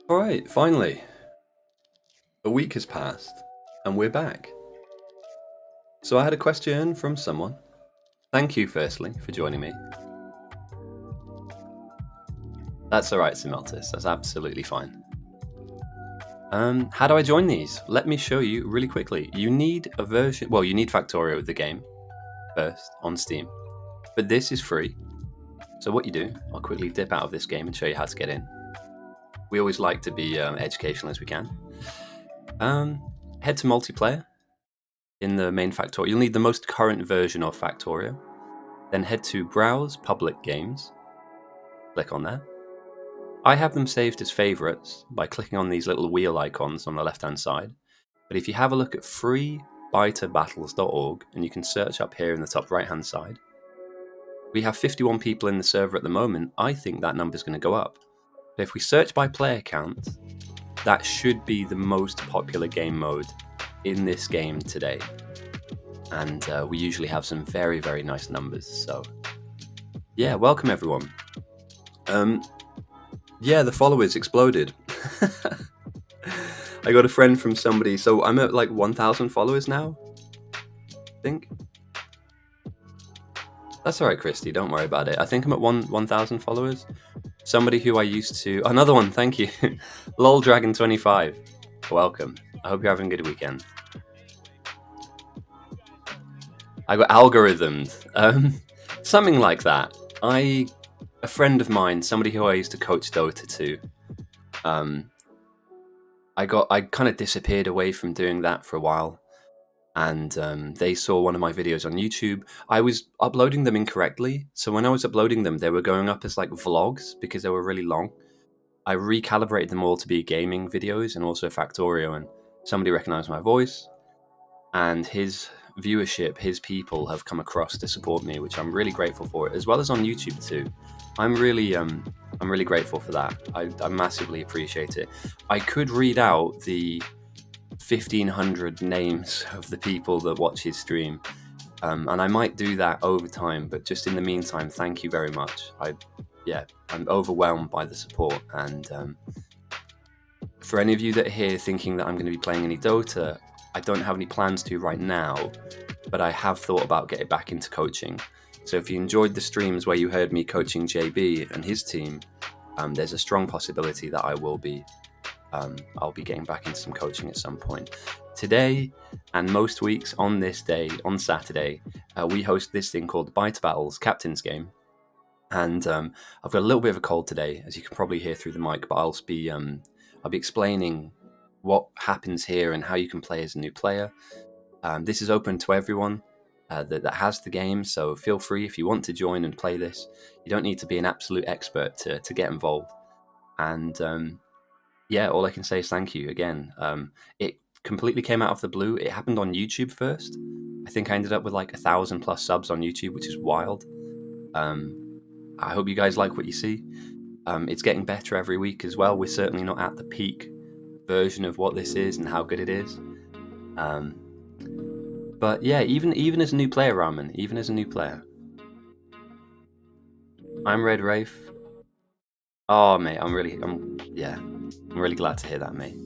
All right, finally, a week has passed and we're back. So I had a question from someone. Thank you, firstly, for joining me. That's all right, Simultis. That's absolutely fine. How do I join these? Let me show you really quickly. You need a version. Well, you need Factorio of the game first on Steam, but this is free. So what you do, I'll quickly dip out of this game and show you how to get in. We always like to be educational as we can. Head to multiplayer in the main Factorio. You'll need the most current version of Factorio. Then head to Browse Public Games. Click on that. I have them saved as favorites by clicking on these little wheel icons on the left-hand side. But if you have a look at freebitabattles.org, and you can search up here in the top right-hand side, we have 51 people in the server at the moment. I think that number's going to go up. But if we search by player count, that should be the most popular game mode in this game today. And we usually have some very, very nice numbers. So, yeah, welcome everyone. Yeah, the followers exploded. I got a friend from somebody, so I'm at like 1,000 followers now, I think. That's all right, Christy, don't worry about it. I think I'm at 1,000 followers. Somebody who I used to... Another one, thank you. LolDragon25, welcome. I hope you're having a good weekend. I got algorithmed. Something like that. A friend of mine, somebody who I used to coach Dota to, I kind of disappeared away from doing that for a while, and they saw one of my videos on YouTube. I was uploading them incorrectly, so when I was uploading them, they were going up as like vlogs because they were really long. I recalibrated them all to be gaming videos and also Factorio, and somebody recognized my voice, and his viewership his people have come across to support me, which I'm really grateful for, as well as on YouTube too. I'm really grateful for that. I massively appreciate it. I could read out the 1,500 names of the people that watch his stream, and I might do that over time, but just in the meantime, thank you very much. I'm overwhelmed by the support, and for any of you that are here thinking that I'm going to be playing any Dota, I don't have any plans to right now, but I have thought about getting back into coaching. So if you enjoyed the streams where you heard me coaching JB and his team, there's a strong possibility that I'll be getting back into some coaching at some point. Today, and most weeks on this day, on Saturday, we host this thing called Bite Battles Captain's Game. And I've got a little bit of a cold today, as you can probably hear through the mic, but I'll be explaining what happens here and how you can play as a new player. This is open to everyone that has the game, so feel free if you want to join and play this. You don't need to be an absolute expert to get involved. And all I can say is thank you again. It completely came out of the blue. It happened on YouTube first. I think I ended up with like 1,000+ subs on YouTube, which is wild. I hope you guys like what you see. It's getting better every week as well. We're certainly not at the peak version of what this is and how good it is. But yeah, even as a new player, Ramen, even as a new player. I'm Red Wraith. Oh, mate, I'm really glad to hear that, mate.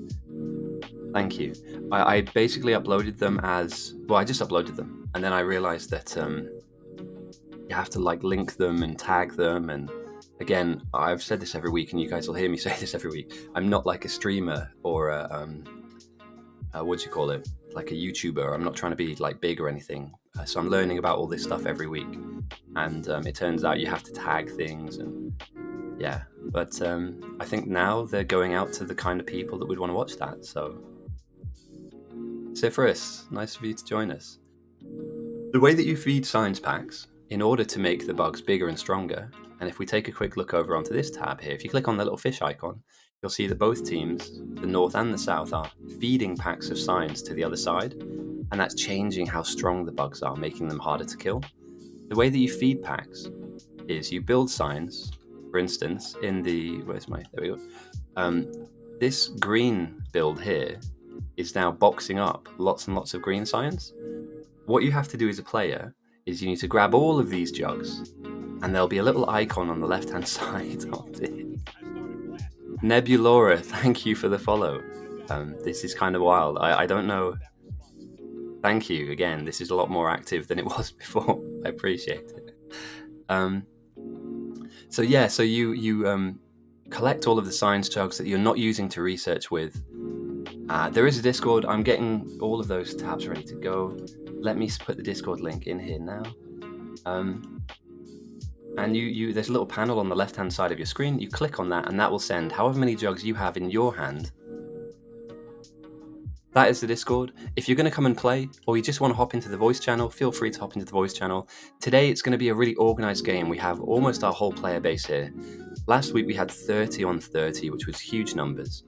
Thank you. I basically uploaded them I just uploaded them, and then I realized that you have to like link them and tag them, and again, I've said this every week, and you guys will hear me say this every week. I'm not like a streamer or what do you call it? Like a YouTuber. I'm not trying to be like big or anything. So I'm learning about all this stuff every week, and it turns out you have to tag things, and yeah. But I think now they're going out to the kind of people that would want to watch that. So, Cypherus, nice of you to join us. The way that you feed science packs in order to make the bugs bigger and stronger, and if we take a quick look over onto this tab here, if you click on the little fish icon, you'll see that both teams, the North and the South, are feeding packs of science to the other side, and that's changing how strong the bugs are, making them harder to kill. The way that you feed packs is you build science, for instance, in the... there we go. This green build here is now boxing up lots and lots of green science. What you have to do as a player is you need to grab all of these jugs, and there'll be a little icon on the left-hand side of it. Nebulora, thank you for the follow. This is kind of wild. I don't know. Thank you again. This is a lot more active than it was before. I appreciate it. So you collect all of the science jugs that you're not using to research with. There is a Discord. I'm getting all of those tabs ready to go. Let me put the Discord link in here now. And there's a little panel on the left-hand side of your screen. You click on that, and that will send however many jugs you have in your hand. That is the Discord. If you're going to come and play, or you just want to hop into the voice channel, feel free to hop into the voice channel. Today, it's going to be a really organized game. We have almost our whole player base here. Last week, we had 30 on 30, which was huge numbers.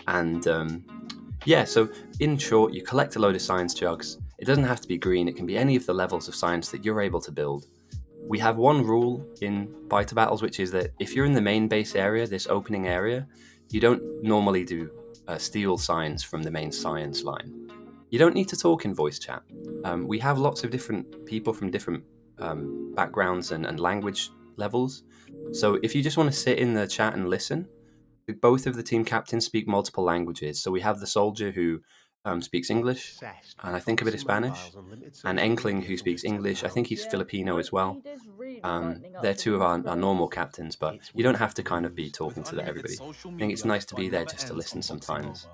And so in short, you collect a load of science jugs. It doesn't have to be green. It can be any of the levels of science that you're able to build. We have one rule in Biter Battles, which is that if you're in the main base area, this opening area, you don't normally do steal science from the main science line. You don't need to talk in voice chat. We have lots of different people from different backgrounds and language levels. So if you just want to sit in the chat and listen, both of the team captains speak multiple languages. So we have the soldier who speaks English, and I think a bit of Spanish, and Enkling who speaks English. I think he's Filipino as well. They're two of our normal captains, but you don't have to kind of be talking to everybody. I think it's nice to be there just to listen sometimes.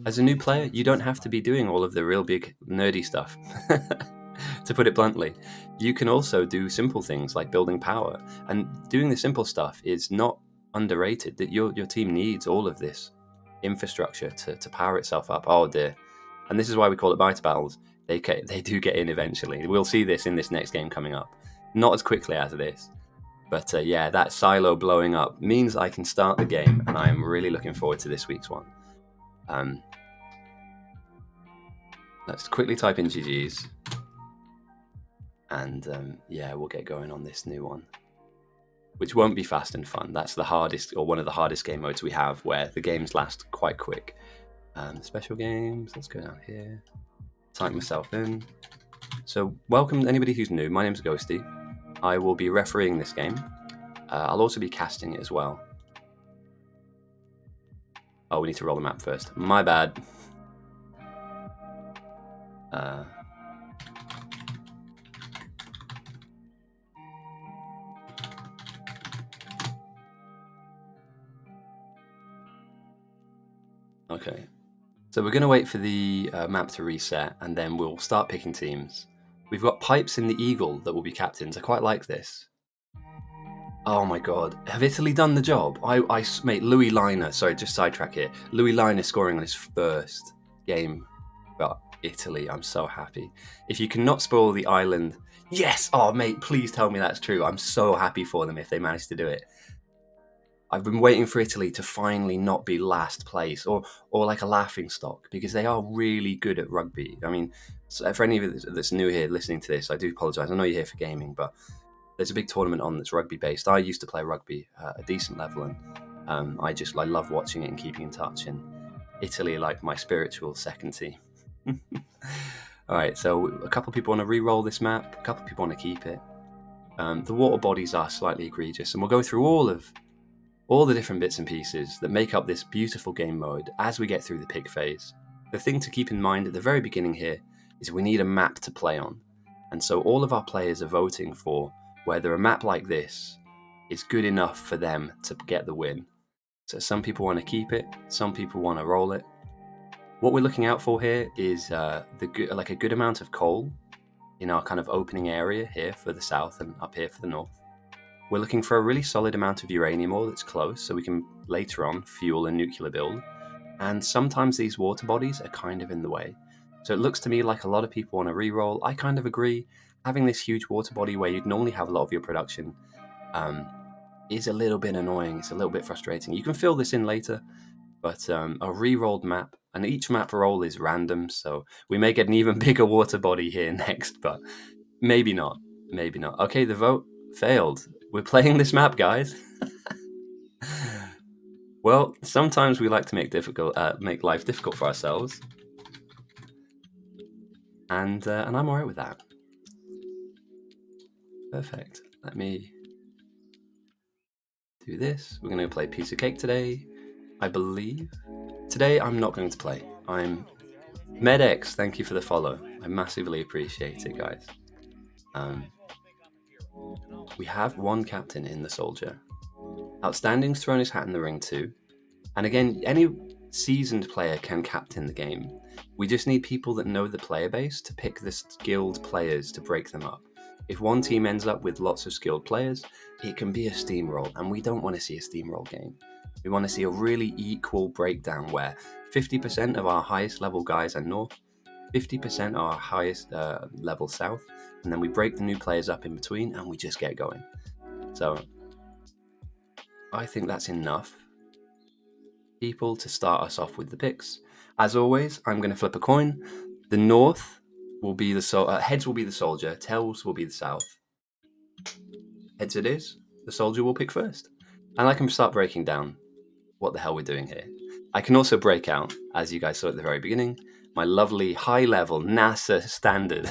As a new player, you don't have to be doing all of the real big nerdy stuff. To put it bluntly, you can also do simple things like building power, and doing the simple stuff is not underrated. That your team needs all of this infrastructure to power itself up. Oh dear. And this is why we call it Biter Battles. They do get in eventually. We'll see this in this next game coming up. Not as quickly as this, but that silo blowing up means I can start the game, and I am really looking forward to this week's one. Let's quickly type in GG's. And yeah, we'll get going on this new one, which won't be fast and fun. That's the hardest, or one of the hardest game modes we have, where the games last quite quick. Special games, let's go down here. Type myself in. So welcome anybody who's new. My name's Ghosty. I will be refereeing this game. I'll also be casting it as well. Oh, we need to roll the map first. My bad. Okay. So we're going to wait for the map to reset, and then we'll start picking teams. We've got Pipes and the Eagle that will be captains. I quite like this. Oh my god. Have Italy done the job? Mate, Louis Liner, sorry, just sidetrack here. Louis Liner scoring on his first game. But Italy, I'm so happy. If you cannot spoil the island, yes! Oh mate, please tell me that's true. I'm so happy for them if they manage to do it. I've been waiting for Italy to finally not be last place or like a laughing stock, because they are really good at rugby. I mean, for any of you that's new here listening to this, I do apologise. I know you're here for gaming, but there's a big tournament on that's rugby based. I used to play rugby at a decent level, and I love watching it and keeping in touch. And Italy are like my spiritual second team. All right, so a couple of people want to re-roll this map. A couple of people want to keep it. The water bodies are slightly egregious, and we'll go through all the different bits and pieces that make up this beautiful game mode as we get through the pick phase. The thing to keep in mind at the very beginning here is we need a map to play on. And so all of our players are voting for whether a map like this is good enough for them to get the win. So some people want to keep it, some people want to roll it. What we're looking out for here is a good amount of coal in our kind of opening area here for the south and up here for the north. We're looking for a really solid amount of uranium ore that's close, so we can later on fuel a nuclear build. And sometimes these water bodies are kind of in the way. So it looks to me like a lot of people want to re-roll. I kind of agree. Having this huge water body where you'd normally have a lot of your production is a little bit annoying. It's a little bit frustrating. You can fill this in later, but a re-rolled map, and each map roll is random, so we may get an even bigger water body here next, but maybe not. Maybe not. Okay, the vote failed. We're playing this map, guys. Well, sometimes we like to make life difficult for ourselves, and I'm alright with that. Perfect. Let me do this. We're going to play Piece of Cake today, I believe. Today, I'm not going to play. I'm Medex. Thank you for the follow. I massively appreciate it, guys. We have one captain in the Soldier. Outstanding's thrown his hat in the ring too. And again, any seasoned player can captain the game. We just need people that know the player base to pick the skilled players to break them up. If one team ends up with lots of skilled players, it can be a steamroll, and we don't want to see a steamroll game. We want to see a really equal breakdown where 50% of our highest level guys are north, 50% are our highest level south, and then we break the new players up in between and we just get going. So I think that's enough people to start us off with the picks. As always, I'm going to flip a coin. The north will be the heads will be the Soldier, tails will be the south. Heads it is, the Soldier will pick first. And I can start breaking down what the hell we're doing here. I can also break out, as you guys saw at the very beginning, my lovely high-level NASA standard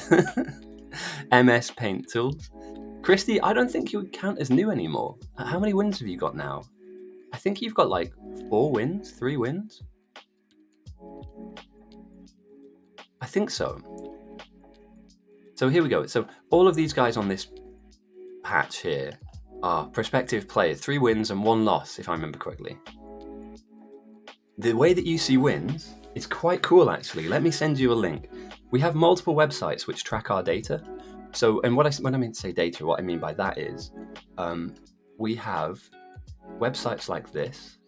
MS Paint tools. Christy, I don't think you would count as new anymore. How many wins have you got now? I think you've got like 3 wins. I think so. So here we go. So all of these guys on this patch here are prospective players. 3 wins and 1 loss, if I remember correctly. The way that you see wins is quite cool, actually. Let me send you a link. We have multiple websites which track our data. So, and when I mean to say data, what I mean by that is we have websites like this.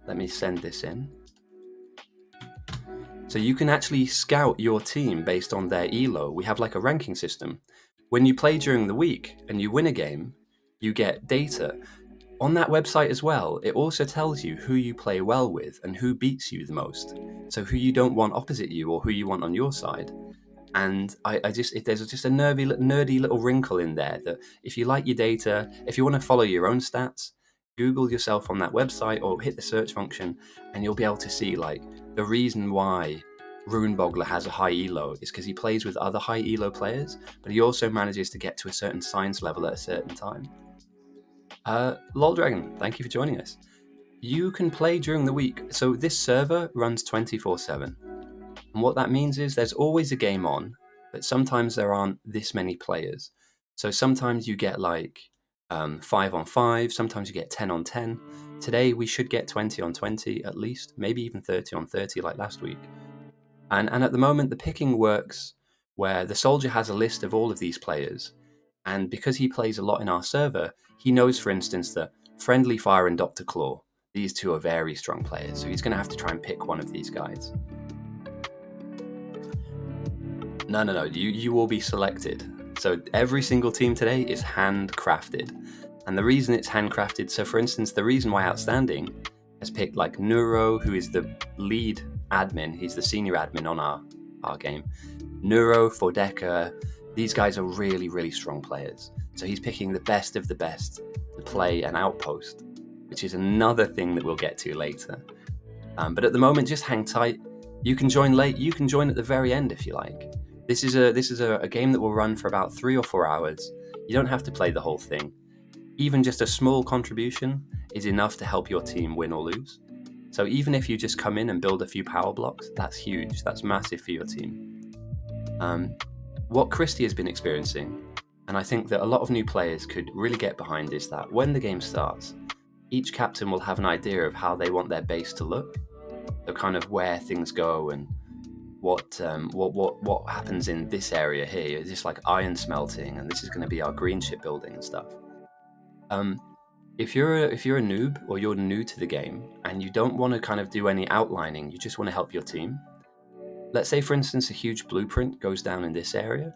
Let me send this in. So you can actually scout your team based on their ELO. We have like a ranking system. When you play during the week and you win a game, you get data. On that website as well, it also tells you who you play well with and who beats you the most. So who you don't want opposite you or who you want on your side. And there's just a nerdy little wrinkle in there that if you like your data, if you want to follow your own stats, Google yourself on that website or hit the search function, and you'll be able to see like the reason why Runeboggler has a high elo is because he plays with other high elo players, but he also manages to get to a certain science level at a certain time. Lol Dragon, thank you for joining us. You can play during the week, so this server runs 24/7. And what that means is there's always a game on, but sometimes there aren't this many players. So sometimes you get like 5-on-5, sometimes you get 10-on-10. Today we should get 20-on-20 at least, maybe even 30-on-30 like last week. And at the moment the picking works where the soldier has a list of all of these players. And because he plays a lot in our server, he knows, for instance, that Friendly Fire and Dr. Claw, these two are very strong players. So he's going to have to try and pick one of these guys. No. You will be selected. So every single team today is handcrafted. And the reason it's handcrafted, so for instance, the reason why Outstanding has picked like Neuro, who is the lead admin, he's the senior admin on our game. Neuro, Fordeka, these guys are really, really strong players. So he's picking the best of the best to play an outpost, which is another thing that we'll get to later. But at the moment, just hang tight. You can join late. You can join at the very end if you like. This is a game that will run for about 3 or 4 hours. You don't have to play the whole thing. Even just a small contribution is enough to help your team win or lose. So even if you just come in and build a few power blocks, that's huge. That's massive for your team. What Christie has been experiencing, and I think that a lot of new players could really get behind, is that when the game starts, each captain will have an idea of how they want their base to look, so kind of where things go and what happens in this area here. It's just like iron smelting, and this is going to be our green ship building and stuff. If you're a noob or you're new to the game and you don't want to kind of do any outlining, you just want to help your team. Let's say, for instance, a huge blueprint goes down in this area.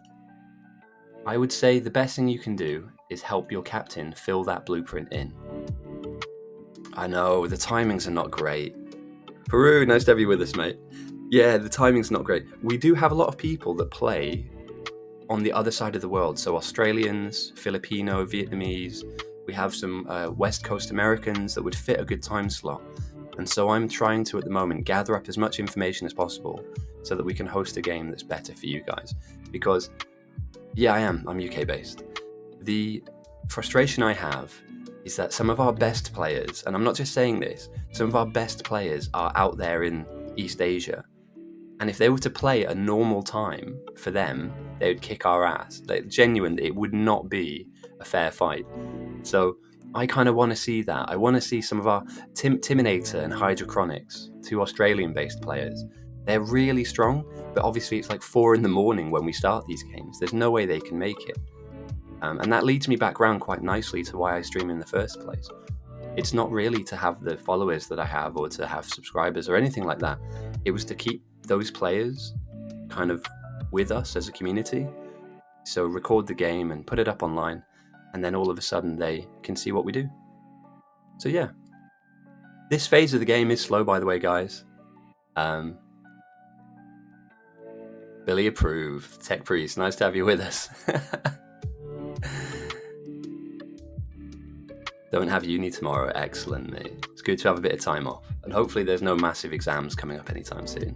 I would say the best thing you can do is help your captain fill that blueprint in. I know, the timings are not great. Peru, nice to have you with us, mate. Yeah, the timing's not great. We do have a lot of people that play on the other side of the world. So Australians, Filipino, Vietnamese. We have some West Coast Americans that would fit a good time slot. And so I'm trying to, at the moment, gather up as much information as possible so that we can host a game that's better for you guys. Because, yeah, I'm UK based. The frustration I have is that some of our best players, and I'm not just saying this, some of our best players are out there in East Asia. And if they were to play a normal time for them, they would kick our ass. Genuinely, it would not be a fair fight. So I kind of want to see that. I want to see some of our Timinator and Hydrochronics, 2 Australian-based players. They're really strong, but obviously it's like 4 a.m. when we start these games. There's no way they can make it. And that leads me back around quite nicely to why I stream in the first place. It's not really to have the followers that I have or to have subscribers or anything like that. It was to keep those players kind of with us as a community. So record the game and put it up online, and then all of a sudden they can see what we do. So yeah. This phase of the game is slow, by the way, guys. Billy approved. Tech Priest, nice to have you with us. Don't have uni tomorrow. Excellent, mate. It's good to have a bit of time off. And hopefully there's no massive exams coming up anytime soon.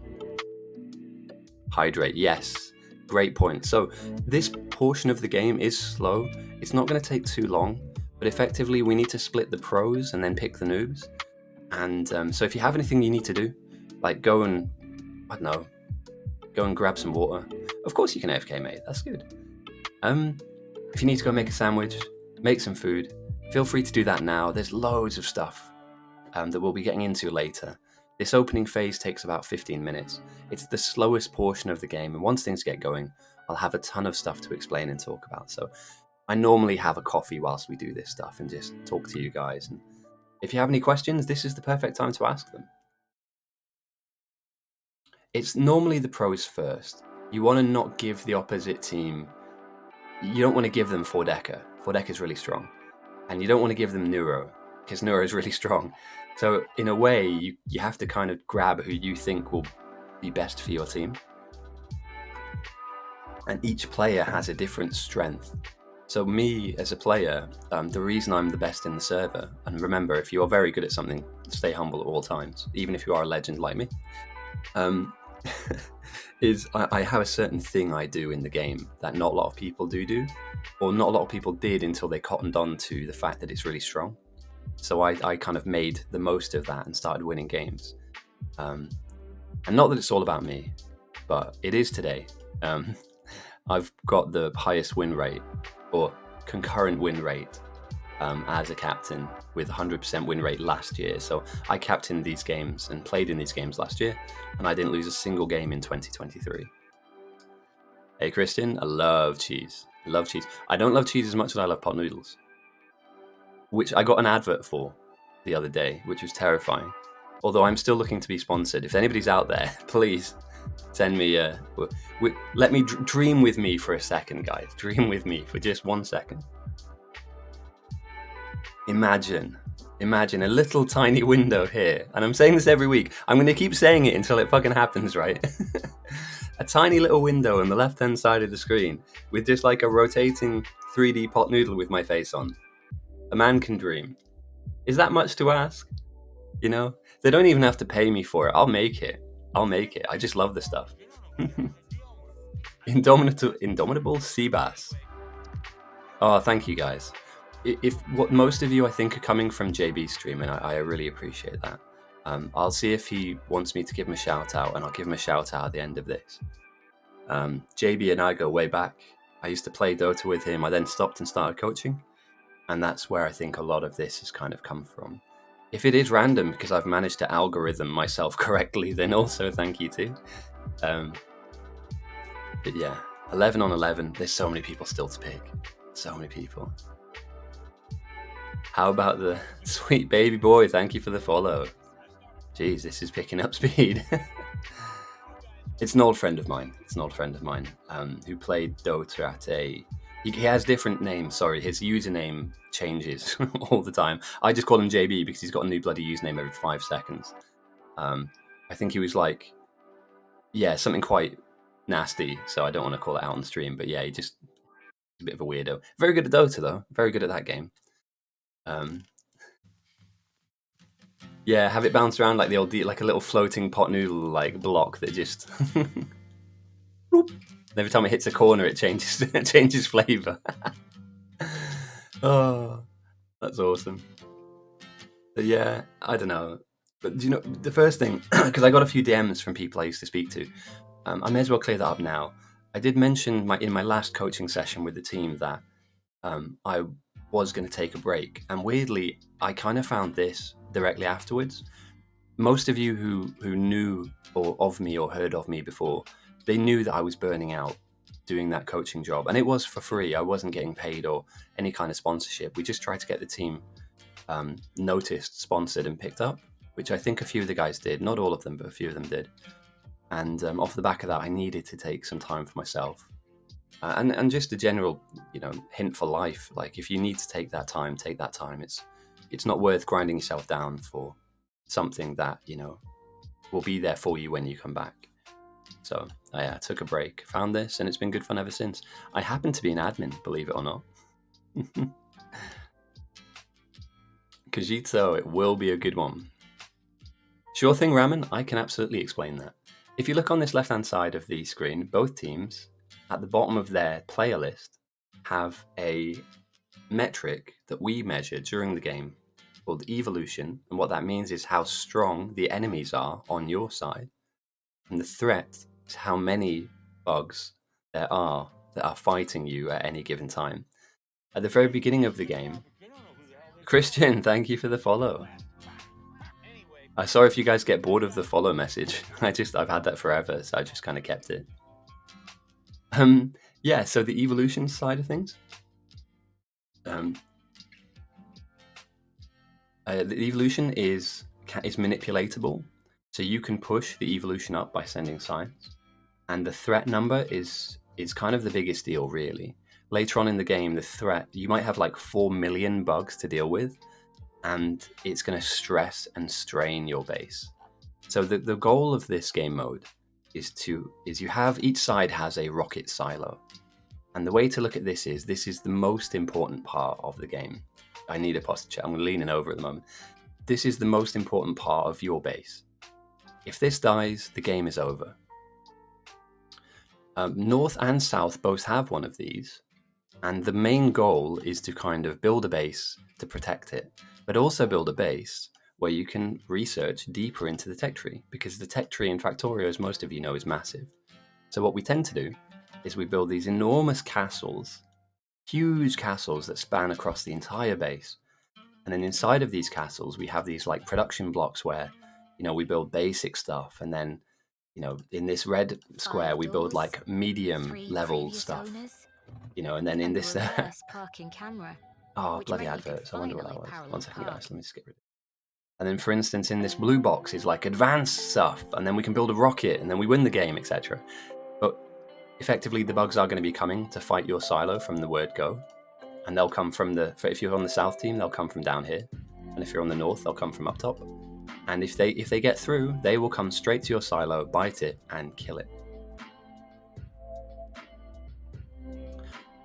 Hydrate, yes. Great point. So this portion of the game is slow. It's not going to take too long, but effectively we need to split the pros and then pick the noobs. And so if you have anything you need to do, like go and grab some water. Of course you can AFK, mate. That's good. If you need to go make a sandwich, make some food, feel free to do that now. There's loads of stuff that we'll be getting into later. This opening phase takes about 15 minutes. It's the slowest portion of the game, and once things get going, I'll have a ton of stuff to explain and talk about. So I normally have a coffee whilst we do this stuff and just talk to you guys. And if you have any questions, this is the perfect time to ask them. It's normally the pros first. You want to not give the opposite team... You don't want to give them Fordeka. Fordeka's really strong. And you don't want to give them Neuro. because Nura is really strong. So in a way, you have to kind of grab who you think will be best for your team. And each player has a different strength. So me as a player, the reason I'm the best in the server, and remember, if you're very good at something, stay humble at all times, even if you are a legend like me, is I have a certain thing I do in the game that not a lot of people do, or not a lot of people did until they cottoned on to the fact that it's really strong. So I kind of made the most of that and started winning games. And not that it's all about me, but it is today. I've got the highest win rate, or concurrent win rate, as a captain, with 100% win rate last year. So I captained these games and played in these games last year, and I didn't lose a single game in 2023. Hey Christian, I love cheese. I love cheese. I don't love cheese as much as I love pot noodles, which I got an advert for the other day, which was terrifying. Although I'm still looking to be sponsored. If anybody's out there, please send me let me dream with me for a second, guys. Dream with me for just 1 second. Imagine a little tiny window here. And I'm saying this every week. I'm going to keep saying it until it fucking happens, right? A tiny little window on the left-hand side of the screen with just like a rotating 3D pot noodle with my face on. A man can dream. Is that much to ask? You know? They don't even have to pay me for it. I'll make it. I just love the stuff. Indomitable sea bass. Oh, thank you guys. If what most of you I think are coming from JB stream, and I really appreciate that. I'll see if he wants me to give him a shout out, and I'll give him a shout out at the end of this. JB and I go way back. I used to play Dota with him. I then stopped and started coaching, and that's where I think a lot of this has kind of come from. If it is random because I've managed to algorithm myself correctly, then also thank you too. But yeah, 11 on 11. There's so many people still to pick. So many people. How about the sweet baby boy? Thank you for the follow. Jeez, this is picking up speed. It's an old friend of mine. Who played Dota at a... He has different names, sorry. His username changes all the time. I just call him JB because he's got a new bloody username every 5 seconds. I think he was like... Yeah, something quite nasty, so I don't want to call it out on the stream. But yeah, he's a bit of a weirdo. Very good at Dota, though. Very good at that game. Yeah, have it bounce around like the old, like a little floating pot noodle like block that just. Every time it hits a corner, it changes flavor. Oh, that's awesome. But yeah, I don't know. But you know, the first thing, because I got a few DMs from people I used to speak to, I may as well clear that up now. I did mention in my last coaching session with the team that I was going to take a break, and weirdly, I kind of found this directly afterwards. Most of you who knew of me or heard of me before, they knew that I was burning out doing that coaching job, and it was for free. I wasn't getting paid or any kind of sponsorship. We just tried to get the team noticed, sponsored, and picked up, which I think a few of the guys did. Not all of them, but a few of them did. And off the back of that, I needed to take some time for myself. And just a general, hint for life. Like, if you need to take that time, take that time. It's not worth grinding yourself down for something that, will be there for you when you come back. So I took a break, found this, and it's been good fun ever since. I happen to be an admin, believe it or not. Kajito, it will be a good one. Sure thing, Ramen, I can absolutely explain that. If you look on this left-hand side of the screen, both teams, at the bottom of their player list, have a metric that we measure during the game called evolution, and what that means is how strong the enemies are on your side, and the threat is how many bugs there are that are fighting you at any given time. At the very beginning of the game, Christian, thank you for the follow. Sorry if you guys get bored of the follow message. I've had that forever, so I just kind of kept it. Yeah, so the evolution side of things. The evolution is manipulatable, so you can push the evolution up by sending signs, and the threat number is kind of the biggest deal, really. Later on in the game, the threat, you might have like 4 million bugs to deal with, and it's going to stress and strain your base. So the goal of this game mode is you have each side has a rocket silo. And the way to look at this is the most important part of the game. I need a posture chair. I'm leaning over at the moment. This is the most important part of your base. If this dies, the game is over. North and South both have one of these, and the main goal is to kind of build a base to protect it, but also build a base where you can research deeper into the tech tree, because the tech tree in Factorio, as most of you know, is massive. So what we tend to do is we build these enormous castles, huge castles that span across the entire base. And then inside of these castles, we have these like production blocks where, we build basic stuff. And then, in this red square, we build like medium level stuff, and then in this, oh, bloody adverts. I wonder what that was. 1 second, guys. Let me just get rid of it. And then, for instance, in this blue box is like advanced stuff. And then we can build a rocket and then we win the game, etc. But effectively, the bugs are going to be coming to fight your silo from the word go. And they'll come from if you're on the south team, they'll come from down here. And if you're on the north, they'll come from up top. And if they get through, they will come straight to your silo, bite it, and kill it.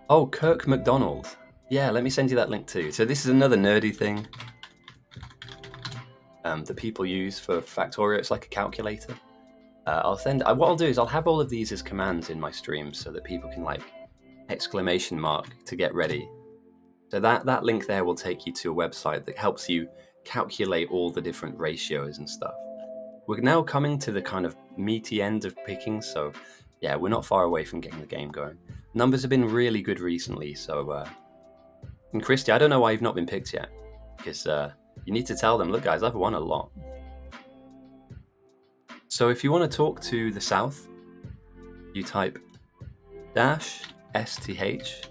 Oh, Kirk McDonald. Yeah, let me send you that link too. So this is another nerdy thing that people use for Factorio. It's like a calculator. What I'll do is I'll have all of these as commands in my streams so that people can like exclamation mark to get ready. So that link there will take you to a website that helps you calculate all the different ratios and stuff. We're now coming to the kind of meaty end of picking, so yeah, we're not far away from getting the game going. Numbers have been really good recently, so and Christy, I don't know why you've not been picked yet, because you need to tell them, look guys, I've won a lot. So if you want to talk to the south, you type -STH,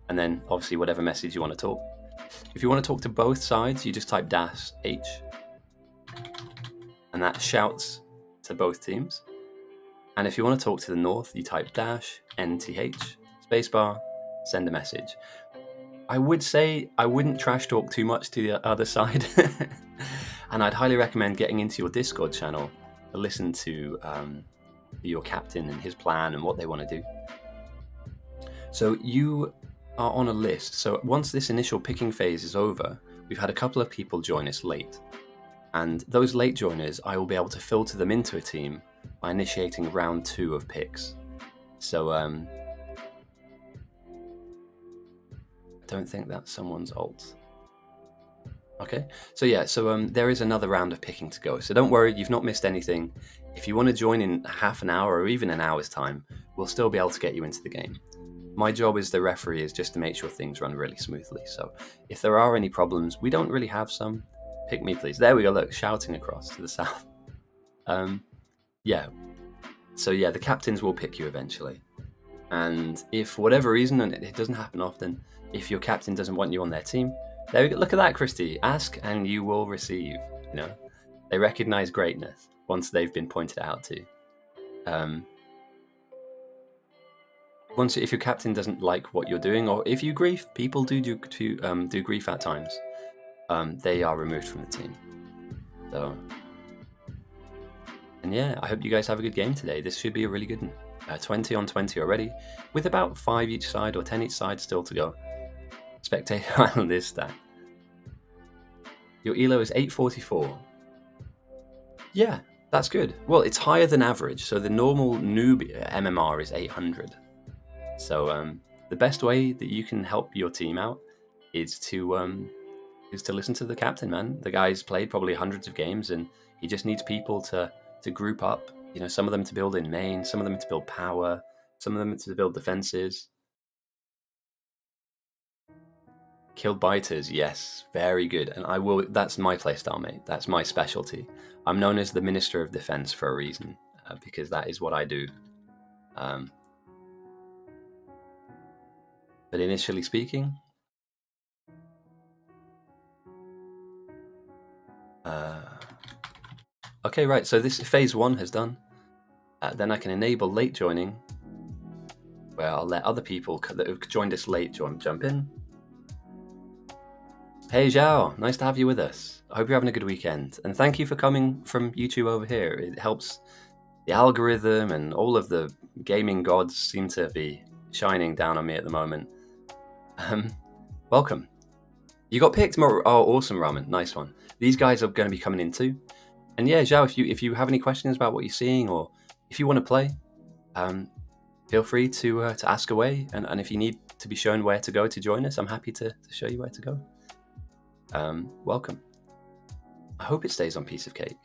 and then obviously whatever message you want to talk. If you want to talk to both sides, you just type -H, and that shouts to both teams. And if you want to talk to the north, you type -NTH, spacebar, send a message. I would say I wouldn't trash talk too much to the other side, and I'd highly recommend getting into your Discord channel to listen to your captain and his plan and what they want to do. So you are on a list. So once this initial picking phase is over, we've had a couple of people join us late. And those late joiners, I will be able to filter them into a team by initiating round 2 of picks. So I don't think that's someone's alt. Okay, so yeah, there is another round of picking to go. So don't worry, you've not missed anything. If you want to join in half an hour or even an hour's time, we'll still be able to get you into the game. My job as the referee is just to make sure things run really smoothly. So if there are any problems, we don't really have some. Pick me, please. There we go, look, shouting across to the south. Yeah. So yeah, the captains will pick you eventually. And if for whatever reason, and it doesn't happen often, if your captain doesn't want you on their team, there we go. Look at that, Christy. Ask and you will receive. They recognize greatness once they've been pointed out to. If your captain doesn't like what you're doing, or if you grief, people do grief at times. They are removed from the team. So, and yeah, I hope you guys have a good game today. This should be a really good one. 20 on 20 already, with about 5 each side or 10 each side still to go. Spectator on this stack. Your elo is 844. Yeah, that's good. Well, it's higher than average. So the normal noob MMR is 800. So the best way that you can help your team out is to listen to the captain, man. The guy's played probably hundreds of games, and he just needs people to group up. Some of them to build in main, some of them to build power, some of them to build defenses. Kill biters, yes, very good. And that's my playstyle, mate. That's my specialty. I'm known as the Minister of Defense for a reason, because that is what I do. But initially speaking, okay, right, so this phase 1 has done. Then I can enable late joining, where I'll let other people that have joined us late jump in. Hey Zhao, nice to have you with us. I hope you're having a good weekend. And thank you for coming from YouTube over here. It helps the algorithm, and all of the gaming gods seem to be shining down on me at the moment. Welcome. You got picked. Oh, awesome, Ramen. Nice one. These guys are going to be coming in too. And yeah, Zhao, if you have any questions about what you're seeing, or if you want to play, feel free to ask away. And if you need to be shown where to go to join us, I'm happy to show you where to go. Welcome. I hope it stays on Piece of Cake.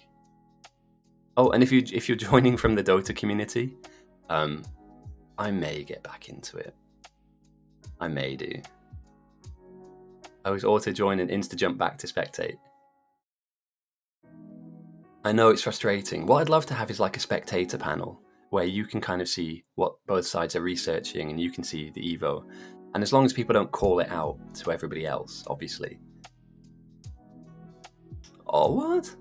Oh, and if you're joining from the Dota community, I may get back into it. I may do. I was auto join and insta jump back to spectate. I know it's frustrating. What I'd love to have is like a spectator panel where you can kind of see what both sides are researching and you can see the Evo. And as long as people don't call it out to everybody else, obviously. Oh, what?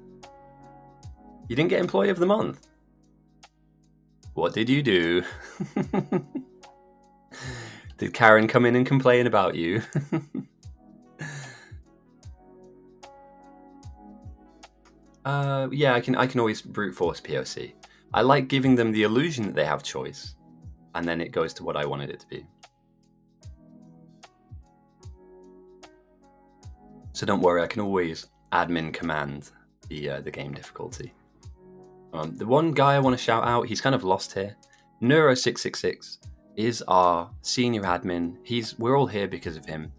You didn't get Employee of the Month? What did you do? Did Karen come in and complain about you? Yeah, I can always brute force POC. I like giving them the illusion that they have choice, and then it goes to what I wanted it to be. So don't worry, I can always admin command the game difficulty. The one guy I want to shout out, he's kind of lost here. Neuro666 is our senior admin. We're all here because of him,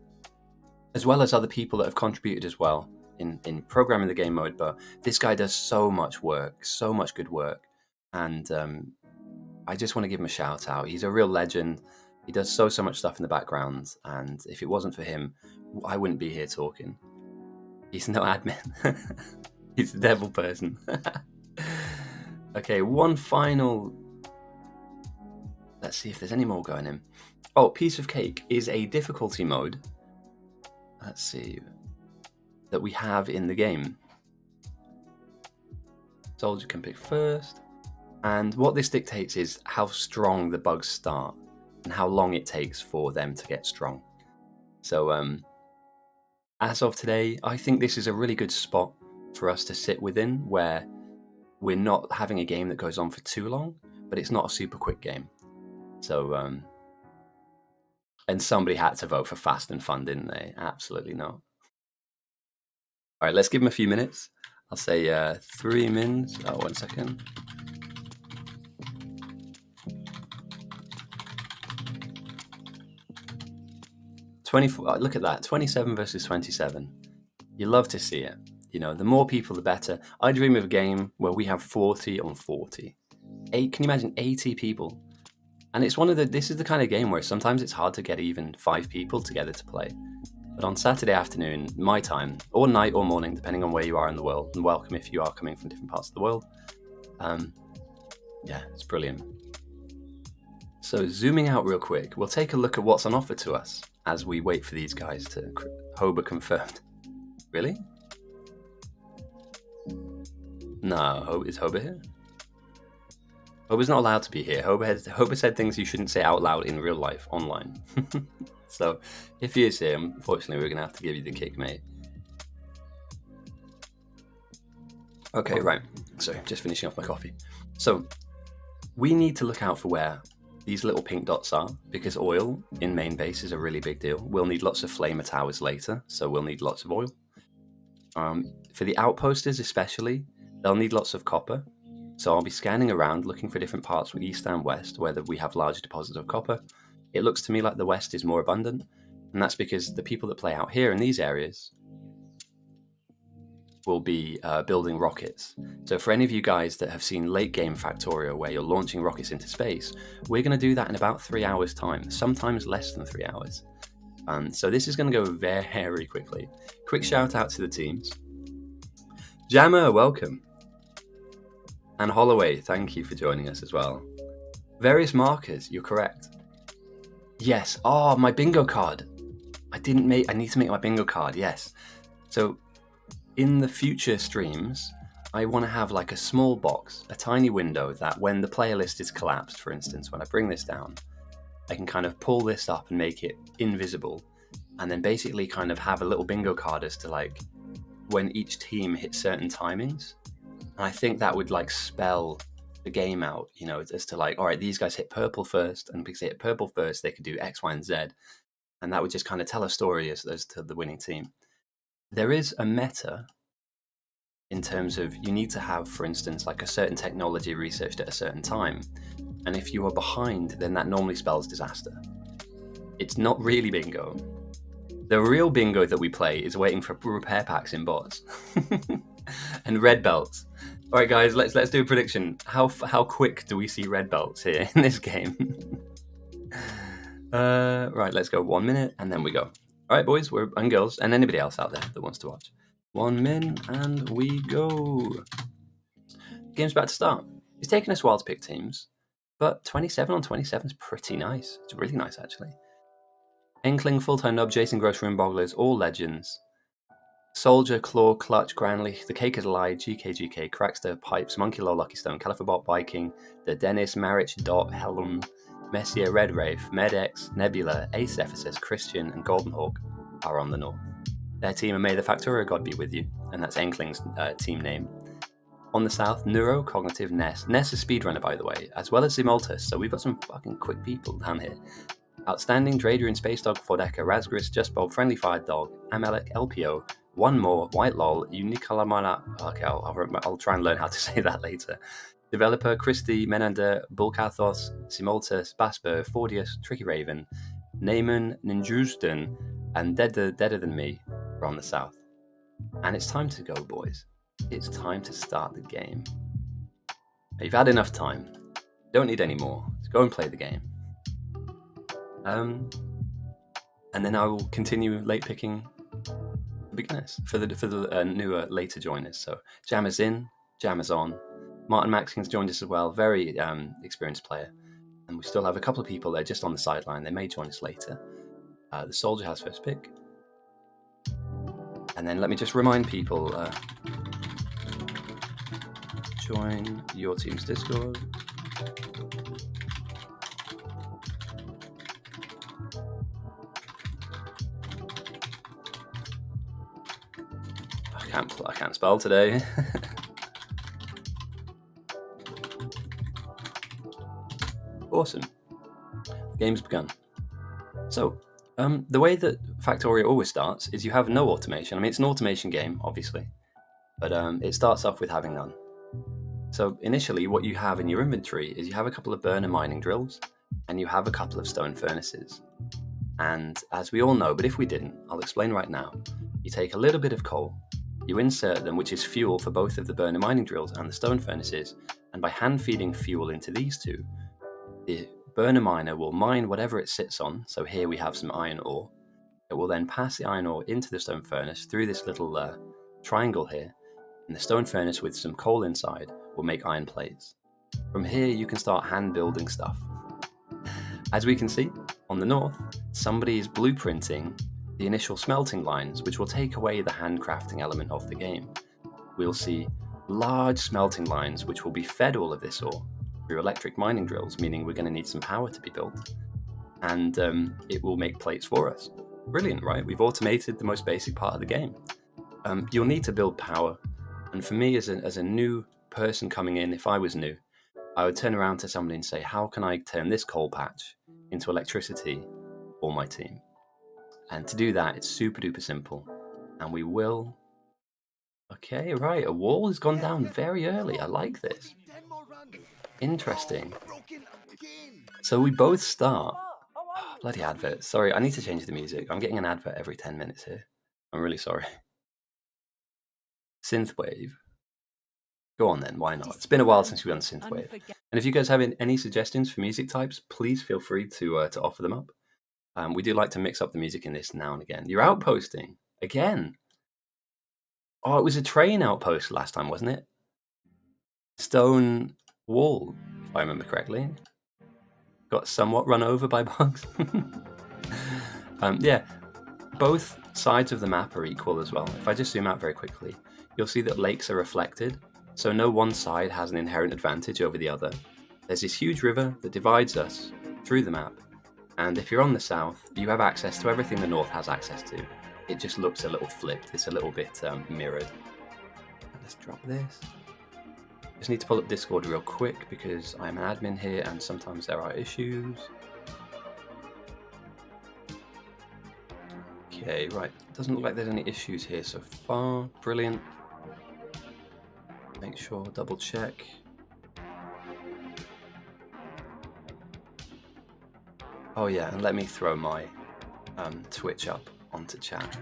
as well as other people that have contributed as well in programming the game mode. But this guy does so much work, so much good work, and I just want to give him a shout out. He's a real legend. He does so much stuff in the background, and if it wasn't for him, I wouldn't be here talking. He's no admin. He's the devil person. Okay, one final. Let's see if there's any more going in. Oh, Piece of Cake is a difficulty mode. Let's see. That we have in the game. Soldier can pick first. And what this dictates is how strong the bugs start and how long it takes for them to get strong. So, as of today, I think this is a really good spot for us to sit within, where we're not having a game that goes on for too long, but it's not a super quick game. So, and somebody had to vote for Fast and Fun, didn't they? Absolutely not. All right, let's give them a few minutes. I'll say 3 mins. Oh, 1 second. Look at that, 27 versus 27. You love to see it. You know, the more people, the better. I dream of a game where we have 40 on 40. Can you imagine 80 people? And this is the kind of game where sometimes it's hard to get even 5 people together to play. But on Saturday afternoon, my time, or night or morning, depending on where you are in the world, and welcome if you are coming from different parts of the world. Yeah, it's brilliant. So zooming out real quick, we'll take a look at what's on offer to us as we wait for these guys to Hoba confirmed. Really? No, is Hoba here? Hoba's not allowed to be here. Hoba said things you shouldn't say out loud in real life, online. So if he is here, unfortunately, we're going to have to give you the kick, mate. Okay, right. Sorry, just finishing off my coffee. So we need to look out for where these little pink dots are, because oil in main base is a really big deal. We'll need lots of flamer towers later, so we'll need lots of oil. For the outposters especially, they'll need lots of copper. So I'll be scanning around looking for different parts with east and west where we have large deposits of copper. It looks to me like the west is more abundant, and that's because the people that play out here in these areas will be building rockets. So for any of you guys that have seen late game Factorio where you're launching rockets into space, we're going to do that in about 3 hours time, sometimes less than 3 hours. So this is going to go very quickly. Quick shout out to the teams. Jammer, welcome. And Holloway, thank you for joining us as well. Various markers, you're correct. Yes, my bingo card. I need to make my bingo card, yes. So in the future streams, I want to have like a small box, a tiny window that when the player list is collapsed, for instance, when I bring this down, I can kind of pull this up and make it invisible. and then basically kind of have a little bingo card as to like when each team hits certain timings. And I think that would like spell the game out, you know, as to like, all right, these guys hit purple first, and because they hit purple first, they could do X, Y, and Z. And that would just kind of tell a story as to the winning team. There is a meta in terms of you need to have, for instance, like a certain technology researched at a certain time. And if you are behind, then that normally spells disaster. It's not really bingo. The real bingo that we play is waiting for repair packs in bots and red belts. All right, guys, let's do a prediction. How quick do we see red belts here in this game? Right, let's go 1 minute and then we go. All right, boys and girls, and anybody else out there that wants to watch. 1 minute and we go. Game's about to start. It's taken us a while to pick teams, but 27 on 27 is pretty nice. It's really nice, actually. Inkling, Full-Time Nub, Jason Gross, Rune Bogglers, all legends. Soldier, Claw, Clutch, Granley, The Cake is a Lie, GK, Crackster, Pipes, Monkey Law, Lucky Stone, Califabot, Viking, The Dennis, Marich, Dot, Helm, Messier, Red Wraith, Medex, Nebula, Ace Ephesus, Christian, and Golden Hawk are on the north. Their team are May the Factorio God be with you, and that's Inkling's team name. On the south, Neuro, Cognitive, Ness. Ness is Speedrunner, by the way, as well as Zimultus, so we've got some fucking quick people down here. Outstanding, Dradrian, Space Dog, Fordeka, Razgris, Just Bob, Friendly Fire Dog, Amalek, LPO, One More, White Lol, Unicalamana. Okay, I'll try and learn how to say that later. Developer, Christy, Menander, Bulkathos, Simultus, Basper, Fordius, Tricky Raven, Naaman, Ninjuston, and Deader Than Me are on the south. And it's time to go, boys. It's time to start the game. Now, you've had enough time. Don't need any more. Let's go and play the game. And then I will continue late picking the beginners for the newer later joiners. So Jam is in, Jam is on. Martin Maxkins joined us as well, very experienced player. And we still have a couple of people there just on the sideline. They may join us later. The Soldier has first pick. And then let me just remind people, join your team's Discord. I can't spell today. Awesome. The game's begun. So, the way that Factorio always starts is you have no automation. I mean, it's an automation game, obviously, but it starts off with having none. So initially, what you have in your inventory is you have a couple of burner mining drills, and you have a couple of stone furnaces. And as we all know, but if we didn't, I'll explain right now. You take a little bit of coal, you insert them, which is fuel for both of the burner mining drills and the stone furnaces, and by hand feeding fuel into these two, the burner miner will mine whatever it sits on. So here we have some iron ore. It will then pass the iron ore into the stone furnace through this little triangle here, and the stone furnace with some coal inside will make iron plates. From here you can start hand building stuff. As we can see, on the north, somebody is blueprinting the initial smelting lines, which will take away the handcrafting element of the game. We'll see large smelting lines which will be fed all of this ore through electric mining drills, meaning we're going to need some power to be built. And it will make plates for us. Brilliant, right? We've automated the most basic part of the game. You'll need to build power. And for me, as a new person coming in, if I was new, I would turn around to somebody and say, how can I turn this coal patch into electricity for my team? And to do that, it's super duper simple. And we will... Okay, right, a wall has gone down very early. I like this. Interesting. So we both start... Oh, bloody advert. Sorry, I need to change the music. I'm getting an advert every 10 minutes here. I'm really sorry. Synthwave. Go on then, why not? It's been a while since we've done Synthwave. And if you guys have any suggestions for music types, please feel free to offer them up. We do like to mix up the music in this now and again. You're outposting. Again. Oh, it was a train outpost last time, wasn't it? Stone wall, if I remember correctly. Got somewhat run over by bugs. Yeah, both sides of the map are equal as well. If I just zoom out very quickly, you'll see that lakes are reflected. So no one side has an inherent advantage over the other. There's this huge river that divides us through the map, And if you're on the south, you have access to everything the north has access to. It just looks a little flipped. It's a little bit mirrored. Let's drop this. Just need to pull up Discord real quick because I'm an admin here and sometimes there are issues. Okay, right. Doesn't look like there's any issues here so far. Brilliant. Make sure, double check. Oh yeah, and let me throw my Twitch up onto chat.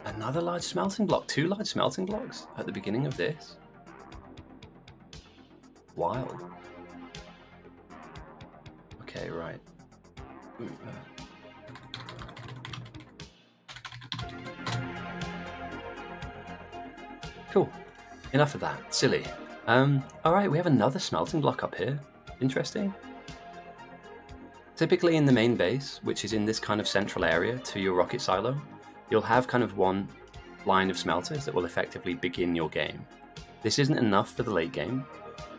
Another large smelting block. 2 large smelting blocks at the beginning of this. Wild. Okay, right. Cool. Enough of that. Silly. Alright, we have another smelting block up here. Interesting. Typically in the main base, which is in this kind of central area to your rocket silo, you'll have kind of one line of smelters that will effectively begin your game. This isn't enough for the late game,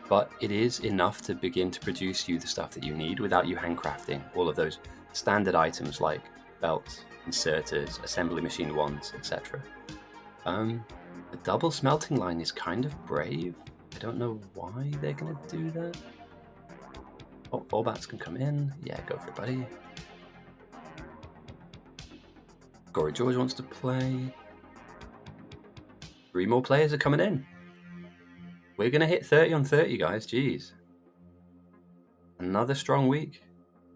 but it is enough to begin to produce you the stuff that you need without you handcrafting all of those standard items like belts, inserters, assembly machine wands, etc. The double smelting line is kind of brave. I don't know why they're going to do that. Oh, Volbats can come in. Yeah, go for it, buddy. Gory George wants to play. 3 more players are coming in. We're going to hit 30 on 30, guys. Jeez. Another strong week.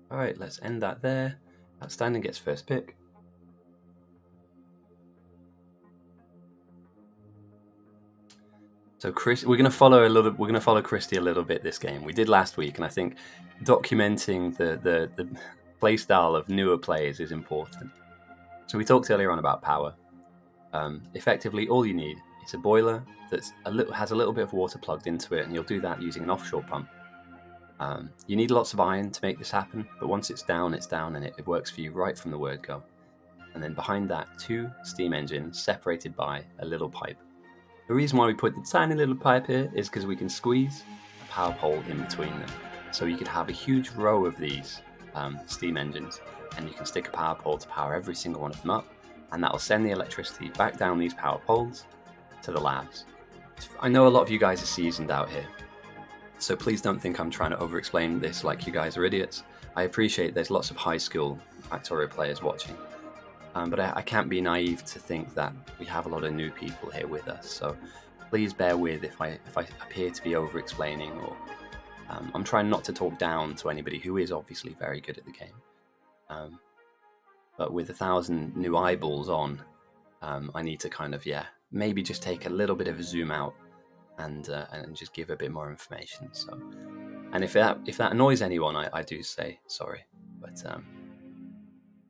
All right, let's end that there. Outstanding gets first pick. So Chris, we're going to follow Christy a little bit this game. We did last week, and I think documenting the play style of newer players is important. So we talked earlier on about power. Effectively, all you need is a boiler that has a little bit of water plugged into it, and you'll do that using an offshore pump. You need lots of iron to make this happen, but once it's down, and it works for you right from the word go. And then behind that, 2 steam engines separated by a little pipe. The reason why we put the tiny little pipe here is because we can squeeze a power pole in between them. So you could have a huge row of these steam engines, and you can stick a power pole to power every single one of them up, and that'll send the electricity back down these power poles to the labs. I know a lot of you guys are seasoned out here, so please don't think I'm trying to over-explain this like you guys are idiots. I appreciate there's lots of high-school Factorio players watching. But I can't be naive to think that we have a lot of new people here with us. So please bear with if I appear to be over-explaining, or I'm trying not to talk down to anybody who is obviously very good at the game. But with 1,000 new eyeballs on, I need to kind of maybe just take a little bit of a zoom out and just give a bit more information. So, and if that annoys anyone, I do say sorry, but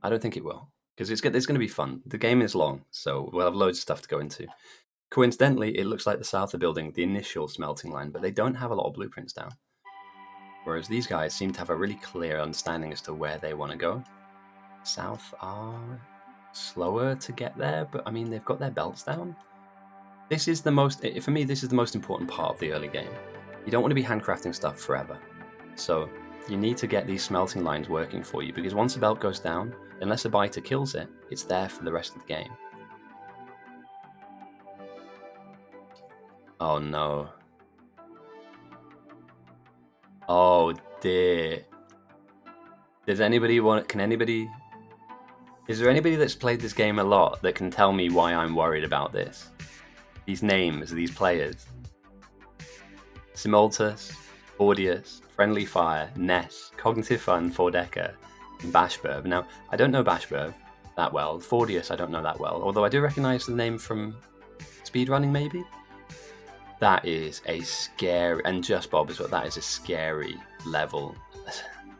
I don't think it will. Because it's going to be fun. The game is long, so we'll have loads of stuff to go into. Coincidentally, it looks like the south are building the initial smelting line, but they don't have a lot of blueprints down. Whereas these guys seem to have a really clear understanding as to where they want to go. South are slower to get there, but I mean, they've got their belts down. This is for me, this is the most important part of the early game. You don't want to be handcrafting stuff forever. So you need to get these smelting lines working for you, because once a belt goes down, unless a biter kills it, it's there for the rest of the game. Oh no. Oh dear. Is there anybody that's played this game a lot that can tell me why I'm worried about this? These names, these players. Simultus, Audius, Friendly Fire, Ness, Cognitive Fun, Fordecker, and Bashburb. Now, I don't know Bashburb that well. Fordius I don't know that well, although I do recognise the name from speedrunning maybe. That is a scary, and Just Bob as well, that is a scary level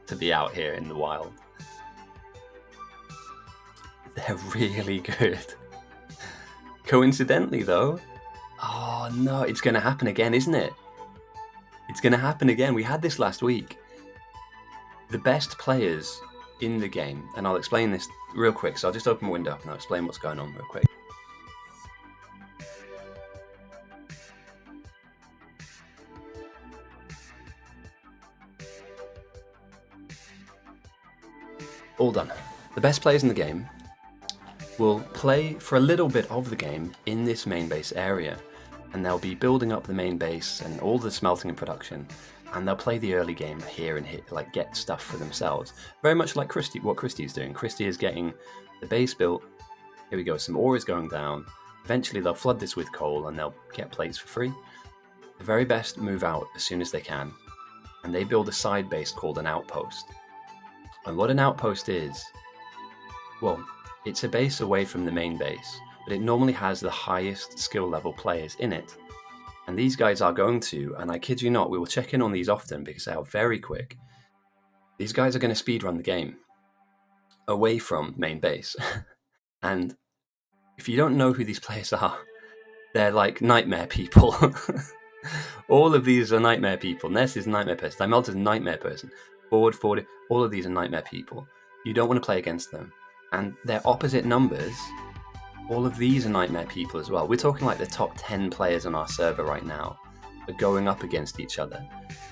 to be out here in the wild. They're really good. Coincidentally though, oh no, it's going to happen again, isn't it? It's going to happen again. We had this last week. The best players in the game, and I'll explain this real quick, so I'll just open my window up and I'll explain what's going on real quick. All done. The best players in the game will play for a little bit of the game in this main base area, and they'll be building up the main base and all the smelting and production, and they'll play the early game here and here, like get stuff for themselves. Very much like what Christie is doing. Christie is getting the base built. Here we go, some ore is going down. Eventually they'll flood this with coal and they'll get plates for free. The very best move out as soon as they can, and they build a side base called an outpost. And what an outpost is, well, it's a base away from the main base, but it normally has the highest skill level players in it. And these guys are going to, and I kid you not, we will check in on these often because they are very quick. These guys are going to speedrun the game away from main base. And if you don't know who these players are, they're like nightmare people. All of these are nightmare people. Ness is a nightmare person. Timelta is a nightmare person. Forward, all of these are nightmare people. You don't want to play against them. And they're opposite numbers. All of these are nightmare people as well. We're talking like the top 10 players on our server right now are going up against each other.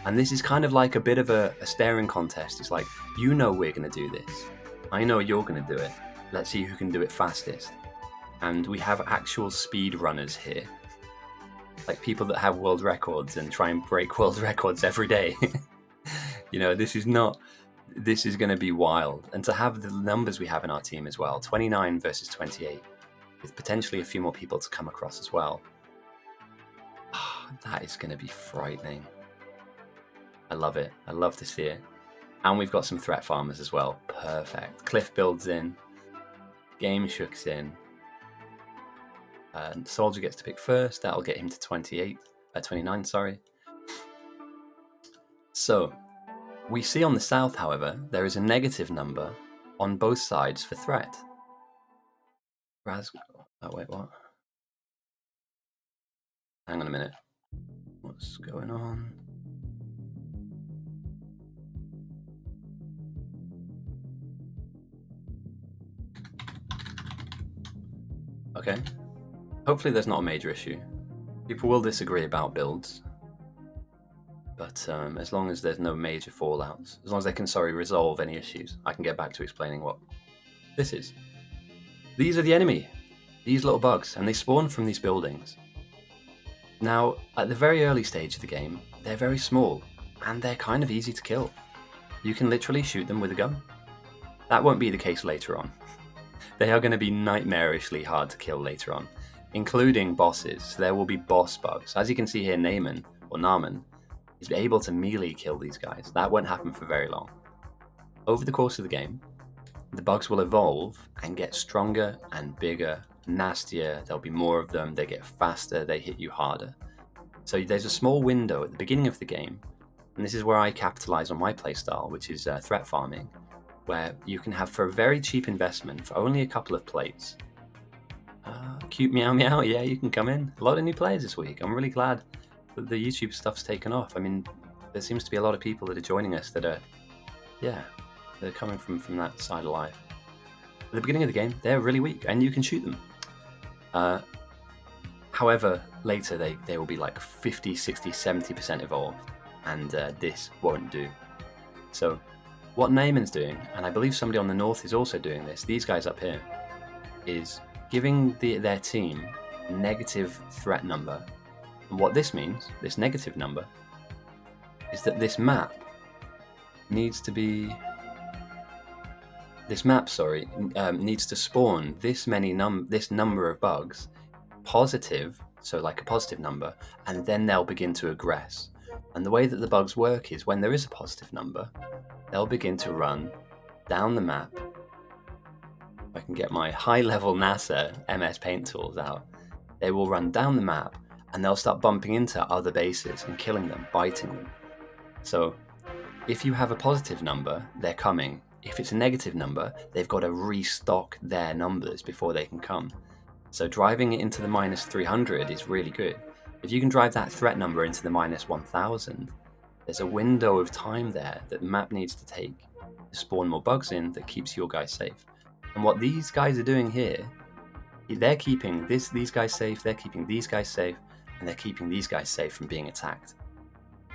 And this is kind of like a bit of a staring contest. It's like, you know we're going to do this. I know you're going to do it. Let's see who can do it fastest. And we have actual speed runners here. Like people that have world records and try and break world records every day. You know, this is going to be wild. And to have the numbers we have in our team as well, 29 versus 28, with potentially a few more people to come across as well. That is going to be frightening. I love it. I love to see it. And we've got some threat farmers as well. Perfect. Cliff builds in. Game Shook's in. Soldier gets to pick first. That'll get him to 29, sorry. So, we see on the south, however, there is a negative number on both sides for threat. Wait, what? Hang on a minute. What's going on? Okay. Hopefully there's not a major issue. People will disagree about builds, but as long as there's no major fallouts, as long as they can, resolve any issues, I can get back to explaining what this is. These are the enemy, these little bugs, and they spawn from these buildings. Now, at the very early stage of the game, they're very small, and they're kind of easy to kill. You can literally shoot them with a gun. That won't be the case later on. They are going to be nightmarishly hard to kill later on, including bosses. There will be boss bugs. As you can see here, Naaman is able to melee kill these guys. That won't happen for very long. Over the course of the game, the bugs will evolve and get stronger and bigger, nastier. There'll be more of them. They get faster. They hit you harder. So there's a small window at the beginning of the game, and this is where I capitalize on my playstyle, which is threat farming, where you can have, for a very cheap investment, for only a couple of plates. Cute meow meow, yeah, you can come in. A lot of new players this week. I'm really glad that the YouTube stuff's taken off. I mean, there seems to be a lot of people that are joining us that are, they're coming from that side of life. At the beginning of the game, they're really weak, and you can shoot them. However, later they will be like 50, 60, 70% evolved, and this won't do. So, what Naaman's doing, and I believe somebody on the north is also doing this, these guys up here, is giving their team negative threat number. And what this means, this negative number, is that this map needs to spawn this number of bugs positive, so like a positive number, and then they'll begin to aggress. And the way that the bugs work is when there is a positive number, they'll begin to run down the map. If I can get my high-level NASA MS Paint tools out, they will run down the map and they'll start bumping into other bases and killing them, biting them. So if you have a positive number, they're coming. If it's a negative number, they've got to restock their numbers before they can come. So driving it into the minus 300 is really good. If you can drive that threat number into the minus 1000, there's a window of time there that the map needs to take to spawn more bugs in that keeps your guys safe. And what these guys are doing here, they're keeping these guys safe, they're keeping these guys safe, and they're keeping these guys safe from being attacked.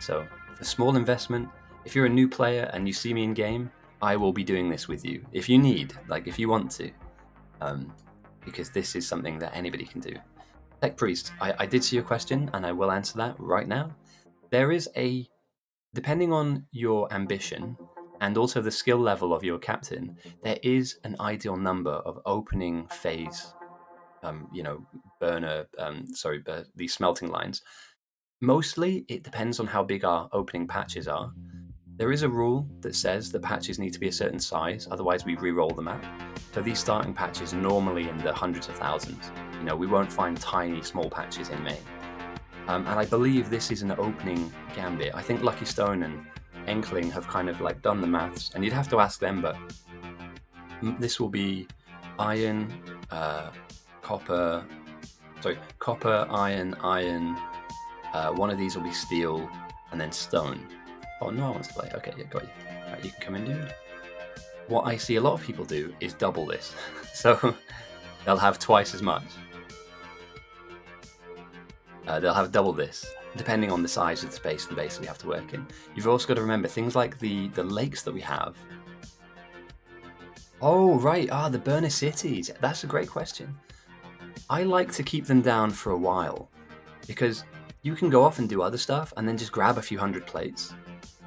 So, for small investment, if you're a new player and you see me in game, I will be doing this with you if you need, like if you want to, because this is something that anybody can do. Tech Priest, I did see your question and I will answer that right now. There is depending on your ambition and also the skill level of your captain, there is an ideal number of opening phase, these smelting lines. Mostly it depends on how big our opening patches are. There is a rule that says that patches need to be a certain size, otherwise we re-roll the map. So these starting patches are normally in the hundreds of thousands. We won't find tiny, small patches in main. And I believe this is an opening gambit. I think Lucky Stone and Enkling have kind of like done the maths, and you'd have to ask them, but this will be iron, copper, iron, one of these will be steel, and then stone. Oh, no one wants to play. Okay, yeah, got you. Right, you can come in, dude. What I see a lot of people do is double this. So they'll have twice as much. They'll have double this, depending on the size of the space of the base that we have to work in. You've also got to remember things like the lakes that we have. Oh, right. The burner cities. That's a great question. I like to keep them down for a while, because you can go off and do other stuff and then just grab a few hundred plates.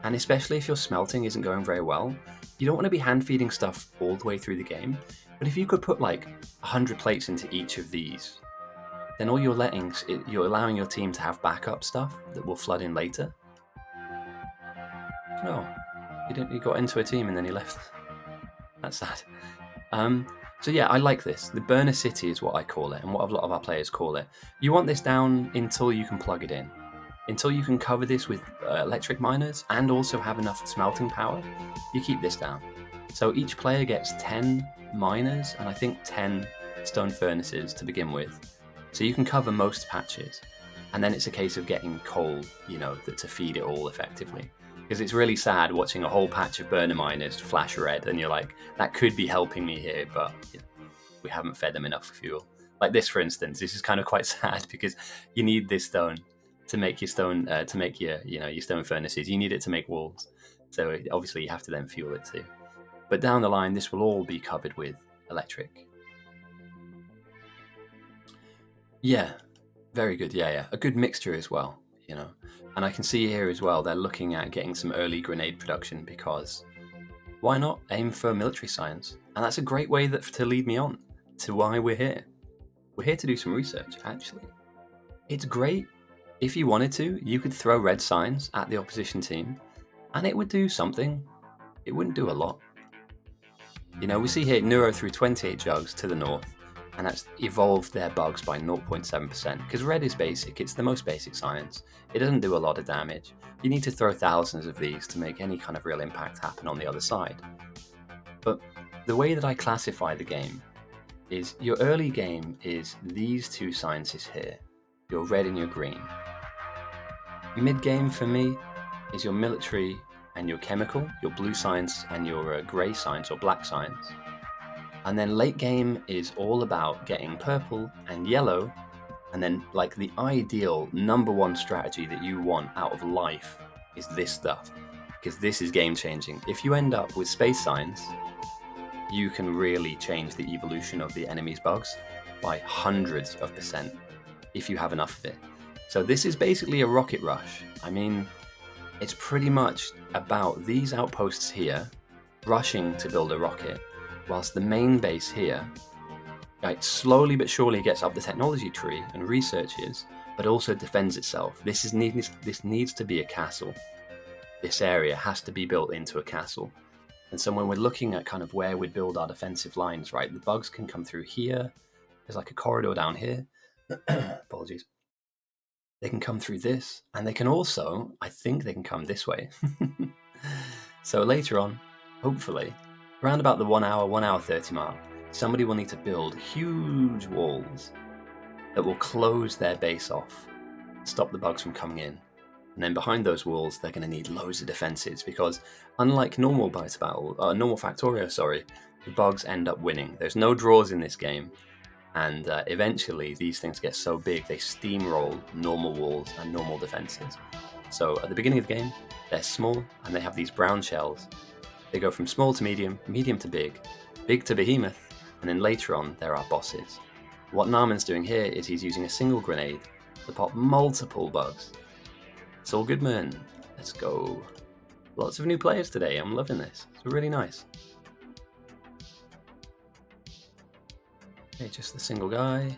And especially if your smelting isn't going very well, you don't want to be hand feeding stuff all the way through the game. But if you could put like 100 plates into each of these, then all you're allowing your team to have backup stuff that will flood in later. Oh, you got into a team and then he left. That's sad. So yeah, I like this. The burner city is what I call it, and what a lot of our players call it. You want this down until you can plug it in. Until you can cover this with electric miners and also have enough smelting power, you keep this down. So each player gets 10 miners and I think 10 stone furnaces to begin with. So you can cover most patches. And then it's a case of getting coal, to feed it all effectively. Because it's really sad watching a whole patch of burner miners flash red and you're like, that could be helping me here, but we haven't fed them enough fuel. Like this, for instance, this is kind of quite sad because you need this stone to make your stone, your stone furnaces. You need it to make walls. So obviously you have to then fuel it too. But down the line, this will all be covered with electric. Yeah, very good. Yeah. A good mixture as well, And I can see here as well, they're looking at getting some early grenade production because why not aim for military science? And that's a great way to lead me on to why we're here. We're here to do some research, actually. It's great. If you wanted to, you could throw red signs at the opposition team and it would do something. It wouldn't do a lot. We see here Neuro threw 28 jugs to the north, and that's evolved their bugs by 0.7%, because red is basic, it's the most basic science. It doesn't do a lot of damage. You need to throw thousands of these to make any kind of real impact happen on the other side. But the way that I classify the game is your early game is these two sciences here, your red and your green. Mid-game for me is your military and your chemical, your blue science and your grey science or black science. And then late game is all about getting purple and yellow, and then like the ideal number one strategy that you want out of life is this stuff, because this is game changing. If you end up with space science, you can really change the evolution of the enemy's bugs by hundreds of % if you have enough of it. So this is basically a rocket rush. I mean, it's pretty much about these outposts here rushing to build a rocket, whilst the main base here slowly but surely gets up the technology tree and researches, but also defends itself. This needs to be a castle. This area has to be built into a castle. And so when we're looking at kind of where we'd build our defensive lines, right, the bugs can come through here. There's like a corridor down here. Apologies. They can come through this, and they can also, I think they can come this way. So later on, hopefully, around about the 1 hour 30 mark, somebody will need to build huge walls that will close their base off, stop the bugs from coming in. And then behind those walls, they're going to need loads of defenses because unlike normal Factorio, the bugs end up winning. There's no draws in this game. And eventually, these things get so big, they steamroll normal walls and normal defenses. So at the beginning of the game, they're small and they have these brown shells. They go from small to medium, medium to big, big to behemoth, and then later on there are bosses. What Naaman's doing here is he's using a single grenade to pop multiple bugs. It's all good, man. Let's go. Lots of new players today. I'm loving this. It's really nice. Okay, just the single guy.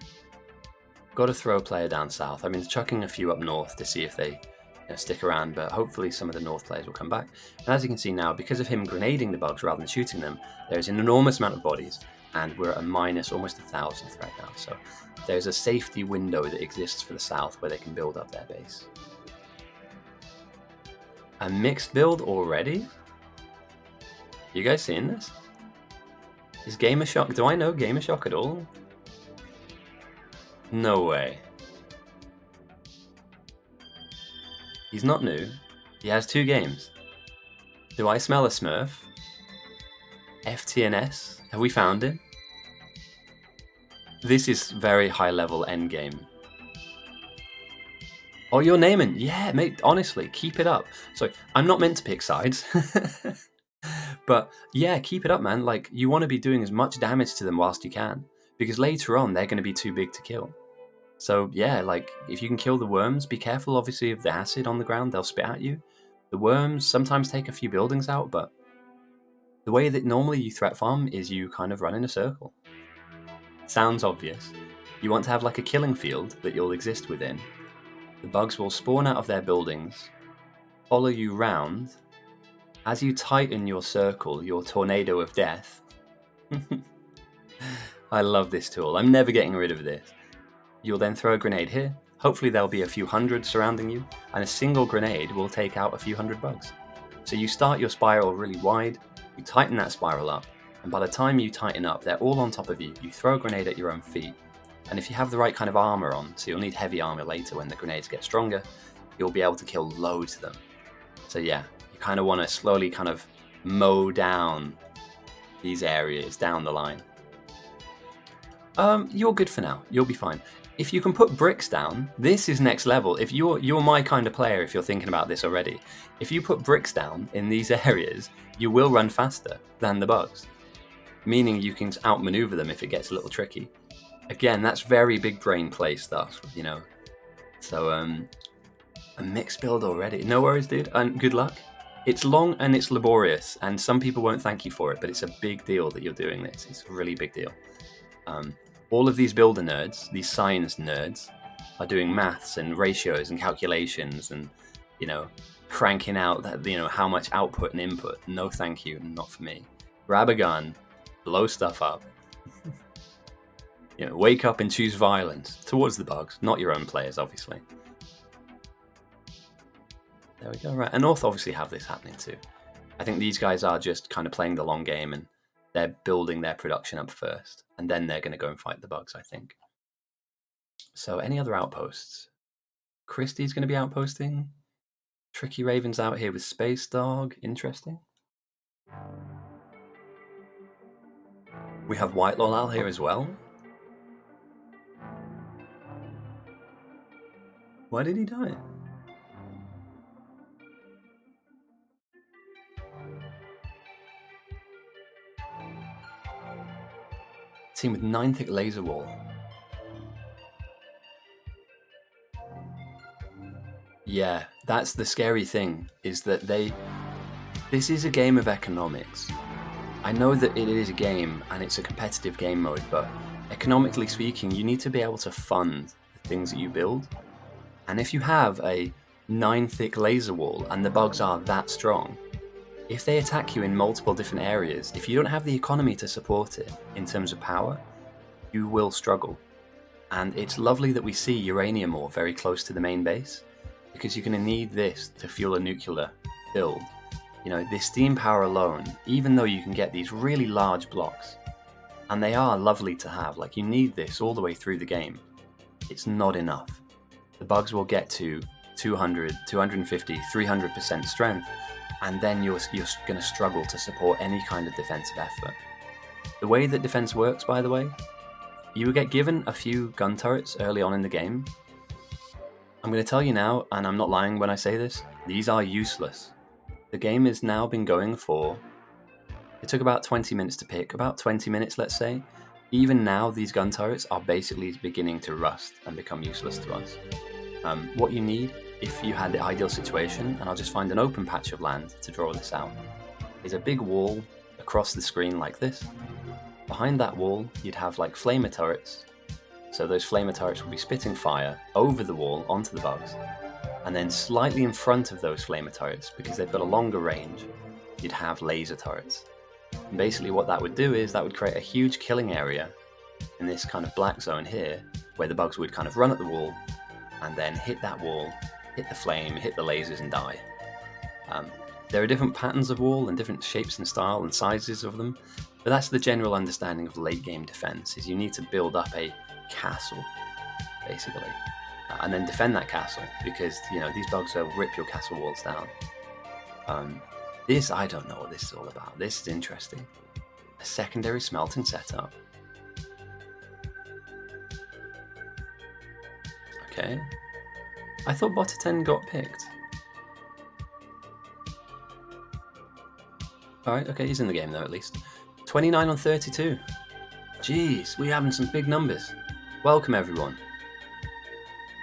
Got to throw a player down south. I've been chucking a few up north to see if they stick around, but hopefully some of the north players will come back. And as you can see now, because of him grenading the bugs rather than shooting them, there's an enormous amount of bodies, and we're at a minus almost 1,000 right now. So there's a safety window that exists for the south where they can build up their base. A mixed build already? You guys seeing this? Is Gamershock... Do I know Gamershock at all? No way. He's not new. He has 2 games. Do I smell a Smurf? FTNS? Have we found him? This is very high level endgame. Oh, you're naming. Yeah, mate, honestly, keep it up. So, I'm not meant to pick sides. But yeah, keep it up, man. Like, you want to be doing as much damage to them whilst you can. Because later on, they're going to be too big to kill. So yeah, like, if you can kill the worms, be careful obviously of the acid on the ground, they'll spit at you. The worms sometimes take a few buildings out, but the way that normally you threat farm is you kind of run in a circle. Sounds obvious. You want to have like a killing field that you'll exist within. The bugs will spawn out of their buildings, follow you round. As you tighten your circle, your tornado of death. I love this tool. I'm never getting rid of this. You'll then throw a grenade here. Hopefully there'll be a few hundred surrounding you, and a single grenade will take out a few hundred bugs. So you start your spiral really wide, you tighten that spiral up, and by the time you tighten up, they're all on top of you. You throw a grenade at your own feet, and if you have the right kind of armor on, so you'll need heavy armor later when the grenades get stronger, you'll be able to kill loads of them. So yeah, you kind of want to slowly kind of mow down these areas down the line. You're good for now. You'll be fine. If you can put bricks down, this is next level. If you're my kind of player, if you're thinking about this already, if you put bricks down in these areas, you will run faster than the bugs, meaning you can outmaneuver them if it gets a little tricky. Again, that's very big brain play stuff, you know. So a mixed build already. No worries, dude, and good luck. It's long and it's laborious, and some people won't thank you for it, but it's a big deal that you're doing this. It's a really big deal. All of these builder nerds, these science nerds, are doing maths and ratios and calculations and, you know, cranking out that, you know, how much output and input. No thank you, not for me. Grab a gun, blow stuff up. You know, wake up and choose violence towards the bugs, not your own players, obviously. There we go, right. And North obviously have this happening too. I think these guys are just kind of playing the long game and they're building their production up first, and then they're going to go and fight the bugs, I think. So any other outposts? Christie's going to be outposting. Tricky Raven's out here with Space Dog. Interesting. We have White Lolal here as well. Why did he die? Team with 9-thick laser wall. Yeah, that's the scary thing, is that this is a game of economics. I know that it is a game and it's a competitive game mode, but economically speaking, you need to be able to fund the things that you build. And if you have a 9-thick laser wall and the bugs are that strong, if they attack you in multiple different areas, if you don't have the economy to support it in terms of power, you will struggle. And it's lovely that we see uranium ore very close to the main base, because you're going to need this to fuel a nuclear build. You know, this steam power alone, even though you can get these really large blocks, and they are lovely to have, like you need this all the way through the game, it's not enough. The bugs will get to 200, 250, 300% strength, and then you're going to struggle to support any kind of defensive effort. The way that defense works, by the way, you will get given a few gun turrets early on in the game. I'm going to tell you now, and I'm not lying when I say this, these are useless. The game has now been going for It took about 20 minutes to pick, about 20 minutes, let's say. Even now, these gun turrets are basically beginning to rust and become useless to us. What you need, if you had the ideal situation, and I'll just find an open patch of land to draw this out, is a big wall across the screen like this. Behind that wall, you'd have like flamer turrets. So those flamer turrets will be spitting fire over the wall onto the bugs. And then slightly in front of those flamer turrets, because they've got a longer range, you'd have laser turrets. And basically what that would do is that would create a huge killing area in this kind of black zone here, where the bugs would kind of run at the wall and then hit that wall, hit the flame, hit the lasers and die. There are different patterns of wall and different shapes and style and sizes of them, but that's the general understanding of late game defense, is you need to build up a castle, basically, and then defend that castle, because, you know, these bugs will rip your castle walls down. I don't know what this is all about. This is interesting. A secondary smelting setup. Okay. I thought Botta 10 got picked. Alright, okay, he's in the game though, at least. 29 on 32. Jeez, we're having some big numbers. Welcome, everyone.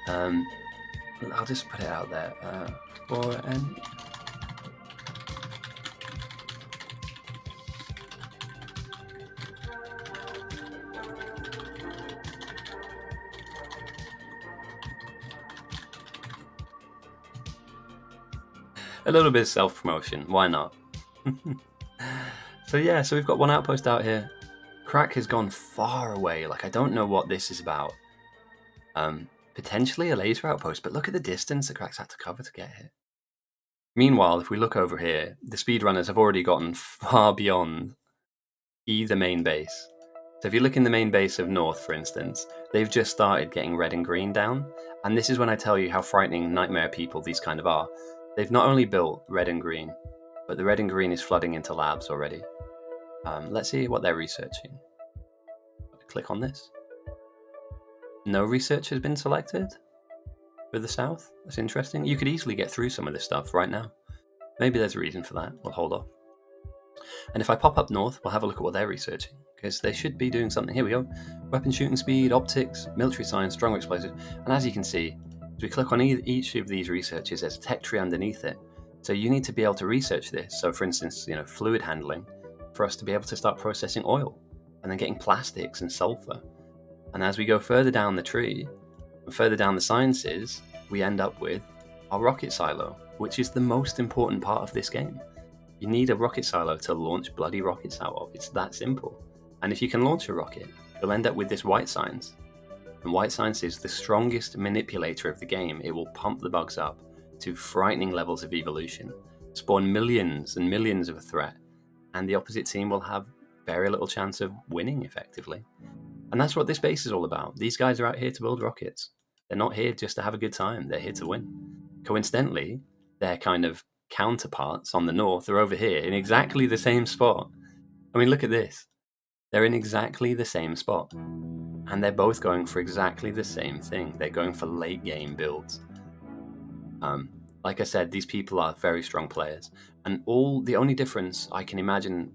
I'll just put it out there. A little bit of self-promotion, why not? So we've got one outpost out here. Crack has gone far away, like I don't know what this is about. Potentially a laser outpost, but look at the distance that Crack's had to cover to get here. Meanwhile, if we look over here, the speedrunners have already gotten far beyond the main base. So if you look in the main base of North, for instance, they've just started getting red and green down, and this is when I tell you how frightening nightmare people these kind of are. They've not only built red and green, but the red and green is flooding into labs already. Let's see what they're researching. Click on this. No research has been selected for the south. That's interesting. You could easily get through some of this stuff right now. Maybe there's a reason for that. We'll hold off. And if I pop up north, we'll have a look at what they're researching, because they should be doing something. Here we go. Weapon shooting speed, optics, military science, strong explosives. And as you can see, as we click on each of these researches, there's a tech tree underneath it. So you need to be able to research this. So for instance, fluid handling, for us to be able to start processing oil, and then getting plastics and sulfur. And as we go further down the tree, and further down the sciences, we end up with our rocket silo, which is the most important part of this game. You need a rocket silo to launch bloody rockets out of. It's that simple. And if you can launch a rocket, you'll end up with this white science. And white science is the strongest manipulator of the game. It will pump the bugs up to frightening levels of evolution, spawn millions and millions of a threat, and the opposite team will have very little chance of winning effectively. And that's what this base is all about. These guys are out here to build rockets. They're not here just to have a good time. They're here to win. Coincidentally, their kind of counterparts on the north are over here in exactly the same spot. I mean, look at this. They're in exactly the same spot. And they're both going for exactly the same thing. They're going for late game builds. Like I said, these people are very strong players. And the only difference I can imagine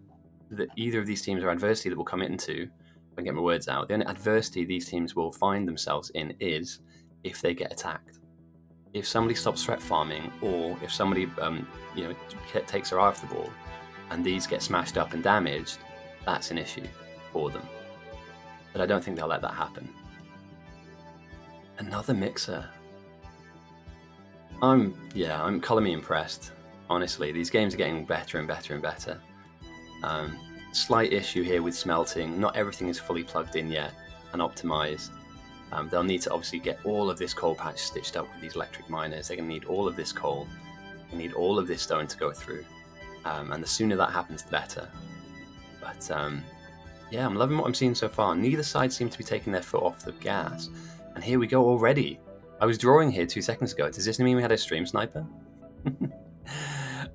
that either of these teams or adversity that will come into, if I can get my words out, the only adversity these teams will find themselves in is if they get attacked. If somebody stops threat farming, or if somebody takes their eye off the ball and these get smashed up and damaged, that's an issue for them. But I don't think they'll let that happen. Another mixer. I'm color me impressed. Honestly, these games are getting better and better and better. Slight issue here with smelting. Not everything is fully plugged in yet and optimized. They'll need to obviously get all of this coal patch stitched up with these electric miners. They're going to need all of this coal. They need all of this stone to go through. And the sooner that happens, the better. But I'm loving what I'm seeing so far. Neither side seems to be taking their foot off the gas. And here we go already. I was drawing here 2 seconds ago. Does this mean we had a stream sniper?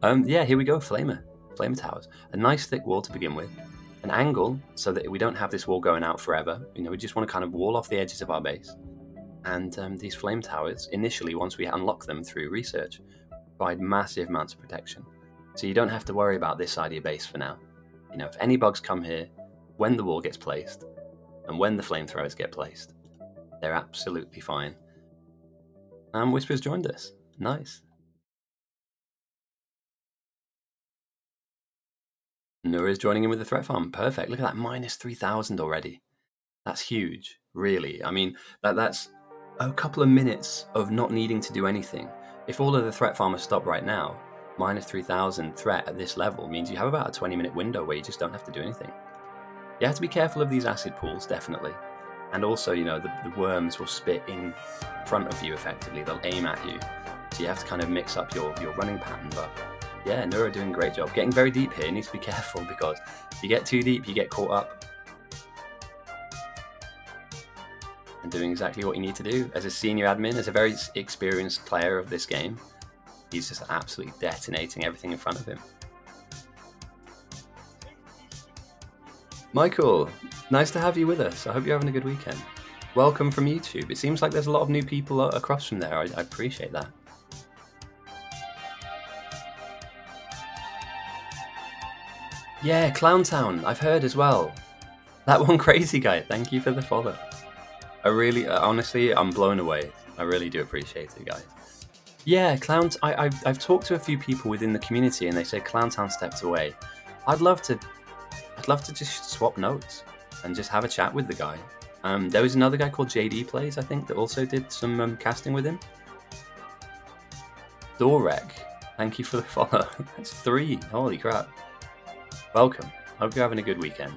Here we go. Flamer towers. A nice thick wall to begin with. An angle so that we don't have this wall going out forever. We just want to kind of wall off the edges of our base. And these flame towers, initially, once we unlock them through research, provide massive amounts of protection. So you don't have to worry about this side of your base for now. You know, if any bugs come here when the wall gets placed and when the flamethrowers get placed, they're absolutely fine. And Whisper's joined us. Nice. Nura is joining in with the threat farm. Perfect. Look at that, minus 3,000 already. That's huge, really. I mean, that's a couple of minutes of not needing to do anything. If all of the threat farmers stop right now, minus 3,000 threat at this level means you have about a 20-minute window where you just don't have to do anything. You have to be careful of these acid pools, definitely. And also, you know, the worms will spit in front of you effectively. They'll aim at you. So you have to kind of mix up your running pattern. But yeah, Nura doing a great job. Getting very deep here, needs to be careful because if you get too deep, you get caught up. And doing exactly what you need to do. As a senior admin, as a very experienced player of this game, he's just absolutely detonating everything in front of him. Michael, nice to have you with us. I hope you're having a good weekend. Welcome from YouTube. It seems like there's a lot of new people across from there. I appreciate that. Yeah, Clowntown, I've heard as well. That one crazy guy, thank you for the follow. I really, honestly, I'm blown away. I really do appreciate it, guys. Yeah, I've talked to a few people within the community and they say Clowntown stepped away. I'd love to just swap notes and just have a chat with the guy. There was another guy called JD Plays, I think, that also did some casting with him. Dorek, thank you for the follow. That's 3. Holy crap. Welcome. Hope you're having a good weekend.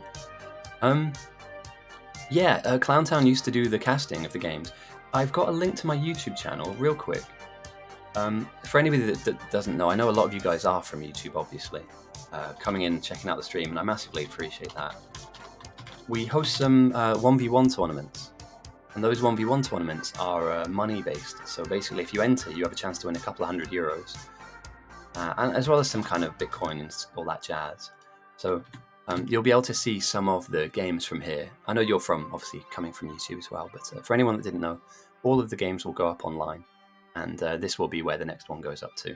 Yeah, Clowntown used to do the casting of the games. I've got a link to my YouTube channel, real quick. For anybody that doesn't know, I know a lot of you guys are from YouTube, obviously. Coming in and checking out the stream, and I massively appreciate that. We host some 1v1 tournaments, and those 1v1 tournaments are money-based. So basically, if you enter, you have a chance to win a couple of €100, and as well as some kind of Bitcoin and all that jazz. So you'll be able to see some of the games from here. I know you're obviously coming from YouTube as well, but for anyone that didn't know, all of the games will go up online, and this will be where the next one goes up to.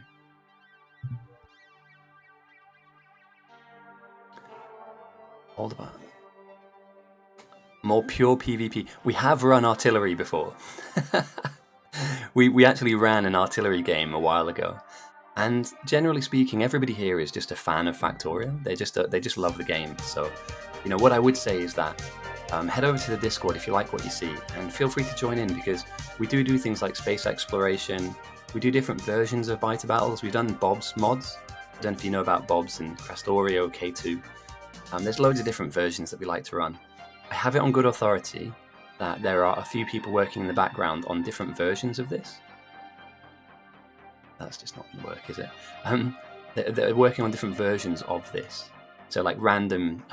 All about more pure PvP. We have run artillery before. we actually ran an artillery game a while ago, and generally speaking, everybody here is just a fan of Factorio. They just love the game. So, you know, what I would say is that head over to the Discord if you like what you see, and feel free to join in because we do things like space exploration. We do different versions of Biter Battles. We've done Bob's mods. I don't know if you know about Bob's and Crastorio K2. There's loads of different versions that we like to run. I have it on good authority that there are a few people working in the background on different versions of this. That's just not going to work, is it? They're working on different versions of this. So like random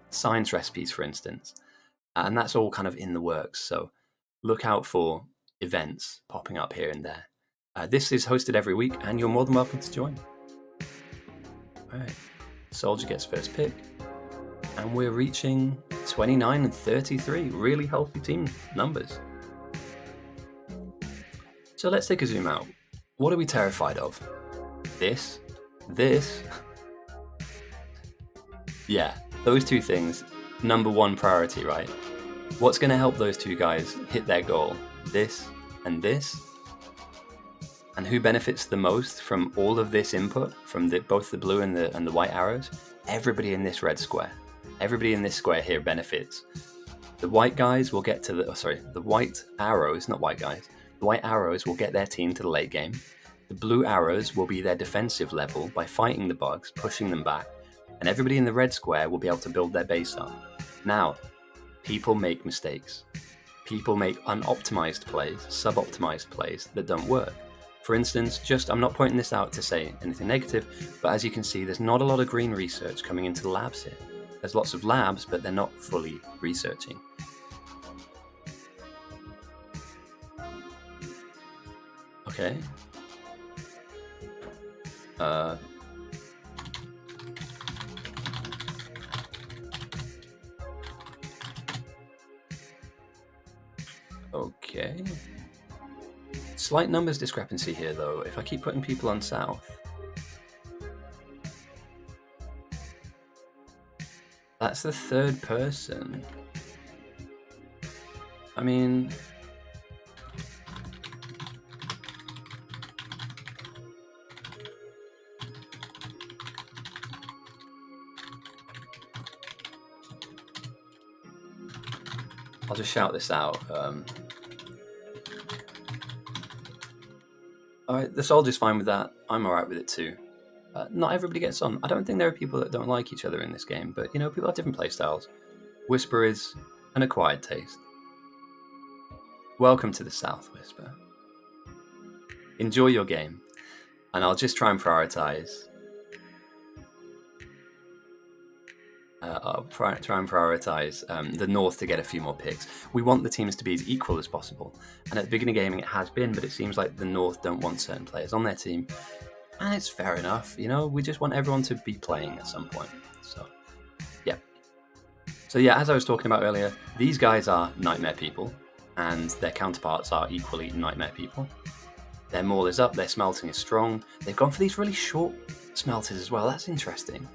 science recipes, for instance. And that's all kind of in the works. So look out for events popping up here and there. This is hosted every week, and you're more than welcome to join. All right. Soldier gets first pick. And we're reaching 29 and 33. Really healthy team numbers. So let's take a zoom out. What are we terrified of? This? Yeah, those two things, number one priority, right? What's going to help those two guys hit their goal? This and this? And who benefits the most from all of this input, from both the blue and the white arrows? Everybody in this red square. Everybody in this square here benefits. The white guys will get to the white arrows, not white guys. The white arrows will get their team to the late game. The blue arrows will be their defensive level by fighting the bugs, pushing them back, and everybody in the red square will be able to build their base up. Now, people make mistakes. People make unoptimized plays, suboptimized plays that don't work. For instance, I'm not pointing this out to say anything negative, but as you can see, there's not a lot of green research coming into the labs here. There's lots of labs, but they're not fully researching. Okay. Okay. Slight numbers discrepancy here, though. If I keep putting people on south. That's the third person. I mean... I'll just shout this out. Alright, the soldier's fine with that. I'm alright with it too. Not everybody gets on. I don't think there are people that don't like each other in this game, but, you know, people have different playstyles. Whisper is an acquired taste. Welcome to the South, Whisper. Enjoy your game, and I'll just try and prioritize. The North to get a few more picks. We want the teams to be as equal as possible, and at the beginning of gaming it has been, but it seems like the North don't want certain players on their team, and it's fair enough, you know, we just want everyone to be playing at some point. So yeah, as I was talking about earlier, these guys are nightmare people, and their counterparts are equally nightmare people. Their maul is up, their smelting is strong. They've gone for these really short smelters as well. That's interesting.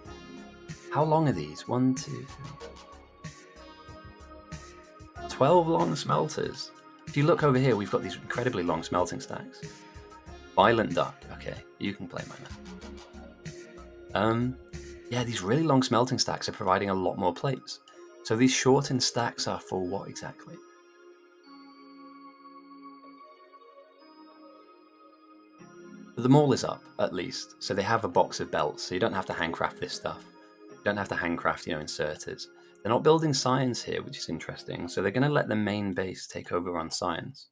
How long are these? 1, 2, 3. 12 long smelters. If you look over here, we've got these incredibly long smelting stacks. Violent Duck. Okay, you can play my man. Yeah, these really long smelting stacks are providing a lot more plates. So these shortened stacks are for what exactly? The maul is up, at least, so they have a box of belts, so you don't have to handcraft this stuff. You don't have to handcraft, inserters. They're not building science here, which is interesting, so they're going to let the main base take over on science.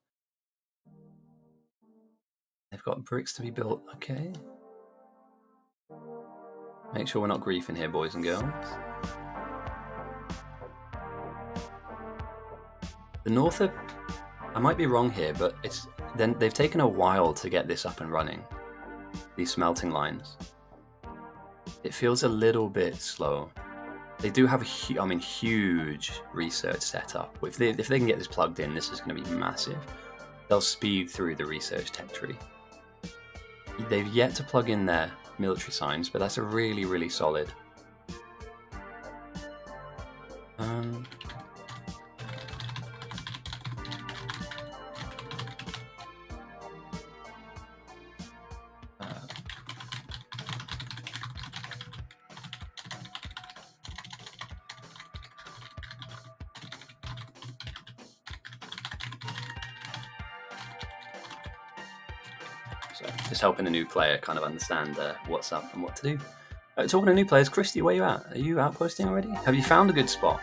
They've got bricks to be built, okay. Make sure we're not griefing here, boys and girls. The North are... I might be wrong here, but they've taken a while to get this up and running. These smelting lines. It feels a little bit slow. They do have a huge research setup. If they can get this plugged in, this is going to be massive. They'll speed through the research tech tree. They've yet to plug in their military signs, but that's a really, really solid. So just helping a new player kind of understand what's up and what to do. Talking to new players, Christy, where you at? Are you outposting already? Have you found a good spot?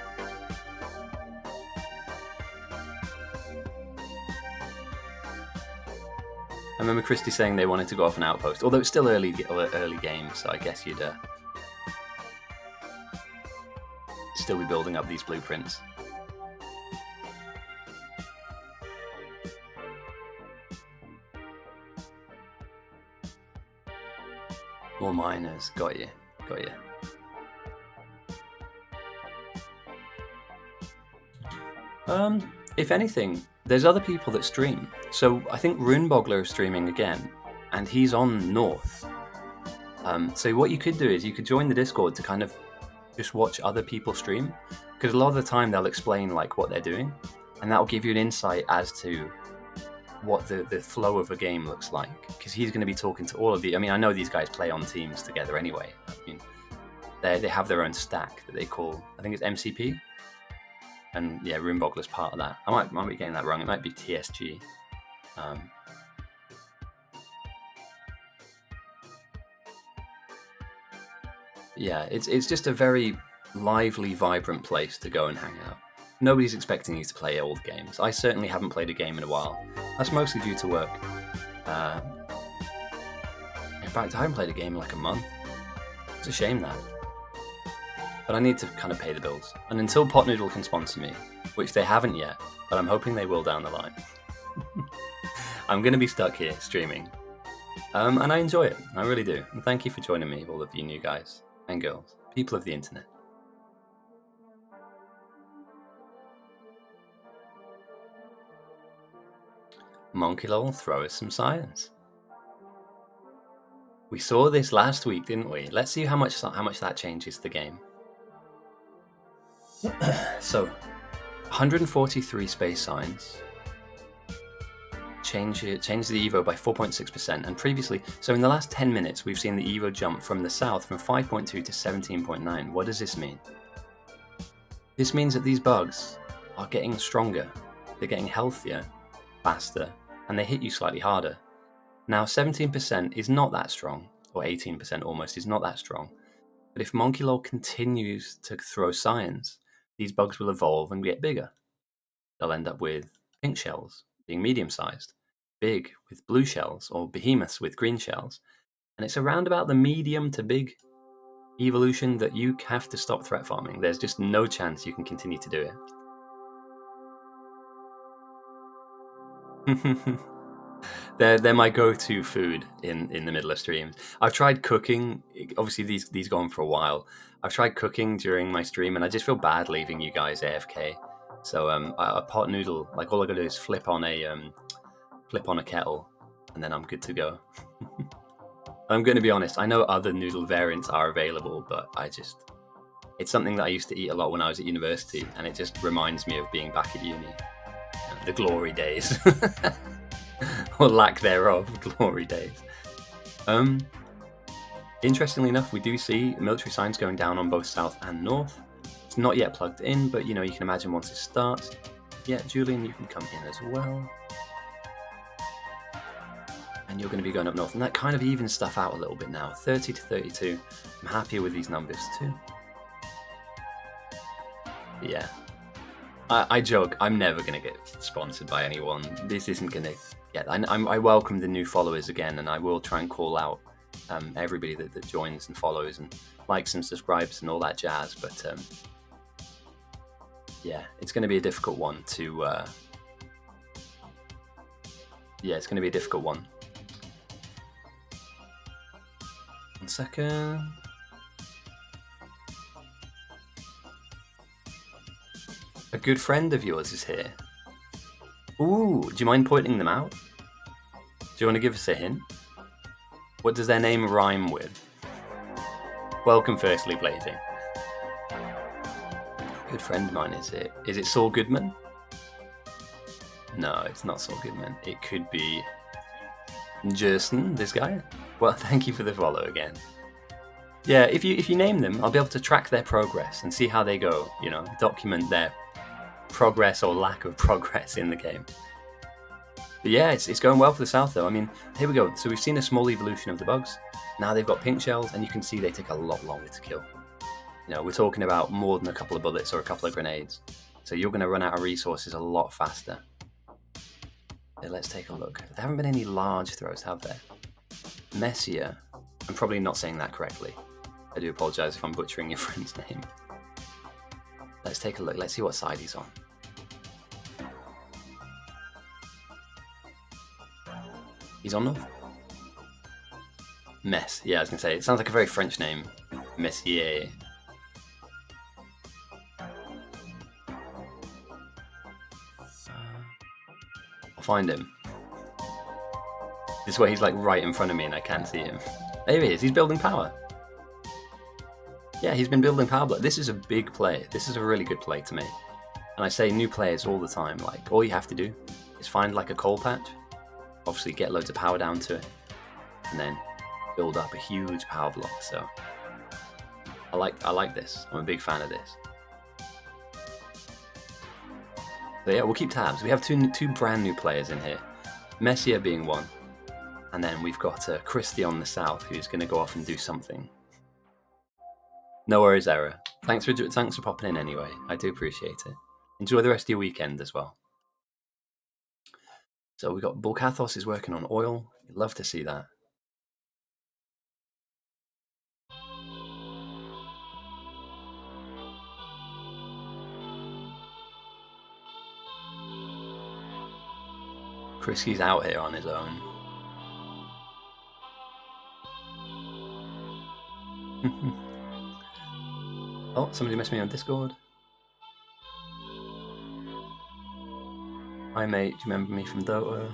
I remember Christy saying they wanted to go off an outpost, although it's still early game, so I guess you'd still be building up these blueprints. More miners, got you. If anything, there's other people that stream. So I think Runeboggler is streaming again, and he's on North. So what you could do is you could join the Discord to kind of just watch other people stream, because a lot of the time they'll explain like what they're doing, and that'll give you an insight as to what the flow of a game looks like, because he's going to be talking to all of the... I mean, I know these guys play on teams together anyway. I mean, they have their own stack that they call, I think it's MCP, and yeah, Runeboggler's part of that. I might be getting that wrong. It might be TSG. Yeah, it's just a very lively, vibrant place to go and hang out. Nobody's expecting you to play old games. I certainly haven't played a game in a while. That's mostly due to work. In fact, I haven't played a game in like a month. It's a shame that. But I need to kind of pay the bills. And until Potnoodle can sponsor me, which they haven't yet, but I'm hoping they will down the line, I'm going to be stuck here streaming. And I enjoy it. I really do. And thank you for joining me, all of you new guys and girls, people of the internet. Monkeylol, throw us some science. We saw this last week, didn't we? Let's see how much that changes the game. So, 143 space signs. Change the Evo by 4.6%, and previously, so in the last 10 minutes, we've seen the Evo jump from the south from 5.2 to 17.9. What does this mean? This means that these bugs are getting stronger, they're getting healthier, faster, and they hit you slightly harder. Now, 17% is not that strong, or 18% almost is not that strong, but if Monkey Law continues to throw signs, these bugs will evolve and get bigger. They'll end up with pink shells, being medium-sized, big with blue shells, or behemoths with green shells, and it's around about the medium to big evolution that you have to stop threat farming. There's just no chance you can continue to do it. They're my go-to food in the middle of streams. I've tried cooking. Obviously, these go on for a while. I've tried cooking during my stream, and I just feel bad leaving you guys AFK. So a pot noodle, like all I gotta do is flip on a kettle, and then I'm good to go. I'm going to be honest. I know other noodle variants are available, but it's something that I used to eat a lot when I was at university, and it just reminds me of being back at uni, the glory days. Or lack thereof, glory days. Interestingly enough, we do see military signs going down on both south and north. It's not yet plugged in, but you can imagine once it starts. Yeah, Julian, you can come in as well. And you're going to be going up north, and that kind of evens stuff out a little bit now. 30 to 32. I'm happier with these numbers too. But yeah. I joke, I'm never going to get sponsored by anyone. This isn't going to... Yeah, I welcome the new followers again, and I will try and call out everybody that joins and follows and likes and subscribes and all that jazz. But yeah, it's going to be a difficult one to... yeah, it's going to be a difficult one. 1 second. A good friend of yours is here. Ooh, do you mind pointing them out? Do you want to give us a hint? What does their name rhyme with? Welcome, firstly, Blazing. Good friend of mine, is it? Is it Saul Goodman? No, it's not Saul Goodman. It could be Jerson, this guy. Well, thank you for the follow again. Yeah, if you name them, I'll be able to track their progress and see how they go, document their progress or lack of progress in the game. But yeah, it's going well for the south though. I mean, here we go. So we've seen a small evolution of the bugs. Now they've got pink shells, and you can see they take a lot longer to kill. We're talking about more than a couple of bullets or a couple of grenades. So you're going to run out of resources a lot faster. Yeah, let's take a look. There haven't been any large throws, have there? Messier. I'm probably not saying that correctly. I do apologise if I'm butchering your friend's name. Let's take a look. Let's see what side he's on. He's on north. Mess. Yeah, I was going to say, it sounds like a very French name. Messier. I'll find him. This way he's like right in front of me and I can't see him. There he is. He's building power. Yeah, he's been building power block. This is a big play. This is a really good play to me. And I say new players all the time. Like, all you have to do is find like a coal patch. Obviously get loads of power down to it. And then build up a huge power block. So I like this. I'm a big fan of this. So yeah, we'll keep tabs. We have two brand new players in here. Messier being one. And then we've got Christy on the south, who's going to go off and do something. No worries, Era. Thanks for popping in anyway. I do appreciate it. Enjoy the rest of your weekend as well. So we've got Bulkathos is working on oil. Love to see that. Krisky's out here on his own. Oh, somebody messaged me on Discord. Hi mate, do you remember me from Dota?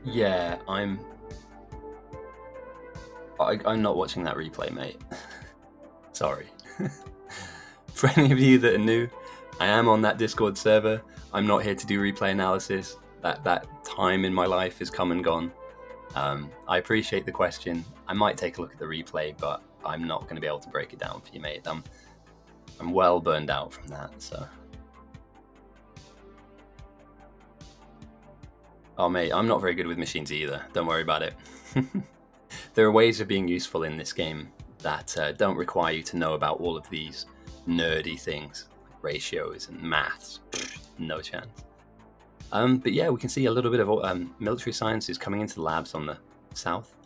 Yeah, I'm... I'm not watching that replay, mate. Sorry. For any of you that are new, I am on that Discord server. I'm not here to do replay analysis. That time in my life is come and gone. I appreciate the question. I might take a look at the replay, but I'm not going to be able to break it down for you, mate. I'm well burned out from that, so. Oh, mate, I'm not very good with machines either. Don't worry about it. There are ways of being useful in this game that don't require you to know about all of these nerdy things, like ratios and maths. No chance. But yeah, we can see a little bit of military science is coming into the labs on the south,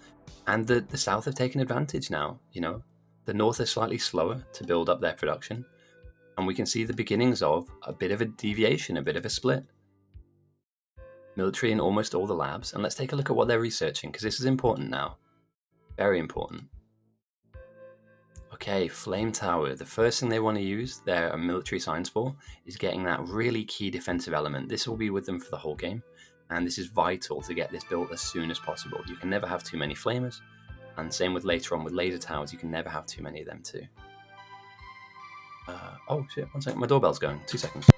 and the south have taken advantage now. You know, the north is slightly slower to build up their production, and we can see the beginnings of a bit of a deviation, a bit of a split. Military in almost all the labs, and let's take a look at what they're researching, because this is important now. Very important. Okay, Flame Tower. The first thing they want to use their military science for is getting that really key defensive element. This will be with them for the whole game, and this is vital to get this built as soon as possible. You can never have too many flamers, and same with later on with laser towers, you can never have too many of them too. Oh shit, 1 second, my doorbell's going, 2 seconds.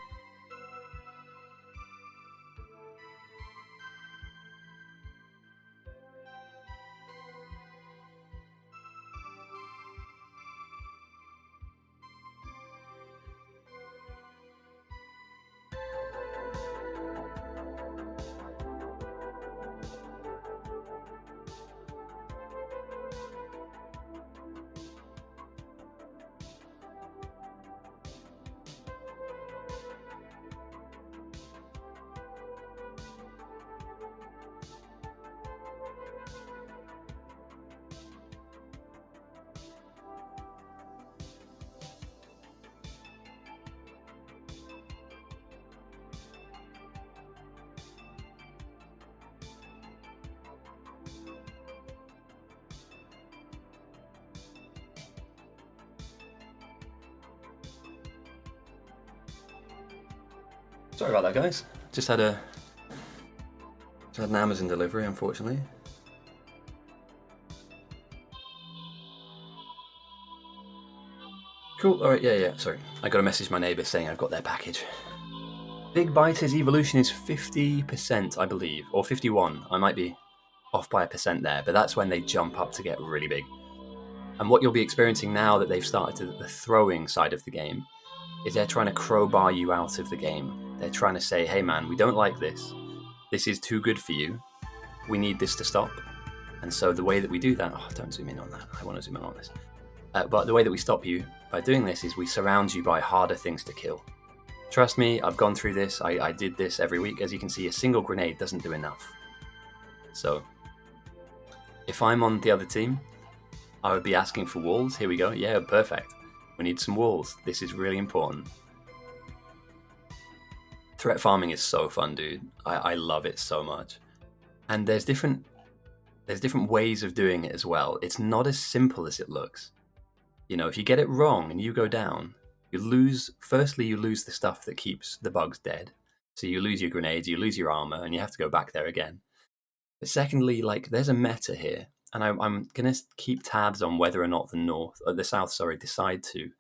Sorry about that, guys. Just had an Amazon delivery, unfortunately. Cool. All right. Yeah. Sorry, I got a message from my neighbour saying I've got their package. Big Biter's evolution is 50%, I believe, or 51. I might be off by a percent there, but that's when they jump up to get really big. And what you'll be experiencing now that they've started the throwing side of the game is they're trying to crowbar you out of the game. They're trying to say, hey man, we don't like this. This is too good for you. We need this to stop. And so the way that we do that, don't zoom in on that. I want to zoom in on this. But the way that we stop you by doing this is we surround you by harder things to kill. Trust me, I've gone through this. I did this every week. As you can see, a single grenade doesn't do enough. So if I'm on the other team, I would be asking for walls. Here we go. Yeah, perfect. We need some walls. This is really important. Threat farming is so fun, dude. I love it so much. And there's different ways of doing it as well. It's not as simple as it looks. You know, if you get it wrong and you go down, you lose the stuff that keeps the bugs dead. So you lose your grenades, you lose your armor, and you have to go back there again. But secondly, like, there's a meta here, and I'm gonna keep tabs on whether or not the south decide to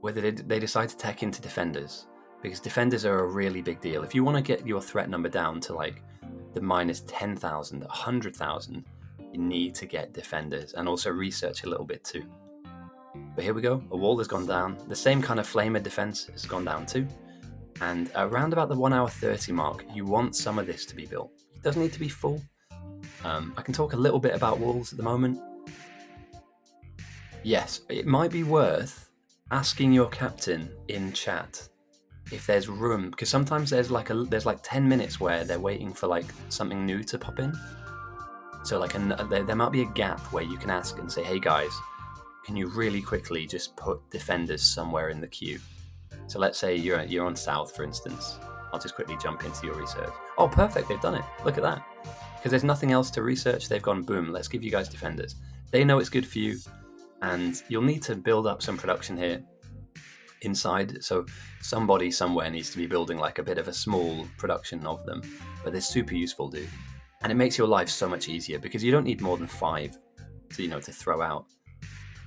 whether they decide to tech into defenders, because defenders are a really big deal. If you want to get your threat number down to like the minus 10,000, 100,000, you need to get defenders and also research a little bit too. But here we go, a wall has gone down. The same kind of flamer defense has gone down too. And around about the 1 hour 30 mark, you want some of this to be built. It doesn't need to be full. I can talk a little bit about walls at the moment. Yes, it might be worth asking your captain in chat if there's room, because sometimes there's like 10 minutes where they're waiting for like something new to pop in. So like there might be a gap where you can ask and say, hey guys, can you really quickly just put defenders somewhere in the queue? So let's say you're on south, for instance. I'll just quickly jump into your research. Oh, perfect, they've done it. Look at that. Because there's nothing else to research, they've gone, boom, let's give you guys defenders. They know it's good for you, and you'll need to build up some production here inside. So somebody somewhere needs to be building like a bit of a small production of them. But they're super useful, dude. And it makes your life so much easier because you don't need more than 5 to throw out.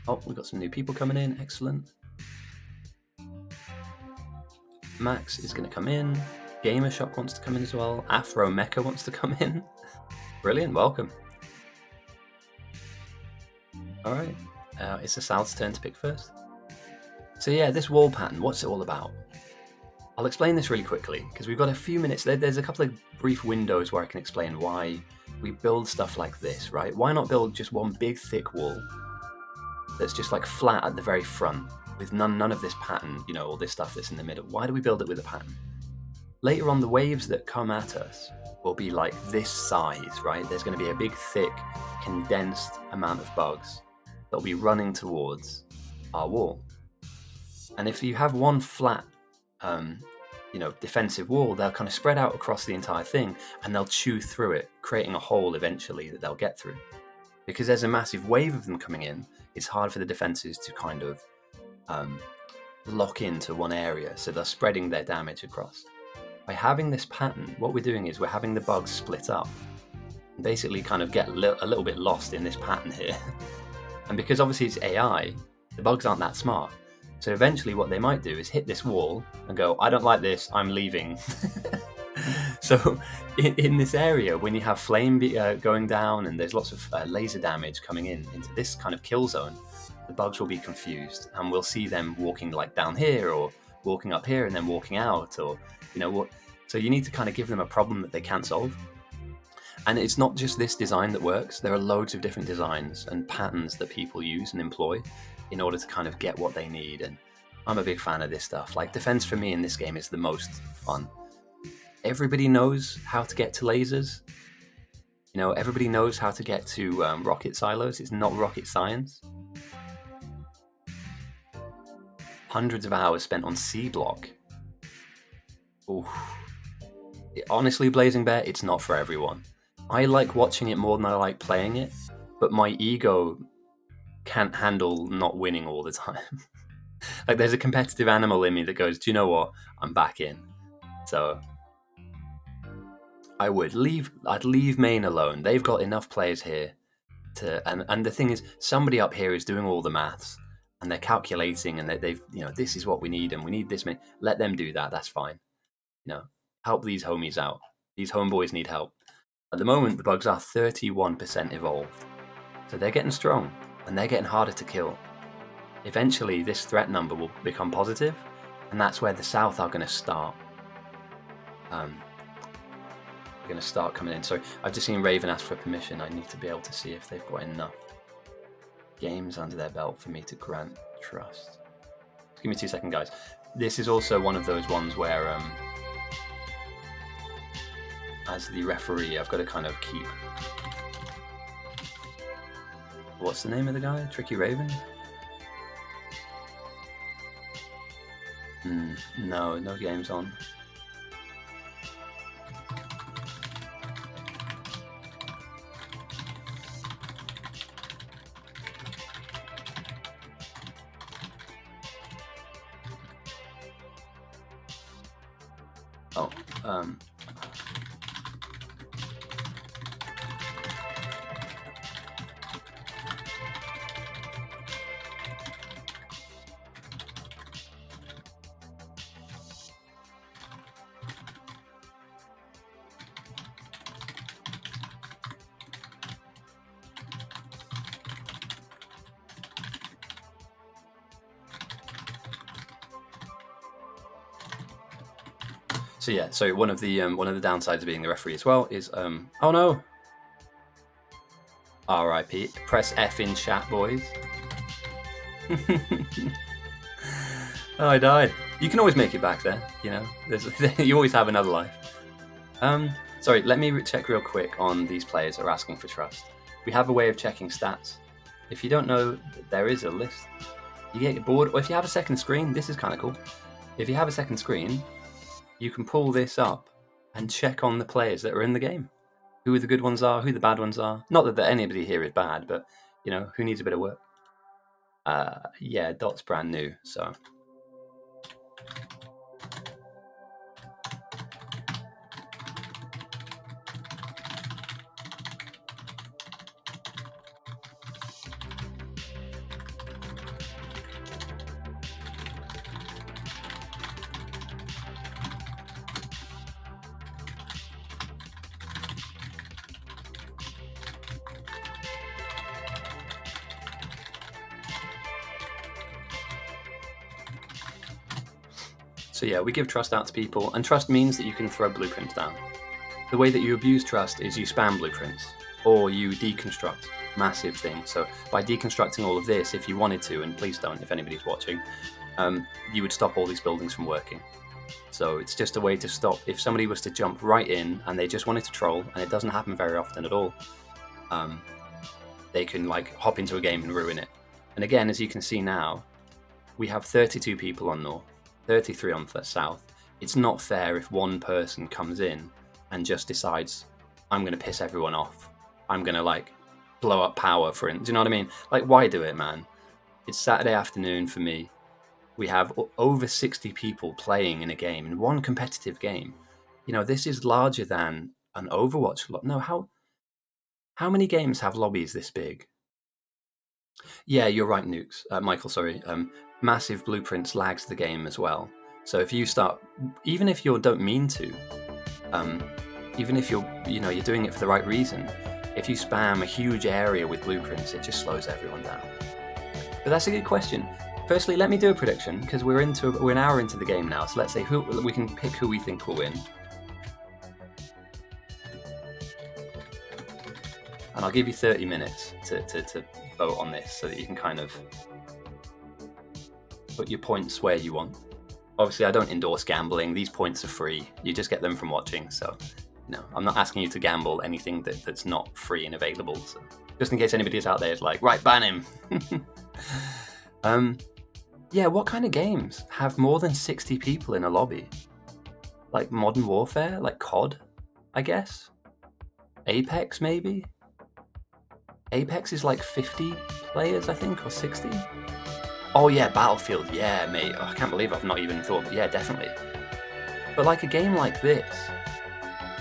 Oh, we've got some new people coming in. Excellent. Max is going to come in. Gamer Shop wants to come in as well. Afro Mecha wants to come in. Brilliant, welcome. All right, it's the South's turn to pick first. So yeah, this wall pattern, what's it all about? I'll explain this really quickly because we've got a few minutes. There's a couple of brief windows where I can explain why we build stuff like this, right? Why not build just one big thick wall that's just like flat at the very front with none of this pattern, all this stuff that's in the middle? Why do we build it with a pattern? Later on, the waves that come at us will be like this size, right? There's going to be a big, thick, condensed amount of bugs that'll be running towards our wall. And if you have one flat, defensive wall, they'll kind of spread out across the entire thing and they'll chew through it, creating a hole eventually that they'll get through. Because there's a massive wave of them coming in, it's hard for the defenses to kind of lock into one area, so they're spreading their damage across. By having this pattern, what we're doing is we're having the bugs split up and basically kind of get a little bit lost in this pattern here. And because obviously it's AI, the bugs aren't that smart. So eventually what they might do is hit this wall and go, I don't like this, I'm leaving. So in this area, when you have flame going down and there's lots of laser damage coming into this kind of kill zone, the bugs will be confused and we'll see them walking like down here or walking up here and then walking out, or what. So you need to kind of give them a problem that they can't solve. And it's not just this design that works. There are loads of different designs and patterns that people use and employ in order to kind of get what they need. And I'm a big fan of this stuff. Like, defense for me in this game is the most fun. Everybody knows how to get to lasers. Everybody knows how to get to rocket silos. It's not rocket science. Hundreds of hours spent on C block. Oof. Honestly, Blazing Bear, it's not for everyone. I like watching it more than I like playing it, but my ego can't handle not winning all the time. Like, there's a competitive animal in me that goes, do you know what? I'm back in. So I'd leave main alone. They've got enough players here and the thing is, somebody up here is doing all the maths and they're calculating and they've this is what we need and we need this many. Let them do that. That's fine. Help these homies out. These homeboys need help. At the moment, the bugs are 31% evolved. So they're getting strong, and they're getting harder to kill. Eventually, this threat number will become positive, and that's where the South are going to start. Going to start coming in. So I've just seen Raven ask for permission. I need to be able to see if they've got enough games under their belt for me to grant trust. Just give me 2 seconds, guys. This is also one of those ones where as the referee, I've got to kind of keep... What's the name of the guy? Tricky Raven? No games on. So yeah, so one of the downsides of being the referee as well is oh no, R.I.P. Press F in chat, boys. Oh, I died. You can always make it back there. You always have another life. Sorry, let me check real quick on these players that are asking for trust. We have a way of checking stats. If you don't know, there is a list. You get bored, or if you have a second screen, this is kind of cool. If you have a second screen, you can pull this up and check on the players that are in the game. Who the good ones are, who the bad ones are. Not that anybody here is bad, but, who needs a bit of work? Yeah, Dot's brand new, so... So yeah, we give trust out to people, and trust means that you can throw blueprints down. The way that you abuse trust is you spam blueprints, or you deconstruct massive things. So by deconstructing all of this, if you wanted to, and please don't if anybody's watching, you would stop all these buildings from working. So it's just a way to stop, if somebody was to jump right in and they just wanted to troll, and it doesn't happen very often at all, they can like hop into a game and ruin it. And again, as you can see now, we have 32 people on North, 33 on South. It's not fair if one person comes in and just decides, I'm going to piss everyone off. I'm going to like blow up power for it. Do you know what I mean? Like, why do it, man? It's Saturday afternoon for me. We have over 60 people playing in a game, in one competitive game. You know, this is larger than an Overwatch. No, how many games have lobbies this big? Yeah, you're right, Nukes. Michael, sorry. Massive blueprints lags the game as well. So if you start, even if you don't mean to, even if you're doing it for the right reason, if you spam a huge area with blueprints, it just slows everyone down. But that's a good question. Firstly, let me do a prediction, because we're an hour into the game now. So let's say we can pick who we think will win. And I'll give you 30 minutes to vote on this, so that you can kind of put your points where you want. Obviously, I don't endorse gambling. These points are free. You just get them from watching. So, no, I'm not asking you to gamble anything that's not free and available. So, just in case anybody's out there is like, right, ban him. Yeah, what kind of games have more than 60 people in a lobby? Like Modern Warfare? Like COD, I guess? Apex, maybe? Apex is like 50 players, I think, or 60? Oh yeah, Battlefield, yeah, mate. Oh, I can't believe I've not even thought, but yeah, definitely. But like a game like this,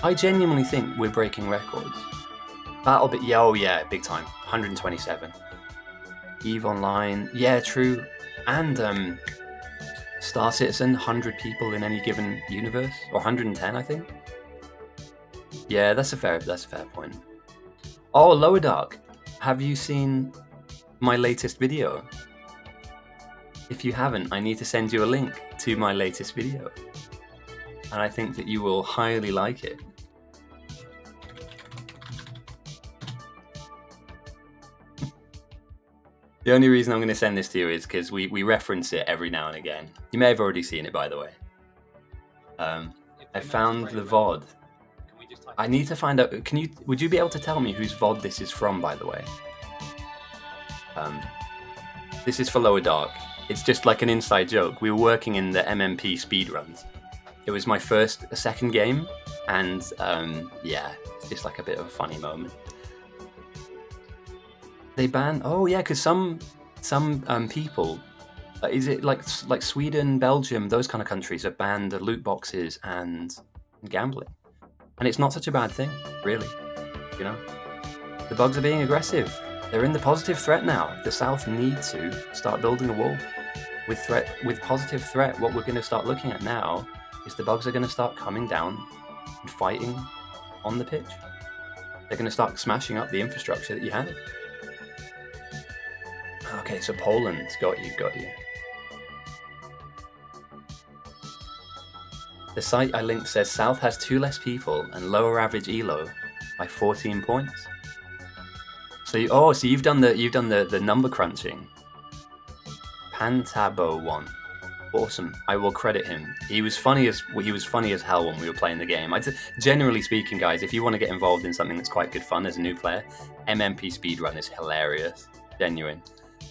I genuinely think we're breaking records. Yeah, big time. 127. EVE Online, yeah, true. And Star Citizen, 100 people in any given universe, or 110, I think. Yeah, that's a fair point. Oh, Lower Dark, have you seen my latest video? If you haven't, I need to send you a link to my latest video. And I think that you will highly like it. The only reason I'm going to send this to you is because we reference it every now and again. You may have already seen it, by the way. I found the VOD. I need to find out. Would you be able to tell me whose VOD this is from, by the way? This is for Lower Dark. It's just like an inside joke. We were working in the MMP speedruns. It was my second game, and yeah, it's just like a bit of a funny moment. They ban. Oh yeah, because some people, is it like Sweden, Belgium, those kind of countries have banned the loot boxes and gambling, and it's not such a bad thing, really. You know, the bugs are being aggressive. They're in the positive threat now. The South need to start building a wall. With positive threat, what we're going to start looking at now is the bugs are going to start coming down and fighting on the pitch. They're going to start smashing up the infrastructure that you have. Okay, so Poland's got you. The site I linked says South has 2 less people and lower average elo by 14 points. So you've done the number crunching. Pantabo won. Awesome. I will credit him. He was funny as hell when we were playing the game. Generally speaking, guys, if you want to get involved in something that's quite good fun as a new player, MMP speedrun is hilarious. Genuine.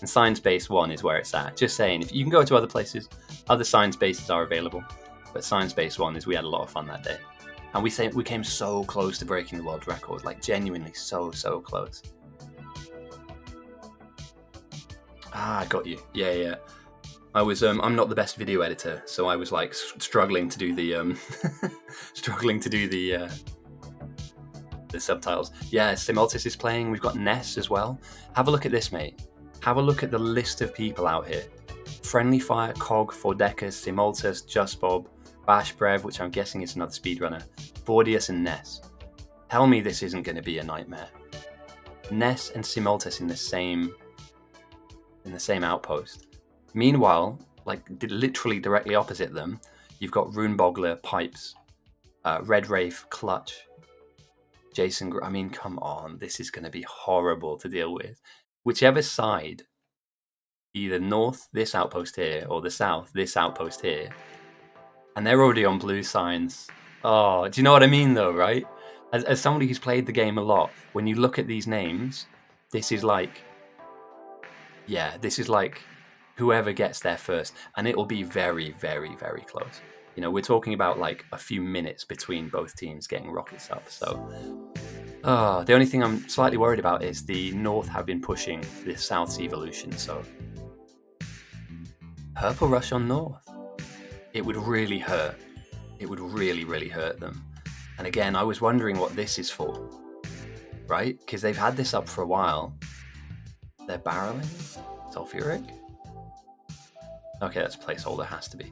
And Science Base 1 is where it's at. Just saying, if you can go to other places, other Science Bases are available. But Science Base 1 we had a lot of fun that day. And we came so close to breaking the world record, like genuinely so close. I got you. Yeah. I was I'm not the best video editor, so I was like struggling to do the the subtitles. Yeah, Simultus is playing. We've got Ness as well. Have a look at this, mate. Have a look at the list of people out here. Friendly Fire, Cog, Fordekas, Simultus, Just Bob, Bash Brev, which I'm guessing is another speedrunner, Bordius and Ness. Tell me this isn't going to be a nightmare. Ness and Simultus in the same outpost. Meanwhile, like literally directly opposite them, You've got Runebogler, Pipes, Red Wraith, Clutch, Jason. I mean, come on, this is going to be horrible to deal with. Whichever side, either north, this outpost here, or the south, this outpost here, and they're already on blue signs. Oh, do you know what I mean, though, right? As somebody who's played the game a lot, when you look at these names, this is like whoever gets there first, and it'll be very, very, very close. You know, we're talking about like a few minutes between both teams getting rockets up. So, the only thing I'm slightly worried about is the North have been pushing the South's evolution. So, Purple Rush on North. It would really hurt. It would really, really hurt them. And again, I was wondering what this is for, right? Because they've had this up for a while. They're barreling? Sulfuric? Okay, that's a placeholder, has to be.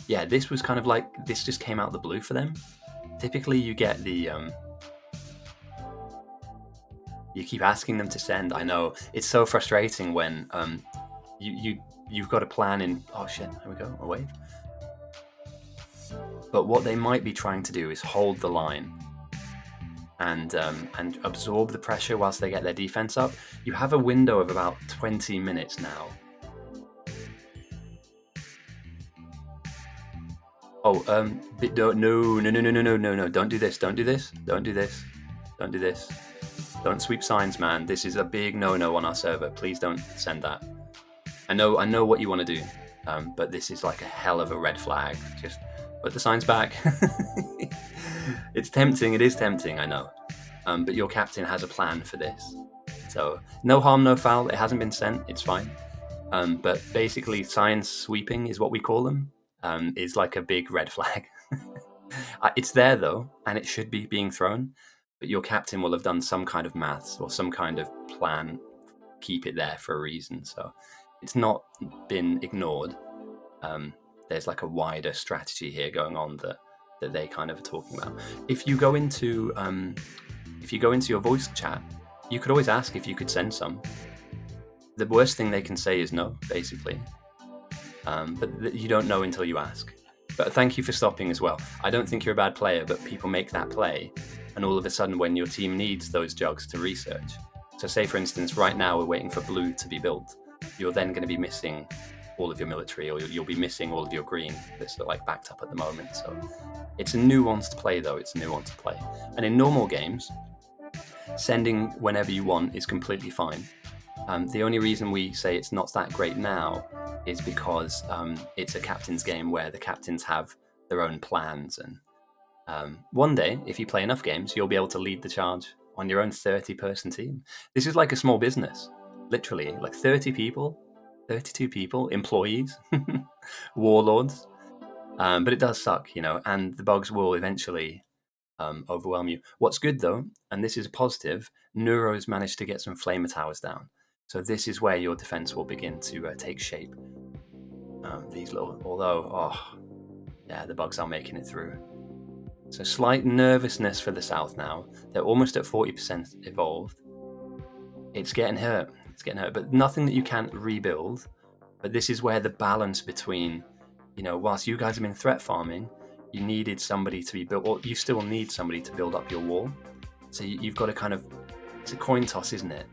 Yeah, this was kind of like, this just came out the blue for them. Typically you get the, you keep asking them to send. I know, it's so frustrating when you've got a plan in, oh shit, here we go, a wave. But what they might be trying to do is hold the line and absorb the pressure whilst they get their defense up. You have a window of about 20 minutes now. Oh, no, don't do this, don't do this, don't do this, don't do this. Don't sweep signs, man. This is a big no-no on our server. Please don't send that. I know what you want to do, but this is like a hell of a red flag. Just put the signs back. It's tempting, it is tempting, I know. But your captain has a plan for this. So, no harm, no foul. It hasn't been sent, it's fine. But basically, signs sweeping is what we call them. Is like a big red flag. It's there though, and it should be being thrown, but your captain will have done some kind of maths or some kind of plan, keep it there for a reason. So it's not been ignored. There's like a wider strategy here going on that they kind of are talking about. If you go into your voice chat, you could always ask if you could send some. The worst thing they can say is no, basically. But you don't know until you ask. But thank you for stopping as well. I don't think you're a bad player, but people make that play, and all of a sudden when your team needs those jugs to research. So say, for instance, right now we're waiting for blue to be built. You're then going to be missing all of your military, or you'll be missing all of your green that's like backed up at the moment. So it's a nuanced play, though. It's a nuanced play. And in normal games, sending whenever you want is completely fine. The only reason we say it's not that great now is because it's a captain's game where the captains have their own plans. And one day, if you play enough games, you'll be able to lead the charge on your own 30-person team. This is like a small business, literally, like 30 people, 32 people, employees, warlords. But it does suck, you know, and the bugs will eventually overwhelm you. What's good, though, and this is a positive, Neuro's managed to get some flamer towers down. So this is where your defense will begin to take shape. These little, although, the bugs are making it through. So slight nervousness for the South now. They're almost at 40% evolved. It's getting hurt. But nothing that you can't rebuild. But this is where the balance between, you know, whilst you guys have been threat farming, you needed somebody to be built, or you still need somebody to build up your wall. So you've got to kind of, it's a coin toss, isn't it?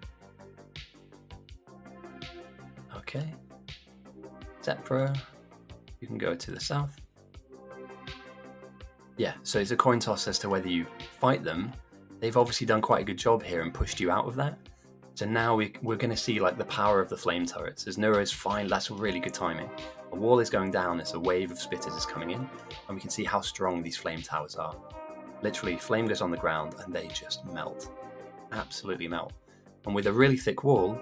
Okay. Zepra, you can go to the south. Yeah, so it's a coin toss as to whether you fight them. They've obviously done quite a good job here and pushed you out of that. So now we're going to see like the power of the flame turrets. As Neuro's fine, that's really good timing. A wall is going down as a wave of spitters is coming in, and we can see how strong these flame towers are. Literally, flame goes on the ground and they just melt. Absolutely melt. And with a really thick wall,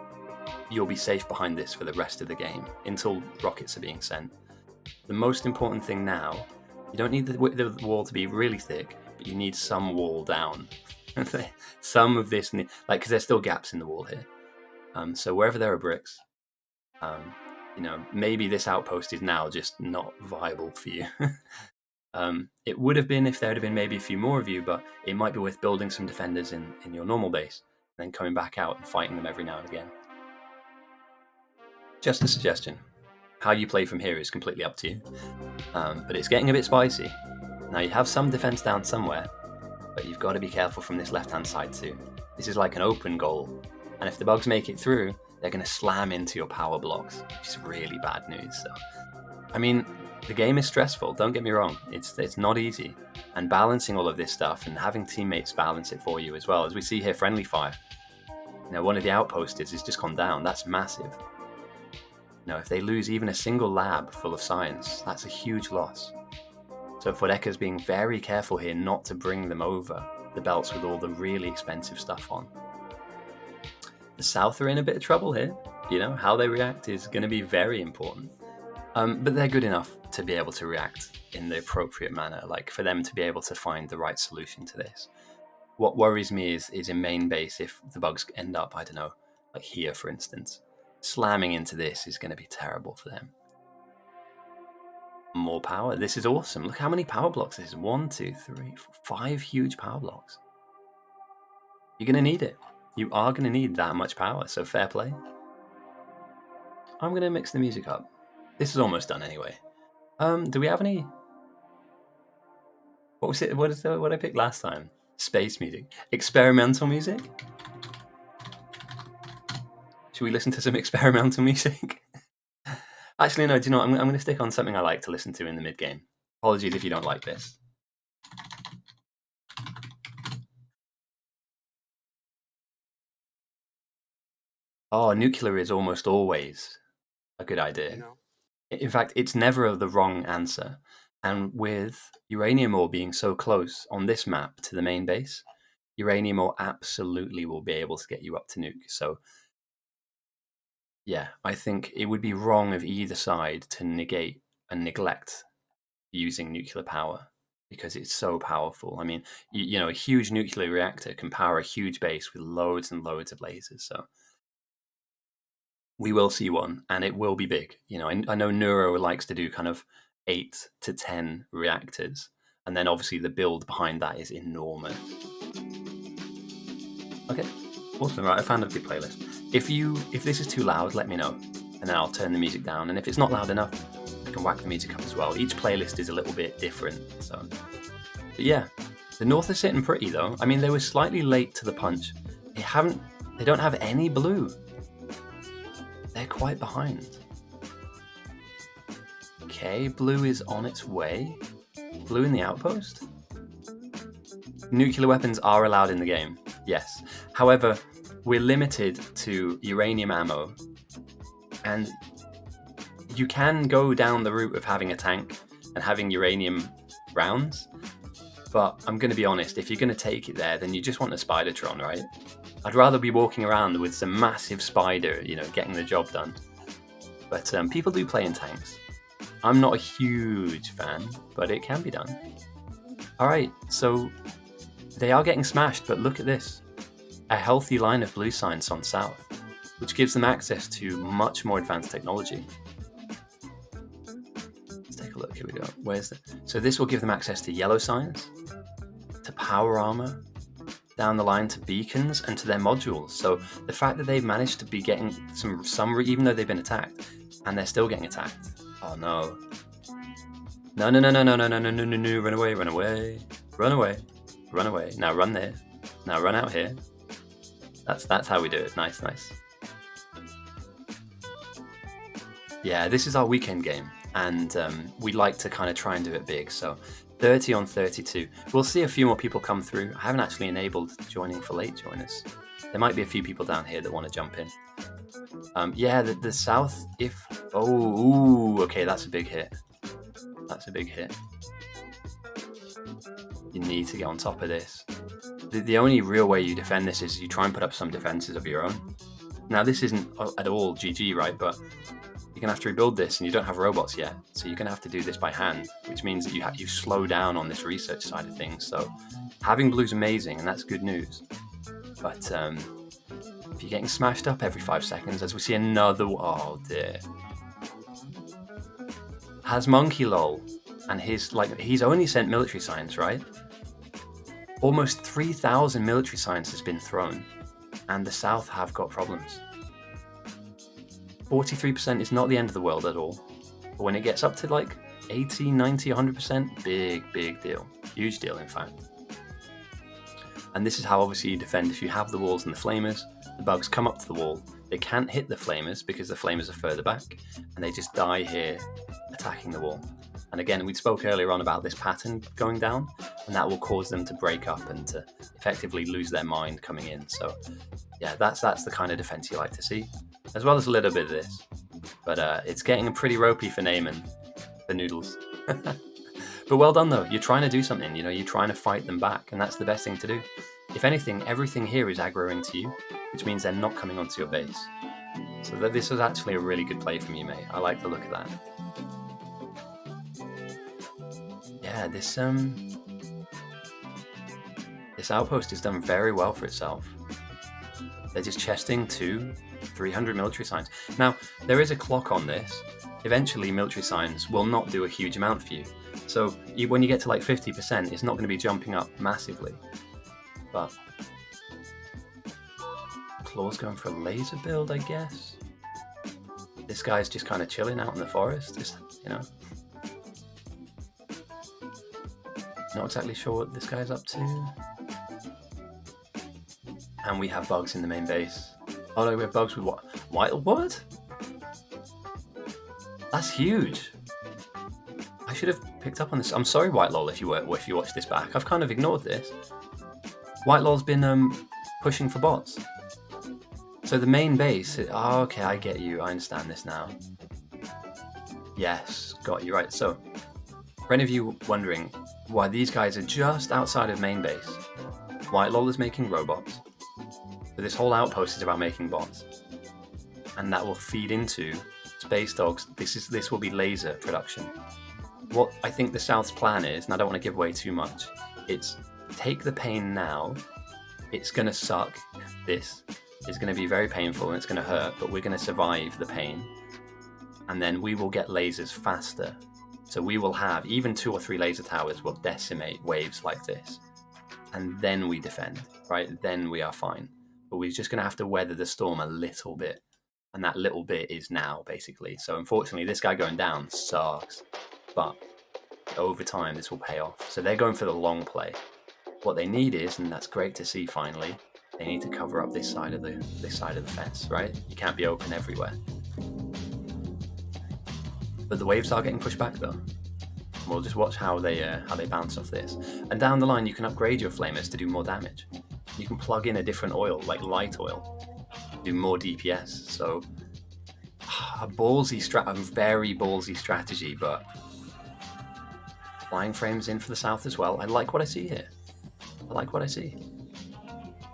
you'll be safe behind this for the rest of the game until rockets are being sent. The most important thing now, you don't need the wall to be really thick, but you need some wall down. Some of this, like, because there's still gaps in the wall here. So wherever there are bricks, you know, maybe this outpost is now just not viable for you. It would have been if there had been maybe a few more of you, but it might be worth building some defenders in your normal base, and then coming back out and fighting them every now and again. Just a suggestion. How you play from here is completely up to you. But it's getting a bit spicy. Now you have some defense down somewhere, but you've got to be careful from this left-hand side too. This is like an open goal, and if the bugs make it through, they're going to slam into your power blocks, which is really bad news. So, I mean, the game is stressful, don't get me wrong. It's not easy. And balancing all of this stuff and having teammates balance it for you as well. As we see here, friendly fire. One of the outposts has just gone down. That's massive. If they lose even a single lab full of science, that's a huge loss. So Fodeka's being very careful here not to bring them over the belts with all the really expensive stuff on. The South are in a bit of trouble here. How they react is going to be very important. But they're good enough to be able to react in the appropriate manner, like for them to be able to find the right solution to this. What worries me is in main base, if the bugs end up, I don't know, like here for instance, slamming into this is going to be terrible for them. More power. This is awesome. Look how many power blocks this is. 1, 2, 3, 4, 5 huge power blocks. You're going to need it. You are going to need that much power, so fair play. I'm going to mix the music up. This is almost done anyway. Do we have any... What was it? What I picked last time? Space music. Experimental music? Should we listen to some experimental music? Actually, no, do you know what? I'm going to stick on something I like to listen to in the mid-game. Apologies if you don't like this. Oh, nuclear is almost always a good idea. In fact, it's never the wrong answer. And with uranium ore being so close on this map to the main base, uranium ore absolutely will be able to get you up to nuke. So yeah, I think it would be wrong of either side to negate and neglect using nuclear power because it's so powerful. I mean, a huge nuclear reactor can power a huge base with loads and loads of lasers. So we will see one, and it will be big. I know Neuro likes to do kind of 8 to 10 reactors, and then obviously the build behind that is enormous. Okay, awesome. Right, I found a good playlist. If this is too loud, let me know, and then I'll turn the music down. And if it's not loud enough, I can whack the music up as well. Each playlist is a little bit different. So, but yeah, the North is sitting pretty though. I mean, they were slightly late to the punch. They don't have any blue. They're quite behind. Okay, blue is on its way. Blue in the outpost. Nuclear weapons are allowed in the game, yes. However, we're limited to uranium ammo, and you can go down the route of having a tank and having uranium rounds, but I'm going to be honest, if you're going to take it there, then you just want a Spidertron, right? I'd rather be walking around with some massive spider, getting the job done. But people do play in tanks. I'm not a huge fan, but it can be done. Alright, so they are getting smashed, but look at this. A healthy line of blue science on south, which gives them access to much more advanced technology. Let's take a look, here we go. Where's it? So this will give them access to yellow science, to power armor, down the line to beacons and to their modules. So the fact that they've managed to be getting some even though they've been attacked, and they're still getting attacked. Oh no. No, run away. Now run there. Now run out here. That's how we do it. Nice. Yeah, this is our weekend game, and we like to kind of try and do it big. So 30 on 32. We'll see a few more people come through. I haven't actually enabled joining for late joiners. There might be a few people down here that want to jump in. Yeah, the south, okay, that's a big hit. You need to get on top of this. The only real way you defend this is you try and put up some defenses of your own. Now, this isn't at all GG, right? But you're going to have to rebuild this, and you don't have robots yet. So you're going to have to do this by hand, which means that you slow down on this research side of things. So having blue's amazing, and that's good news. But if you're getting smashed up every 5 seconds, as we see another... Oh, dear. Has Monkey lol, and he's only sent military science, right? Almost 3,000 military science has been thrown, and the South have got problems. 43% is not the end of the world at all. But when it gets up to like 80, 90, 100%, big deal. Huge deal, in fact. And this is how obviously you defend. If you have the walls and the flamers, the bugs come up to the wall. They can't hit the flamers because the flamers are further back, and they just die here attacking the wall. And again, we spoke earlier on about this pattern going down, and that will cause them to break up and to effectively lose their mind coming in. So yeah, that's the kind of defense you like to see, as well as a little bit of this. But it's getting pretty ropey for Naaman, the noodles. But well done though, you're trying to do something, you know, you're trying to fight them back, and that's the best thing to do. If anything, everything here is aggroing to you, which means they're not coming onto your base. So this was actually a really good play from you, mate. I like the look of that. Yeah, this outpost has done very well for itself. They're just chesting 300 military signs. Now, there is a clock on this. Eventually, military signs will not do a huge amount for you. So when you get to like 50%, it's not going to be jumping up massively. But Claw's going for a laser build, I guess. This guy's just kind of chilling out in the forest, just, you know. Not exactly sure what this guy's up to. And we have bugs in the main base. Oh no, we have bugs with what? What? That's huge. I should have picked up on this. I'm sorry, Whitelol, if you watch this back. I've kind of ignored this. Whitelol's been pushing for bots. So the main base. Oh, okay, I get you. I understand this now. Yes, got you right. So, for any of you wondering why these guys are just outside of main base, Whitelol is making robots. So this whole outpost is about making bots, and that will feed into Space Dogs. This will be laser production. What I think the South's plan is, and I don't want to give away too much, it's take the pain now. It's going to suck. This is going to be very painful and it's going to hurt, but we're going to survive the pain. And then we will get lasers faster. So we will have, even 2 or 3 laser towers will decimate waves like this. And then we defend, right? Then we are fine. But we're just going to have to weather the storm a little bit. And that little bit is now, basically. So unfortunately, this guy going down sucks. But over time, this will pay off. So they're going for the long play. What they need is, and that's great to see finally, they need to cover up this side of the fence, right? You can't be open everywhere. But the waves are getting pushed back though. We'll just watch how they bounce off this. And down the line, you can upgrade your flamers to do more damage. You can plug in a different oil, like light oil, do more DPS. So a very ballsy strategy, but flying frames in for the South as well. I like what I see here. I like what I see.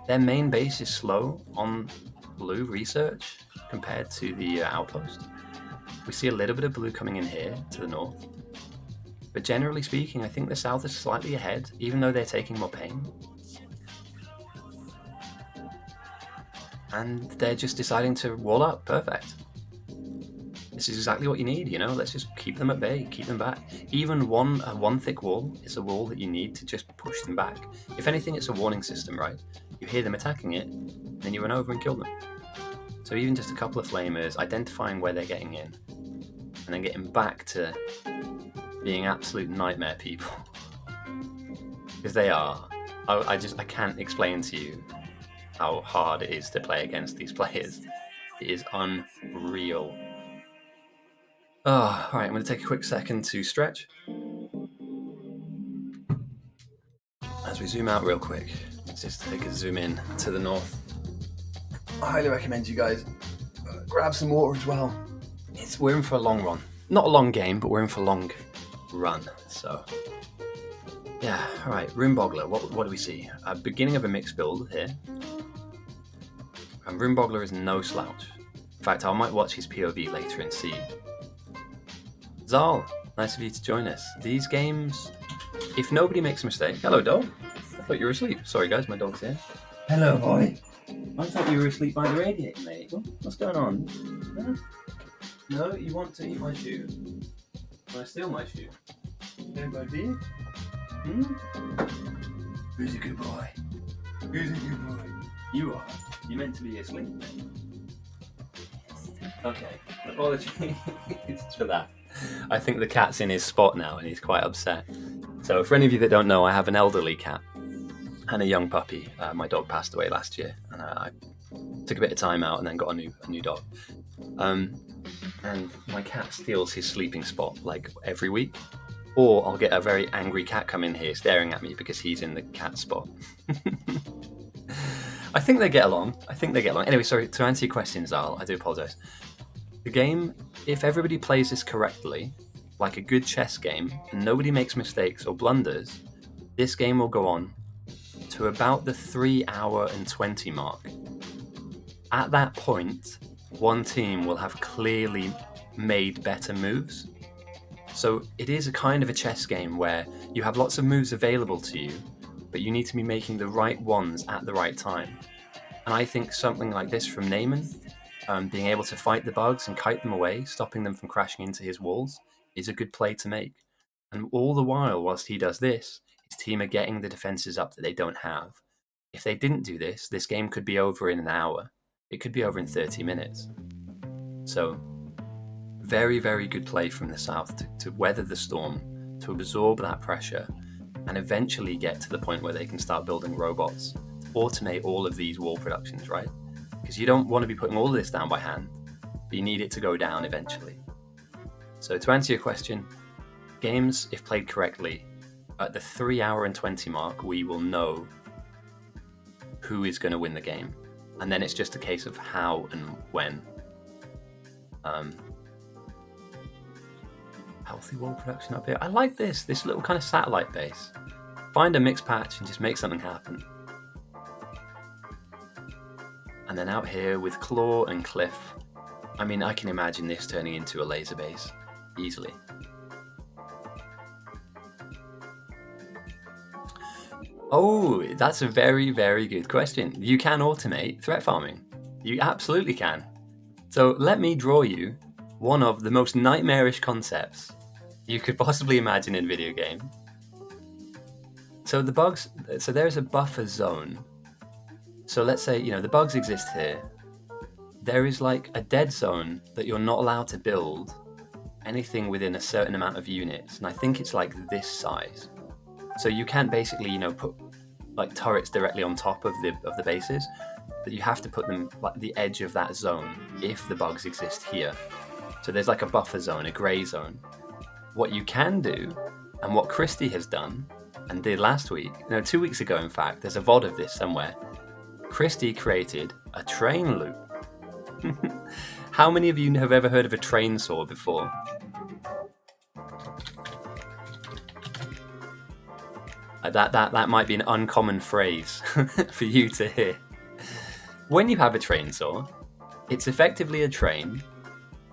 Their main base is slow on blue research compared to the outpost. We see a little bit of blue coming in here to the north. But generally speaking, I think the South is slightly ahead, even though they're taking more pain. And they're just deciding to wall up. Perfect. This is exactly what you need, you know? Let's just keep them at bay, keep them back. Even one thick wall is a wall that you need to just push them back. If anything, it's a warning system, right? You hear them attacking it, then you run over and kill them. So even just a couple of flamers, identifying where they're getting in, and then getting back to being absolute nightmare people. Because they are. I can't explain to you how hard it is to play against these players. It is unreal. Oh, alright, I'm going to take a quick second to stretch. As we zoom out real quick, let's just take a zoom in to the north. I highly recommend you guys grab some water as well. We're in for a long run. Not a long game, but we're in for a long run. So, yeah, alright, Rune Boggler, what do we see? Beginning of a mixed build here. And Rune Boggler is no slouch. In fact, I might watch his POV later and see. Zal, nice of you to join us. These games, if nobody makes a mistake... Hello, dog. I thought you were asleep. Sorry, guys, my dog's here. Hello, boy. I thought you were asleep by the radiator, mate. What's going on? No, you want to eat my shoe? Want to steal my shoe? Don't go, do you? Who's a good boy? Who's a good boy? You are. You're meant to be asleep, mate. Okay, apologies for that. I think the cat's in his spot now and he's quite upset. So for any of you that don't know, I have an elderly cat and a young puppy. My dog passed away last year, and I took a bit of time out and then got a new dog. And my cat steals his sleeping spot like every week, or I'll get a very angry cat come in here staring at me because he's in the cat spot. I think they get along. Anyway, sorry, to answer your question, Zal, I do apologise. The game, if everybody plays this correctly, like a good chess game, and nobody makes mistakes or blunders, this game will go on to about the 3 hour and 20 mark. At that point, one team will have clearly made better moves. So it is a kind of a chess game where you have lots of moves available to you, but you need to be making the right ones at the right time. And I think something like this from Neyman, being able to fight the bugs and kite them away, stopping them from crashing into his walls, is a good play to make. And all the while, whilst he does this, his team are getting the defenses up that they don't have. If they didn't do this, this game could be over in an hour. It could be over in 30 minutes. So, very, very good play from the South to weather the storm, to absorb that pressure, and eventually get to the point where they can start building robots, to automate all of these wall productions, right? Because you don't want to be putting all of this down by hand, but you need it to go down eventually. So to answer your question, games, if played correctly, at the 3 hour and 20 mark, we will know who is going to win the game. And then it's just a case of how and when. Healthy wall production up here. I like this little kind of satellite base. Find a mixed patch and just make something happen. And then out here with Claw and Cliff, I mean, I can imagine this turning into a laser base easily. Oh, that's a very, very good question. You can automate threat farming. You absolutely can. So let me draw you one of the most nightmarish concepts you could possibly imagine in video game. So there's a buffer zone. So let's say, the bugs exist here. There is like a dead zone that you're not allowed to build anything within a certain amount of units. And I think it's like this size. So you can't basically, put like turrets directly on top of the bases, but you have to put them like the edge of that zone if the bugs exist here. So there's like a buffer zone, a grey zone. What you can do, and what Christy has done, and did last week, 2 weeks ago in fact, there's a VOD of this somewhere. Christy created a train loop. How many of you have ever heard of a train saw before? That might be an uncommon phrase for you to hear. When you have a train saw, it's effectively a train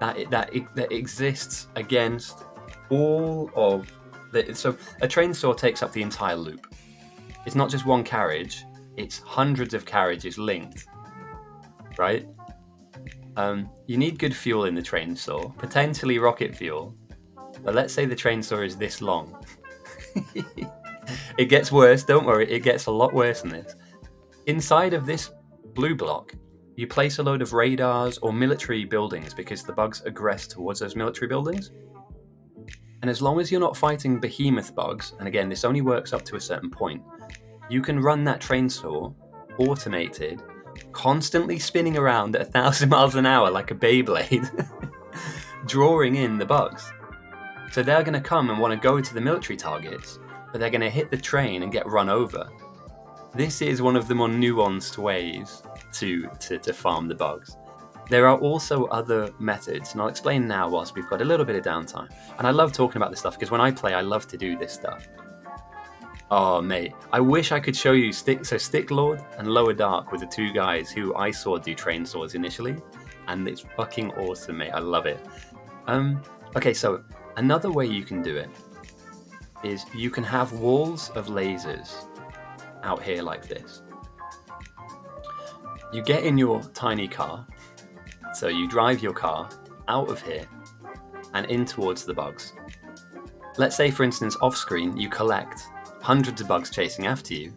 that exists against all of the. So a train saw takes up the entire loop. It's not just one carriage; it's hundreds of carriages linked. Right? You need good fuel in the train saw, potentially rocket fuel. But let's say the train saw is this long. It gets worse, don't worry, it gets a lot worse than this. Inside of this blue block, you place a load of radars or military buildings because the bugs aggress towards those military buildings. And as long as you're not fighting behemoth bugs, and again, this only works up to a certain point, you can run that train saw, automated, constantly spinning around at 1,000 miles an hour like a Beyblade, drawing in the bugs. So they're going to come and want to go to the military targets, but they're going to hit the train and get run over. This is one of the more nuanced ways to farm the bugs. There are also other methods, and I'll explain now whilst we've got a little bit of downtime. And I love talking about this stuff because when I play, I love to do this stuff. Oh, mate, I wish I could show you Stick Lord and Lower Dark were the two guys who I saw do train saws initially, and it's fucking awesome, mate. I love it. Okay, so another way you can do it is you can have walls of lasers out here like this. You get in your tiny car, so you drive your car out of here and in towards the bugs. Let's say, for instance, off screen, you collect hundreds of bugs chasing after you,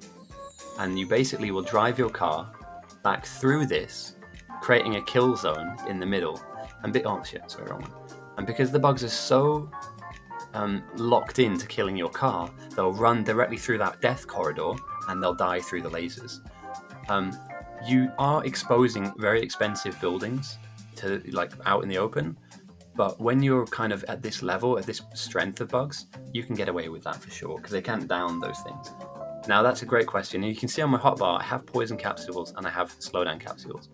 and you basically will drive your car back through this, creating a kill zone in the middle, and wrong one. And because the bugs are so locked into killing your car, they'll run directly through that death corridor and they'll die through the lasers. You are exposing very expensive buildings to like out in the open, but when you're kind of at this level, at this strength of bugs, you can get away with that for sure because they can't down those things. Now that's a great question. You can see on my hotbar I have poison capsules and I have slowdown capsules.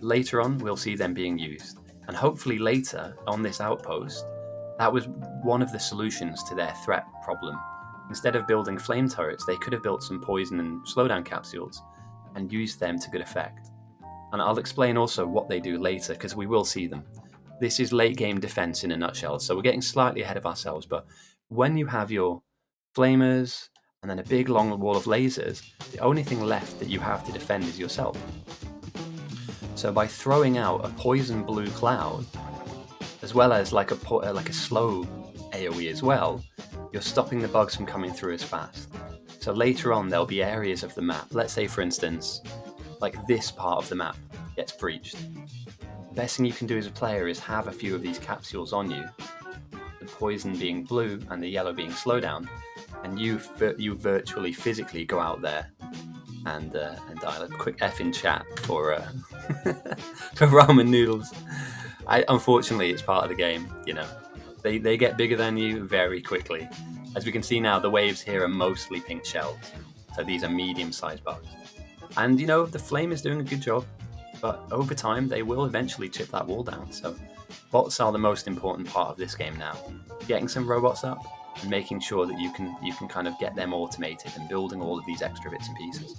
Later on we'll see them being used, and hopefully later on this outpost, that was one of the solutions to their threat problem. Instead of building flame turrets, they could have built some poison and slowdown capsules and used them to good effect. And I'll explain also what they do later because we will see them. This is late game defense in a nutshell, so we're getting slightly ahead of ourselves, but when you have your flamers and then a big long wall of lasers, the only thing left that you have to defend is yourself. So by throwing out a poison blue cloud, as well as like a slow AoE as well, you're stopping the bugs from coming through as fast. So later on there'll be areas of the map, let's say for instance, like this part of the map gets breached. The best thing you can do as a player is have a few of these capsules on you, the poison being blue and the yellow being slowdown, and you virtually physically go out there and dial a quick F in chat for for ramen noodles. Unfortunately, it's part of the game, you know. They get bigger than you very quickly. As we can see now, the waves here are mostly pink shells, so these are medium-sized bugs. And you know, the flame is doing a good job, but over time they will eventually chip that wall down. So bots are the most important part of this game now. Getting some robots up and making sure that you can kind of get them automated and building all of these extra bits and pieces.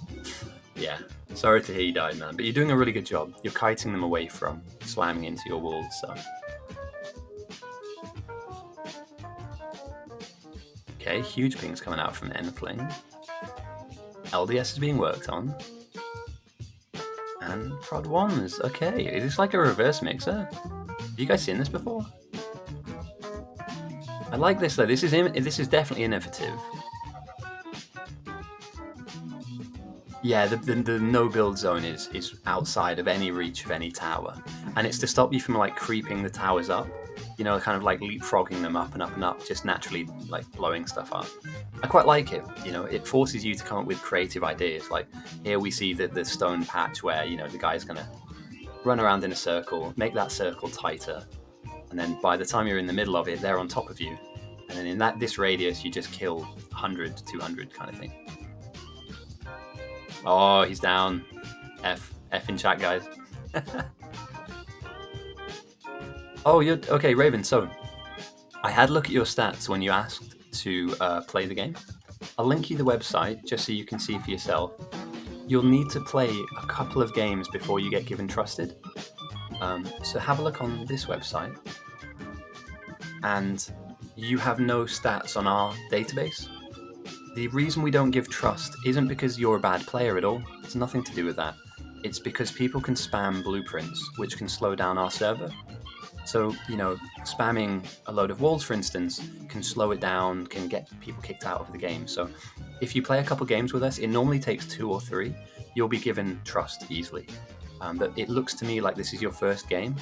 Yeah, sorry to hear you died, man, but you're doing a really good job. You're kiting them away from slamming into your walls, so. Okay, huge pings coming out from Enfling. LDS is being worked on. And Prod 1s, okay. Is this like a reverse mixer? Have you guys seen this before? I like this though, this is definitely innovative. Yeah, the no build zone is outside of any reach of any tower. And it's to stop you from like creeping the towers up. You know, kind of like leapfrogging them up and up and up, just naturally like blowing stuff up. I quite like it, you know, it forces you to come up with creative ideas. Like here we see the stone patch where, you know, the guy's gonna run around in a circle, make that circle tighter, and then by the time you're in the middle of it, they're on top of you. And then in this radius, you just kill 100, 200 kind of thing. Oh, he's down. F in chat, guys. Oh, you're okay, Raven. So, I had a look at your stats when you asked to play the game. I'll link you the website just so you can see for yourself. You'll need to play a couple of games before you get given trusted. So have a look on this website. And you have no stats on our database. The reason we don't give trust isn't because you're a bad player at all. It's nothing to do with that. It's because people can spam blueprints, which can slow down our server. So, you know, spamming a load of walls, for instance, can slow it down, can get people kicked out of the game. So if you play a couple games with us, it normally takes 2 or 3. You'll be given trust easily. But it looks to me like this is your first game,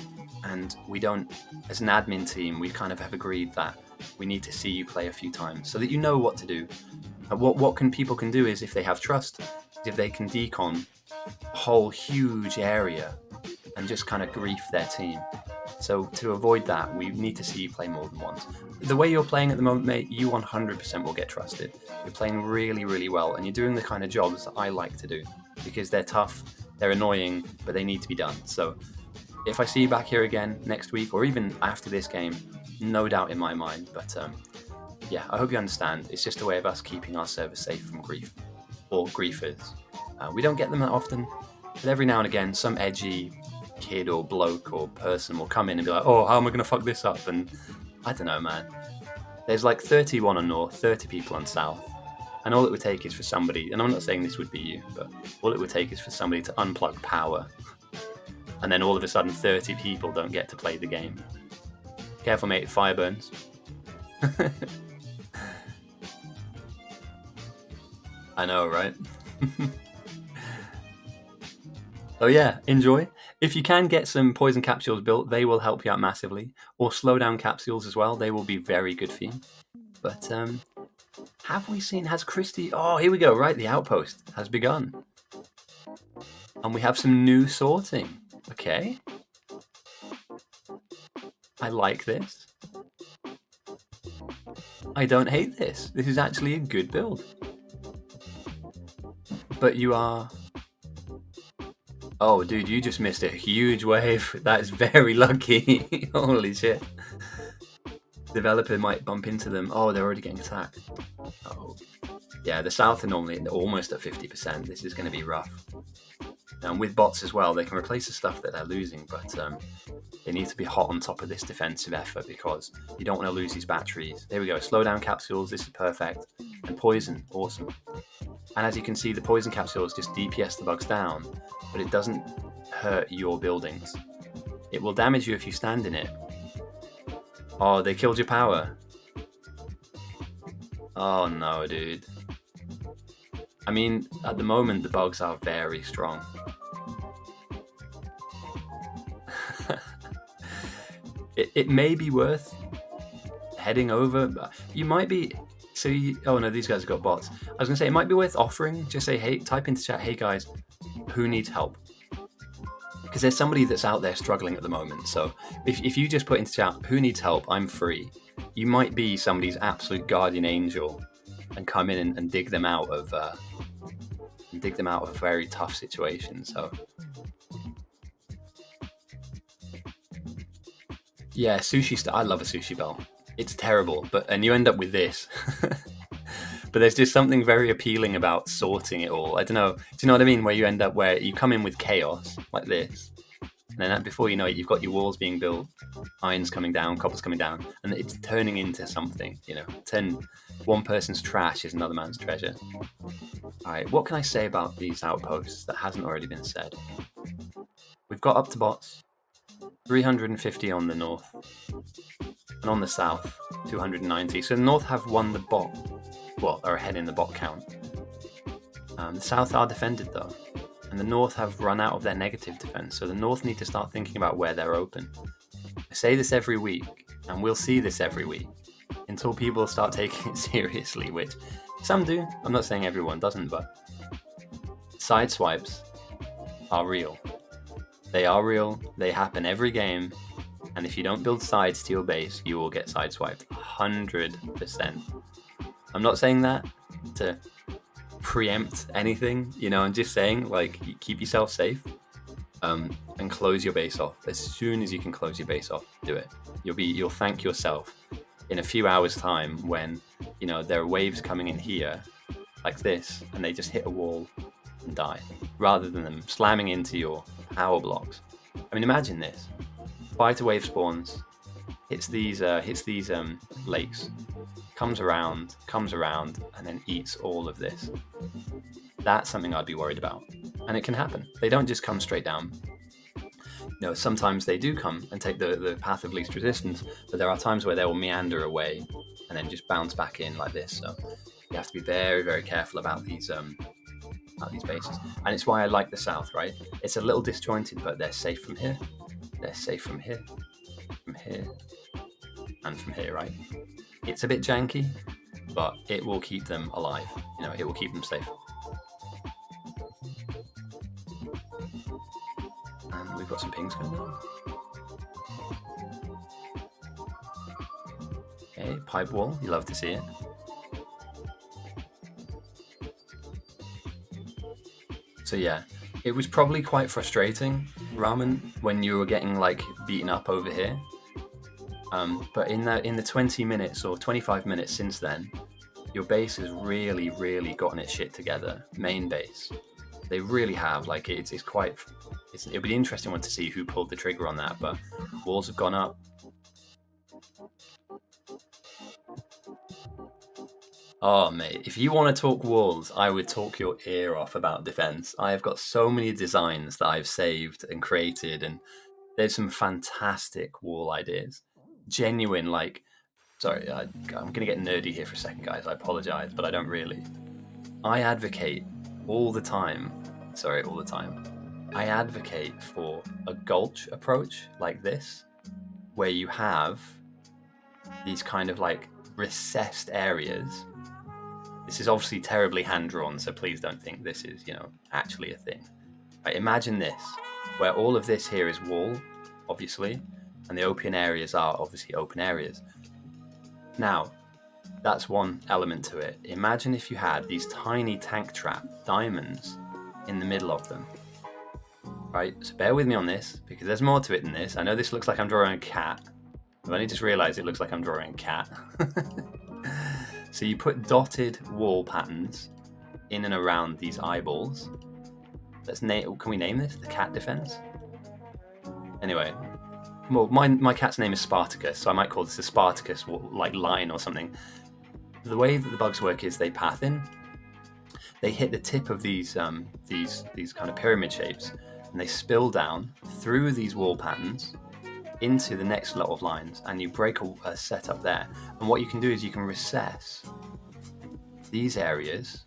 and we don't, as an admin team, we kind of have agreed that we need to see you play a few times so that you know what to do. What people can do is, if they have trust, is if they can decon a whole huge area and just kind of grief their team. So to avoid that, we need to see you play more than once. The way you're playing at the moment, mate, you 100% will get trusted. You're playing really, really well, and you're doing the kind of jobs that I like to do, because they're tough, they're annoying, but they need to be done. So if I see you back here again next week, or even after this game, no doubt in my mind. But yeah, I hope you understand. It's just a way of us keeping our server safe from grief, or griefers. We don't get them that often, but every now and again, some edgy kid or bloke or person will come in and be like, oh, how am I going to fuck this up? And I don't know, man. There's like 31 on North, 30 people on South. And all it would take is for somebody, and I'm not saying this would be you, but all it would take is for somebody to unplug power. And then all of a sudden 30 people don't get to play the game. Careful, mate, fire burns. I know, right? So yeah, enjoy. If you can get some poison capsules built, they will help you out massively. Or slow down capsules as well. They will be very good for you. But have we seen? Has Christie? Oh, here we go. Right, the outpost has begun, and we have some new sorting. Okay, I like this. I don't hate this. This is actually a good build. But you are... Oh, dude, you just missed a huge wave. That is very lucky. Holy shit. Developer might bump into them. Oh, they're already getting attacked. Oh. Yeah, the south are normally almost at 50%. This is going to be rough. And with bots as well, they can replace the stuff that they're losing, but they need to be hot on top of this defensive effort because you don't want to lose these batteries. There we go. Slow down capsules. This is perfect. And poison. Awesome. And as you can see, the poison capsules just DPS the bugs down, but it doesn't hurt your buildings. It will damage you if you stand in it. Oh, they killed your power. Oh no, dude. I mean, at the moment, the bugs are very strong. It may be worth heading over. You might be... So oh no, these guys have got bots. I was going to say, it might be worth offering. Just say, hey, type into chat, hey guys, who needs help? Because there's somebody that's out there struggling at the moment. So if you just put into chat, who needs help? I'm free. You might be somebody's absolute guardian angel and come in and dig them out of a very tough situation. So yeah, sushi. I love a sushi bell. It's terrible, and you end up with this. But there's just something very appealing about sorting it all. I don't know. Do you know what I mean? Where you end up where you come in with chaos like this, and then before you know it, you've got your walls being built, iron's coming down, copper's coming down, and it's turning into something. You know, one person's trash is another man's treasure. All right, what can I say about these outposts that hasn't already been said? We've got up to bots, 350 on the north, and on the south, 290. So the north have won the bot, are ahead in the bot count. The south are defended though, and the north have run out of their negative defense. So the north need to start thinking about where they're open. I say this every week, and we'll see this every week until people start taking it seriously, which some do. I'm not saying everyone doesn't, but side swipes are real. They are real. They happen every game. And if you don't build sides to your base, you will get sideswiped 100%. I'm not saying that to preempt anything, you know, I'm just saying, like, keep yourself safe and close your base off. As soon as you can close your base off, do it. You'll thank yourself in a few hours' time when, you know, there are waves coming in here like this and they just hit a wall and die, rather than them slamming into your power blocks. I mean, imagine this. Fighter wave spawns, hits these lakes, comes around, and then eats all of this. That's something I'd be worried about. And it can happen. They don't just come straight down. No, sometimes they do come and take the path of least resistance, but there are times where they will meander away and then just bounce back in like this. So you have to be very, very careful about these bases. And it's why I like the south, right? It's a little disjointed, but they're safe from here. They're safe from here, and from here, right? It's a bit janky, but it will keep them alive. You know, it will keep them safe. And we've got some pings going on. Okay, pipe wall. You love to see it. So yeah, it was probably quite frustrating, Ramen, when you were getting like beaten up over here. But in the 20 minutes or 25 minutes since then, your base has really, really gotten its shit together. Main base, they really have. Like it'll be an interesting one to see who pulled the trigger on that. But walls have gone up. Oh, mate, if you want to talk walls, I would talk your ear off about defense. I have got so many designs that I've saved and created, and there's some fantastic wall ideas. Genuine, like, sorry, I'm going to get nerdy here for a second, guys. I apologize, but I don't really. I advocate all the time, I advocate for a gulch approach like this, where you have these kind of like recessed areas. This is obviously terribly hand-drawn, so please don't think this is, actually a thing. Right, imagine this, where all of this here is wall, obviously, and the open areas are obviously open areas. Now, that's one element to it. Imagine if you had these tiny tank trap diamonds in the middle of them. Right, so bear with me on this, because there's more to it than this. I know this looks like I'm drawing a cat. I've only just realised it looks like I'm drawing a cat. So you put dotted wall patterns in and around these eyeballs. Can we name this the cat defense? Anyway, well, my cat's name is Spartacus, so I might call this the Spartacus like line or something. The way that the bugs work is they path in, they hit the tip of these kind of pyramid shapes, and they spill down through these wall patterns into the next lot of lines, and you break a setup there. And what you can do is you can recess these areas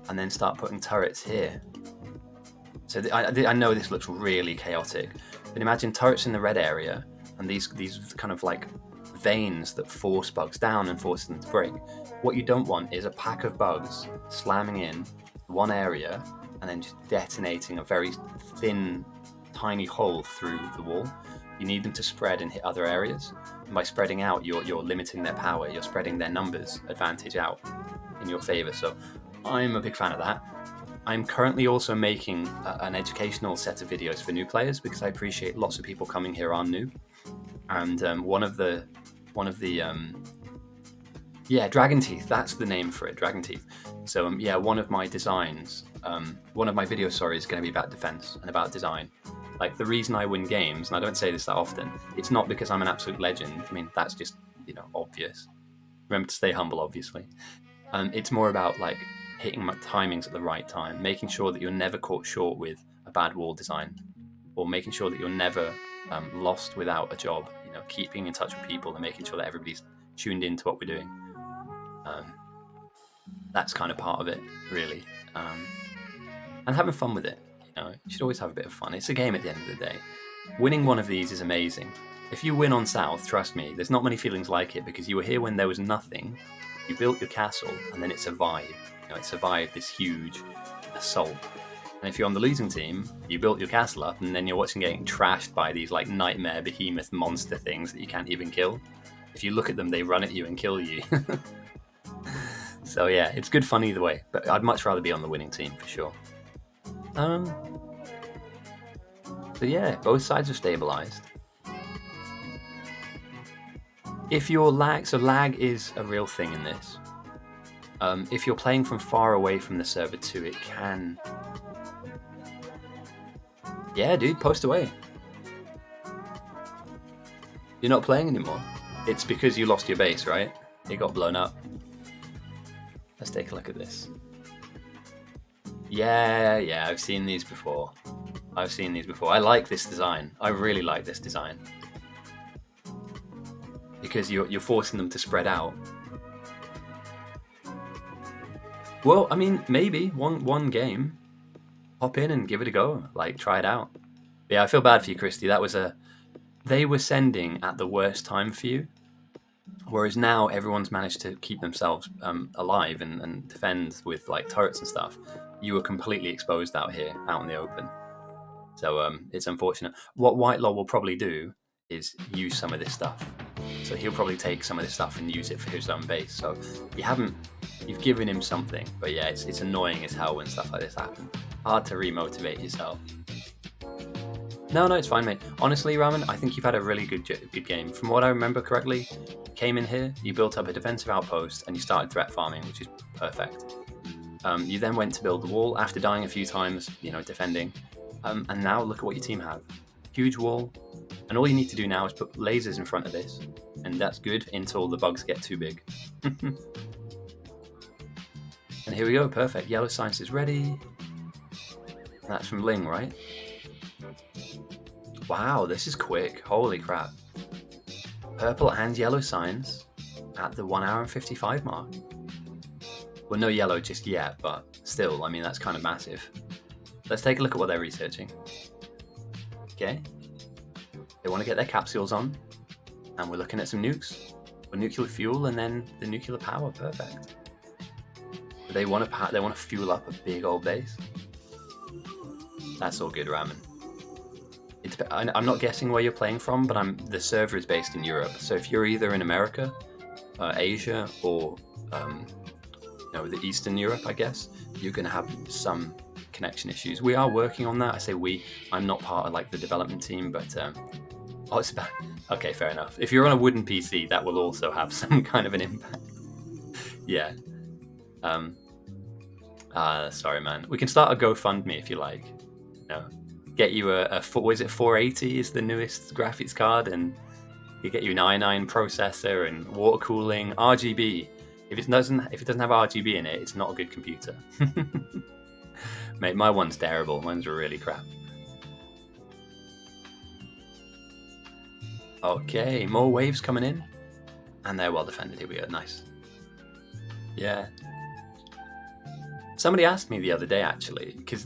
and then start putting turrets here. So I know this looks really chaotic, but imagine turrets in the red area and these kind of like veins that force bugs down and force them to break. What you don't want is a pack of bugs slamming in one area and then just detonating a very thin, tiny hole through the wall. You need them to spread and hit other areas. And by spreading out, you're limiting their power. You're spreading their numbers advantage out in your favor. So I'm a big fan of that. I'm currently also making an educational set of videos for new players, because I appreciate lots of people coming here are new. And one of the Dragon Teeth, that's the name for it, Dragon Teeth. So one of my designs, one of my videos, is going to be about defense and about design. Like, the reason I win games, and I don't say this that often, it's not because I'm an absolute legend. I mean, that's just, obvious. Remember to stay humble, obviously. It's more about, like, hitting my timings at the right time, making sure that you're never caught short with a bad wall design, or making sure that you're never lost without a job, keeping in touch with people and making sure that everybody's tuned into what we're doing. That's kind of part of it, really. And having fun with it. You should always have a bit of fun. It's a game at the end of the day. Winning one of these is amazing. If you win on South, trust me, there's not many feelings like it, because you were here when there was nothing. You built your castle, and then it survived. It survived this huge assault. And if you're on the losing team, you built your castle up, and then you're watching getting trashed by these like nightmare behemoth monster things that you can't even kill. If you look at them, they run at you and kill you. So yeah, it's good fun either way. But I'd much rather be on the winning team for sure. So yeah, both sides are stabilized. If you're lag is a real thing in this. If you're playing from far away from the server too, it can... Yeah, dude, post away. You're not playing anymore. It's because you lost your base, right? It got blown up. Let's take a look at this. Yeah, I've seen these before. I like this design. I really like this design. Because you're forcing them to spread out. Well, I mean, maybe one game. Hop in and give it a go. Like, try it out. But yeah, I feel bad for you, Christy. They were sending at the worst time for you. Whereas now everyone's managed to keep themselves alive and defend with like turrets and stuff. You were completely exposed out here, out in the open. So it's unfortunate. What Whitelaw will probably do is use some of this stuff. So he'll probably take some of this stuff and use it for his own base. So you've given him something. But yeah, it's annoying as hell when stuff like this happens. Hard to remotivate yourself. No, it's fine, mate. Honestly, Ramen, I think you've had a really good game. From what I remember correctly, you came in here, you built up a defensive outpost, and you started threat farming, which is perfect. You then went to build the wall after dying a few times, defending. And now look at what your team have. Huge wall. And all you need to do now is put lasers in front of this. And that's good until the bugs get too big. And here we go, perfect. Yellow science is ready. That's from Ling, right? Wow, this is quick. Holy crap. Purple and yellow signs at the 1 hour and 55 mark. Well, no yellow just yet, but still, I mean, that's kind of massive. let's take a look at what they're researching. Okay. They want to get their capsules on, and we're looking at some nukes, or nuclear fuel, and then the nuclear power. Perfect. They want to fuel up a big old base. That's all good, Ramen. I'm not guessing where you're playing from, but the server is based in Europe. So if you're either in America, Asia, or the Eastern Europe, I guess, you're going to have some connection issues. We are working on that. I say we. I'm not part of like the development team, but it's bad. Okay, fair enough. If you're on a wooden PC, that will also have some kind of an impact. Yeah. Sorry, man. We can start a GoFundMe if you like. Get you what is it, 480 is the newest graphics card, and you get you an i9 processor and water cooling, RGB. If it doesn't have RGB in it, it's not a good computer. Mate, my one's terrible. Mine's really crap. Okay, more waves coming in, and they're well defended. Here we go. Nice. Yeah. Somebody asked me the other day, actually, because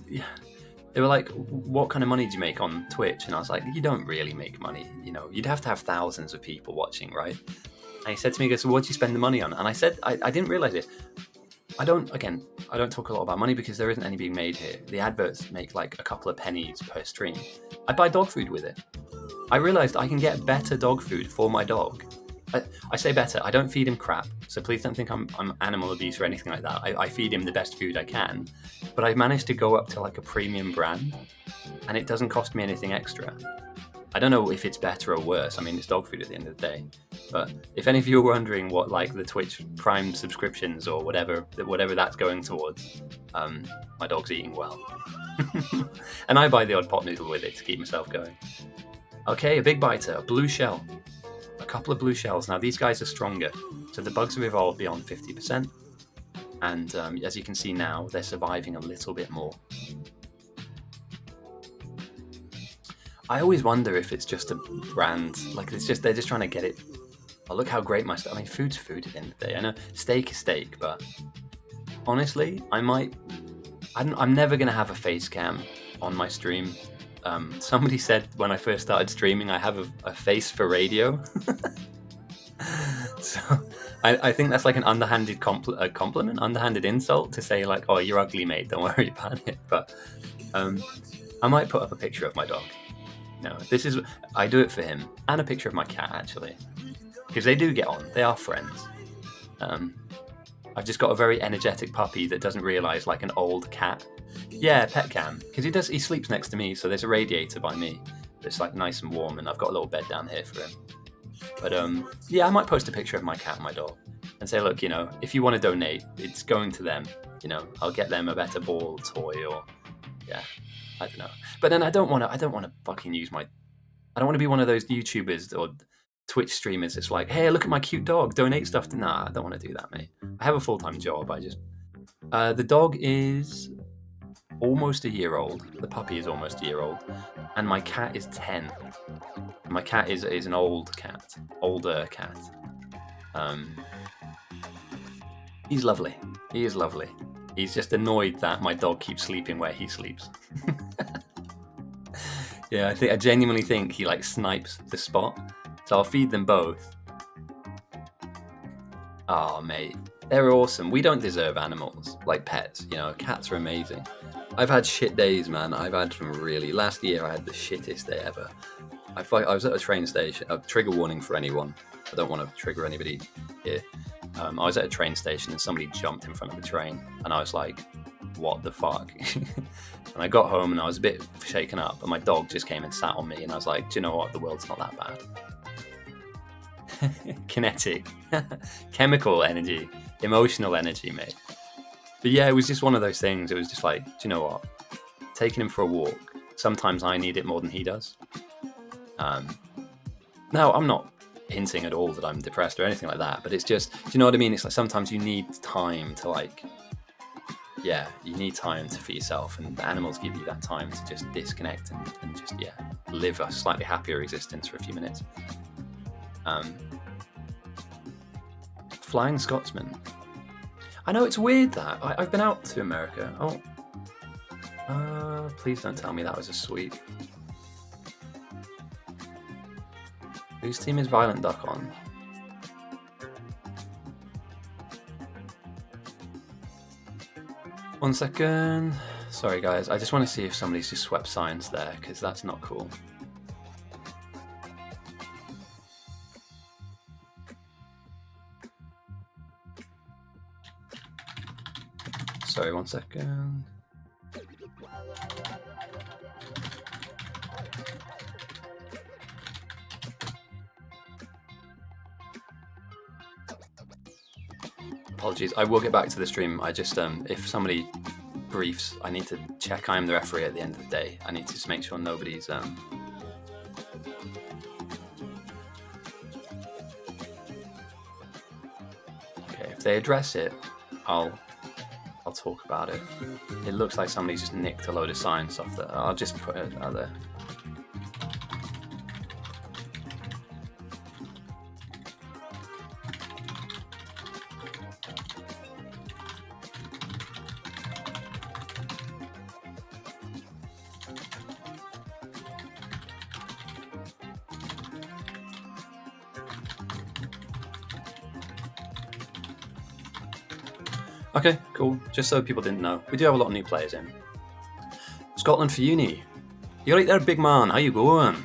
they were like, what kind of money do you make on Twitch? And I was like, you don't really make money. You'd have to have thousands of people watching, right? And he said to me, he goes, so what do you spend the money on? And I said, I didn't realize it. I don't talk a lot about money because there isn't any being made here. The adverts make like a couple of pennies per stream. I buy dog food with it. I realized I can get better dog food for my dog. I say better, I don't feed him crap, so please don't think I'm animal abuse or anything like that. I feed him the best food I can, but I've managed to go up to like a premium brand, and it doesn't cost me anything extra. I don't know if it's better or worse. I mean, it's dog food at the end of the day. But if any of you are wondering what like the Twitch Prime subscriptions or whatever that's going towards, my dog's eating well. And I buy the odd pot noodle with it to keep myself going. Okay, a big biter, a blue shell. A couple of blue shells. Now these guys are stronger, so the bugs have evolved beyond 50%, and as you can see now, they're surviving a little bit more. I always wonder if it's just a brand, like they're just trying to get it. Oh, look how great my stuff. I mean, food's food at the end of the day. I know steak is steak, but honestly, I'm never gonna have a face cam on my stream. Somebody said when I first started streaming, I have a face for radio. So I think that's like an underhanded compliment, underhanded insult to say like, oh, you're ugly, mate, don't worry about it. But I might put up a picture of my dog. I do it for him, and a picture of my cat, actually, because they do get on. They are friends. I've just got a very energetic puppy that doesn't realise like an old cat. Yeah, pet cam, because he sleeps next to me, so there's a radiator by me that's like nice and warm, and I've got a little bed down here for him. But I might post a picture of my cat and my dog and say, look, if you want to donate, it's going to them. I'll get them a better ball, toy, or I don't know. But then I don't want to fucking I don't want to be one of those YouTubers or Twitch streamers that's like, hey, look at my cute dog, donate stuff to. Nah, I don't want to do that, mate. I have a full-time job. The dog is almost a year old. The puppy is almost a year old, and my cat is 10. My cat is an older cat. He's lovely. He is lovely. He's just annoyed that my dog keeps sleeping where he sleeps. Yeah, I genuinely think he like snipes the spot. So I'll feed them both. Oh, mate, they're awesome. We don't deserve animals like pets. Cats are amazing. I've had shit days, man. I've had some really. Last year, I had the shittest day ever. I was at a train station. A trigger warning for anyone. I don't want to trigger anybody here. I was at a train station and somebody jumped in front of the train, and I was like, what the fuck? And I got home and I was a bit shaken up, and my dog just came and sat on me, and I was like, do you know what? The world's not that bad. Kinetic, chemical energy, emotional energy, mate. But yeah, it was just one of those things. It was just like, do you know what? Taking him for a walk. Sometimes I need it more than he does. Now, I'm not hinting at all that I'm depressed or anything like that, but it's just, do you know what I mean? It's like sometimes you need time to you need time for yourself, and the animals give you that time to just disconnect and just, live a slightly happier existence for a few minutes. Flying Scotsman. I know it's weird that I've been out to America. Oh, Please don't tell me that was a sweep. Whose team is Violent Duck on? One second. Sorry guys, I just want to see if somebody's just swept signs there, because that's not cool. Sorry, one second. Apologies, I will get back to the stream. I just, if somebody briefs, I need to check I am the referee at the end of the day. I need to just make sure nobody's, Okay, if they address it, I'll talk about it. It looks like somebody's just nicked a load of signs off there. I'll just put it out there. Okay, cool. Just so people didn't know, we do have a lot of new players in. Scotland for uni. You right there, big man? How you going?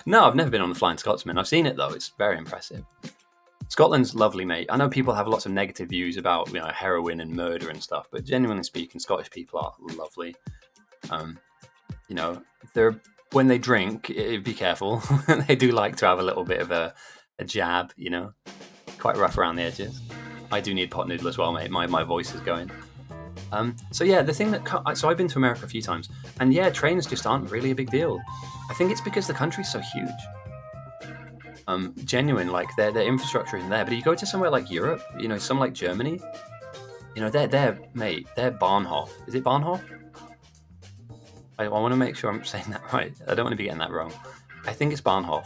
No, I've never been on the Flying Scotsman. I've seen it though. It's very impressive. Scotland's lovely, mate. I know people have lots of negative views about heroin and murder and stuff, but genuinely speaking, Scottish people are lovely. They're when they drink, be careful. They do like to have a little bit of a jab, quite rough around the edges. I do need pot noodle as well, mate. My voice is going. So yeah, the thing so I've been to America a few times, and yeah, trains just aren't really a big deal. I think it's because the country's so huge. Genuine, like their infrastructure isn't there. But you go to somewhere like Europe, some like Germany, they're Bahnhof. Is it Bahnhof? I want to make sure I'm saying that right. I don't want to be getting that wrong. I think it's Bahnhof.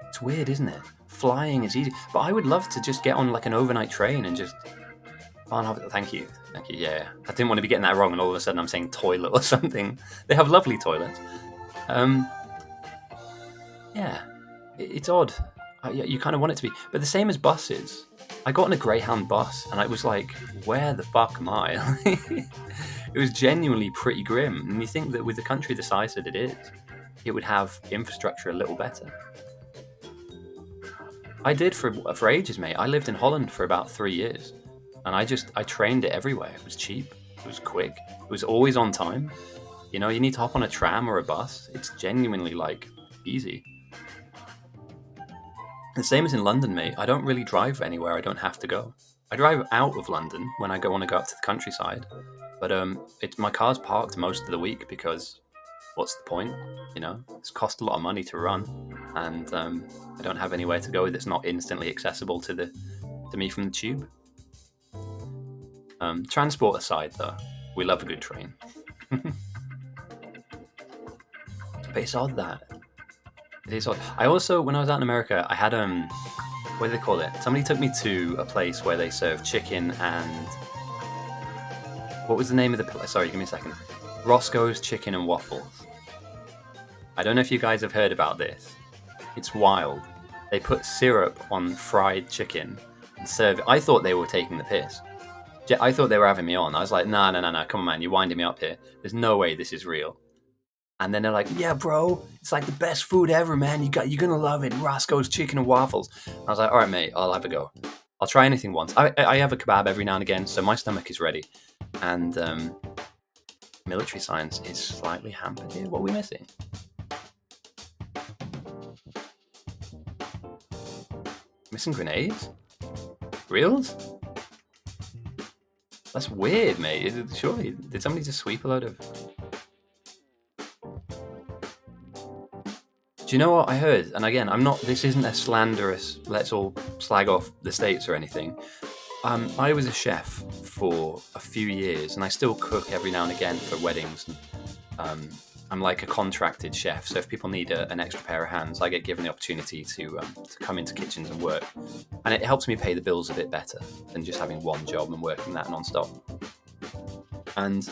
It's weird, isn't it? Flying is easy, but I would love to just get on like an overnight train and just Bahnhof. Thank you. Yeah, I didn't want to be getting that wrong, and all of a sudden I'm saying toilet or something. They have lovely toilets. Yeah, it's odd. You kind of want it to be, but the same as buses. I got on a Greyhound bus, and I was like, "Where the fuck am I?" It was genuinely pretty grim, and you think that with the country the size that it is, it would have infrastructure a little better. I did for ages, mate. I lived in Holland for about 3 years, and I trained it everywhere. It was cheap, it was quick, it was always on time. You need to hop on a tram or a bus. It's genuinely like easy. The same as in London, mate. I don't really drive anywhere I don't have to go. I drive out of London when I want to go up to the countryside, but my car's parked most of the week because what's the point? It's cost a lot of money to run, and I don't have anywhere to go that's not instantly accessible to me from the tube. Transport aside, though, we love a good train. But it's odd that. It is odd. I also, when I was out in America, I had what do they call it? Somebody took me to a place where they serve chicken and what was the name of the place? Sorry, give me a second. Roscoe's Chicken and Waffles. I don't know if you guys have heard about this. It's wild. They put syrup on fried chicken and serve it. I thought they were taking the piss. I thought they were having me on. I was like, nah, come on, man, you're winding me up here. There's no way this is real. And then they're like, yeah, bro, it's like the best food ever, man. You're gonna love it. Roscoe's Chicken and Waffles. I was like, all right, mate, I'll have a go. I'll try anything once. I have a kebab every now and again, so my stomach is ready. And military science is slightly hampered here. What are we missing? Missing grenades? Reels? That's weird, mate. Surely, did somebody just sweep a load of... Do you know what I heard? And again, this isn't a slanderous, let's all slag off the States or anything. I was a chef for a few years, and I still cook every now and again for weddings. I'm like a contracted chef, so if people need an extra pair of hands, I get given the opportunity to come into kitchens and work. And it helps me pay the bills a bit better than just having one job and working that non-stop. And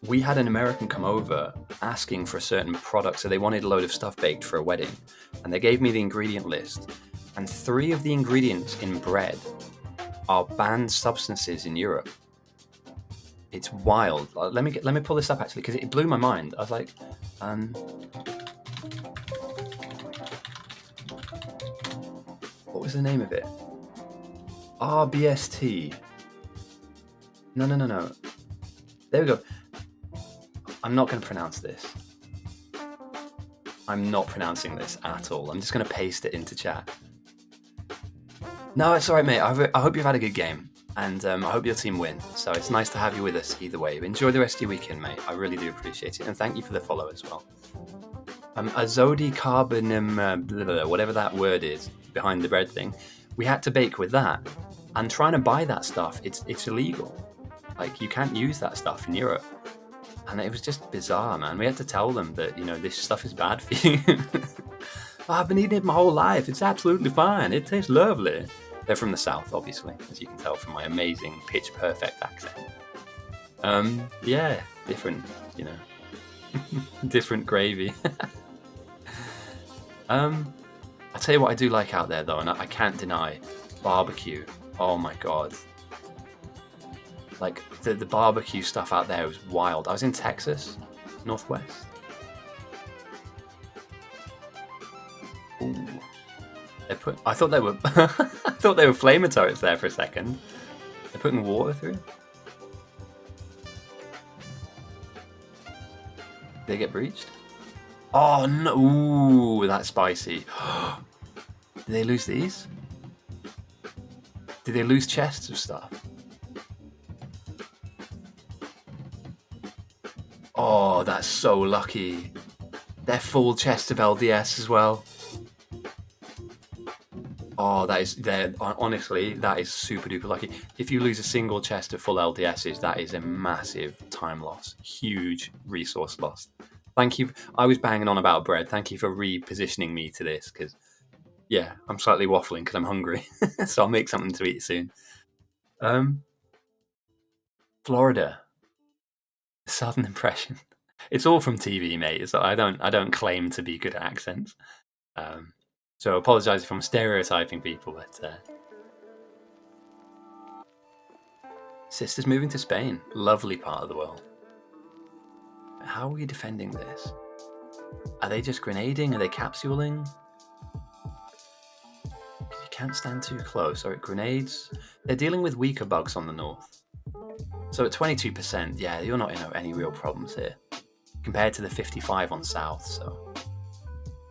we had an American come over asking for a certain product, so they wanted a load of stuff baked for a wedding, and they gave me the ingredient list, and 3 of the ingredients in bread are banned substances in Europe. It's wild. Let me pull this up actually, because it blew my mind. I was like, what was the name of it? RBST. No. There we go. I'm not going to pronounce this. I'm not pronouncing this at all. I'm just going to paste it into chat. No, it's all right, mate. I hope you've had a good game, and I hope your team win. So it's nice to have you with us either way. Enjoy the rest of your weekend, mate. I really do appreciate it, and thank you for the follow as well. Azodi carbonum, whatever that word is behind the bread thing, we had to bake with that. And trying to buy that stuff, it's illegal. Like, you can't use that stuff in Europe. And it was just bizarre, man. We had to tell them that, this stuff is bad for you. I've been eating it my whole life. It's absolutely fine. It tastes lovely. They're from the south, obviously, as you can tell from my amazing pitch-perfect accent. Yeah, different, different gravy. I'll tell you what I do like out there, though, and I can't deny barbecue. Oh my god. Like, the barbecue stuff out there was wild. I was in Texas, Northwest. Ooh. I thought they were I thought they were flamer turrets there for a second. They're putting water through. Did they get breached? Oh no! Ooh, that's spicy. Did they lose these? Did they lose chests of stuff? Oh, that's so lucky. They're full chests of LDS as well. Oh, honestly, that is super duper lucky. If you lose a single chest of full LDSs, that is a massive time loss. Huge resource loss. Thank you. I was banging on about bread. Thank you for repositioning me to this, because, yeah, I'm slightly waffling because I'm hungry. So I'll make something to eat soon. Florida. Southern impression. It's all from TV, mate. So I don't claim to be good at accents. So I apologise if I'm stereotyping people, but sisters moving to Spain. Lovely part of the world. How are we defending this? Are they just grenading? Are they capsuling? You can't stand too close. Or grenades. They're dealing with weaker bugs on the north. So at 22%, yeah, you're not in any real problems here. Compared to the 55 on south, so...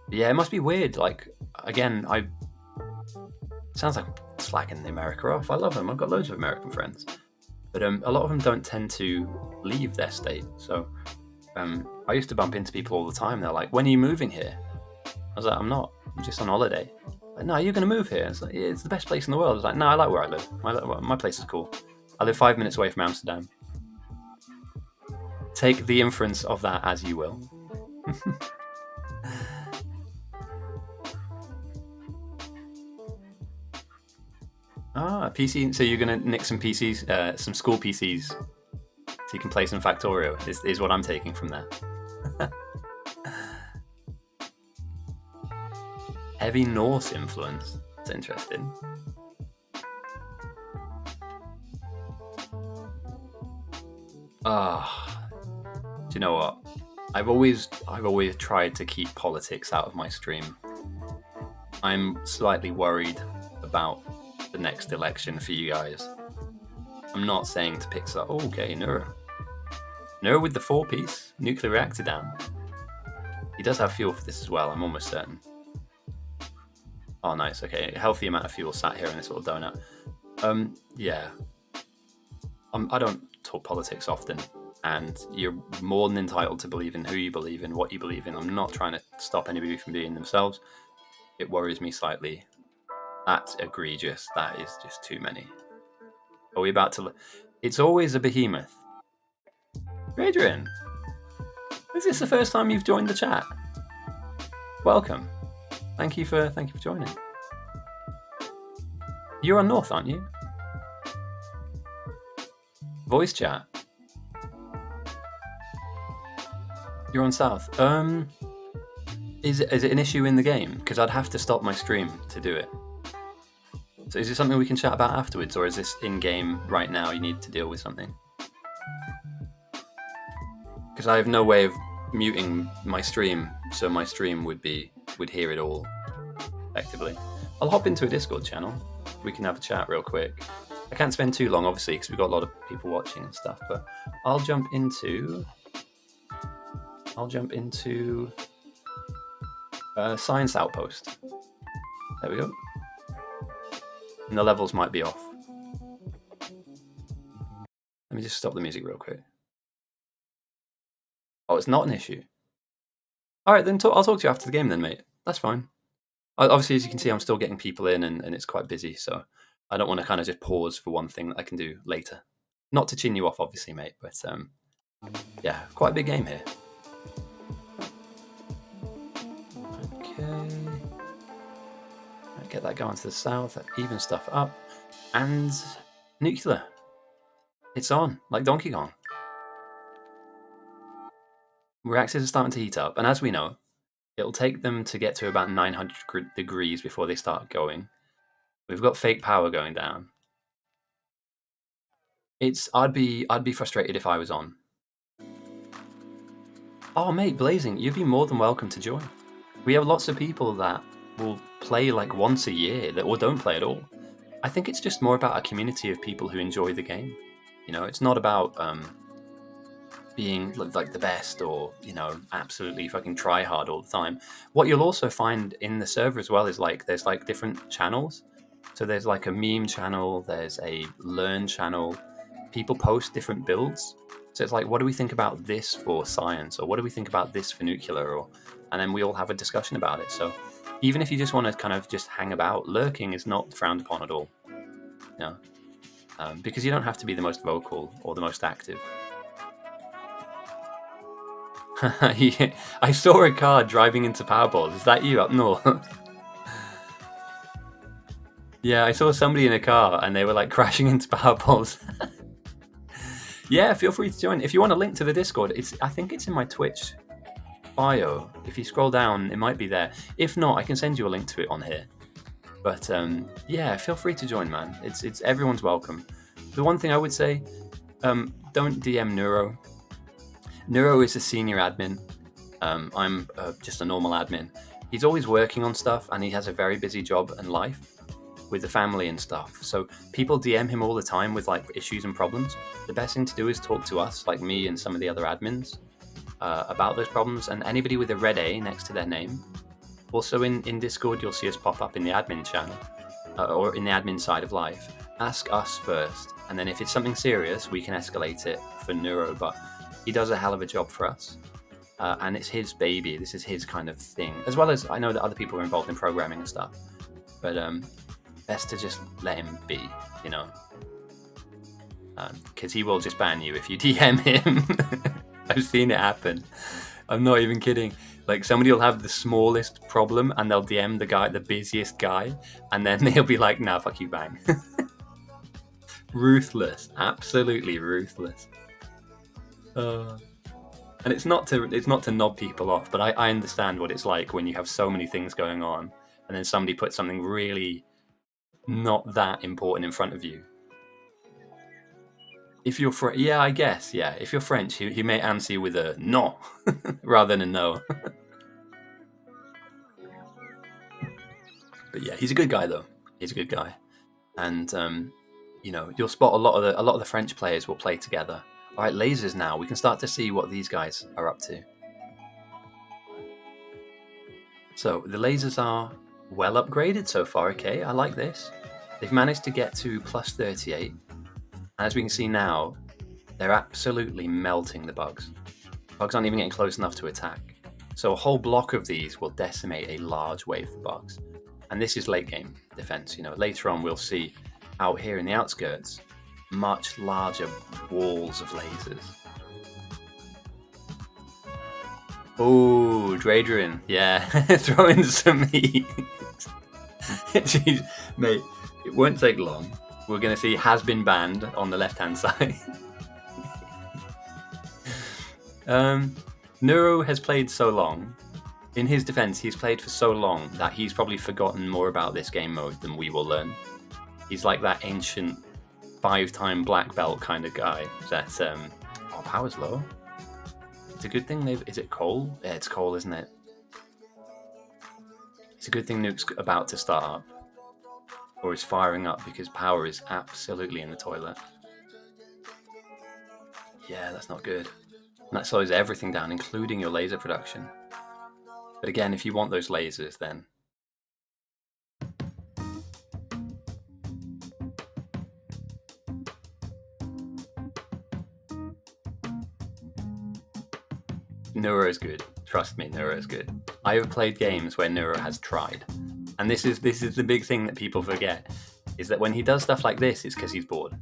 Yeah, it must be weird. Like, again, sounds like I'm slacking America off. I love them. I've got loads of American friends. But a lot of them don't tend to leave their state. So I used to bump into people all the time. They're like, when are you moving here? I was like, I'm not. I'm just on holiday. Like, no, you're going to move here. It's like, it's the best place in the world. I was like, no, I like where I live. My place is cool. I live 5 minutes away from Amsterdam. Take the inference of that as you will. PC. So you're gonna nick some PCs, some school PCs, so you can play some Factorio. Is what I'm taking from that. Heavy Norse influence. That's interesting. Do you know what? I've always tried to keep politics out of my stream. I'm slightly worried about the next election for you guys. I'm not saying to pick up. Oh, okay, Nura with the 4-piece nuclear reactor down. He does have fuel for this as well. I'm almost certain. Oh, nice. Okay, a healthy amount of fuel sat here in this little donut. Yeah. I don't talk politics often, and you're more than entitled to believe in who you believe in, what you believe in. I'm not trying to stop anybody from being themselves. It worries me slightly. That's egregious. That is just too many. Are we about to... It's always a behemoth. Adrian, is this the first time you've joined the chat? Welcome. Thank you for joining. You're on North, aren't you? Voice chat. You're on south. Is it an issue in the game? Because I'd have to stop my stream to do it. So is it something we can chat about afterwards, or is this in-game right now? You need to deal with something. Because I have no way of muting my stream, so my stream would hear it all effectively. I'll hop into a Discord channel. We can have a chat real quick. I can't spend too long, obviously, because we've got a lot of people watching and stuff. But I'll jump into Science Outpost. There we go. And the levels might be off. Let me just stop the music real quick. Oh, it's not an issue. All right, then I'll talk to you after the game then, mate. That's fine. Obviously, as you can see, I'm still getting people in and it's quite busy, so I don't want to kind of just pause for one thing that I can do later. Not to chin you off, obviously, mate, but yeah, quite a big game here. Okay. Get that going to the south, that evens stuff up. And nuclear. It's on, like Donkey Kong. Reactors are starting to heat up, and as we know, it'll take them to get to about 900 degrees before they start going. We've got fake power going down. I'd be frustrated if I was on. Oh mate, Blazing, you'd be more than welcome to join. We have lots of people that will play like once a year or don't play at all. I think it's just more about a community of people who enjoy the game. You know, it's not about being like the best or, you know, absolutely fucking try hard all the time. What you'll also find in the server as well is like there's like different channels. So there's like a meme channel, there's a learn channel. People post different builds. So it's like, what do we think about this for science? Or what do we think about this for nuclear? And then we all have a discussion about it. So even if you just want to kind of just hang about, lurking is not frowned upon at all. You know? Because you don't have to be the most vocal or the most active. I saw a car driving into Powerball. Is that you up north? Yeah, I saw somebody in a car and they were like crashing into Powerballs. Yeah, feel free to join. If you want a link to the Discord, I think it's in my Twitch bio. If you scroll down, it might be there. If not, I can send you a link to it on here. But yeah, feel free to join, man. It's everyone's welcome. The one thing I would say, don't DM Neuro. Neuro is a senior admin. I'm just a normal admin. He's always working on stuff and he has a very busy job and life with the family and stuff. So people DM him all the time with like issues and problems. The best thing to do is talk to us, like me and some of the other admins, about those problems. And anybody with a red A next to their name. Also in Discord, you'll see us pop up in the admin channel or in the admin side of life. Ask us first. And then if it's something serious, we can escalate it for Neuro. But he does a hell of a job for us. And it's his baby. This is his kind of thing. As well as I know that other people are involved in programming and stuff. But best to just let him be, you know. Because he will just ban you if you DM him. I've seen it happen. I'm not even kidding. Like somebody will have the smallest problem and they'll DM the busiest guy. And then they'll be like, nah, fuck you, bang. Ruthless. Absolutely ruthless. And it's not to knob people off, but I understand what it's like when you have so many things going on and then somebody puts something really not that important in front of you. If you're yeah, I guess, yeah. If you're French, he may answer you with a no rather than a no. But yeah, he's a good guy though. He's a good guy, and you know, you'll spot a lot of the French players will play together. All right, lasers now. We can start to see what these guys are up to. So the lasers are well upgraded so far. Okay, I like this. They've managed to get to plus 38. As we can see now, they're absolutely melting the bugs. Bugs aren't even getting close enough to attack. So a whole block of these will decimate a large wave of bugs. And this is late game defense. You know, later on we'll see out here in the outskirts, much larger walls of lasers. Oh, Dradrin, yeah, throwing some heat. Jeez, mate, it won't take long. We're going to see has been banned on the left-hand side. Neuro has played so long. In his defense, he's played for so long that he's probably forgotten more about this game mode than we will learn. He's like that ancient 5-time black belt kind of guy that power's low. It's a good thing is it coal? Yeah, it's coal, isn't it? It's a good thing Nuke's about to start up. Or is firing up because power is absolutely in the toilet. Yeah, that's not good. And that slows everything down, including your laser production. But again, if you want those lasers, then Neuro is good. Trust me, Neuro is good. I have played games where Neuro has tried. And this is the big thing that people forget, is that when he does stuff like this, it's because he's bored.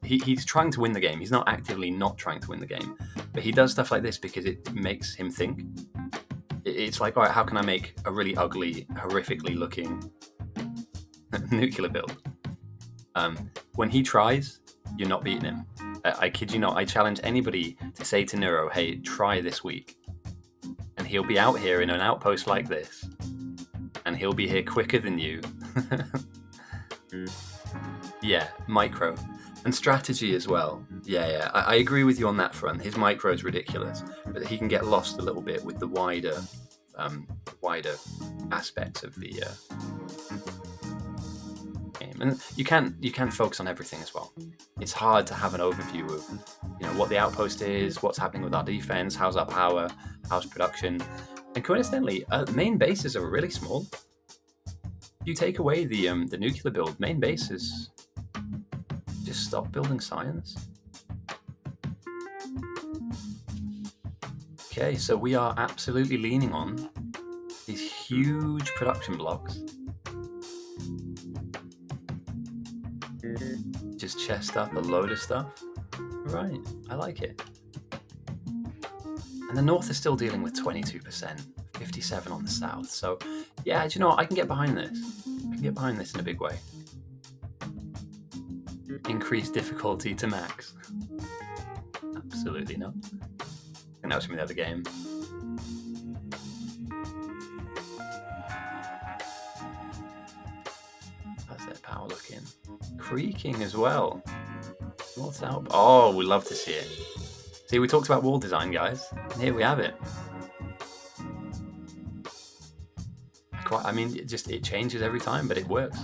He's trying to win the game. He's not actively not trying to win the game. But he does stuff like this because it makes him think. It's like, all right, how can I make a really ugly, horrifically looking nuclear build? When he tries, you're not beating him. I kid you not. I challenge anybody to say to Neuro, hey, try this week. And he'll be out here in an outpost like this. And he'll be here quicker than you. Yeah, micro. And strategy as well. Yeah. I agree with you on that front. His micro is ridiculous. But he can get lost a little bit with the wider aspects of the game. And you can't focus on everything as well. It's hard to have an overview of what the outpost is, what's happening with our defense, how's our power, how's production. And coincidentally, main bases are really small. If you take away the nuclear build, main bases just stop building science. Okay, so we are absolutely leaning on these huge production blocks. Just chest up a load of stuff. Right, I like it. And the north is still dealing with 22%, 57 on the south. So, yeah, do you know what? I can get behind this. I can get behind this in a big way. Increase difficulty to max. Absolutely not. I think that was from the other game. How's that power looking? Creaking as well. What's out? Oh, we love to see it. See, we talked about wall design, guys, and here we have it. It changes every time, but it works.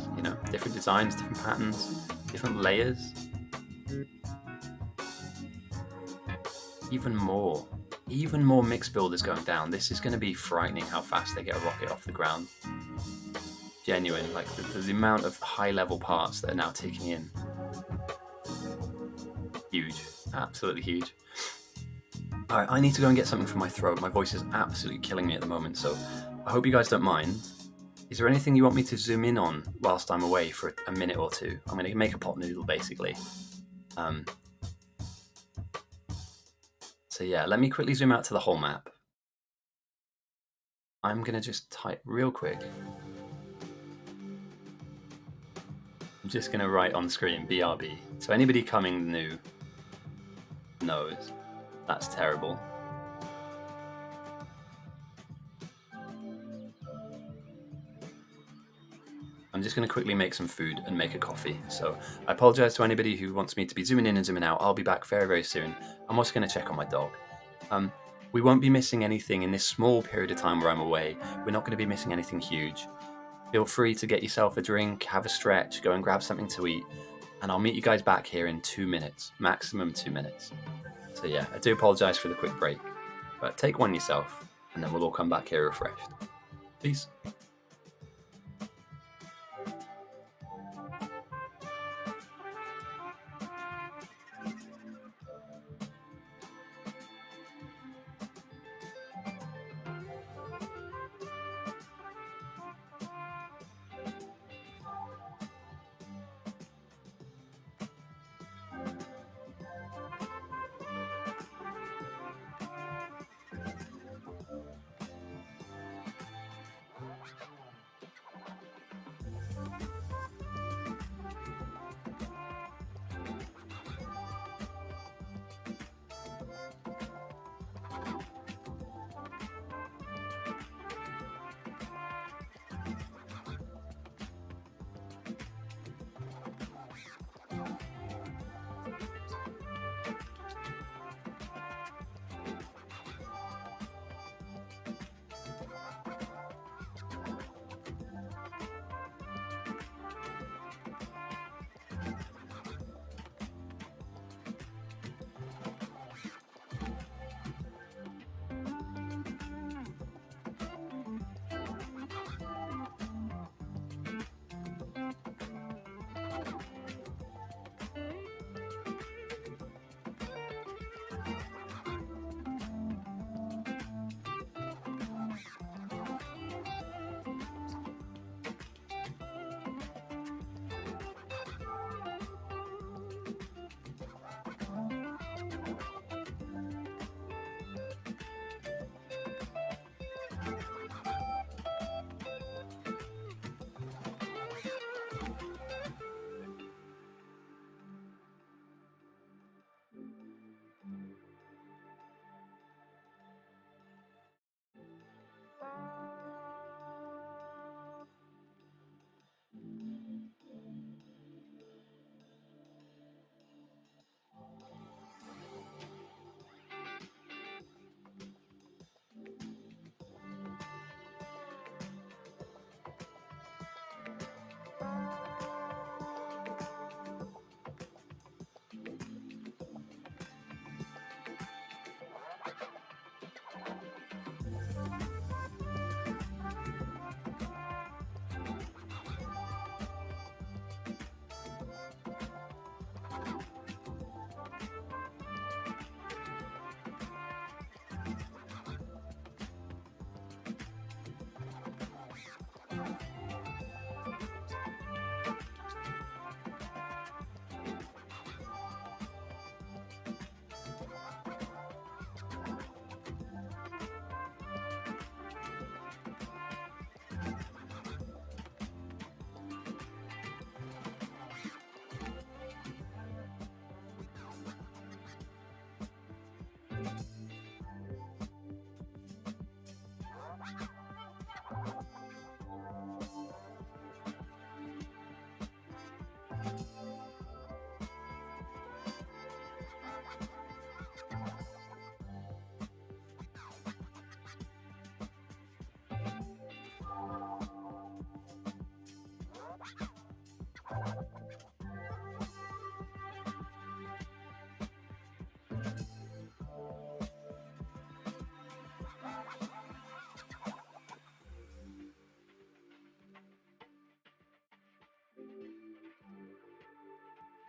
Different designs, different patterns, different layers. Even more mixed builders going down. This is going to be frightening how fast they get a rocket off the ground. Genuine, like the amount of high-level parts that are now ticking in. Huge, absolutely huge. All right, I need to go and get something from my throat. My voice is absolutely killing me at the moment, so I hope you guys don't mind. Is there anything you want me to zoom in on whilst I'm away for a minute or two? I'm going to make a pot noodle, basically. So yeah, let me quickly zoom out to the whole map. I'm going to just type real quick. I'm just going to write on screen BRB. So anybody coming new knows that's terrible. I'm just going to quickly make some food and make a coffee. So I apologize to anybody who wants me to be zooming in and zooming out. I'll be back very, very soon. I'm also going to check on my dog. We won't be missing anything in this small period of time where I'm away. We're not going to be missing anything huge. Feel free to get yourself a drink, have a stretch, go and grab something to eat. And I'll meet you guys back here in 2 minutes, maximum 2 minutes. So yeah, I do apologize for the quick break. But take one yourself, and then we'll all come back here refreshed. Peace.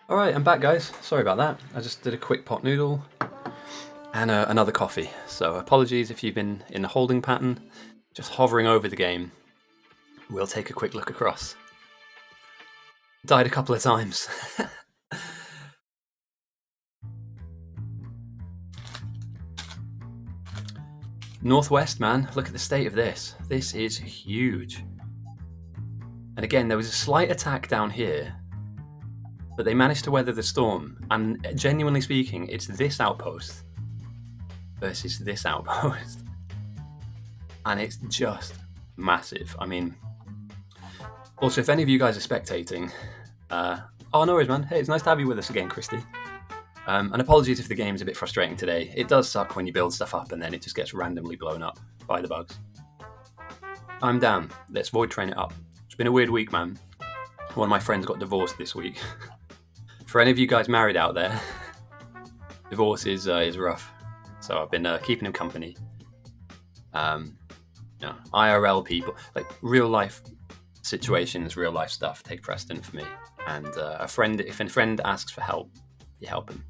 Alright, I'm back, guys. Sorry about that. I just did a quick pot noodle and another coffee. So apologies if you've been in the holding pattern, just hovering over the game. We'll take a quick look across. Died a couple of times. Northwest, man, look at the state of this. This is huge. And again, there was a slight attack down here, but they managed to weather the storm. And genuinely speaking, it's this outpost versus this outpost. And it's just massive. I mean, also, if any of you guys are spectating, oh, no worries, man. Hey, it's nice to have you with us again, Christy. And apologies if the game's a bit frustrating today. It does suck when you build stuff up and then it just gets randomly blown up by the bugs. I'm down. Let's void train it up. It's been a weird week, man. One of my friends got divorced this week. For any of you guys married out there, divorce is rough. So I've been keeping him company. IRL people, like real life situations, real life stuff take precedent for me. And if a friend asks for help, you help him.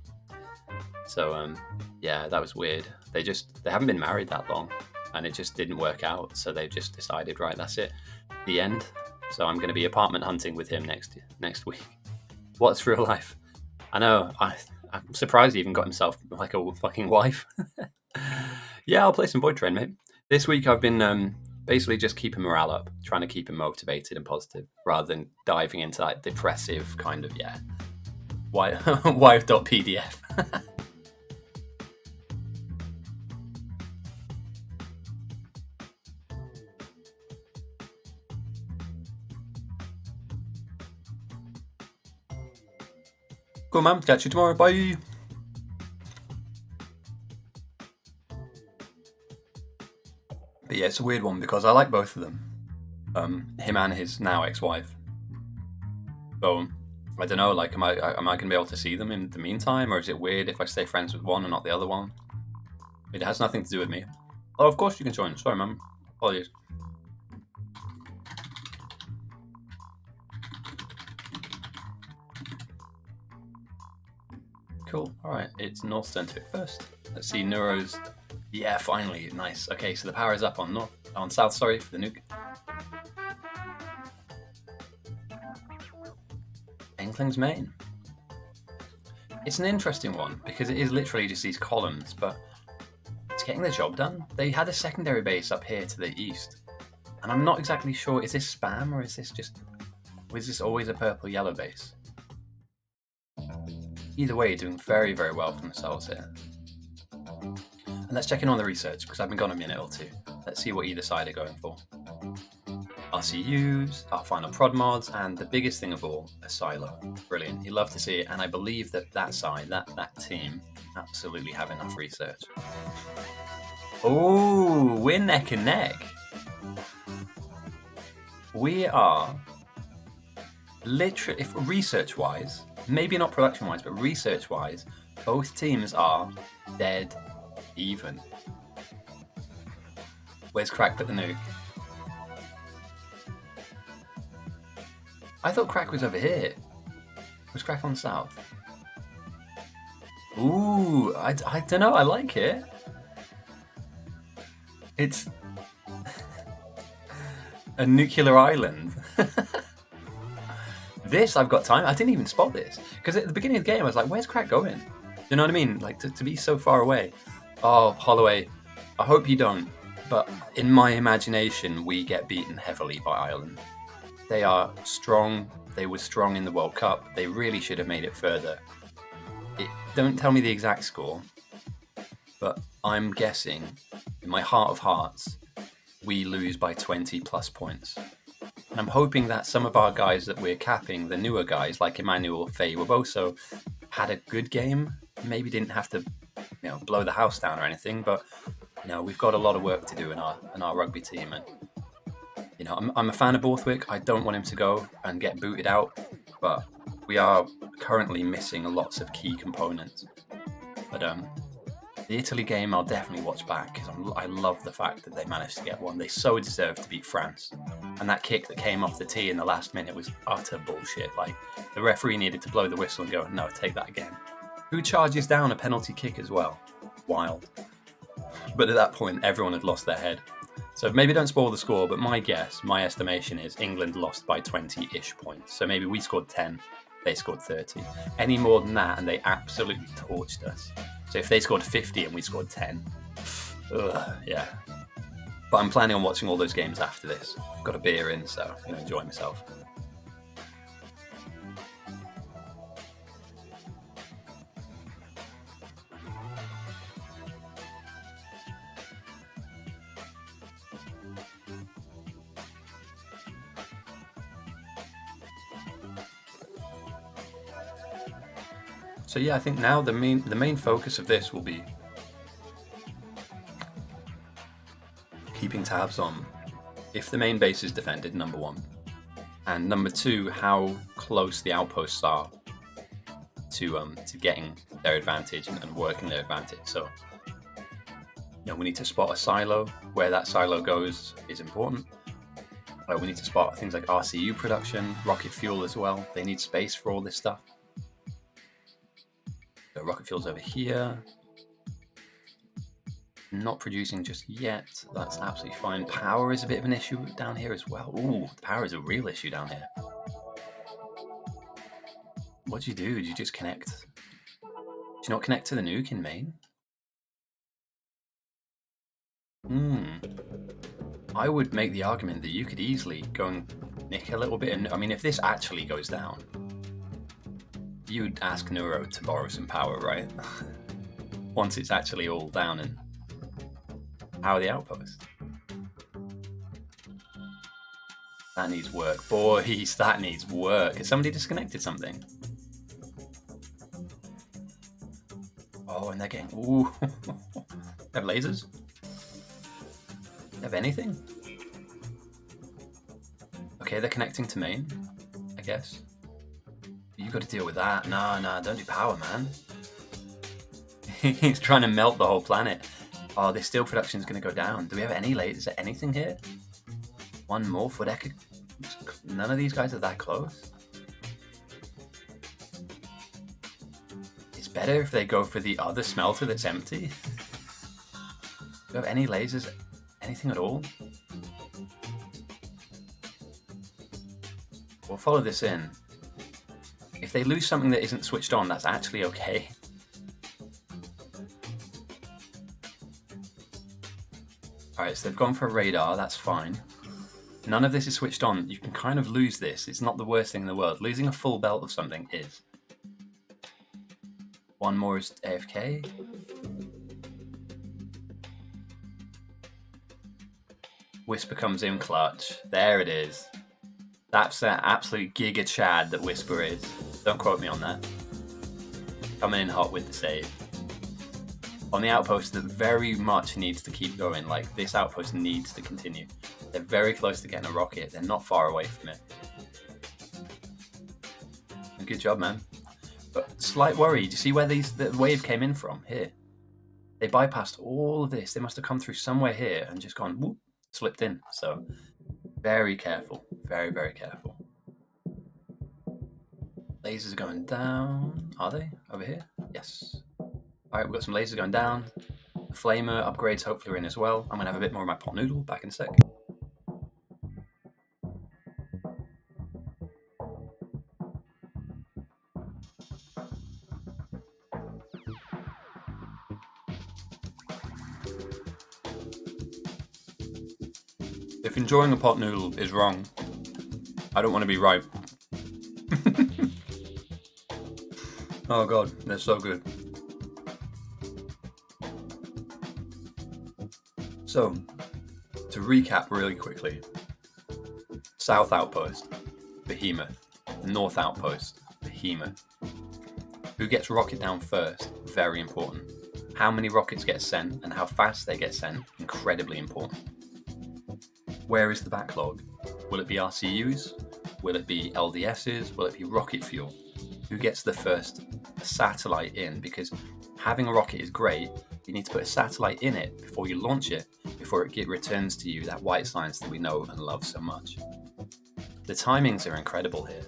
So yeah, that was weird. They haven't been married that long, and it just didn't work out. So they've just decided, right, that's it, the end. So I'm going to be apartment hunting with him next week. What's real life? I know. I'm surprised he even got himself like a fucking wife. Yeah, I'll play some Void Train, mate. This week I've been basically just keeping morale up, trying to keep him motivated and positive, rather than diving into that depressive kind of wife.pdf. Cool, man. Catch you tomorrow. Bye. But yeah, it's a weird one because I like both of them. Him and his now ex-wife. So I don't know, like, am I going to be able to see them in the meantime, or is it weird if I stay friends with one and not the other one? It has nothing to do with me. Oh, of course you can join. Sorry, man. Apologies. Cool. All right, it's North Center first. Let's see Neuro's. Yeah, finally, nice. Okay, so the power is up on south. Sorry for the nuke. Inkling's main. It's an interesting one because it is literally just these columns, but it's getting the job done. They had a secondary base up here to the east, and I'm not exactly sure, is this spam or is this always a purple-yellow base? Either way, doing very, very well for themselves here. And let's check in on the research because I've been gone a minute or two. Let's see what either side are going for. RCUs, our final prod mods, and the biggest thing of all, a silo. Brilliant. You love to see it, and I believe that side, that team, absolutely have enough research. Oh, we're neck and neck. We are literally, if research-wise, maybe not production-wise, but research-wise, both teams are dead even. Where's Crack put the nuke? I thought Crack was over here. Was Crack on south? Ooh, I don't know. I like it. It's a nuclear island. This, I've got time. I didn't even spot this. Because at the beginning of the game, I was like, where's Crack going? You know what I mean? Like, to be so far away. Oh, Holloway, I hope you don't. But in my imagination, we get beaten heavily by Ireland. They are strong. They were strong in the World Cup. They really should have made it further. Don't tell me the exact score, but I'm guessing, in my heart of hearts, we lose by 20 plus points. And I'm hoping that some of our guys that we're capping, the newer guys like Emmanuel, Faye, Waboso, had a good game. Maybe didn't have to, blow the house down or anything, but we've got a lot of work to do in our rugby team. And I'm a fan of Borthwick. I don't want him to go and get booted out, but we are currently missing lots of key components. But the Italy game, I'll definitely watch back because I love the fact that they managed to get one. They so deserve to beat France. And that kick that came off the tee in the last minute was utter bullshit. Like, the referee needed to blow the whistle and go, no, take that again. Who charges down a penalty kick as well? Wild. But at that point, everyone had lost their head. So maybe don't spoil the score, but my guess, my estimation is England lost by 20-ish points. So maybe we scored 10, they scored 30. Any more than that, and they absolutely torched us. So if they scored 50 and we scored 10, yeah. But I'm planning on watching all those games after this. Got a beer in, so I'm going to enjoy myself. So yeah, I think now the main focus of this will be keeping tabs on if the main base is defended, number one, and number two, how close the outposts are to getting their advantage and working their advantage. So we need to spot a silo. Where that silo goes is important. We need to spot things like RCU production, rocket fuel as well. They need space for all this stuff. So rocket fuel's over here. Not producing just yet. That's absolutely fine. Power is a bit of an issue down here as well. Ooh, power is a real issue down here. What do? Do you just connect? Do you not connect to the nuke in main? I would make the argument that you could easily go and nick a little bit. And I mean, if this actually goes down, you'd ask Neuro to borrow some power, right? Once it's actually all down and power the outpost. That needs work. Boys, that needs work. Has somebody disconnected something? Oh, and they're getting... Ooh. They have lasers? They have anything? Okay, they're connecting to main, I guess. You got to deal with that. Nah, don't do power, man. He's trying to melt the whole planet. Oh, this steel production is going to go down. Do we have any lasers? Is there anything here? One more for Decker. None of these guys are that close. It's better if they go for the other smelter that's empty. Do we have any lasers? Anything at all? We'll follow this in. If they lose something that isn't switched on, that's actually okay. Alright, so they've gone for a radar, that's fine. None of this is switched on. You can kind of lose this. It's not the worst thing in the world. Losing a full belt of something is. One more is AFK. Whisper comes in clutch. There it is. That's an absolute giga chad that Whisper is. Don't quote me on that. Coming in hot with the save. On the outpost that very much needs to keep going. Like, this outpost needs to continue. They're very close to getting a rocket. They're not far away from it. Good job, man. But slight worry. Do you see where the wave came in from? Here. They bypassed all of this. They must have come through somewhere here and just gone, whoop, slipped in. So, very careful. Very, very careful. Lasers are going down. Are they? Over here? Yes. Alright, we've got some lasers going down. The flamer upgrades hopefully are in as well. I'm going to have a bit more of my pot noodle. Back in a sec. If enjoying a pot noodle is wrong, I don't want to be right. Oh god, they're so good. So, to recap really quickly. South Outpost, Behemoth. North Outpost, Behemoth. Who gets rocket down first? Very important. How many rockets get sent and how fast they get sent? Incredibly important. Where is the backlog? Will it be RCUs? Will it be LDSs? Will it be rocket fuel? Who gets the first satellite in? Because having a rocket is great. You need to put a satellite in it before you launch it, before it returns to you that white science that we know and love so much. The timings are incredible here.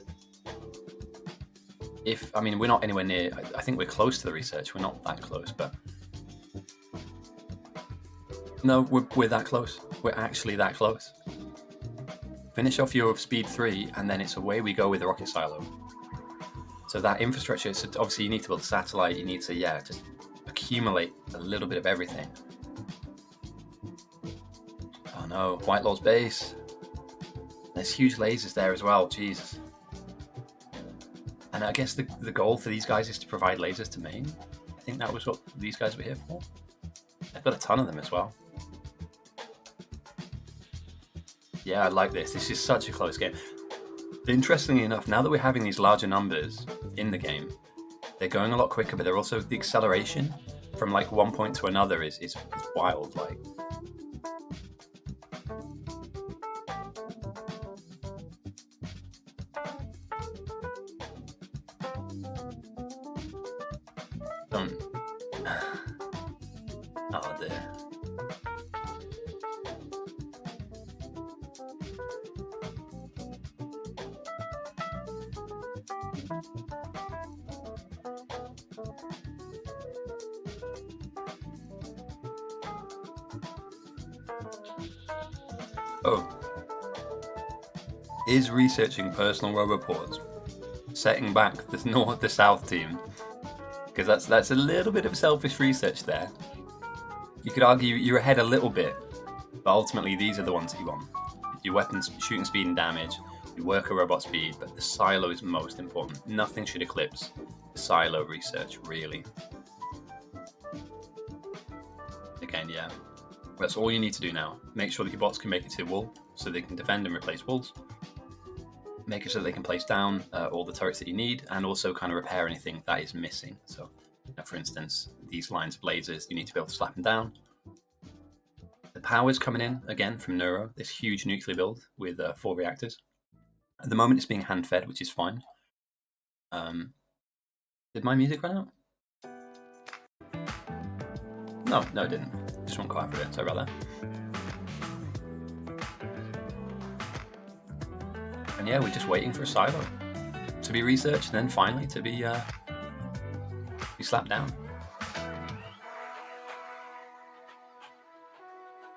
We're not anywhere near, I think we're close to the research, we're not that close, but no, we're that close. We're actually that close. Finish off your speed 3 and then it's away we go with the rocket silo. So that infrastructure, so obviously you need to build a satellite, you need to, just accumulate a little bit of everything. Oh no, Whitelaw's base. There's huge lasers there as well, Jesus. And I guess the goal for these guys is to provide lasers to main. I think that was what these guys were here for. I've got a ton of them as well. Yeah, I like this. This is such a close game. Interestingly enough, now that we're having these larger numbers in the game, they're going a lot quicker, but they're also, the acceleration from like one point to another is wild. Like, oh dear. Oh. Is researching personal roboports setting back the south team? Because that's a little bit of selfish research there. You could argue you're ahead a little bit, but ultimately these are the ones that you want. Your weapons, shooting speed and damage, your worker robot speed, but the silo is most important. Nothing should eclipse the silo research, really. Again, yeah. That's all you need to do now. Make sure that your bots can make it to the wall, so they can defend and replace walls. Make it so that they can place down all the turrets that you need, and also kind of repair anything that is missing. So, for instance, these lines of lasers, you need to be able to slap them down. The power's coming in, again, from Neuro, this huge nuclear build with 4 reactors. At the moment, it's being hand-fed, which is fine. Did my music run out? No, it didn't. Just went quiet for a bit, sorry about that. And yeah, we're just waiting for a silo to be researched, and then finally to be slapped down.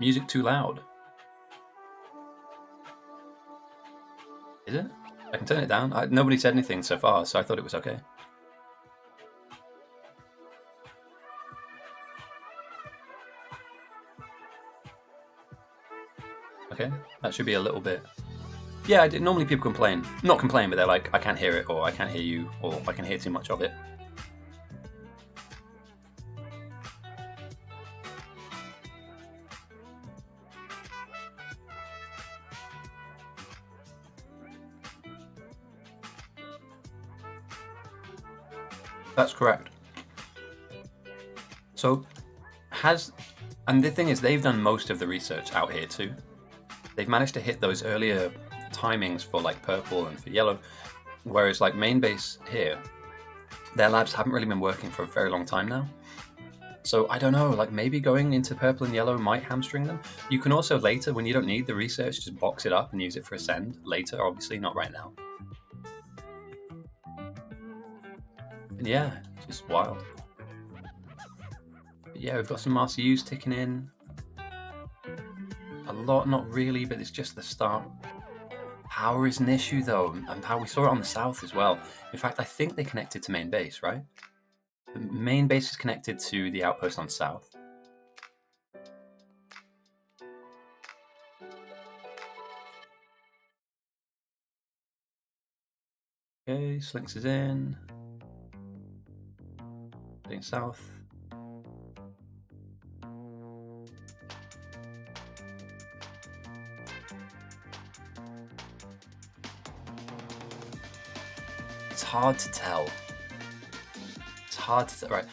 Music too loud. Is it? I can turn it down. Nobody said anything so far, so I thought it was okay. Okay, that should be a little bit. Yeah, normally people complain. Not complain, but they're like, I can't hear it, or I can't hear you, or I can hear too much of it. That's correct. So, and the thing is, they've done most of the research out here too. They've managed to hit those earlier timings for like purple and for yellow, whereas like main base here, their labs haven't really been working for a very long time now. So I don't know, like maybe going into purple and yellow might hamstring them. You can also later, when you don't need the research, just box it up and use it for Ascend later, obviously, not right now. And yeah, just wild. But yeah, we've got some RCUs ticking in. A lot, not really, but it's just the start. Power is an issue though, and power, we saw it on the south as well. In fact, I think they connected to main base, right? The main base is connected to the outpost on south. Okay, Slinks is in. Heading south. It's hard to tell. It's hard to tell, right?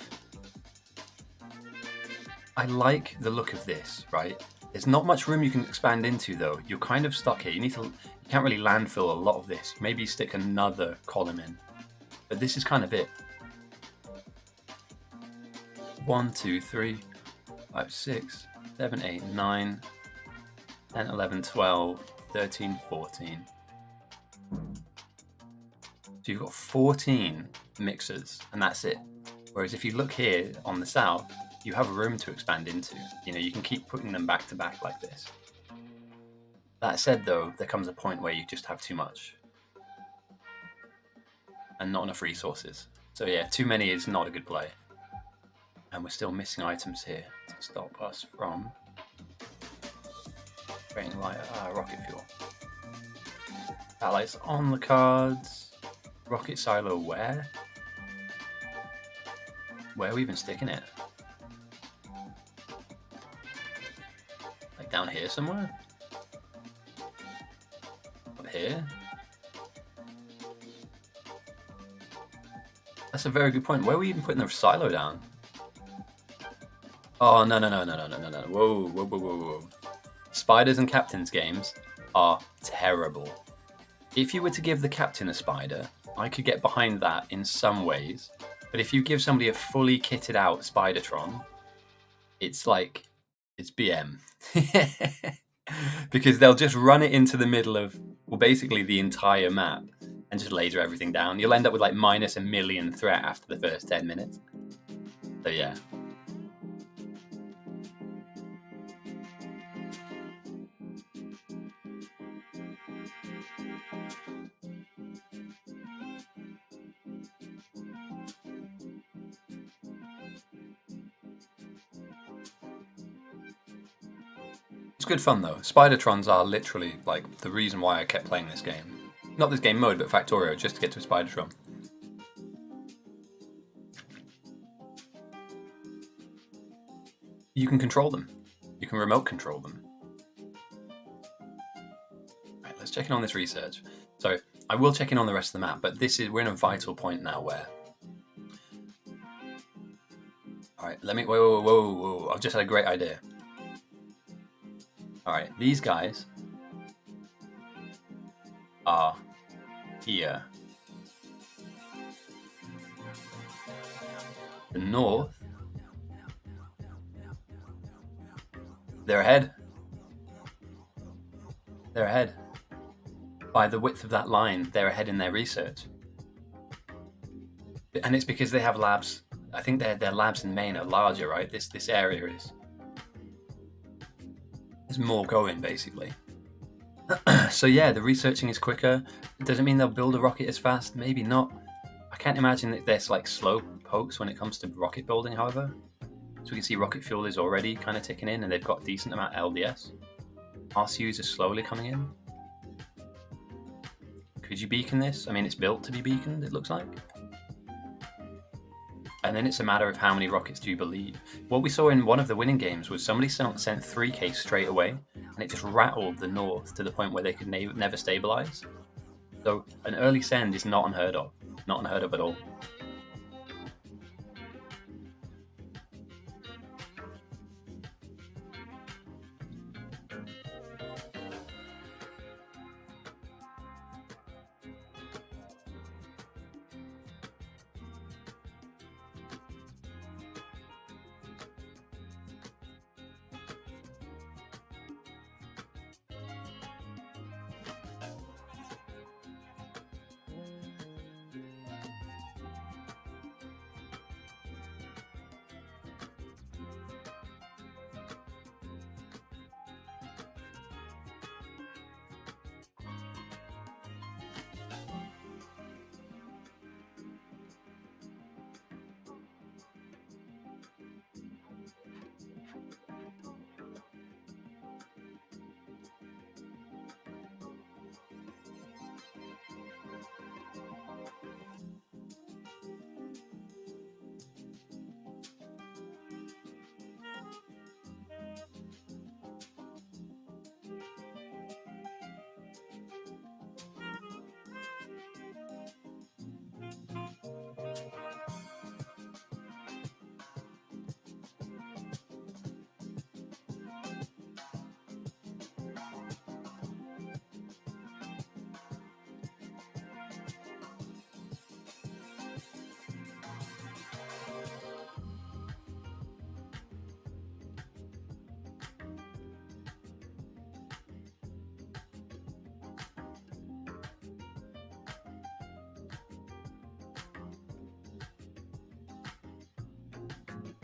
I like the look of this, right? There's not much room you can expand into though. You're kind of stuck here. You can't really landfill a lot of this. Maybe stick another column in. But this is kind of it. 1, 2, 3, 5, 6. 7, 8, 9, 10, 11, 12, 13, 14. So you've got 14 mixers, and that's it. Whereas if you look here on the south, you have room to expand into. You know, you can keep putting them back to back like this. That said, though, there comes a point where you just have too much and not enough resources. So yeah, too many is not a good play. And we're still missing items here to stop us from creating rocket fuel. Allies on the cards. Rocket silo where? Where are we even sticking it? Like down here somewhere? Up here? That's a very good point. Where are we even putting the silo down? Oh, no. Whoa. Spiders and captains games are terrible. If you were to give the captain a spider, I could get behind that in some ways. But if you give somebody a fully kitted out Spidertron, it's BM. Because they'll just run it into the middle of, well, basically the entire map and just laser everything down. You'll end up with like minus a million threat after the first 10 minutes. So yeah. It's good fun though. Spidertrons are literally like the reason why I kept playing this game. Not this game mode, but Factorio, just to get to a Spidertron. You can control them. You can remote control them. Right, let's check in on this research. So I will check in on the rest of the map, but we're in a vital point now where. Alright, let me. Whoa. I've just had a great idea. Alright, these guys are here. The north, they're ahead. They're ahead. By the width of that line, they're ahead in their research. And it's because they have labs. I think their labs in Maine are larger, right? This area is. There's more going, basically. So yeah, the researching is quicker. It doesn't mean they'll build a rocket as fast. Maybe not. I can't imagine that there's like slow pokes when it comes to rocket building, however. So we can see rocket fuel is already kind of ticking in, and they've got a decent amount of LDS. RCUs are slowly coming in. Could you beacon this? I mean, it's built to be beaconed, it looks like. And then it's a matter of how many rockets do you believe. What we saw in one of the winning games was somebody sent 3K straight away, and it just rattled the north to the point where they could never stabilize. So an early send is not unheard of. Not unheard of at all.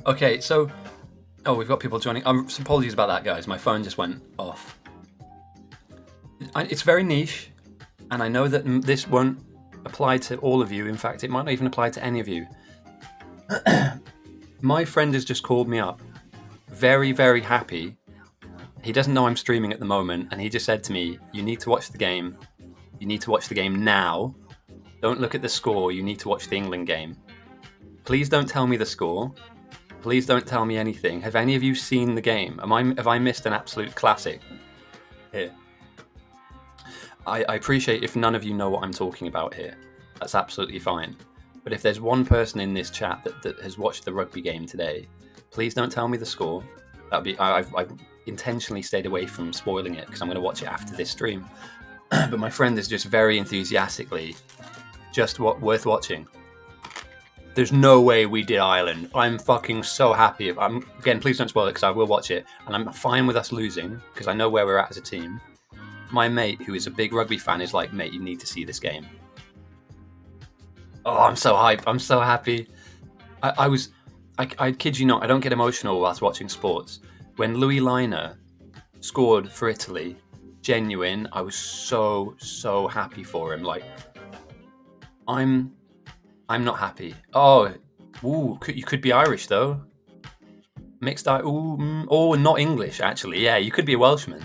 Okay, so we've got people joining. Apologies about that, guys. My phone just went off. It's very niche, and I know that this won't apply to all of you. In fact, it might not even apply to any of you. My friend has just called me up, very, very happy. He doesn't know I'm streaming at the moment, and he just said to me, "You need to watch the game. You need to watch the game now. Don't look at the score. You need to watch the England game. Please don't tell me the score. Please don't tell me anything. Have any of you seen the game? Have I missed an absolute classic here?" I appreciate if none of you know what I'm talking about here. That's absolutely fine. But if there's one person in this chat that has watched the rugby game today, please don't tell me the score. That'd be I've intentionally stayed away from spoiling it because I'm going to watch it after this stream. But my friend is just very enthusiastically just worth watching. There's no way we did Ireland. I'm fucking so happy. Again, please don't spoil it because I will watch it. And I'm fine with us losing because I know where we're at as a team. My mate, who is a big rugby fan, is like, "Mate, you need to see this game." Oh, I'm so hyped. I'm so happy. I kid you not, I don't get emotional whilst watching sports. When Louis Liner scored for Italy, genuine, I was so happy for him. Like, I'm not happy. Oh, you could be Irish though. Mixed not English actually. Yeah, you could be a Welshman.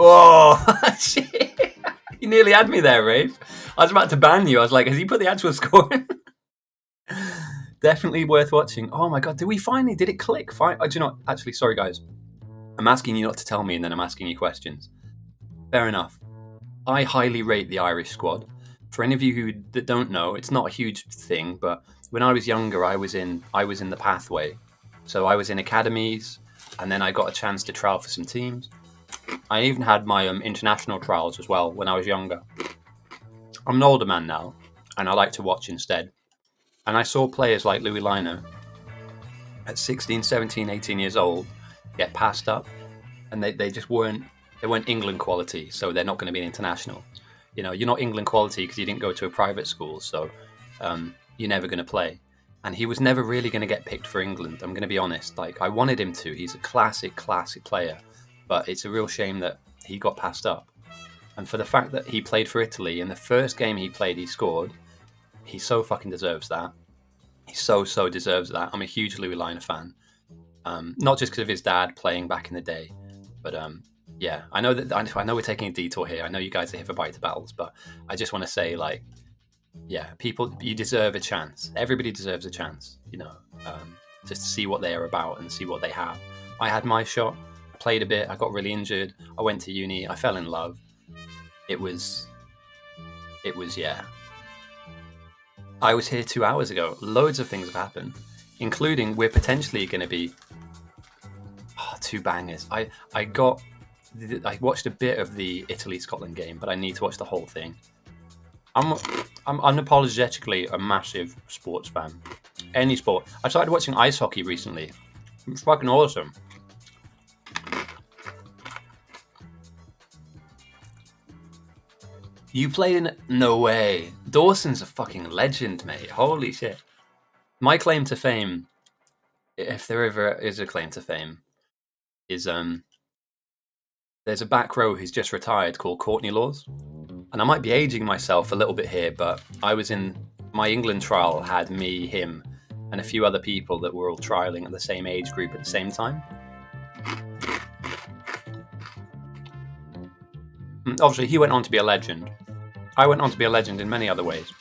Oh, shit. You nearly had me there, Rafe. I was about to ban you. I was like, has he put the actual score in? Definitely worth watching. Oh my god, did it click? Do you know what? Actually, sorry guys. I'm asking you not to tell me and then I'm asking you questions. Fair enough. I highly rate the Irish squad. For any of you that don't know, it's not a huge thing, but when I was younger, I was in the pathway. So I was in academies, and then I got a chance to trial for some teams. I even had my international trials as well when I was younger. I'm an older man now, and I like to watch instead. And I saw players like Louis Liner at 16, 17, 18 years old get passed up, and they just weren't England quality, so they're not going to be an international. You know, you're not England quality because you didn't go to a private school, so you're never going to play. And he was never really going to get picked for England, I'm going to be honest. Like, I wanted him to. He's a classic player. But it's a real shame that he got passed up. And for the fact that he played for Italy, and the first game he played, he scored, he so fucking deserves that. He so deserves that. I'm a huge Louis Liner fan. Not just because of his dad playing back in the day, but yeah, I know we're taking a detour here. I know you guys are here for Bite to Battles, but I just want to say, like, yeah, people, you deserve a chance. Everybody deserves a chance, you know, just to see what they are about and see what they have. I had my shot. Played a bit, I got really injured, I went to uni, I fell in love. It was yeah. I was here 2 hours ago. Loads of things have happened, including we're potentially going to be 2 bangers. I watched a bit of the Italy-Scotland game, but I need to watch the whole thing. I'm unapologetically a massive sports fan. Any sport. I started watching ice hockey recently. It's fucking awesome. You played in it? No way. Dawson's a fucking legend, mate. Holy shit. My claim to fame, if there ever is a claim to fame, is there's a back row who's just retired called Courtney Laws. And I might be aging myself a little bit here, but I was in my England trial, had me, him, and a few other people that were all trialing at the same age group at the same time. Obviously, he went on to be a legend. I went on to be a legend in many other ways.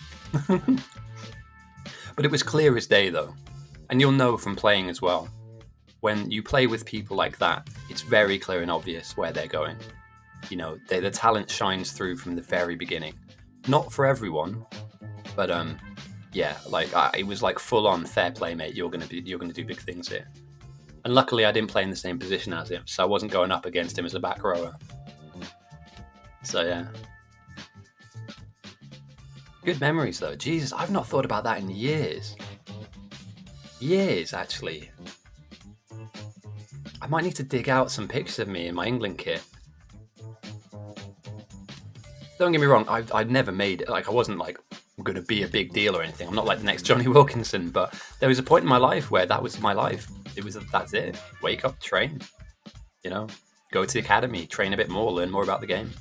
But it was clear as day, though. And you'll know from playing as well. When you play with people like that, it's very clear and obvious where they're going. You know, the talent shines through from the very beginning. Not for everyone, but yeah, like it was like full on fair play, mate. You're gonna do big things here. And luckily, I didn't play in the same position as him, so I wasn't going up against him as a back rower. So yeah. Good memories though. Jesus, I've not thought about that in years. Years, actually. I might need to dig out some pictures of me in my England kit. Don't get me wrong, I'd never made it. Like, I wasn't like going to be a big deal or anything. I'm not like the next Johnny Wilkinson, but there was a point in my life where that was my life. That's it. Wake up, train, go to the academy, train a bit more, learn more about the game.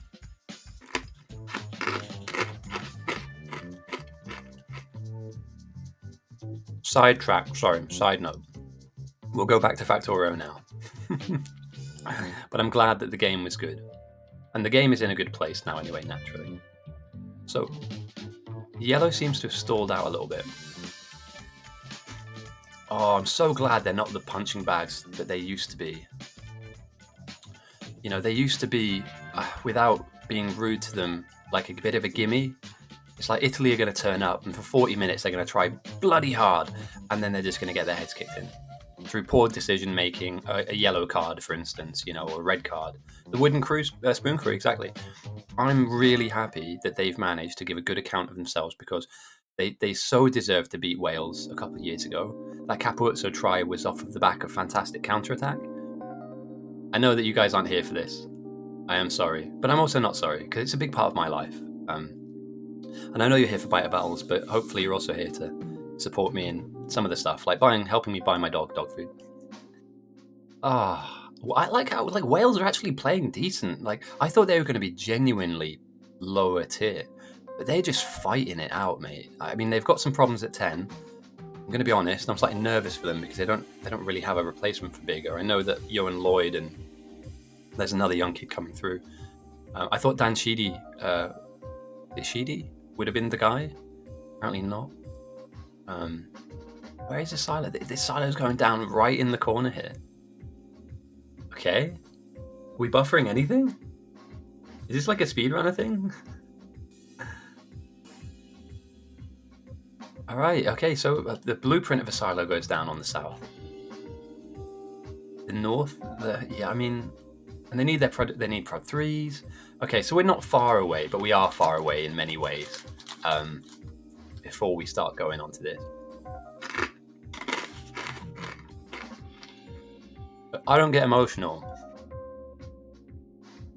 Side note. We'll go back to Factorio now. But I'm glad that the game was good. And the game is in a good place now anyway, naturally. So, yellow seems to have stalled out a little bit. Oh, I'm so glad they're not the punching bags that they used to be. They used to be, without being rude to them, like a bit of a gimme. It's like Italy are going to turn up, and for 40 minutes they're going to try bloody hard, and then they're just going to get their heads kicked in. Through poor decision making, a yellow card, for instance, or a red card. The wooden spoon crew, exactly. I'm really happy that they've managed to give a good account of themselves, because they so deserve to beat Wales a couple of years ago. That Capuzzo try was off of the back of fantastic counter-attack. I know that you guys aren't here for this. I am sorry, but I'm also not sorry, because it's a big part of my life. And I know you're here for Biter Battles, but hopefully you're also here to support me in some of the stuff, like helping me buy my dog food. I like how Wales are actually playing decent. Like, I thought they were going to be genuinely lower tier, but they're just fighting it out, mate. I mean, they've got some problems at 10. I'm going to be honest, I'm slightly nervous for them because they don't really have a replacement for Bigger. I know that Johan Lloyd and there's another young kid coming through. I thought Dan Sheedy, would have been the guy. Apparently not. Where is the silo? This silo's going down right in the corner here. Okay. Are we buffering anything? Is this like a speedrunner thing? Alright, okay, so the blueprint of a silo goes down on the south. The north, and they need they need prod 3s. Okay, so we're not far away, but we are far away in many ways. Before we start going on to this. But I don't get emotional.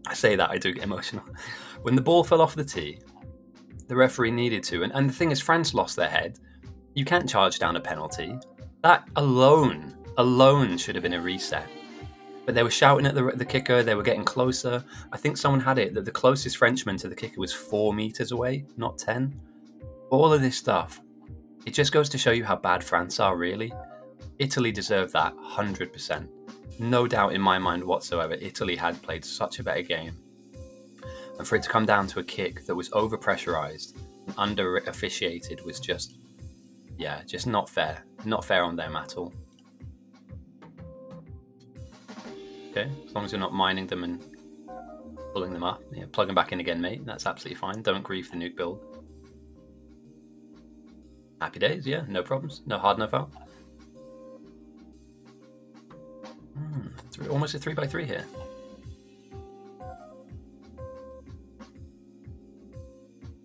I say that, I do get emotional. When the ball fell off the tee, the referee needed to, and the thing is, France lost their head. You can't charge down a penalty. That alone should have been a reset. But they were shouting at the kicker, they were getting closer. I think someone had it that the closest Frenchman to the kicker was 4 meters away, not 10. All of this stuff, it just goes to show you how bad France are, really. Italy deserved that 100%. No doubt in my mind whatsoever, Italy had played such a better game. And for it to come down to a kick that was over-pressurized and under-officiated was just not fair. Not fair on them at all. Okay, as long as you're not mining them and pulling them up. Yeah, plug them back in again, mate. That's absolutely fine. Don't grieve the nuke build. Happy days, yeah, no problems. No hard, no foul. Almost a 3x3 here.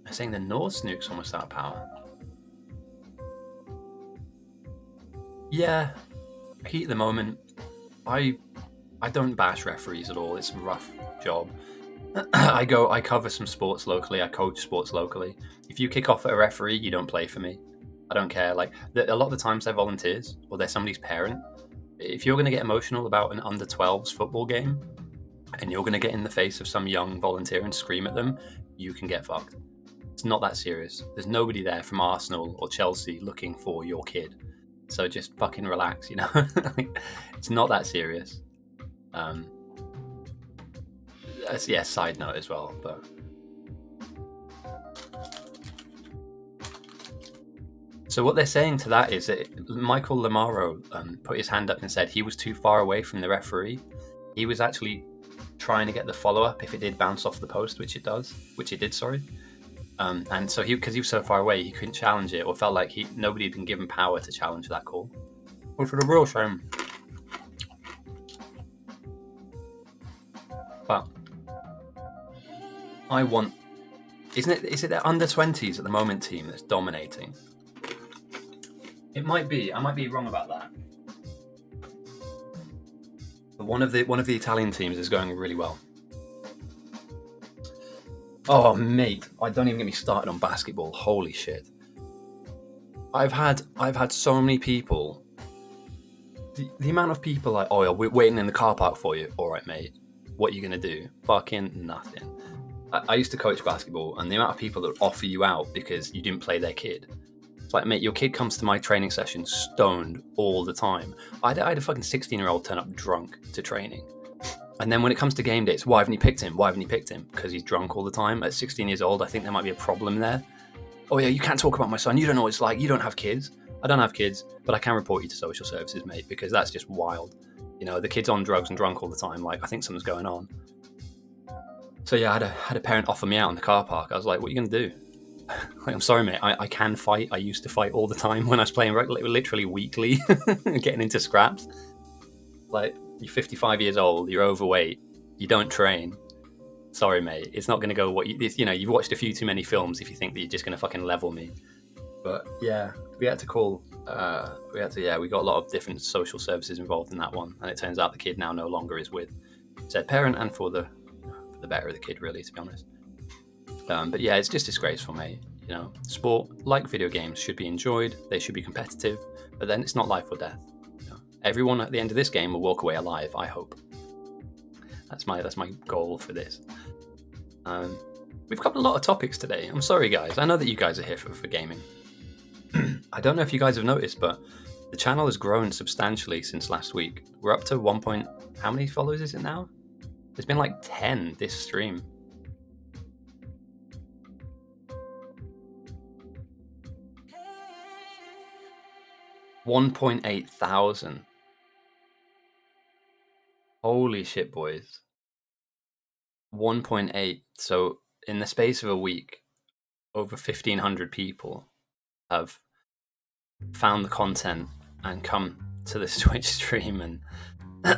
I'm saying the North nuke's almost out of power. Yeah, heat at the moment. I don't bash referees at all. It's a rough job. I cover some sports locally. I coach sports locally. If you kick off at a referee, you don't play for me. I don't care. Like, a lot of the times they're volunteers or they're somebody's parent. If you're going to get emotional about an under-12s football game and you're going to get in the face of some young volunteer and scream at them, you can get fucked. It's not that serious. There's nobody there from Arsenal or Chelsea looking for your kid. So just fucking relax, It's not that serious. Side note as well, but so what they're saying to that is that Michael Lamaro put his hand up and said he was too far away from the referee. He was actually trying to get the follow-up if it did bounce off the post, which it did, sorry. And so because he was so far away, he couldn't challenge it, or felt like nobody had been given power to challenge that call. Which was a real shame. But is it their under-20s at the moment team that's dominating? It might be. I might be wrong about that. But one of the Italian teams is going really well. Oh, mate, I don't even get me started on basketball. Holy shit. I've had so many people. The amount of people like, oh, yeah, we're waiting in the car park for you. All right, mate. What are you going to do? Fucking nothing. I used to coach basketball, and the amount of people that offer you out because you didn't play their kid. It's like, mate, your kid comes to my training session stoned all the time. I had a fucking 16-year-old turn up drunk to training. And then when it comes to game days, why haven't you picked him? Why haven't you picked him? Because he's drunk all the time. At 16 years old, I think there might be a problem there. Oh, yeah, you can't talk about my son. You don't know what it's like. You don't have kids. I don't have kids, but I can report you to social services, mate, because that's just wild. You know, the kid's on drugs and drunk all the time. Like, I think something's going on. So, yeah, I had a parent offer me out in the car park. I was like, what are you going to do? Like, I'm sorry, mate. I can fight. I used to fight all the time when I was playing literally weekly, getting into scraps. Like, you're 55 years old, you're overweight, you don't train. Sorry, mate. It's not going to go what you know, you've watched a few too many films if you think that you're just going to fucking level me. But yeah, we had to call, we got a lot of different social services involved in that one. And it turns out the kid now no longer is with said parent, and for the better of the kid, really, to be honest. But yeah, it's just disgraceful, mate. You know, sport, like video games, should be enjoyed. They should be competitive, but then it's not life or death. Everyone at the end of this game will walk away alive, I hope. That's my goal for this. We've covered a lot of topics today. I'm sorry, guys. I know that you guys are here for gaming. I don't know if you guys have noticed, but the channel has grown substantially since last week. We're up to how many followers is it now? There's been like 10 this stream. $1,800. Holy shit, boys. 1.8. So in the space of a week, over 1,500 people have found the content and come to this Twitch stream. And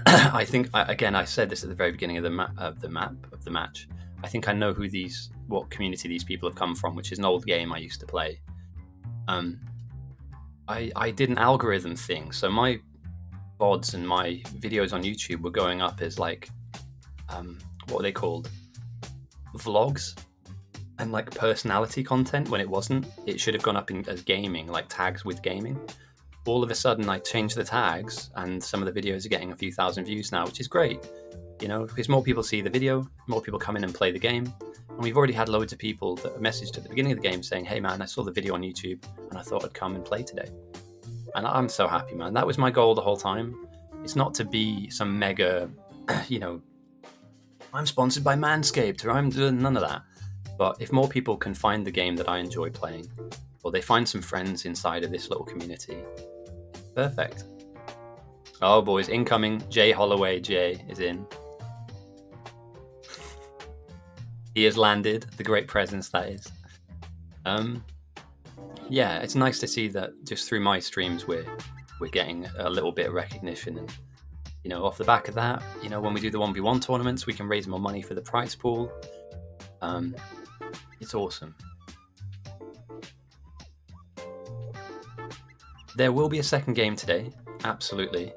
I think, again, I said this at the very beginning of the match. I think I know what community these people have come from, which is an old game I used to play. I did an algorithm thing, so my VODs and my videos on YouTube were going up as like, what were they called? Vlogs and like personality content when it wasn't. It should have gone up as gaming, like tags with gaming. All of a sudden I changed the tags and some of the videos are getting a few thousand views now, which is great. You know, because more people see the video, more people come in and play the game. And we've already had loads of people that messaged at the beginning of the game saying, hey man, I saw the video on YouTube and I thought I'd come and play today. And I'm so happy, man. That was my goal the whole time. It's not to be some mega, you know, I'm sponsored by Manscaped or I'm doing none of that. But if more people can find the game that I enjoy playing, or they find some friends inside of this little community, perfect. Oh, boys, incoming. Jay Holloway, Jay is in. He has landed, the great presence that is. Yeah, it's nice to see that just through my streams we're getting a little bit of recognition, and you know, off the back of that, you know, when we do the 1v1 tournaments, we can raise more money for the prize pool. It's awesome. There will be a second game today, absolutely,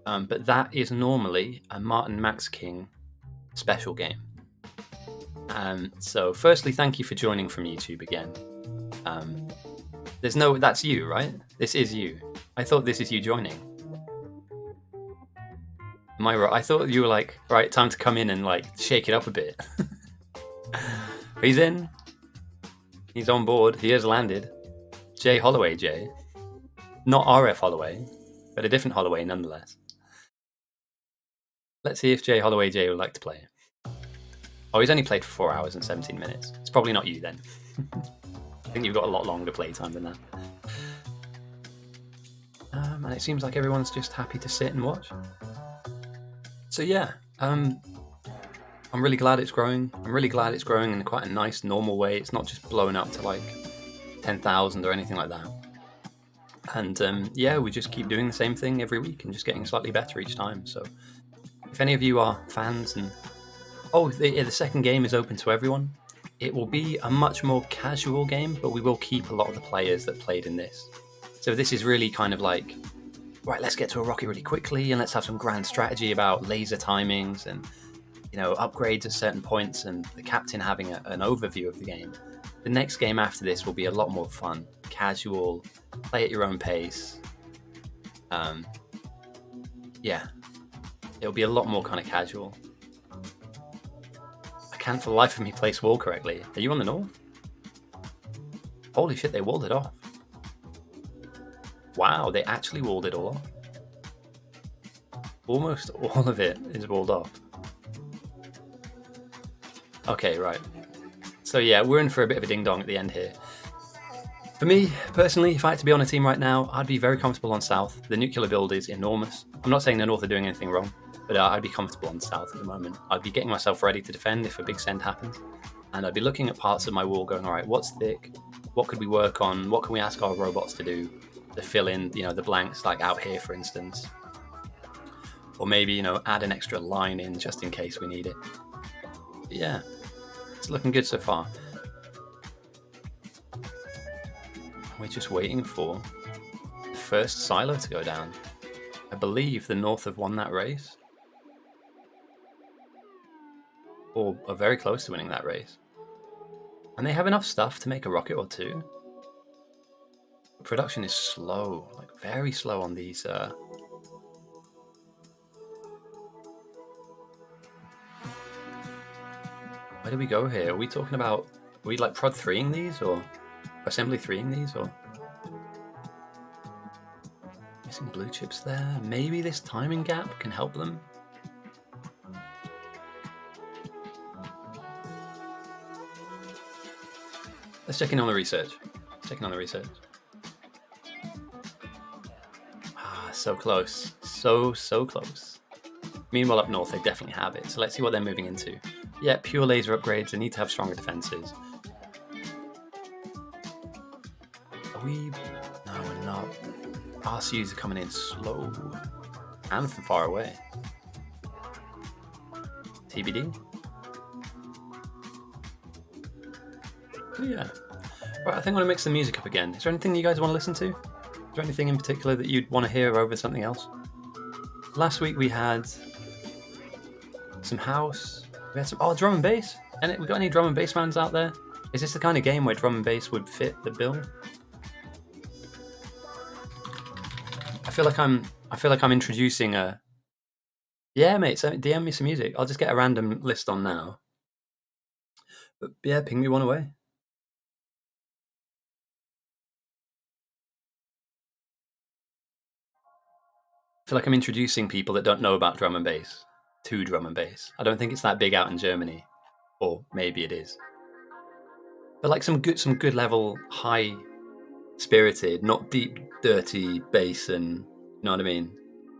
but that is normally a Martin Max King special game. So firstly, thank you for joining from YouTube again. That's you, right? This is you. I thought this is you joining. Am I right? I thought you were like, right, time to come in and like shake it up a bit. He's in. He's on board. He has landed. Jay Holloway, Jay. Not RF Holloway, but a different Holloway nonetheless. Let's see if Jay Holloway Jay would like to play. Oh, he's only played for 4 hours and 17 minutes. It's probably not you then. I think you've got a lot longer playtime than that. And it seems like everyone's just happy to sit and watch. So yeah, I'm really glad it's growing. I'm really glad it's growing in quite a nice, normal way. It's not just blowing up to like 10,000 or anything like that. And yeah, we just keep doing the same thing every week and just getting slightly better each time. So if any of you are fans and... Oh, the second game is open to everyone. It will be a much more casual game, but we will keep a lot of the players that played in this. So this is really kind of like, right, let's get to a rocket really quickly and let's have some grand strategy about laser timings. And upgrades at certain points and the captain having an overview of the game. The next game after this will be a lot more fun, casual, play at your own pace. Yeah, it'll be a lot more kind of casual. I can't for the life of me place wall correctly. Are you on the north? Holy shit, they walled it off. Wow, they actually walled it all off. Almost all of it is walled off. Okay, right. So yeah, we're in for a bit of a ding-dong at the end here. For me, personally, if I had to be on a team right now, I'd be very comfortable on south. The nuclear build is enormous. I'm not saying the north are doing anything wrong, but I'd be comfortable on south at the moment. I'd be getting myself ready to defend if a big send happens. And I'd be looking at parts of my wall going, all right, what's thick? What could we work on? What can we ask our robots to do to fill in, the blanks, like out here, for instance? Or maybe, add an extra line in just in case we need it. But yeah, it's looking good so far. We're just waiting for the first silo to go down. I believe the North have won that race. Or are very close to winning that race. And they have enough stuff to make a rocket or two. Production is slow, like very slow on these. Where do we go here? Are we talking about, are we like prod 3ing these or assembly 3ing these or? Missing blue chips there. Maybe this timing gap can help them. Let's check in on the research. Ah, so close. So close. Meanwhile, up north, they definitely have it. So let's see what they're moving into. Yeah, pure laser upgrades. They need to have stronger defenses. Are we? No, we're not. RCUs are coming in slow and from far away. TBD. Yeah. Right, I think I want to mix the music up again. Is there anything you guys want to listen to? Is there anything in particular that you'd want to hear over something else? Last week we had some house. We had some drum and bass. And we got any drum and bass fans out there? Is this the kind of game where drum and bass would fit the bill? I feel like I'm introducing a. Yeah, mate. So DM me some music. I'll just get a random list on now. But yeah, ping me one away. I feel like I'm introducing people that don't know about drum and bass to drum and bass. I don't think it's that big out in Germany, or maybe it is. But like some good level, high spirited, not deep, dirty bass, and you know what I mean.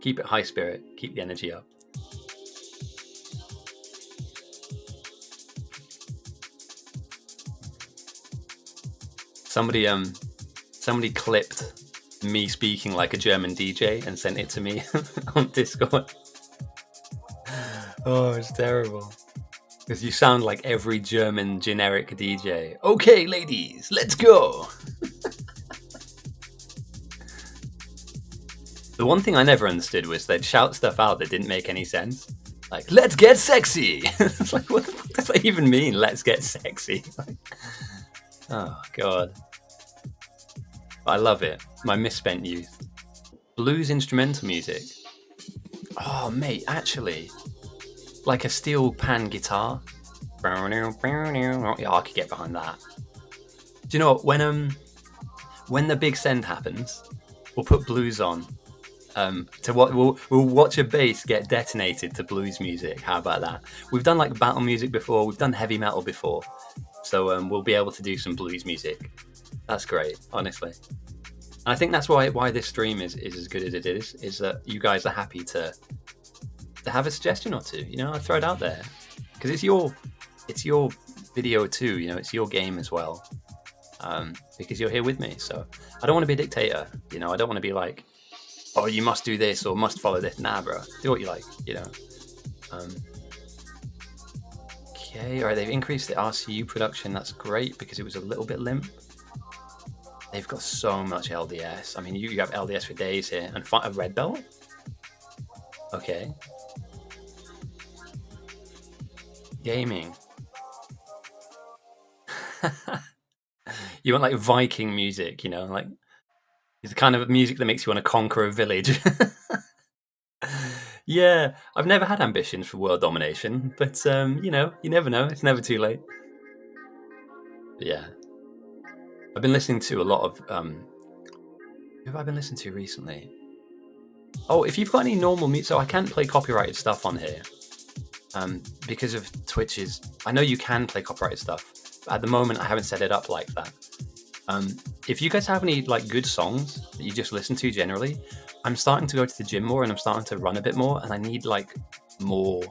Keep it high spirit, keep the energy up. Somebody clipped me speaking like a German DJ and sent it to me on Discord. Oh, it's terrible. Because you sound like every German generic DJ. Okay, ladies, let's go. The one thing I never understood was they'd shout stuff out that didn't make any sense. Like, let's get sexy. It's like, what does that even mean? Let's get sexy. Oh, God. I love it. My misspent youth. Blues instrumental music. Oh, mate, actually. Like a steel pan guitar. Yeah, I could get behind that. Do you know what? When the big send happens, we'll put blues on. We'll watch a bass get detonated to blues music. How about that? We've done like battle music before. We've done heavy metal before. So we'll be able to do some blues music. That's great, honestly. And I think that's why this stream is as good as it is that you guys are happy to have a suggestion or two. I throw it out there because it's your video too. It's your game as well. Because you're here with me. So I don't want to be a dictator. I don't want to be like, oh, you must do this or must follow this. Nah, bro. Do what you like. Okay, all right. They've increased the RCU production. That's great because it was a little bit limp. They've got so much LDS. I mean, you have LDS for days here. And a red belt? Okay. Gaming. You want like Viking music, you know, like it's the kind of music that makes you want to conquer a village. Yeah, I've never had ambitions for world domination, but you know, you never know. It's never too late. But yeah, I've been listening to a lot of. Who have I been listening to recently? Oh, if you've got any normal music, so I can't play copyrighted stuff on here because of Twitch's. I know you can play copyrighted stuff, but at the moment I haven't set it up like that. If you guys have any like good songs that you just listen to generally, I'm starting to go to the gym more and I'm starting to run a bit more, and I need like more.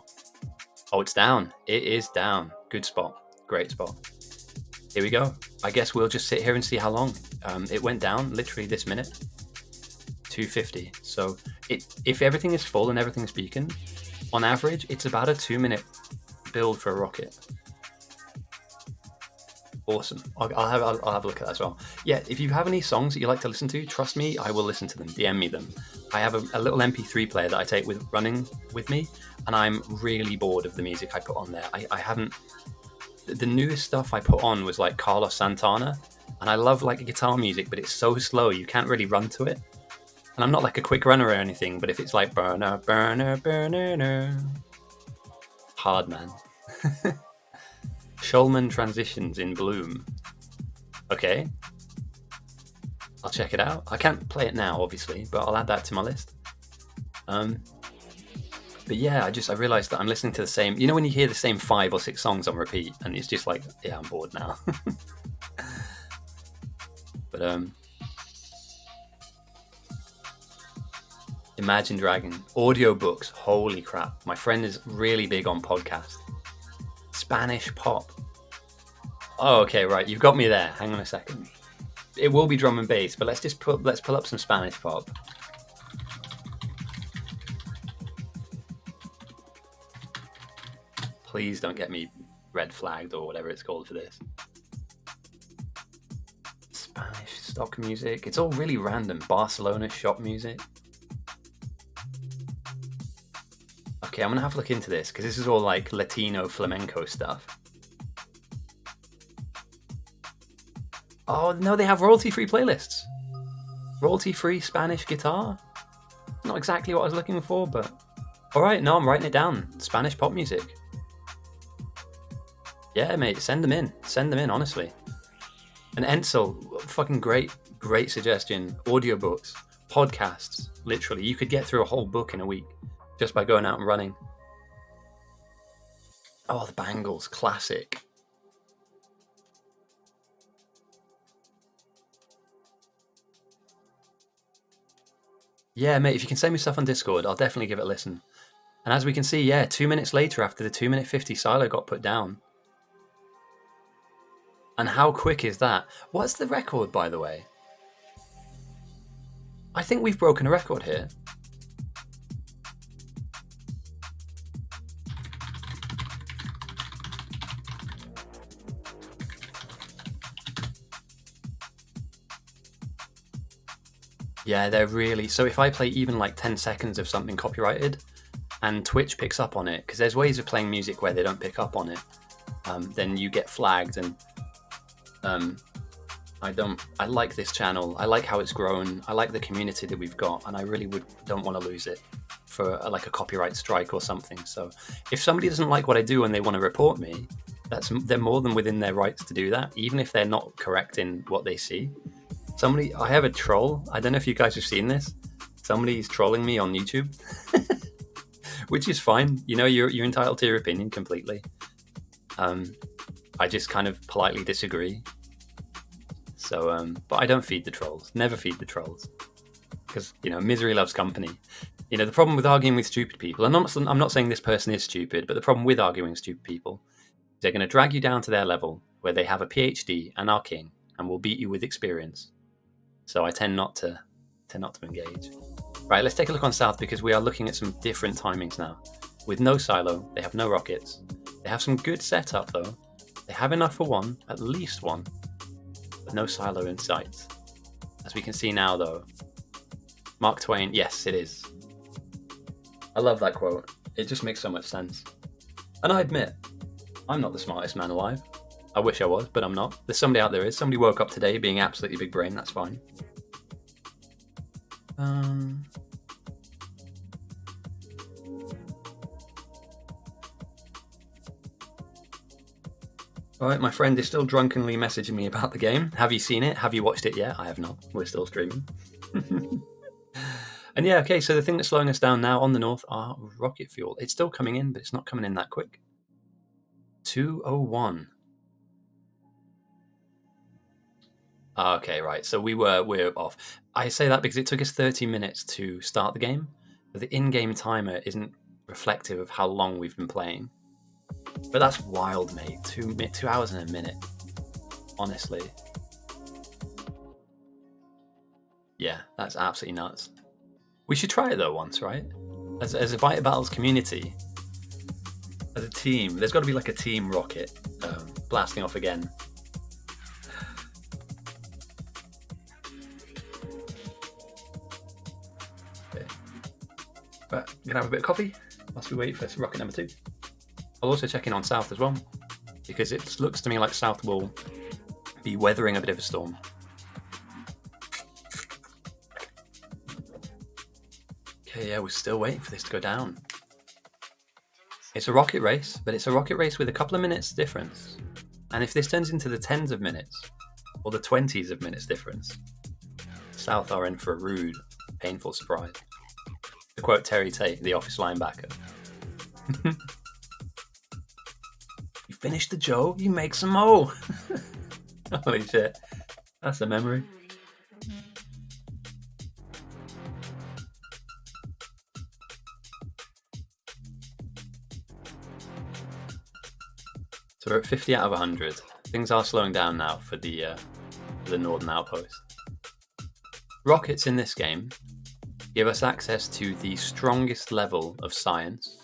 Oh, it's down. It is down. Good spot. Great spot. Here we go. I guess we'll just sit here and see how long. It went down literally this minute. 250. So if everything is full and everything's beacon, on average, it's about a 2-minute build for a rocket. Awesome. I'll have a look at that as well. Yeah, if you have any songs that you like to listen to, trust me, I will listen to them. DM me them. I have a little MP3 player that I take with running with me, and I'm really bored of the music I put on there. I haven't. The newest stuff I put on was like Carlos Santana, and I love like guitar music, but it's so slow you can't really run to it. And I'm not like a quick runner or anything, but if it's like burner, burner, burner, hard man. Shulman Transitions in Bloom. Okay. I'll check it out. I can't play it now, obviously, but I'll add that to my list. But yeah, I realised that I'm listening to the same... You know when you hear the same 5 or 6 songs on repeat, and it's just like, yeah, I'm bored now. But, Imagine Dragon. Audiobooks. Holy crap. My friend is really big on podcasts. Spanish pop. Oh, okay, right. You've got me there. Hang on a second. It will be drum and bass, but let's pull up some Spanish pop. Please don't get me red flagged or whatever it's called for this. Spanish stock music. It's all really random. Barcelona shop music. Okay, I'm going to have to look into this because this is all like Latino flamenco stuff. Oh, no, they have royalty-free playlists. Royalty-free Spanish guitar. Not exactly what I was looking for, but... Alright, no, I'm writing it down. Spanish pop music. Yeah, mate, send them in. Send them in, honestly. And Ensel, fucking great suggestion. Audiobooks, podcasts, literally. You could get through a whole book in a week just by going out and running. Oh, the Bangles, classic. Yeah, mate, if you can send me stuff on Discord, I'll definitely give it a listen. And as we can see, yeah, 2 minutes later after the 2-minute 50 silo got put down. And how quick is that? What's the record, by the way? I think we've broken a record here. Yeah, they're really... So if I play even like 10 seconds of something copyrighted and Twitch picks up on it, because there's ways of playing music where they don't pick up on it, then you get flagged. And I like this channel. I like how it's grown. I like the community that we've got, and I really don't want to lose it for like a copyright strike or something. So if somebody doesn't like what I do and they want to report me, they're more than within their rights to do that, even if they're not correct in what they see. I have a troll. I don't know if you guys have seen this. Somebody's trolling me on YouTube, which is fine. You know, you're entitled to your opinion completely. I just kind of politely disagree. So, but I don't feed the trolls. Never feed the trolls, because you know, misery loves company. You know, the problem with arguing with stupid people. And I'm not saying this person is stupid, but the problem with arguing with stupid people is they're going to drag you down to their level where they have a PhD and are king and will beat you with experience. So I tend not to engage. Right, let's take a look on South, because we are looking at some different timings now. With no silo, they have no rockets. They have some good setup though. They have enough for one, at least one, but no silo in sight. As we can see now though, Mark Twain, yes it is. I love that quote. It just makes so much sense. And I admit, I'm not the smartest man alive. I wish I was, but I'm not. There's somebody out there is. Somebody woke up today being absolutely big brain. That's fine. Alright, my friend is still drunkenly messaging me about the game. Have you seen it? Have you watched it yet? I have not. We're still streaming. And yeah, okay, so the thing that's slowing us down now on the north are rocket fuel. It's still coming in, but it's not coming in that quick. 201. Okay, right. So we're off. I say that because it took us 30 minutes to start the game, but the in-game timer isn't reflective of how long we've been playing. But that's wild, mate. 2 hours and a minute. Honestly. Yeah, that's absolutely nuts. We should try it though once, right? As a Bite Battles community, as a team, there's got to be like a team rocket blasting off again. Okay. But I'm gonna have a bit of coffee whilst we wait for rocket number 2. I'll also check in on South as well, because it looks to me like South will be weathering a bit of a storm. Okay, yeah, we're still waiting for this to go down. It's a rocket race, but it's a rocket race with a couple of minutes difference. And if this turns into the 10s of minutes, or the 20s of minutes difference, South are in for a rude, painful surprise. To quote Terry Tate, the Office linebacker. You finished the Joe, you make some more. Holy shit, that's a memory. So we're at 50 out of 100. Things are slowing down now for the Northern Outpost. Rockets in this game give us access to the strongest level of science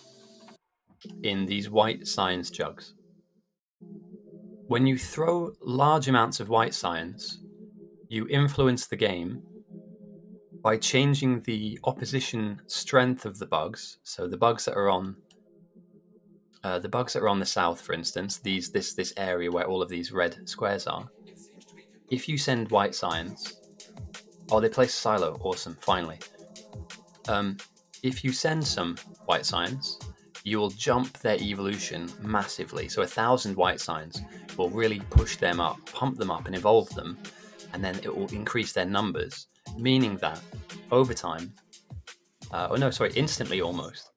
in these white science jugs. When you throw large amounts of white science, you influence the game by changing the opposition strength of the bugs. So the bugs that are on the south, for instance, this area where all of these red squares are. If you send white science, they place a silo. Awesome, finally. If you send some white science, you will jump their evolution massively. So 1,000 white science will really push them up, pump them up, and evolve them, and then it will increase their numbers, meaning that over time, instantly almost,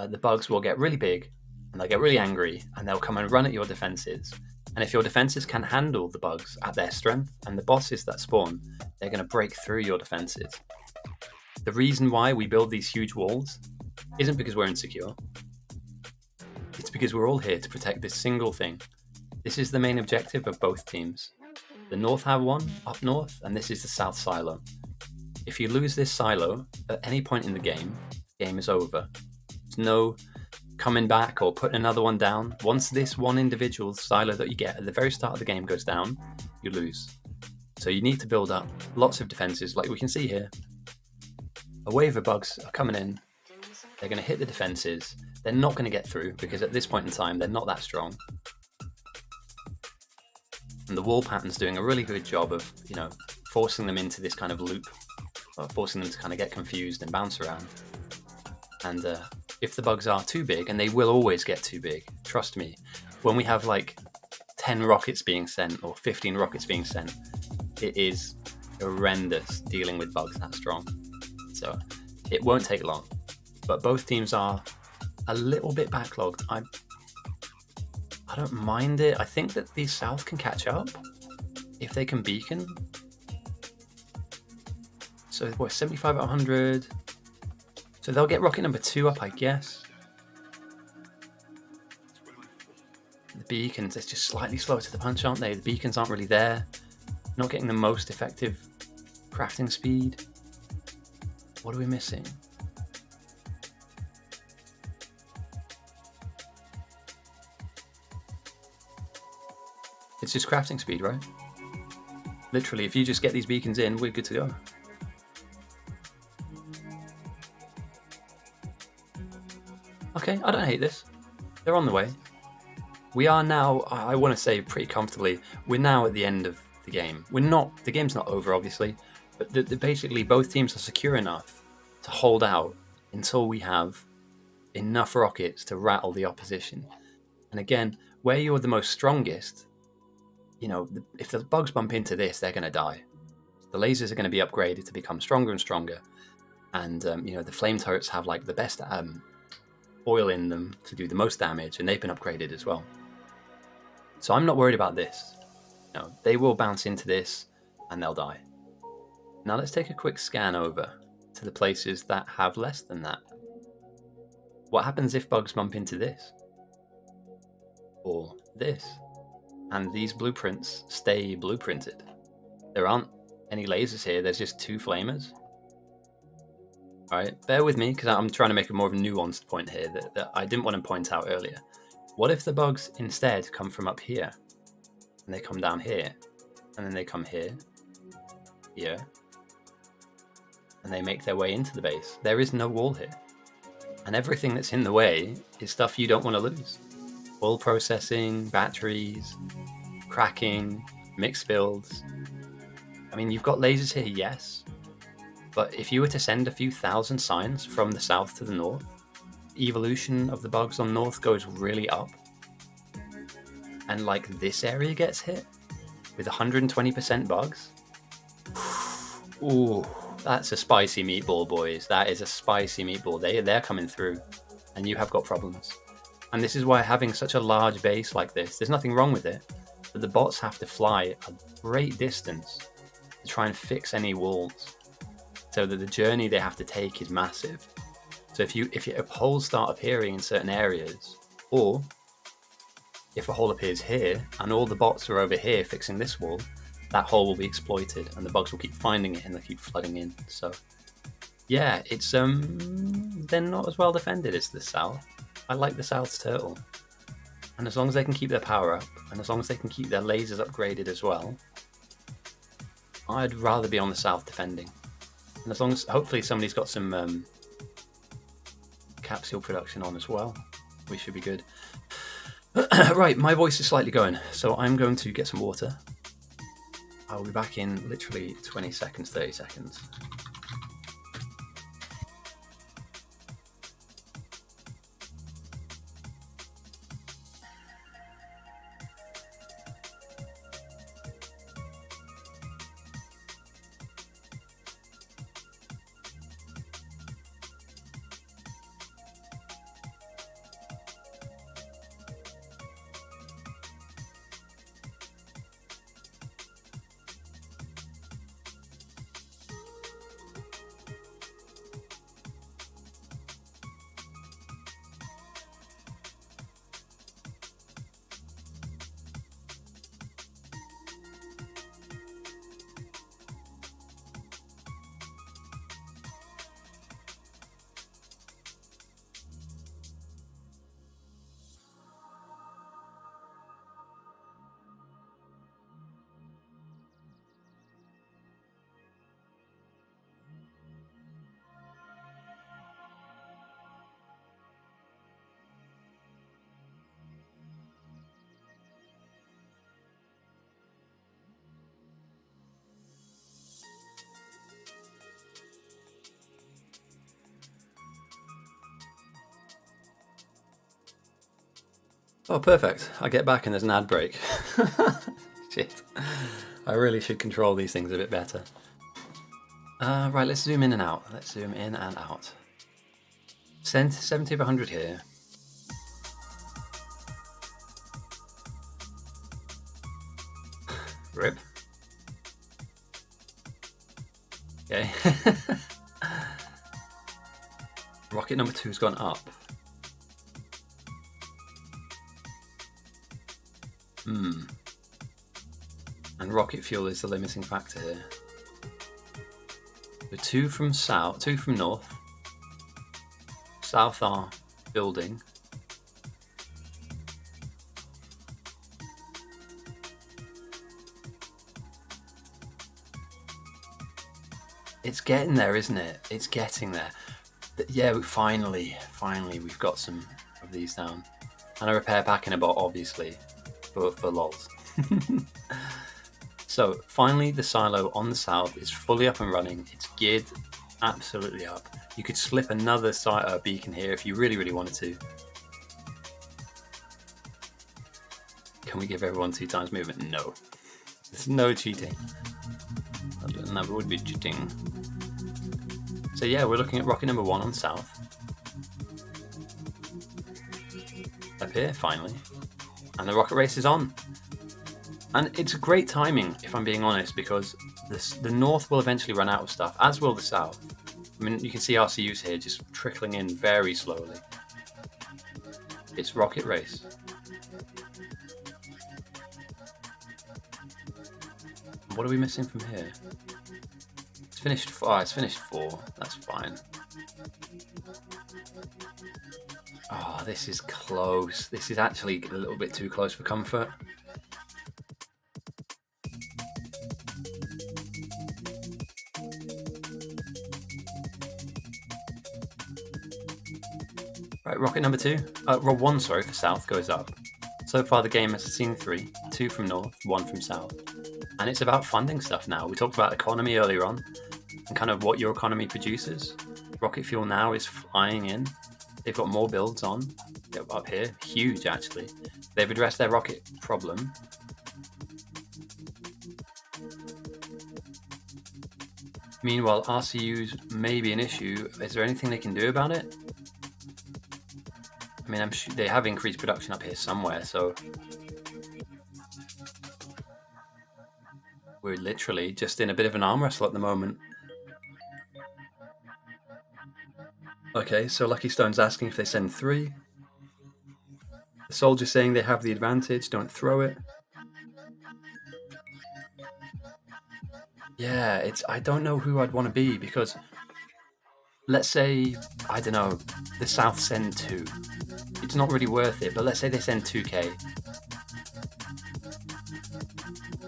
the bugs will get really big, and they'll get really angry, and they'll come and run at your defenses. And if your defenses can handle the bugs at their strength, and the bosses that spawn, they're going to break through your defenses. The reason why we build these huge walls isn't because we're insecure. It's because we're all here to protect this single thing. This is the main objective of both teams. The North have one up north, and this is the South silo. If you lose this silo at any point in the game is over. There's no coming back or putting another one down. Once this one individual silo that you get at the very start of the game goes down, you lose. So you need to build up lots of defenses, like we can see here. A wave of bugs are coming in. They're going to hit the defenses. They're not going to get through because at this point in time, they're not that strong. And the wall pattern's doing a really good job of, forcing them into this kind of loop, or forcing them to kind of get confused and bounce around. And if the bugs are too big, and they will always get too big, trust me, when we have like 10 rockets being sent or 15 rockets being sent, it is horrendous dealing with bugs that strong. So it won't take long. But both teams are a little bit backlogged. I don't mind it. I think that the South can catch up if they can beacon. So what, 75 out of 100. So they'll get rocket number 2 up, I guess. The beacons, it's just slightly slower to the punch, aren't they? The beacons aren't really there. Not getting the most effective crafting speed. What are we missing? It's just crafting speed, right? Literally, if you just get these beacons in, we're good to go. Okay, I don't hate this. They're on the way. We are now, I want to say pretty comfortably, we're now at the end of the game. The game's not over, obviously, but basically both teams are secure enough to hold out until we have enough rockets to rattle the opposition. And again, where you're the most strongest, if the bugs bump into this, they're going to die. The lasers are going to be upgraded to become stronger and stronger. And, the flame turrets have like the best oil in them to do the most damage, and they've been upgraded as well. So I'm not worried about this. They will bounce into this and they'll die. Now let's take a quick scan over to the places that have less than that. What happens if bugs bump into this? Or this? And these blueprints stay blueprinted. There aren't any lasers here, there's just 2 flamers. Alright, bear with me because I'm trying to make a more of a nuanced point here that I didn't want to point out earlier. What if the bugs instead come from up here? And they come down here, and then they come here, here, and they make their way into the base. There is no wall here. And everything that's in the way is stuff you don't want to lose. Oil processing, batteries, cracking, mixed builds. I mean, you've got lasers here, yes, but if you were to send a few thousand signs from the south to the north, the evolution of the bugs on north goes really up. And like this area gets hit with 120% bugs. Ooh, that's a spicy meatball, boys. That is a spicy meatball. They're coming through, and you have got problems. And this is why having such a large base like this, there's nothing wrong with it, but the bots have to fly a great distance to try and fix any walls, so that the journey they have to take is massive. So if holes start appearing in certain areas, or if a hole appears here and all the bots are over here fixing this wall, that hole will be exploited and the bugs will keep finding it and they'll keep flooding in. So yeah, it's they're not as well defended as the south. I like the south's turtle. And as long as they can keep their power up, and as long as they can keep their lasers upgraded as well, I'd rather be on the south defending. And as long as hopefully somebody's got some capsule production on as well, we should be good. Right, my voice is slightly going, so I'm going to get some water. I'll be back in literally 20 seconds, 30 seconds. Oh, perfect. I get back and there's an ad break. Shit. I really should control these things a bit better. Right, let's zoom in and out. Let's zoom in and out. 70 of 100 here. Rip. Okay. Rocket number 2 has gone up. And rocket fuel is the limiting factor here. The 2 from south, 2 from north. South are building. It's getting there, isn't it? It's getting there. Yeah, finally, we've got some of these down. And a repair pack and a bot, obviously, for lols. So, finally, the silo on the south is fully up and running. It's geared absolutely up. You could slip another beacon here if you really, really wanted to. Can we give everyone 2 times movement? No. There's no cheating. That would be cheating. So yeah, we're looking at rocket number 1 on south. Up here, finally. And the rocket race is on. And it's great timing, if I'm being honest, because the north will eventually run out of stuff, as will the south. I mean, you can see RCUs here just trickling in very slowly. It's rocket race. What are we missing from here? It's finished 4. It's finished 4. That's fine. Oh, this is close. This is actually a little bit too close for comfort. Right, rocket number 2. Roll 1, sorry, for south goes up. So far the game has seen 3. 2 from north, 1 from south. And it's about funding stuff now. We talked about economy earlier on, and kind of what your economy produces. Rocket Fuel now is flying in. They've got more builds on up here. Huge, actually. They've addressed their rocket problem. Meanwhile, RCUs may be an issue. Is there anything they can do about it? I mean, I'm sure they have increased production up here somewhere, so we're literally just in a bit of an arm wrestle at the moment. Okay, so Lucky Stone's asking if they send 3. The soldier's saying they have the advantage, don't throw it. Yeah, I don't know who I'd want to be, because let's say, I don't know, the South send 2. It's not really worth it, but let's say they send 2k.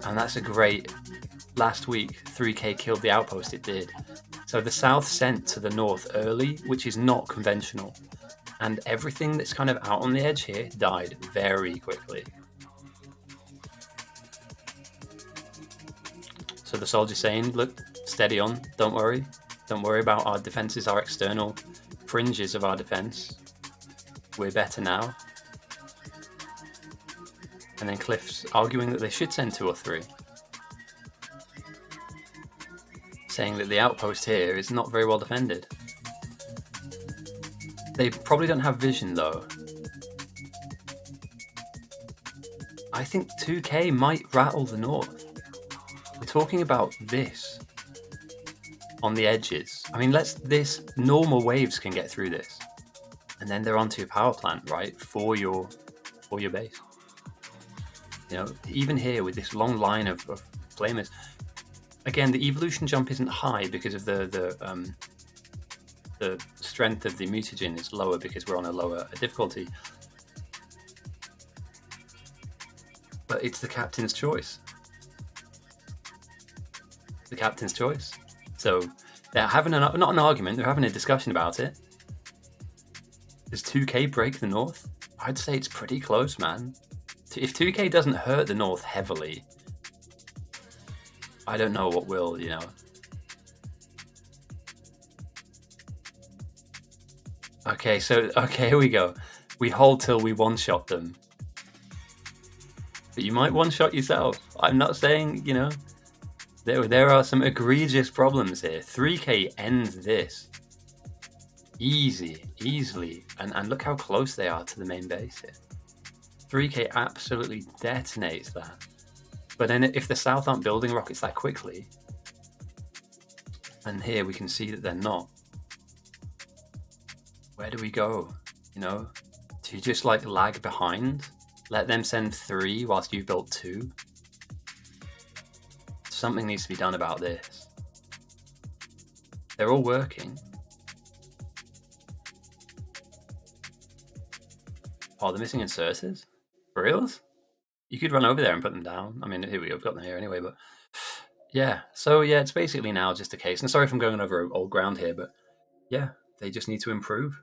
And that's a great... Last week, 3k killed the outpost it did. So the South sent to the North early, which is not conventional. And everything that's kind of out on the edge here died very quickly. So the soldier's saying, look, steady on, don't worry. Don't worry about our defenses, our external fringes of our defense. We're better now. And then Cliff's arguing that they should send 2 or 3. Saying that the outpost here is not very well defended. They probably don't have vision though. I think 2k might rattle the north. We're talking about this on the edges. I mean, this normal waves can get through this, and then they're onto your power plant, right, for your base. You know, even here with this long line of flamers. Again, the evolution jump isn't high because of the strength of the mutagen is lower because we're on a lower difficulty. But it's the captain's choice. The captain's choice. So they're having not an argument, they're having a discussion about it. Does 2k break the north? I'd say it's pretty close, man. If 2k doesn't hurt the north heavily, I don't know what will, you know. Okay, here we go. We hold till we one-shot them. But you might one-shot yourself. I'm not saying, you know, there are some egregious problems here. 3k ends this. Easily. And look how close they are to the main base here. 3k absolutely detonates that. But then if the South aren't building rockets that quickly, and here we can see that they're not, where do we go? You know, do you just like lag behind? Let them send 3 whilst you've built 2? Something needs to be done about this. They're all working. Oh, they're missing inserters? For reals? You could run over there and put them down. I mean, here we go, I've got them here anyway, but yeah. So yeah, it's basically now just a case, and sorry if I'm going over old ground here, but yeah, they just need to improve.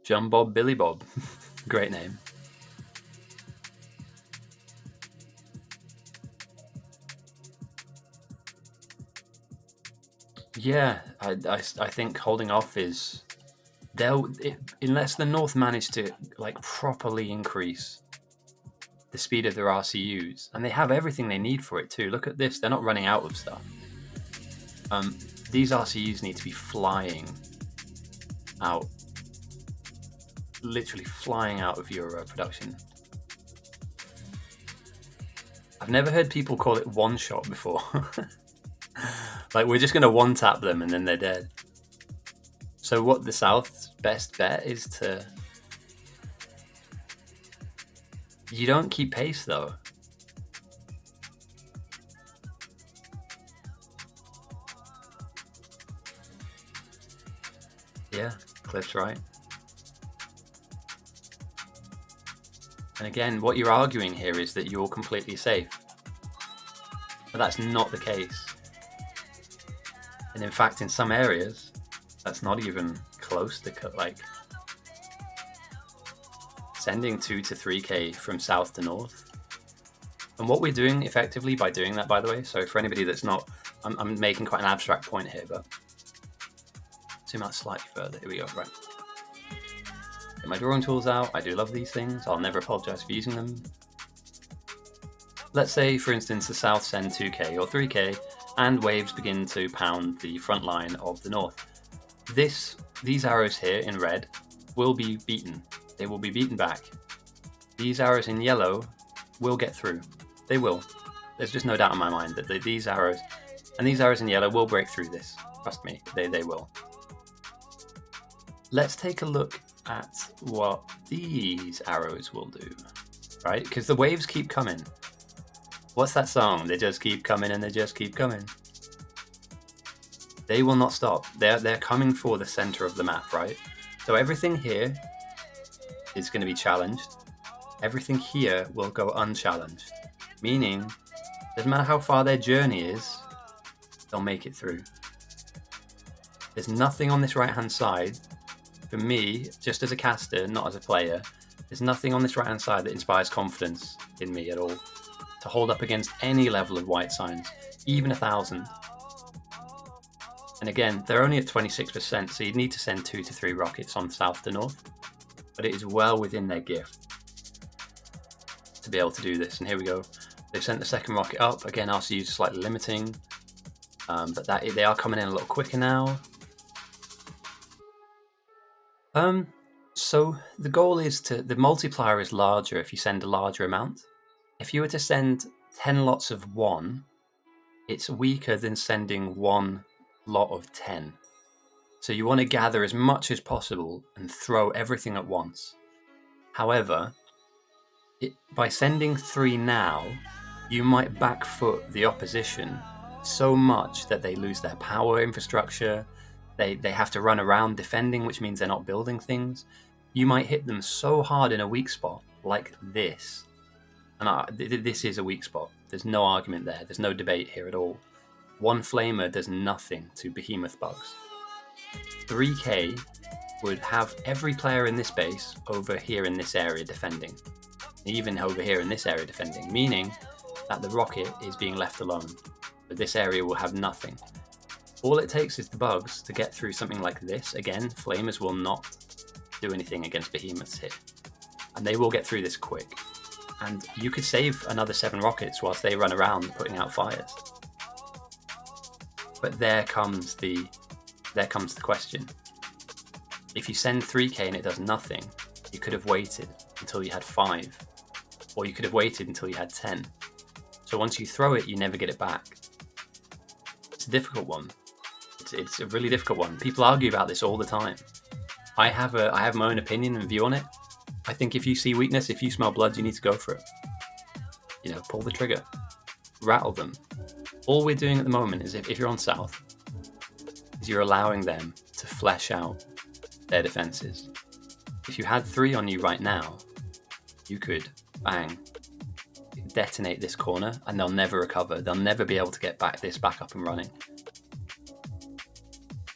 John Bob, Billy Bob. Great name. Yeah, I think holding off is unless the North manage to like properly increase the speed of their RCUs, and they have everything they need for it too. Look at this; they're not running out of stuff. These RCUs need to be flying out, literally flying out of your production. I've never heard people call it one shot before. Like, we're just going to one tap them and then they're dead. So what the South's best bet is to... You don't keep pace though. Yeah, Cliff's right. And again, what you're arguing here is that you're completely safe. But that's not the case. And in fact, in some areas, that's not even close to like sending 2 to 3k from south to north. And what we're doing effectively by doing that, by the way, so for anybody that's not, I'm making quite an abstract point here, but zoom out slightly further. Here we go, right. Get my drawing tools out. I do love these things. I'll never apologize for using them. Let's say, for instance, the south send 2k or 3k, and waves begin to pound the front line of the north. These arrows here in red will be beaten. They will be beaten back. These arrows in yellow will get through. They will. There's just no doubt in my mind that these arrows in yellow will break through this. Trust me, they will. Let's take a look at what these arrows will do, right? Because the waves keep coming. What's that song? They just keep coming and they just keep coming. They will not stop. They're coming for the center of the map, right? So everything here is going to be challenged. Everything here will go unchallenged. Meaning, doesn't matter how far their journey is, they'll make it through. There's nothing on this right-hand side, for me, just as a caster, not as a player, there's nothing on this right-hand side that inspires confidence in me at all. To hold up against any level of white signs, even 1,000. And again, they're only at 26%, so you'd need to send 2 to 3 rockets on south to north. But it is well within their gift to be able to do this. And here we go. They've sent the second rocket up. Again, RCUs are slightly limiting. But they are coming in a little quicker now. So the goal is the multiplier is larger if you send a larger amount. If you were to send 10 lots of 1, it's weaker than sending 1 lot of 10. So you want to gather as much as possible and throw everything at once. However, by sending 3 now, you might backfoot the opposition so much that they lose their power infrastructure. They have to run around defending, which means they're not building things. You might hit them so hard in a weak spot, like this. And this is a weak spot. There's no argument there. There's no debate here at all. 1 flamer does nothing to behemoth bugs. 3k would have every player in this base over here in this area defending. Even over here in this area defending, meaning that the rocket is being left alone. But this area will have nothing. All it takes is the bugs to get through something like this. Again, flamers will not do anything against behemoths here. And they will get through this quick. And you could save another 7 rockets whilst they run around putting out fires. But there comes the question. If you send 3k and it does nothing, you could have waited until you had 5. Or you could have waited until you had 10. So once you throw it, you never get it back. It's a difficult one. It's a really difficult one. People argue about this all the time. I have my own opinion and view on it. I think if you see weakness, if you smell blood, you need to go for it. You know, pull the trigger. Rattle them. All we're doing at the moment is if you're on south, is you're allowing them to flesh out their defenses. If you had 3 on you right now, you could, bang, detonate this corner and they'll never recover. They'll never be able to get this back up and running.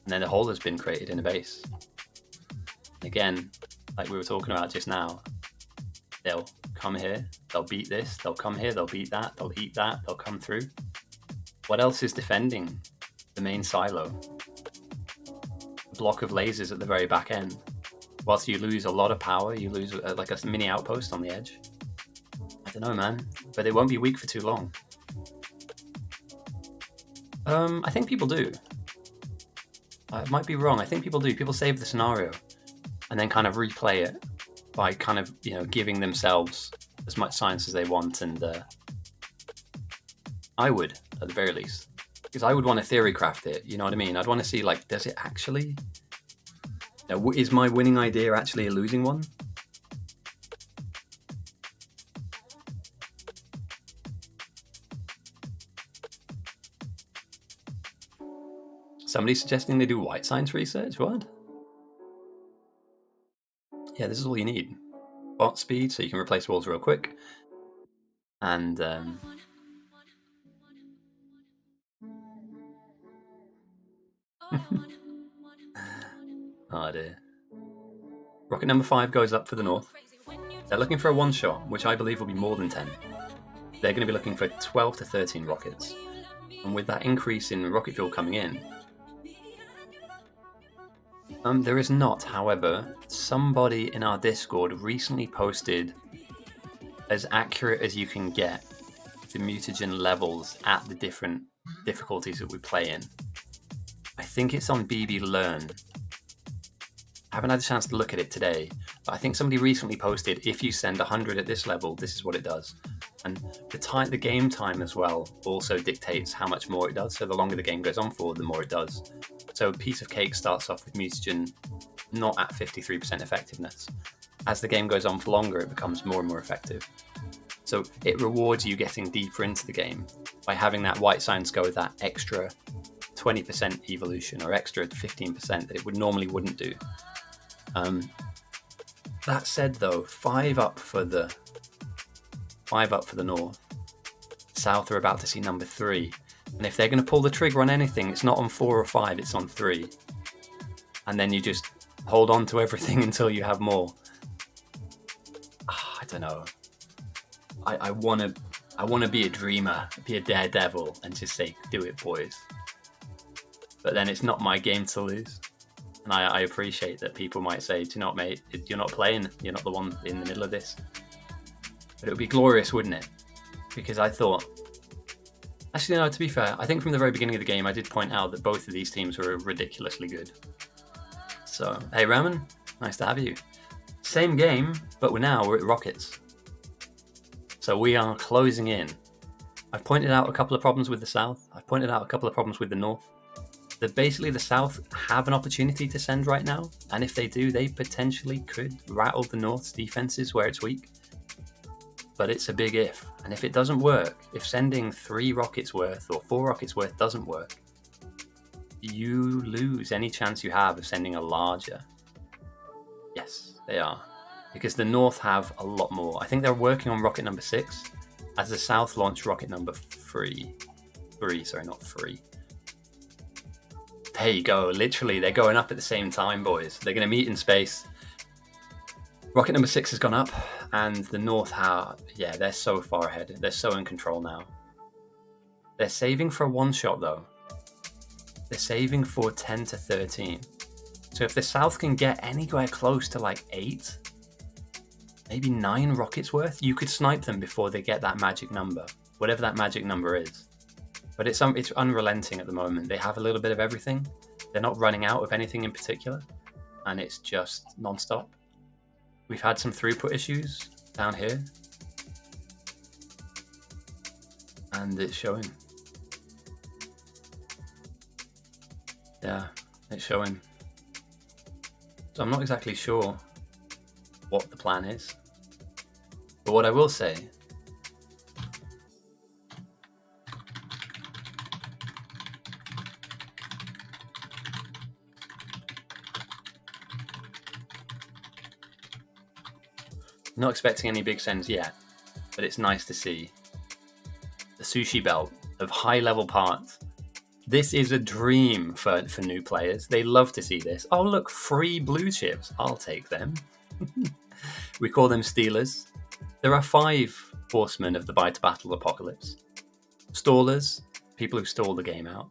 And then a hole has been created in a base. Again, like we were talking about just now. They'll come here, they'll beat this, they'll come here, they'll beat that, they'll eat that, they'll come through. What else is defending the main silo? A block of lasers at the very back end. Whilst you lose a lot of power, you lose like a mini outpost on the edge. I don't know, man, but they won't be weak for too long. I think people do. I might be wrong. I think people do. People save the scenario and then kind of replay it by kind of, giving themselves as much science as they want. And I would, at the very least, because I would want to theory craft it. You know what I mean? I'd want to see, like, does it actually? Is my winning idea actually a losing one? Somebody's suggesting they do white science research? What? Yeah, this is all you need. Bot speed, so you can replace walls real quick. And, oh dear. Rocket number 5 goes up for the north. They're looking for a one-shot, which I believe will be more than 10. They're going to be looking for 12 to 13 rockets. And with that increase in rocket fuel coming in, there is not, however, somebody in our Discord recently posted as accurate as you can get the mutagen levels at the different difficulties that we play in. I think it's on BB Learn. I haven't had a chance to look at it today, but I think somebody recently posted, if you send 100 at this level, this is what it does. And the game time as well also dictates how much more it does. So the longer the game goes on for, the more it does. So a piece of cake starts off with mutagen not at 53% effectiveness. As the game goes on for longer, it becomes more and more effective. So it rewards you getting deeper into the game by having that white science go with that extra 20% evolution or extra 15% that it normally wouldn't do. That said, though, 5 up for the north. South are about to see number 3. And if they're going to pull the trigger on anything, it's not on 4 or 5, it's on 3. And then you just hold on to everything until you have more. I don't know. I want to be a dreamer, be a daredevil, and just say, do it, boys. But then it's not my game to lose. And I appreciate that people might say, do you know what, mate? You're not playing. You're not the one in the middle of this. But it would be glorious, wouldn't it? Because I thought... Actually, no, to be fair, I think from the very beginning of the game, I did point out that both of these teams were ridiculously good. So, hey, Roman, nice to have you. Same game, but we're at Rockets. So we are closing in. I've pointed out a couple of problems with the South. I've pointed out a couple of problems with the North. That basically the South have an opportunity to send right now, and if they do, they potentially could rattle the North's defenses where it's weak. But it's a big if, and if it doesn't work, if sending 3 rockets worth or 4 rockets worth doesn't work, you lose any chance you have of sending a larger. Yes, they are, because the North have a lot more. I think they're working on rocket number 6, as the South launch rocket number 3. Not 3. There you go, literally, they're going up at the same time, boys. They're going to meet in space. Rocket number 6 has gone up, and the North they're so far ahead. They're so in control now. They're saving for a one-shot, though. They're saving for 10 to 13. So if the South can get anywhere close to like 8, maybe 9 rockets worth, you could snipe them before they get that magic number, whatever that magic number is. But it's unrelenting at the moment. They have a little bit of everything. They're not running out of anything in particular, and it's just non-stop. We've had some throughput issues down here, and it's showing. Yeah, it's showing. So I'm not exactly sure what the plan is, but what I will say not expecting any big sends yet, but it's nice to see the sushi belt of high-level parts. This is a dream for new players. They love to see this. Oh, look, free blue chips. I'll take them. We call them Stealers. There are 5 horsemen of the Bite to Battle apocalypse. Stallers, people who stall the game out.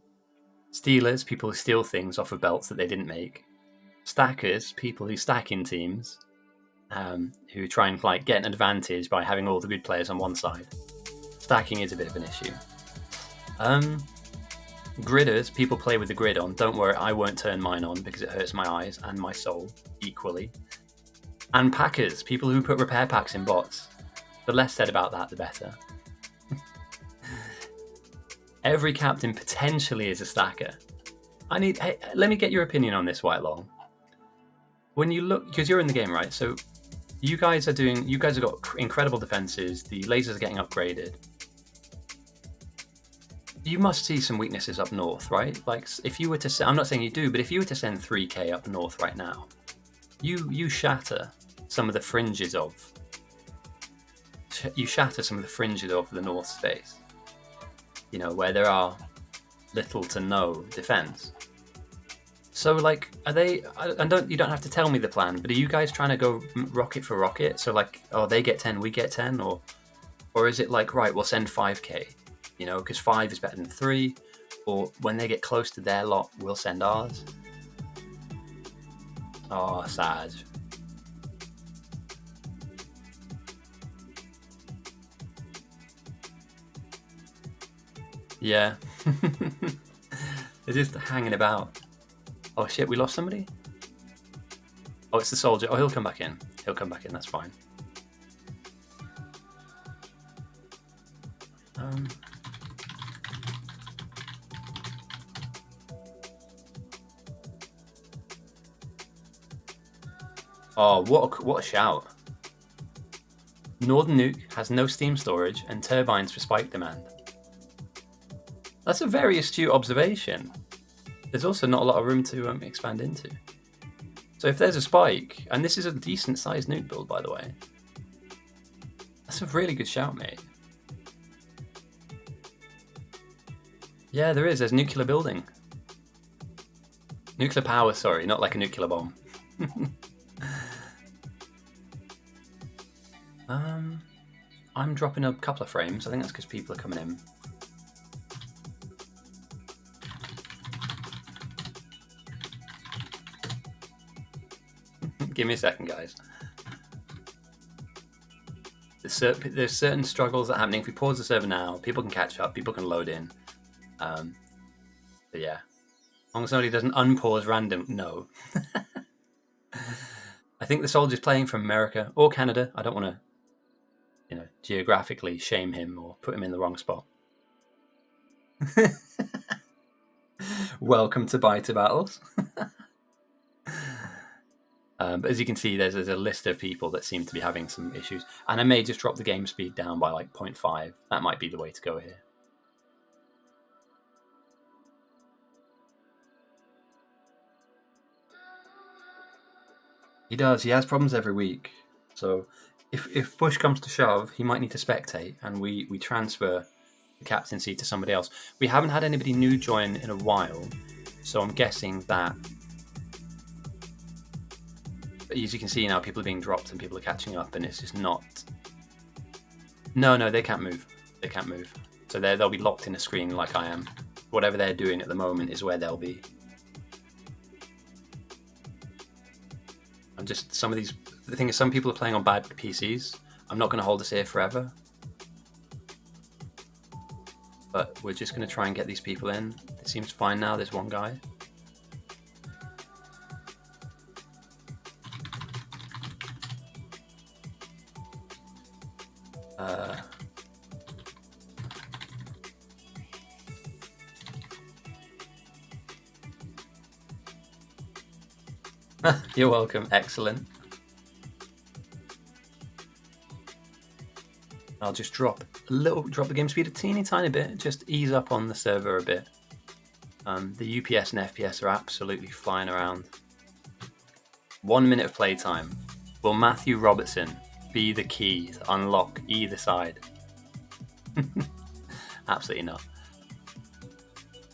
Stealers, people who steal things off of belts that they didn't make. Stackers, people who stack in teams, who try and like get an advantage by having all the good players on one side. Stacking is a bit of an issue. Gridders, people play with the grid on. Don't worry, I won't turn mine on because it hurts my eyes and my soul equally. And packers, people who put repair packs in bots. The less said about that, the better. Every captain potentially is a stacker. Hey, let me get your opinion on this, Whitelong. When you look, because you're in the game, right? So you guys have got incredible defenses. The lasers are getting upgraded. You must see some weaknesses up north, right? Like if you were to, I'm not saying you do, but if you were to send 3K up north right now, you shatter some of the fringes of. You shatter some of the fringes of the north space. You know, where there are little to no defense. So, like, are they? You don't have to tell me the plan, but are you guys trying to go rocket for rocket? So, like, oh, they get 10, we get 10, or is it like, right, we'll send 5K, you know, because 5 is better than 3, or when they get close to their lot, we'll send ours. Oh, sad. Yeah. They're just hanging about. Oh shit, we lost somebody? Oh, it's the soldier. Oh, he'll come back in. That's fine. Oh, what a shout. Northern Nuke has no steam storage and turbines for spike demand. That's a very astute observation. There's also not a lot of room to expand into. So if there's a spike, and this is a decent sized nuke build, by the way, that's a really good shout, mate. Yeah, there is. There's nuclear building. Nuclear power, sorry, not like a nuclear bomb. I'm dropping a couple of frames. I think that's because people are coming in. Give me a second, guys. There's certain struggles that are happening. If we pause the server now, people can catch up, people can load in. But yeah, as long as somebody doesn't unpause random, no. I think the soldier's playing from America or Canada. I don't want to, geographically shame him or put him in the wrong spot. Welcome to Bite to Battles. But as you can see, there's a list of people that seem to be having some issues. And I may just drop the game speed down by like 0.5. That might be the way to go here. He does. He has problems every week. So if push comes to shove, he might need to spectate, and we transfer the captaincy to somebody else. We haven't had anybody new join in a while, so I'm guessing that, as you can see now, people are being dropped and people are catching up, and it's just not... No, they can't move. They can't move. So they'll be locked in a screen like I am. Whatever they're doing at the moment is where they'll be. The thing is, some people are playing on bad PCs. I'm not going to hold this here forever. But we're just going to try and get these people in. It seems fine now, there's one guy. You're welcome. Excellent. I'll just drop the game speed a teeny tiny bit, just ease up on the server a bit. The UPS and FPS are absolutely flying around. 1 minute of playtime. Will Matthew Robertson be the key to unlock either side? Absolutely not.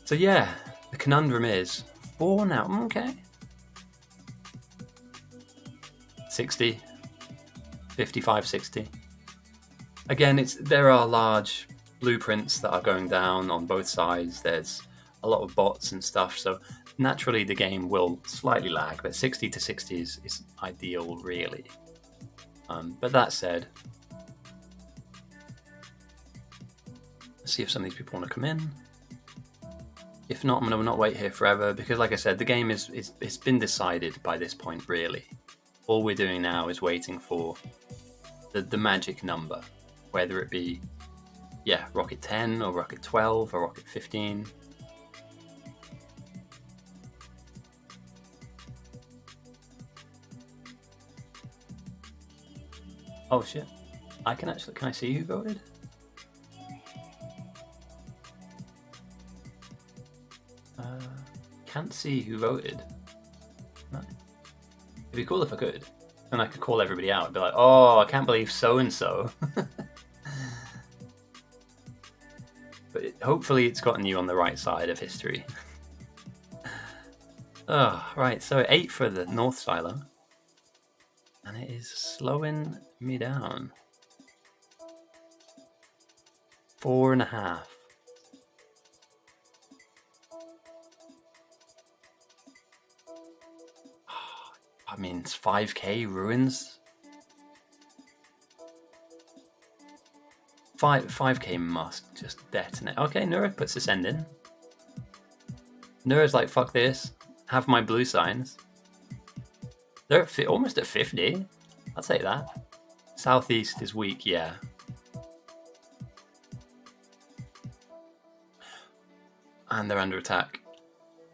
So yeah, the conundrum is 4 now. Okay. 60. 55, 60. Again, there are large blueprints that are going down on both sides. There's a lot of bots and stuff, so naturally the game will slightly lag, but 60 to 60 is ideal, really. But that said, let's see if some of these people want to come in. If not, I'm going to not wait here forever, because like I said, the game it's been decided by this point, really. All we're doing now is waiting for the magic number, whether it be, yeah, Rocket 10 or Rocket 12 or Rocket 15. Oh shit, can I see who voted? Can't see who voted. No. It'd be cool if I could. And I could call everybody out and be like, oh, I can't believe so-and-so. But hopefully it's gotten you on the right side of history. Oh, right, so 8 for the North silo. And it is slowing me down. 4.5. I mean, it's 5k ruins. 5k must just detonate. Okay, Nura puts a send in. Nura's like, fuck this. Have my blue signs. They're almost at 50. I'll take that. Southeast is weak, yeah. And they're under attack.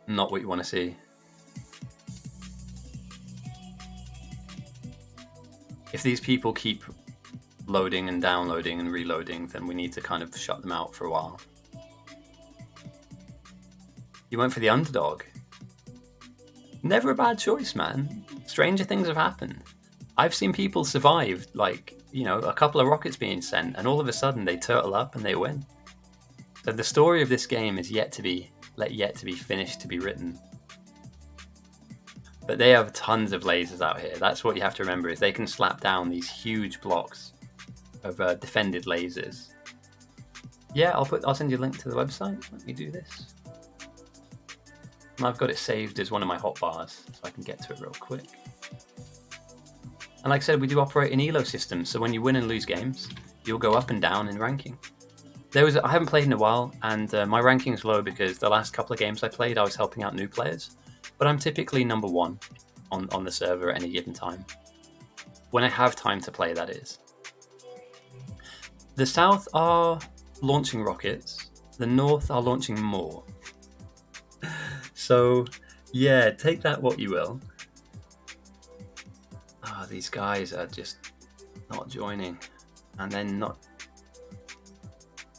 Not what you want to see. If these people keep loading and downloading and reloading, then we need to kind of shut them out for a while. You went for the underdog. Never a bad choice, man. Stranger things have happened. I've seen people survive, like, you know, a couple of rockets being sent, and all of a sudden they turtle up and they win. So the story of this game is yet to be finished, to be written. But they have tons of lasers out here. That's what you have to remember, is they can slap down these huge blocks of defended lasers. Yeah, I'll send you a link to the website. Let me do this. And I've got it saved as one of my hotbars, so I can get to it real quick. And like I said, we do operate in elo systems, so when you win and lose games, you'll go up and down in ranking. I haven't played in a while, and my ranking is low because the last couple of games I played, I was helping out new players. But I'm typically number 1 on the server at any given time. When I have time to play, that is. The South are launching rockets. The North are launching more. So, yeah, take that what you will. Ah, these guys are just not joining. And then not...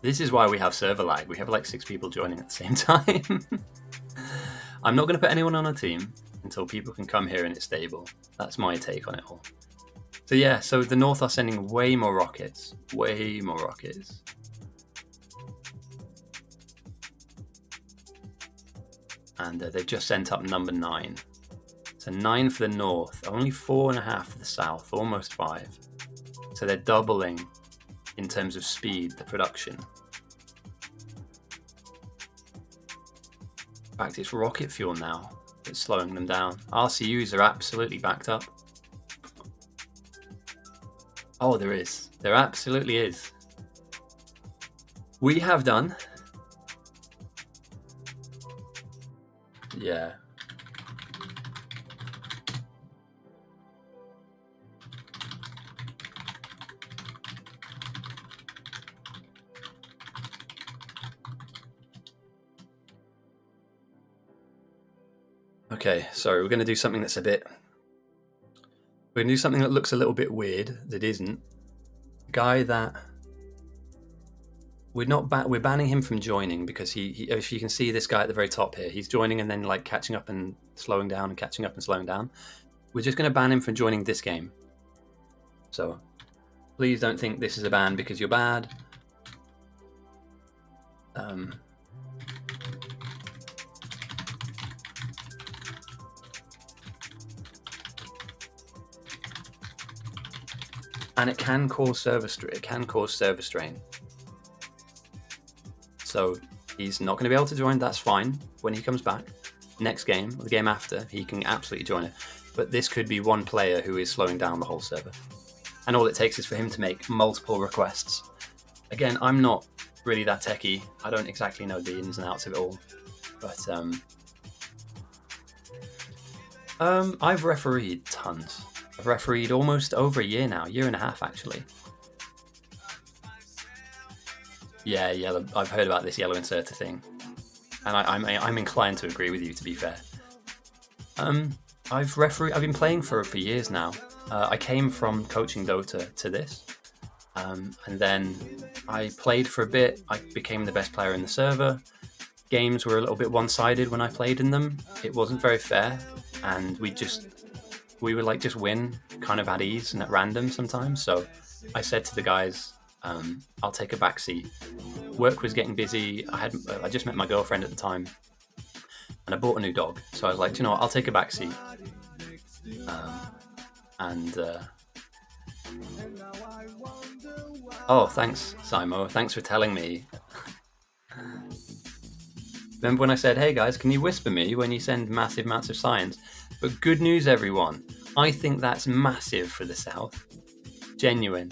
This is why we have server lag. We have like 6 people joining at the same time. I'm not going to put anyone on a team until people can come here and it's stable. That's my take on it all. So yeah, so the North are sending way more rockets. Way more rockets. And they've just sent up number 9. So 9 for the North, only 4.5 for the South, almost 5. So they're doubling in terms of speed, the production. In fact, it's rocket fuel now that's slowing them down. RCUs are absolutely backed up. Oh, there is. There absolutely is. We have done. Yeah. Okay, sorry, we're going to do something that's we're going to do something that looks a little bit weird, that isn't. Guy that... We're banning him from joining because he if you can see this guy at the very top here, he's joining and then like catching up and slowing down and catching up and slowing down. We're just going to ban him from joining this game. So, please don't think this is a ban because you're bad. and it can cause server strain. So he's not going to be able to join. That's fine. When he comes back next game or the game after, he can absolutely join it. But this could be one player who is slowing down the whole server, and all it takes is for him to make multiple requests. Again, I'm not really that techie. I don't exactly know the ins and outs of it all, but I've refereed tons. I've refereed almost over a year now, year and a half actually. Yeah, yellow. I've heard about this yellow inserter thing, and I'm inclined to agree with you. To be fair, I've been playing for years now. I came from coaching Dota to this, and then I played for a bit. I became the best player in the server. Games were a little bit one-sided when I played in them. It wasn't very fair, and we would like just win kind of at ease and at random sometimes. So I said to the guys, I'll take a back seat. Work was getting busy. I just met my girlfriend at the time, and I bought a new dog. So I was like, you know what, I'll take a back seat. Oh, thanks, Simo. Thanks for telling me. Remember when I said, hey guys, can you whisper me when you send massive amounts of signs? But good news, everyone. I think that's massive for the South. Genuine.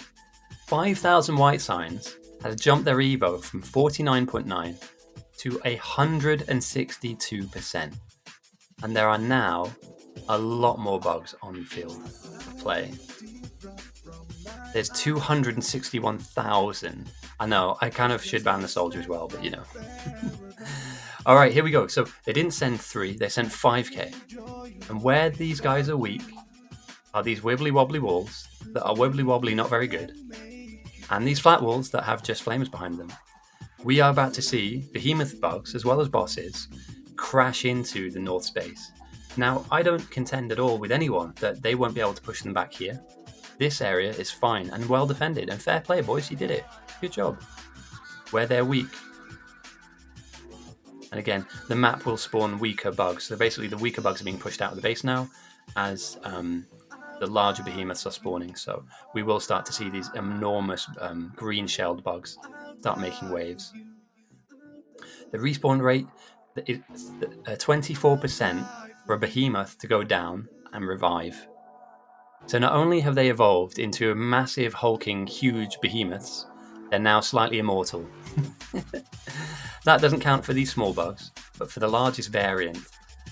5,000 white signs has jumped their Evo from 49.9 to 162%. And there are now a lot more bugs on the field of play. There's 261,000. I know, I kind of should ban the soldier as well, but you know. All right, here we go. So they didn't send 3, they sent 5k. And where these guys are weak are these wibbly wobbly walls that are wibbly wobbly, not very good, and these flat walls that have just flames behind them. We are about to see behemoth bugs as well as bosses crash into the north space. Now, I don't contend at all with anyone that they won't be able to push them back here. This area is fine and well defended, and fair play, boys, you did it. Good job. Where they're weak. And again, the map will spawn weaker bugs. So basically the weaker bugs are being pushed out of the base now as the larger behemoths are spawning. So we will start to see these enormous green-shelled bugs start making waves. The respawn rate is 24% for a behemoth to go down and revive. So not only have they evolved into a massive, hulking, huge behemoths, they're now slightly immortal. That doesn't count for these small bugs, but for the largest variant,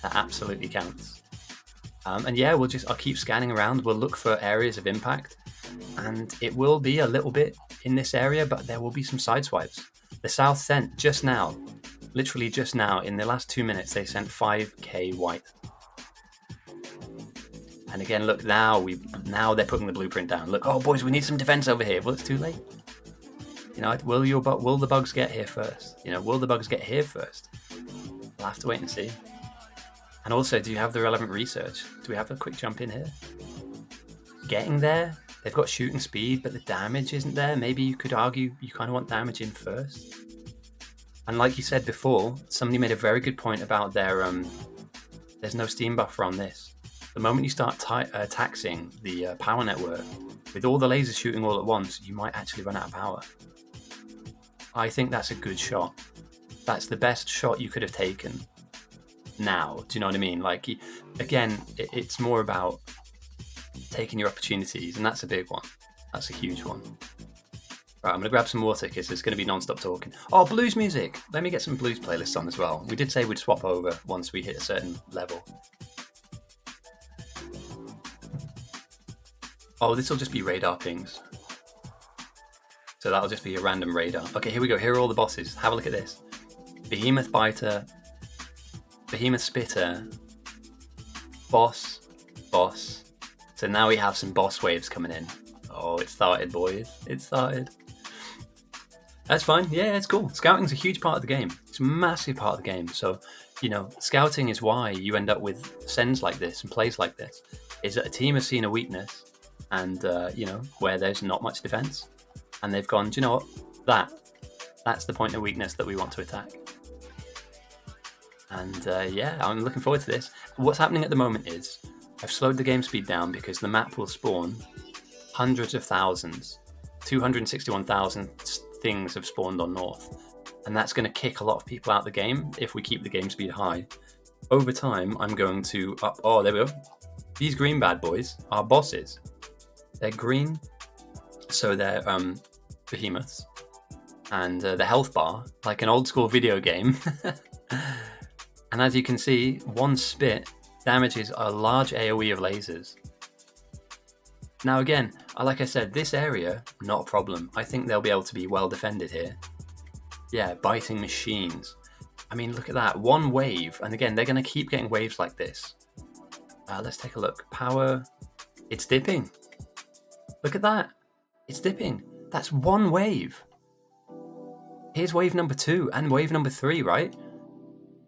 that absolutely counts. And yeah, I'll keep scanning around. We'll look for areas of impact, and it will be a little bit in this area, but there will be some sideswipes. The South sent just now, literally just now, in the last 2 minutes, they sent 5k white. And again, look, now they're putting the blueprint down. Look, oh boys, we need some defense over here. Well, it's too late. You know, will the bugs get here first? You know, will the bugs get here first? We'll have to wait and see. And also, do you have the relevant research? Do we have a quick jump in here? Getting there? They've got shooting speed, but the damage isn't there. Maybe you could argue you kind of want damage in first. And like you said before, somebody made a very good point about there's no steam buffer on this. The moment you start taxing the power network, with all the lasers shooting all at once, you might actually run out of power. I think that's a good shot. That's the best shot you could have taken now. Do you know what I mean? Like, again, it's more about taking your opportunities, and that's a big one. That's a huge one. Right, I'm going to grab some water because there's going to be non-stop talking. Oh, blues music! Let me get some blues playlists on as well. We did say we'd swap over once we hit a certain level. Oh, this will just be radar pings. So that'll just be a random radar. Okay, here we go. Here are all the bosses. Have a look at this. Behemoth Biter, Behemoth Spitter, Boss. So now we have some boss waves coming in. Oh, it started, boys. It started. That's fine. Yeah, it's cool. Scouting's a huge part of the game. It's a massive part of the game. So, you know, scouting is why you end up with sends like this and plays like this. Is that a team has seen a weakness and, you know, where there's not much defense. And they've gone, do you know what? That's the point of weakness that we want to attack. And yeah, I'm looking forward to this. What's happening at the moment is I've slowed the game speed down because the map will spawn hundreds of thousands. 261,000 things have spawned on North. And that's going to kick a lot of people out of the game if we keep the game speed high. Over time, I'm going to up... Oh, there we go. These green bad boys are bosses. They're green, so they're behemoths. And the health bar, like an old school video game. And as you can see, one spit damages a large AoE of lasers. Now again, like I said, this area, not a problem. I think they'll be able to be well defended here. Yeah, biting machines. I mean, look at that. One wave. And again, they're going to keep getting waves like this. Let's take a look. Power. It's dipping. Look at that. It's dipping. That's one wave. Here's wave number 2 and wave number 3, right?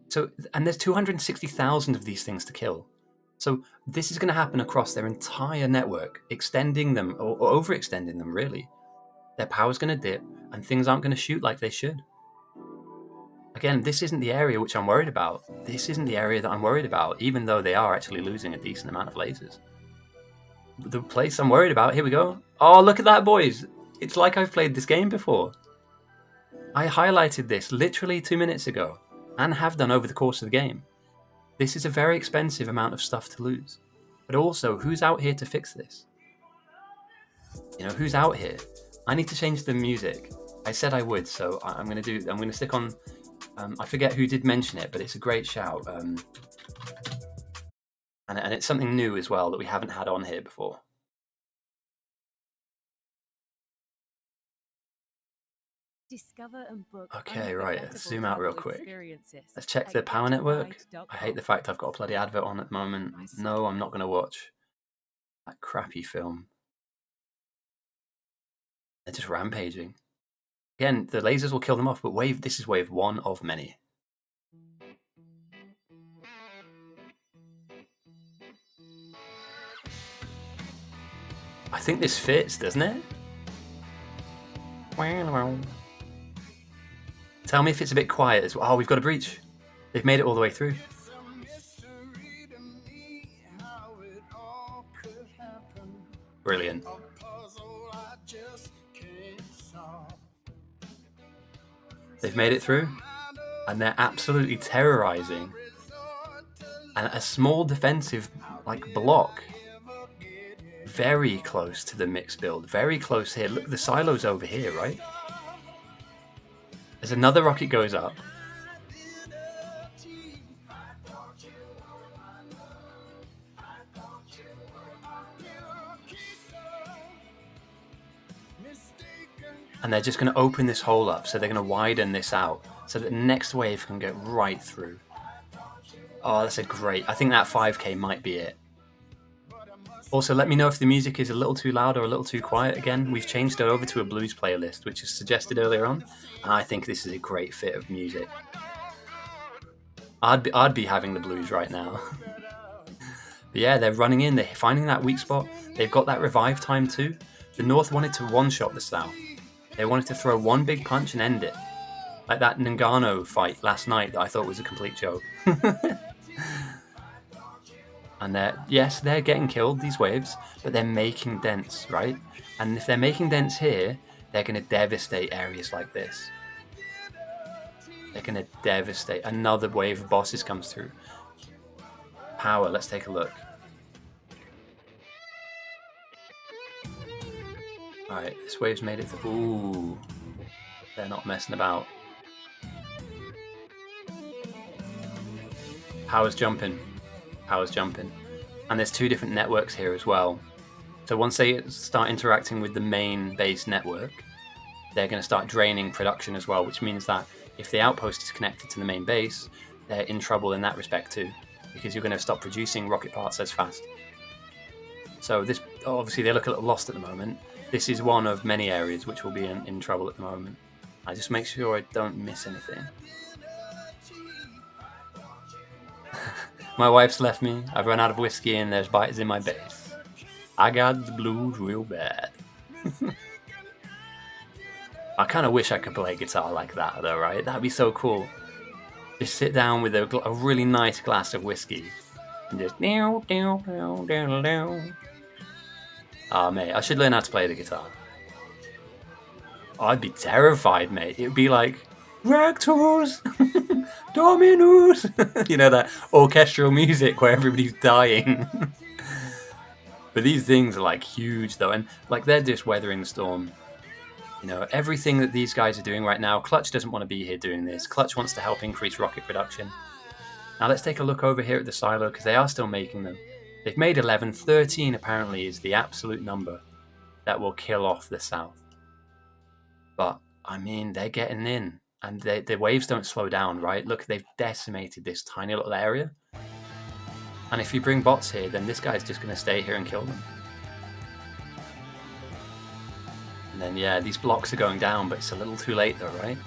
So, and there's 260,000 of these things to kill. So this is going to happen across their entire network, extending them or overextending them, really. Their power's going to dip and things aren't going to shoot like they should. Again, this isn't the area which I'm worried about. This isn't the area that I'm worried about, even though they are actually losing a decent amount of lasers. The place I'm worried about, here we go. Oh, look at that, boys. It's like I've played this game before. I highlighted this literally 2 minutes ago and have done over the course of the game. This is a very expensive amount of stuff to lose. But also, who's out here to fix this? You know, who's out here? I need to change the music. I said I would, so I'm going to stick on... I forget who did mention it, but it's a great shout. And it's something new as well that we haven't had on here before. Discover and book Okay, right, let's zoom out real quick. Experiences. Let's check the Power Network. I hate the fact I've got a bloody advert on at the moment. No, I'm not going to watch that crappy film. They're just rampaging. Again, the lasers will kill them off, but this is wave 1 of many. I think this fits, doesn't it? Tell me if it's a bit quiet as well. Oh, we've got a breach. They've made it all the way through. Brilliant. They've made it through, and they're absolutely terrorizing. And a small defensive block, very close to the mix build, very close here. Look, the silo's over here, right? As another rocket goes up. And they're just going to open this hole up, so they're going to widen this out, so that the next wave can get right through. Oh, that's a great... I think that 5k might be it. Also, let me know if the music is a little too loud or a little too quiet. Again, we've changed it over to a blues playlist, which was suggested earlier on, and I think this is a great fit of music. I'd be having the blues right now. But yeah, they're running in, they're finding that weak spot. They've got that revive time too. The North wanted to one-shot the South. They wanted to throw one big punch and end it. Like that Nagano fight last night that I thought was a complete joke. And they're getting killed, these waves, but they're making dents, right? And if they're making dents here, they're going to devastate areas like this. They're going to devastate. Another wave of bosses comes through. Power, let's take a look. Alright, this wave's made it through. Ooh, they're not messing about. Power's jumping. Power's jumping. And there's 2 different networks here as well. So once they start interacting with the main base network, they're going to start draining production as well, which means that if the outpost is connected to the main base, they're in trouble in that respect too, because you're going to stop producing rocket parts as fast. So this, obviously they look a little lost at the moment. This is one of many areas which will be in trouble at the moment. I just make sure I don't miss anything. My wife's left me. I've run out of whiskey and there's bites in my base. I got the blues real bad. I kind of wish I could play guitar like that though, right? That'd be so cool. Just sit down with a really nice glass of whiskey and just... Ah, mate, I should learn how to play the guitar. I'd be terrified, mate. It would be like, Rectus! Dominus! You know, that orchestral music where everybody's dying. But these things are like huge though, and like they're just weathering the storm. You know, everything that these guys are doing right now, Clutch doesn't want to be here doing this. Clutch wants to help increase rocket production. Now let's take a look over here at the silo, because they are still making them. They've made 11. 13 apparently is the absolute number that will kill off the South. But, I mean, they're getting in. And the waves don't slow down, right? Look, they've decimated this tiny little area. And if you bring bots here, then this guy's just going to stay here and kill them. And then, yeah, these blocks are going down, but it's a little too late though, right?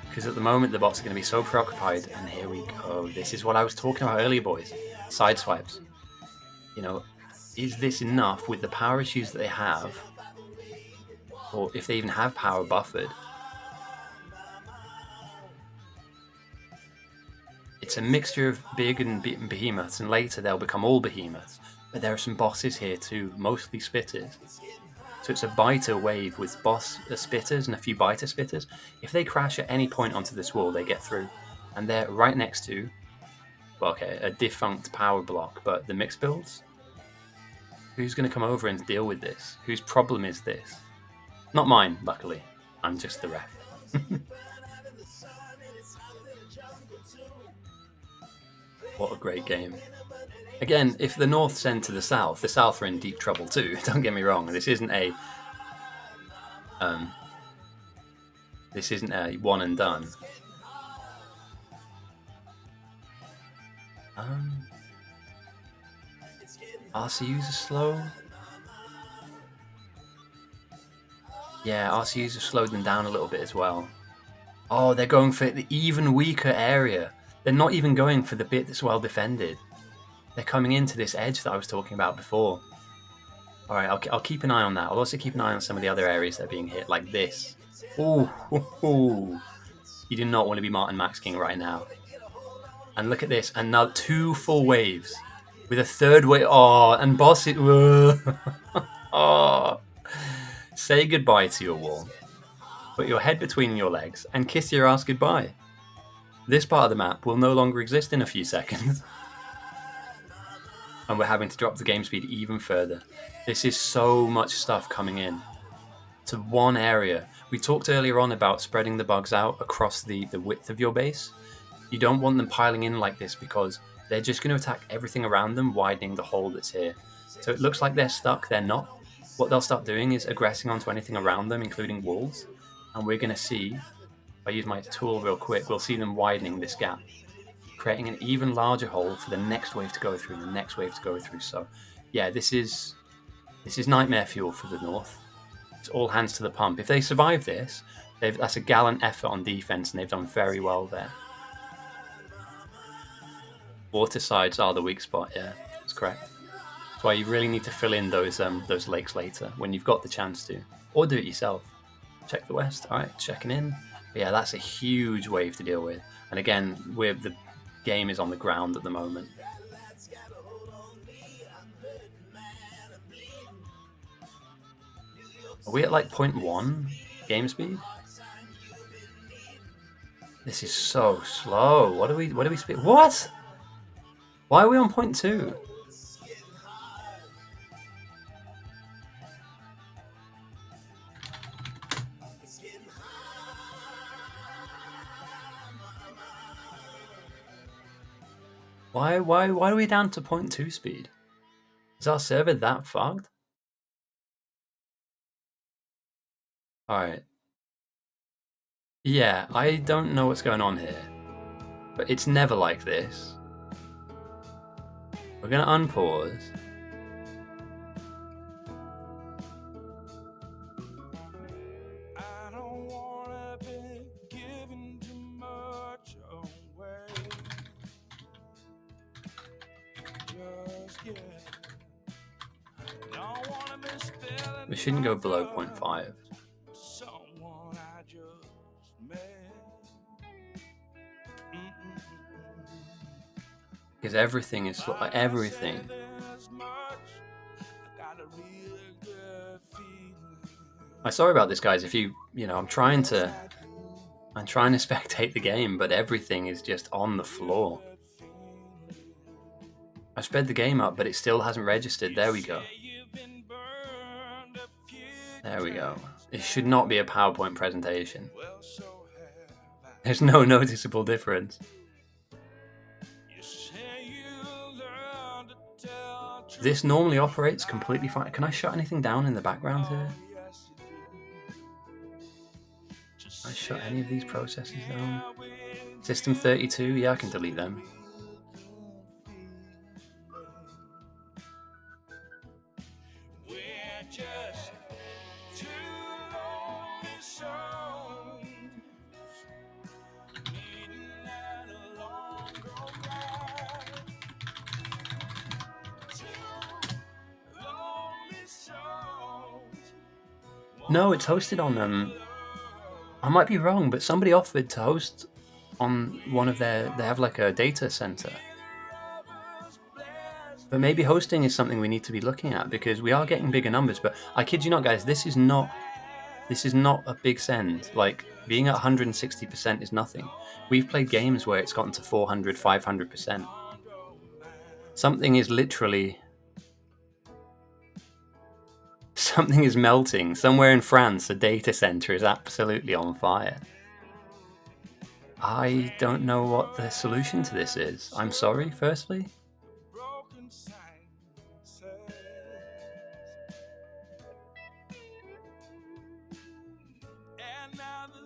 Because at the moment, the bots are going to be so preoccupied. And here we go. This is what I was talking about earlier, boys. Side swipes. You know, is this enough with the power issues that they have? Or if they even have power buffered? It's a mixture of big and behemoths, and later they'll become all behemoths. But there are some bosses here too, mostly spitters. So it's a biter wave with boss spitters and a few biter spitters. If they crash at any point onto this wall, they get through. And they're right next to, well, okay, a defunct power block, but the mixed builds? Who's going to come over and deal with this? Whose problem is this? Not mine, luckily. I'm just the ref. What a great game. Again, if the North send to the South are in deep trouble too. Don't get me wrong. This isn't a one and done. RCUs are slow. Yeah, RCUs have slowed them down a little bit as well. Oh, they're going for the even weaker area. They're not even going for the bit that's well defended. They're coming into this edge that I was talking about before. Alright, I'll keep an eye on that. I'll also keep an eye on some of the other areas that are being hit, like this. Ooh, ooh. You do not want to be Martin Max King right now. And look at this, another 2 full waves. With a third wave. Oh, and boss it. Oh. Say goodbye to your wall. Put your head between your legs and kiss your ass goodbye. This part of the map will no longer exist in a few seconds. And we're having to drop the game speed even further. This is so much stuff coming in to one area. We talked earlier on about spreading the bugs out across the width of your base. You don't want them piling in like this because they're just going to attack everything around them, widening the hole that's here. So it looks like they're stuck, they're not. What they'll start doing is aggressing onto anything around them, including walls. And we're going to see, if I use my tool real quick, we'll see them widening this gap, creating an even larger hole for the next wave to go through and the next wave to go through. So yeah, this is nightmare fuel for the North. It's all hands to the pump. If they survive this, that's a gallant effort on defense, and they've done very well there. Water sides are the weak spot, yeah, that's correct. That's why you really need to fill in those lakes later when you've got the chance to, or do it yourself. Check the west. All right, checking in. But yeah, that's a huge wave to deal with. And again, the game is on the ground at the moment. Are we at like 0.1 game speed? This is so slow. What do we speed? What? Why are we on 0.2? Why are we down to 0.2 speed? Is our server that fogged? Alright. Yeah, I don't know what's going on here. But it's never like this. We're gonna unpause. We shouldn't go below 0.5. Because everything is everything. I'm sorry about this, guys. If I'm trying to spectate the game, but everything is just on the floor. I sped the game up, but it still hasn't registered. There we go. There we go. It should not be a PowerPoint presentation. There's no noticeable difference. This normally operates completely fine. Can I shut anything down in the background here? Can I shut any of these processes down? System 32, yeah, I can delete them. No, it's hosted on I might be wrong, but somebody offered to host on one of they have like a data center. But maybe hosting is something we need to be looking at, because we are getting bigger numbers. But I kid you not, guys, this is not a big send. Like, being at 160% is nothing. We've played games where it's gotten to 400, 500%. Something is melting. Somewhere in France, a data center is absolutely on fire. I don't know what the solution to this is. I'm sorry, firstly.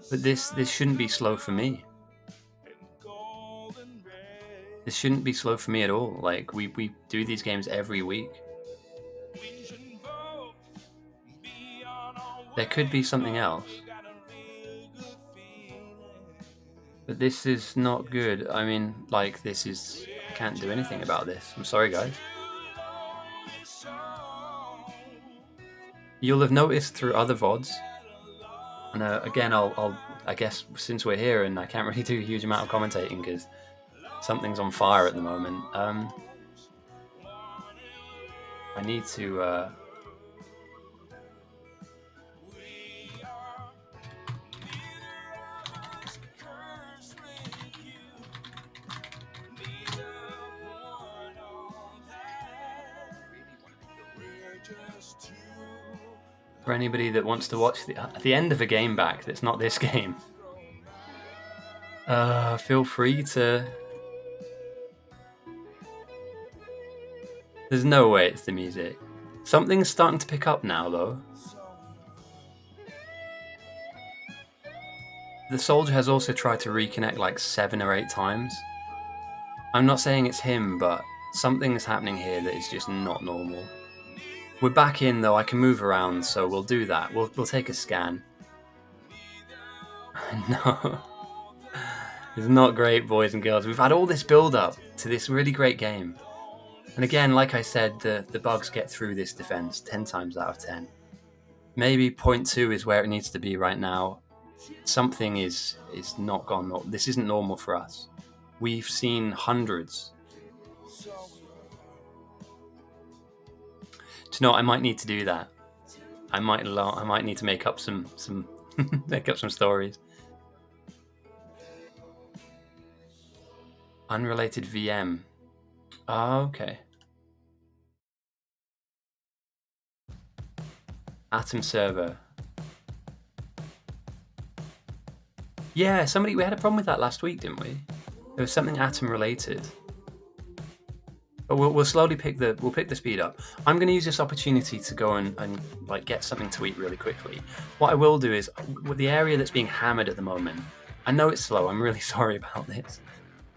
But this shouldn't be slow for me. This shouldn't be slow for me at all. Like, we do these games every week. There could be something else. But this is not good. I mean, like, I can't do anything about this. I'm sorry, guys. You'll have noticed through other VODs, and again, I guess since we're here and I can't really do a huge amount of commentating because something's on fire at the moment, I need to for anybody that wants to watch the end of a game back that's not this game, feel free to. There's no way it's the music. Something's starting to pick up now, though. The soldier has also tried to reconnect like 7 or 8 times. I'm not saying it's him, but something is happening here that is just not normal. We're back in, though. I can move around, so we'll do that. We'll take a scan. No. It's not great, boys and girls. We've had all this build-up to this really great game. And again, like I said, the bugs get through this defense 10 times out of 10. Maybe 0.2 is where it needs to be right now. Something is not gone. This isn't normal for us. We've seen hundreds. Do you know what? I might need to do that. I might need to make up some make up some stories. Unrelated VM. Oh, okay. Atom server. Yeah, we had a problem with that last week, didn't we? There was something Atom related. But we'll slowly pick the speed up. I'm going to use this opportunity to go and like get something to eat really quickly. What I will do is, with the area that's being hammered at the moment, I know it's slow. I'm really sorry about this.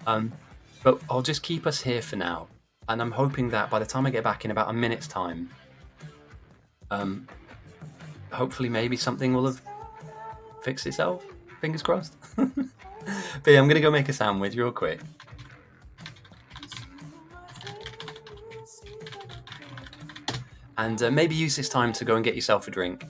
But I'll just keep us here for now. And I'm hoping that by the time I get back in about a minute's time, hopefully maybe something will have fixed itself. Fingers crossed. But yeah, I'm going to go make a sandwich real quick. And maybe use this time to go and get yourself a drink.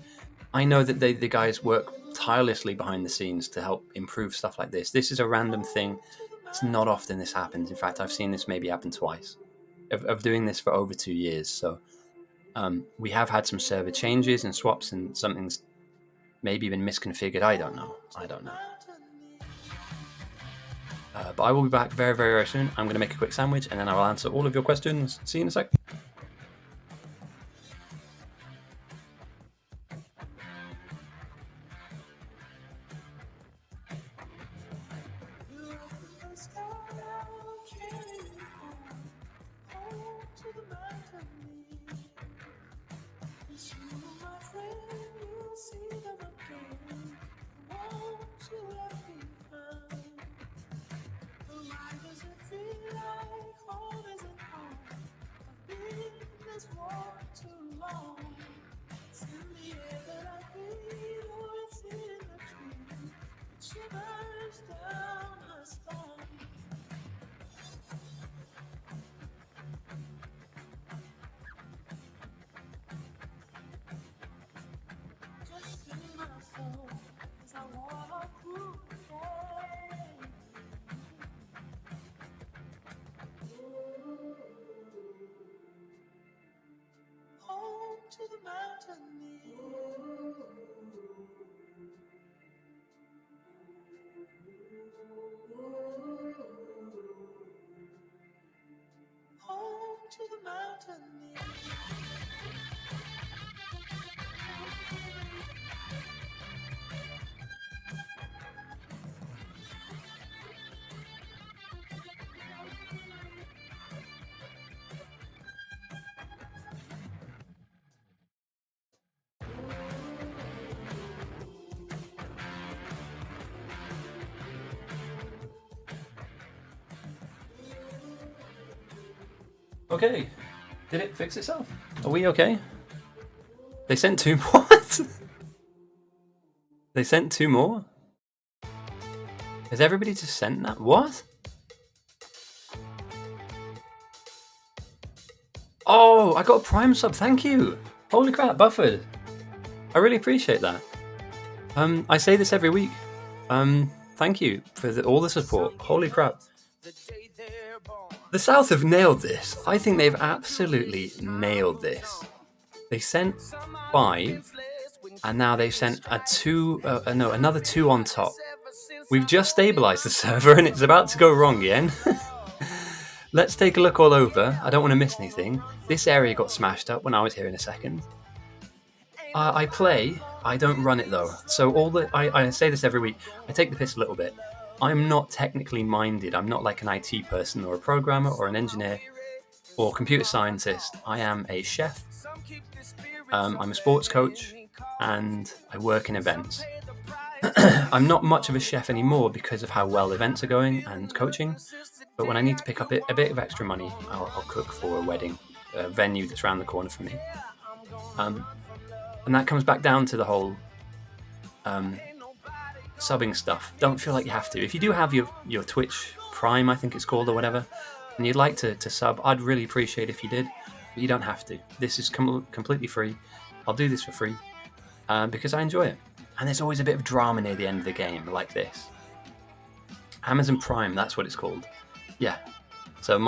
I know that the guys work tirelessly behind the scenes to help improve stuff like this. This is a random thing. It's not often this happens. In fact, I've seen this maybe happen twice. Of doing this for over 2 years. So we have had some server changes and swaps, and something's maybe been misconfigured. I don't know. But I will be back very, very, very soon. I'm going to make a quick sandwich and then I will answer all of your questions. See you in a sec. Okay, did it fix itself? Are we okay? They sent 2 more? What? They sent 2 more? Has everybody just sent that? What? Oh, I got a Prime sub, thank you! Holy crap, Bufford! I really appreciate that. I say this every week. Thank you for all the support. Holy crap. The South have nailed this. I think they've absolutely nailed this. They sent 5, and now they've sent another 2 on top. We've just stabilized the server, and it's about to go wrong again. Let's take a look all over. I don't want to miss anything. This area got smashed up when I was here in a second. I play. I don't run it though. So I say this every week. I take the piss a little bit. I'm not technically minded. I'm not like an IT person or a programmer or an engineer or computer scientist. I am a chef. I'm a sports coach and I work in events. I'm not much of a chef anymore because of how well events are going and coaching. But when I need to pick up a bit of extra money, I'll cook for a wedding, a venue that's around the corner for me. And that comes back down to the whole subbing stuff. Don't feel like you have to. If you do have your Twitch Prime, I think it's called, or whatever, and you'd like to sub, I'd really appreciate if you did, but you don't have to. This is completely free. I'll do this for free because I enjoy it. And there's always a bit of drama near the end of the game, like this. Amazon Prime, that's what it's called. Yeah. So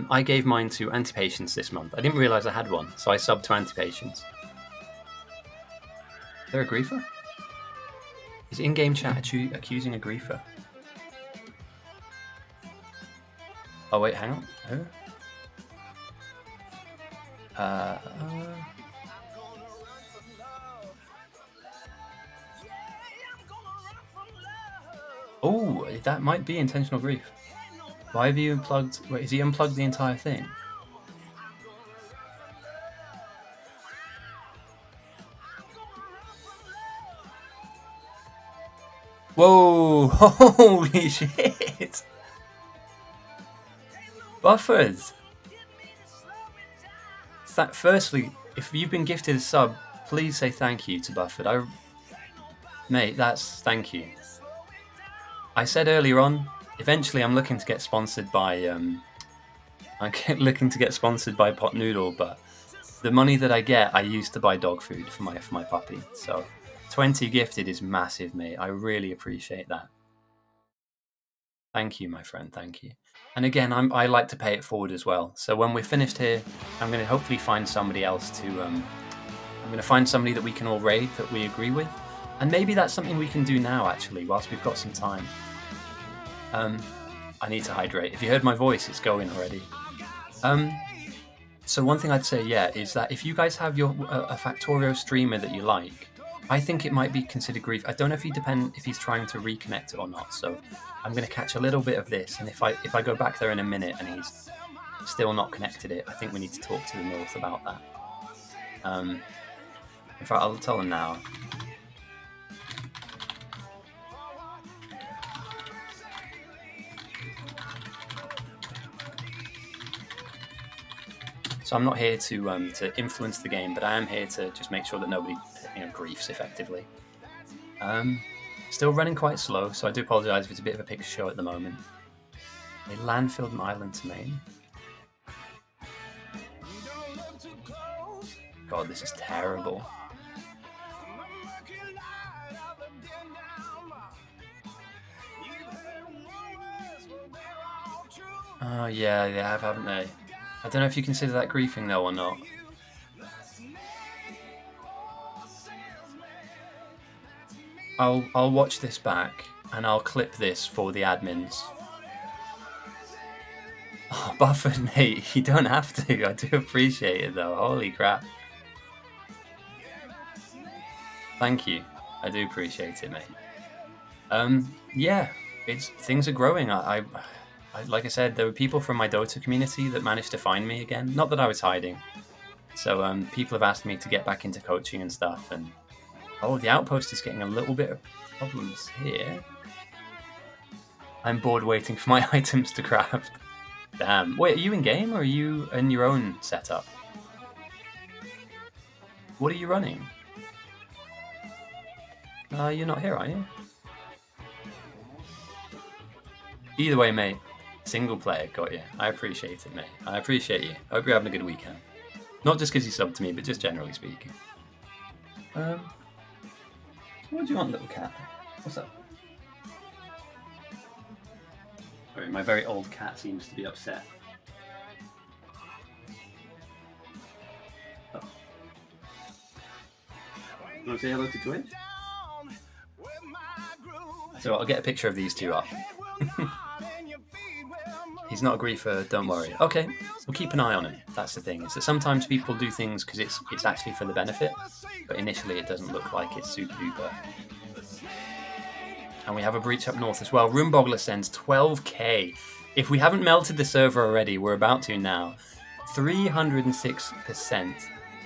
I gave mine to Antipatience this month. I didn't realise I had one, so I subbed to Antipatience. Is there a griefer? Is in-game chat accusing a griefer? Oh wait, hang on. Who? Oh, that might be intentional grief. Why have you unplugged? Wait, has he unplugged the entire thing? Whoa! Holy shit! Buffers! Firstly, if you've been gifted a sub, please say thank you to Bufford. Mate, thank you. I said earlier on, eventually I'm looking to get sponsored by Pot Noodle, but the money that I get I use to buy dog food for my puppy. So 20 gifted is massive, mate. I really appreciate that. Thank you, my friend. Thank you. And again, I like to pay it forward as well. So when we're finished here, I'm going to hopefully find somebody else to. I'm going to find somebody that we can all raid that we agree with, And maybe that's something we can do now, actually, whilst we've got some time. I need to hydrate. If you heard my voice, it's going already. So one thing I'd say, is that if you guys have a Factorio streamer that you like, I think it might be considered grief. I don't know if he's trying to reconnect it or not. So I'm going to catch a little bit of this, and if I go back there in a minute and he's still not connected it, I think we need to talk to the North about that. In fact, I'll tell him now. So I'm not here to influence the game, but I am here to just make sure that nobody griefs effectively. Still running quite slow, so I do apologise if it's a bit of a picture show at the moment. A landfilled an island to main. God, this is terrible. Oh yeah, they have, haven't they? I don't know if you consider that griefing though or not. I'll watch this back and I'll clip this for the admins. Oh, Buffett, mate, you don't have to. I do appreciate it though. Holy crap. Thank you. I do appreciate it, mate. Yeah, things are growing. I like I said, there were people from my Dota community that managed to find me again. Not that I was hiding. So people have asked me to get back into coaching and stuff. And the outpost is getting a little bit of problems here. I'm bored waiting for my items to craft. Damn. Wait, are you in game or are you in your own setup? What are you running? You're not here, are you? Either way, mate. Single player, got you. I appreciate it, mate. I appreciate you. I hope you're having a good weekend. Not just because you subbed to me, but just generally speaking. What do you want, little cat? What's up? Sorry, my very old cat seems to be upset. Oh. You want to say hello to Twitch? So I'll get a picture of these two up. He's not a griefer, don't worry. Okay, we'll keep an eye on him. That's the thing, is that sometimes people do things because it's actually for the benefit, but initially it doesn't look like it's super duper. And we have a breach up north as well. Roomboggler sends 12k. If we haven't melted the server already, we're about to now. 306%.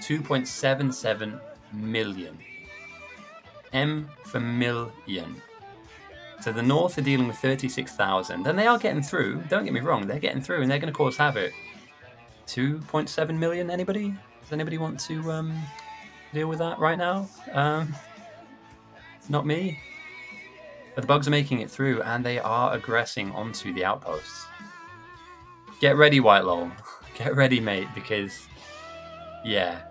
2.77 million. M for million. So the North are dealing with 36,000, and they are getting through. Don't get me wrong, they're getting through, and they're going to cause havoc. 2.7 million, anybody? Does anybody want to deal with that right now? Not me. But the bugs are making it through, and they are aggressing onto the outposts. Get ready, White Lol. Get ready, mate, because, yeah,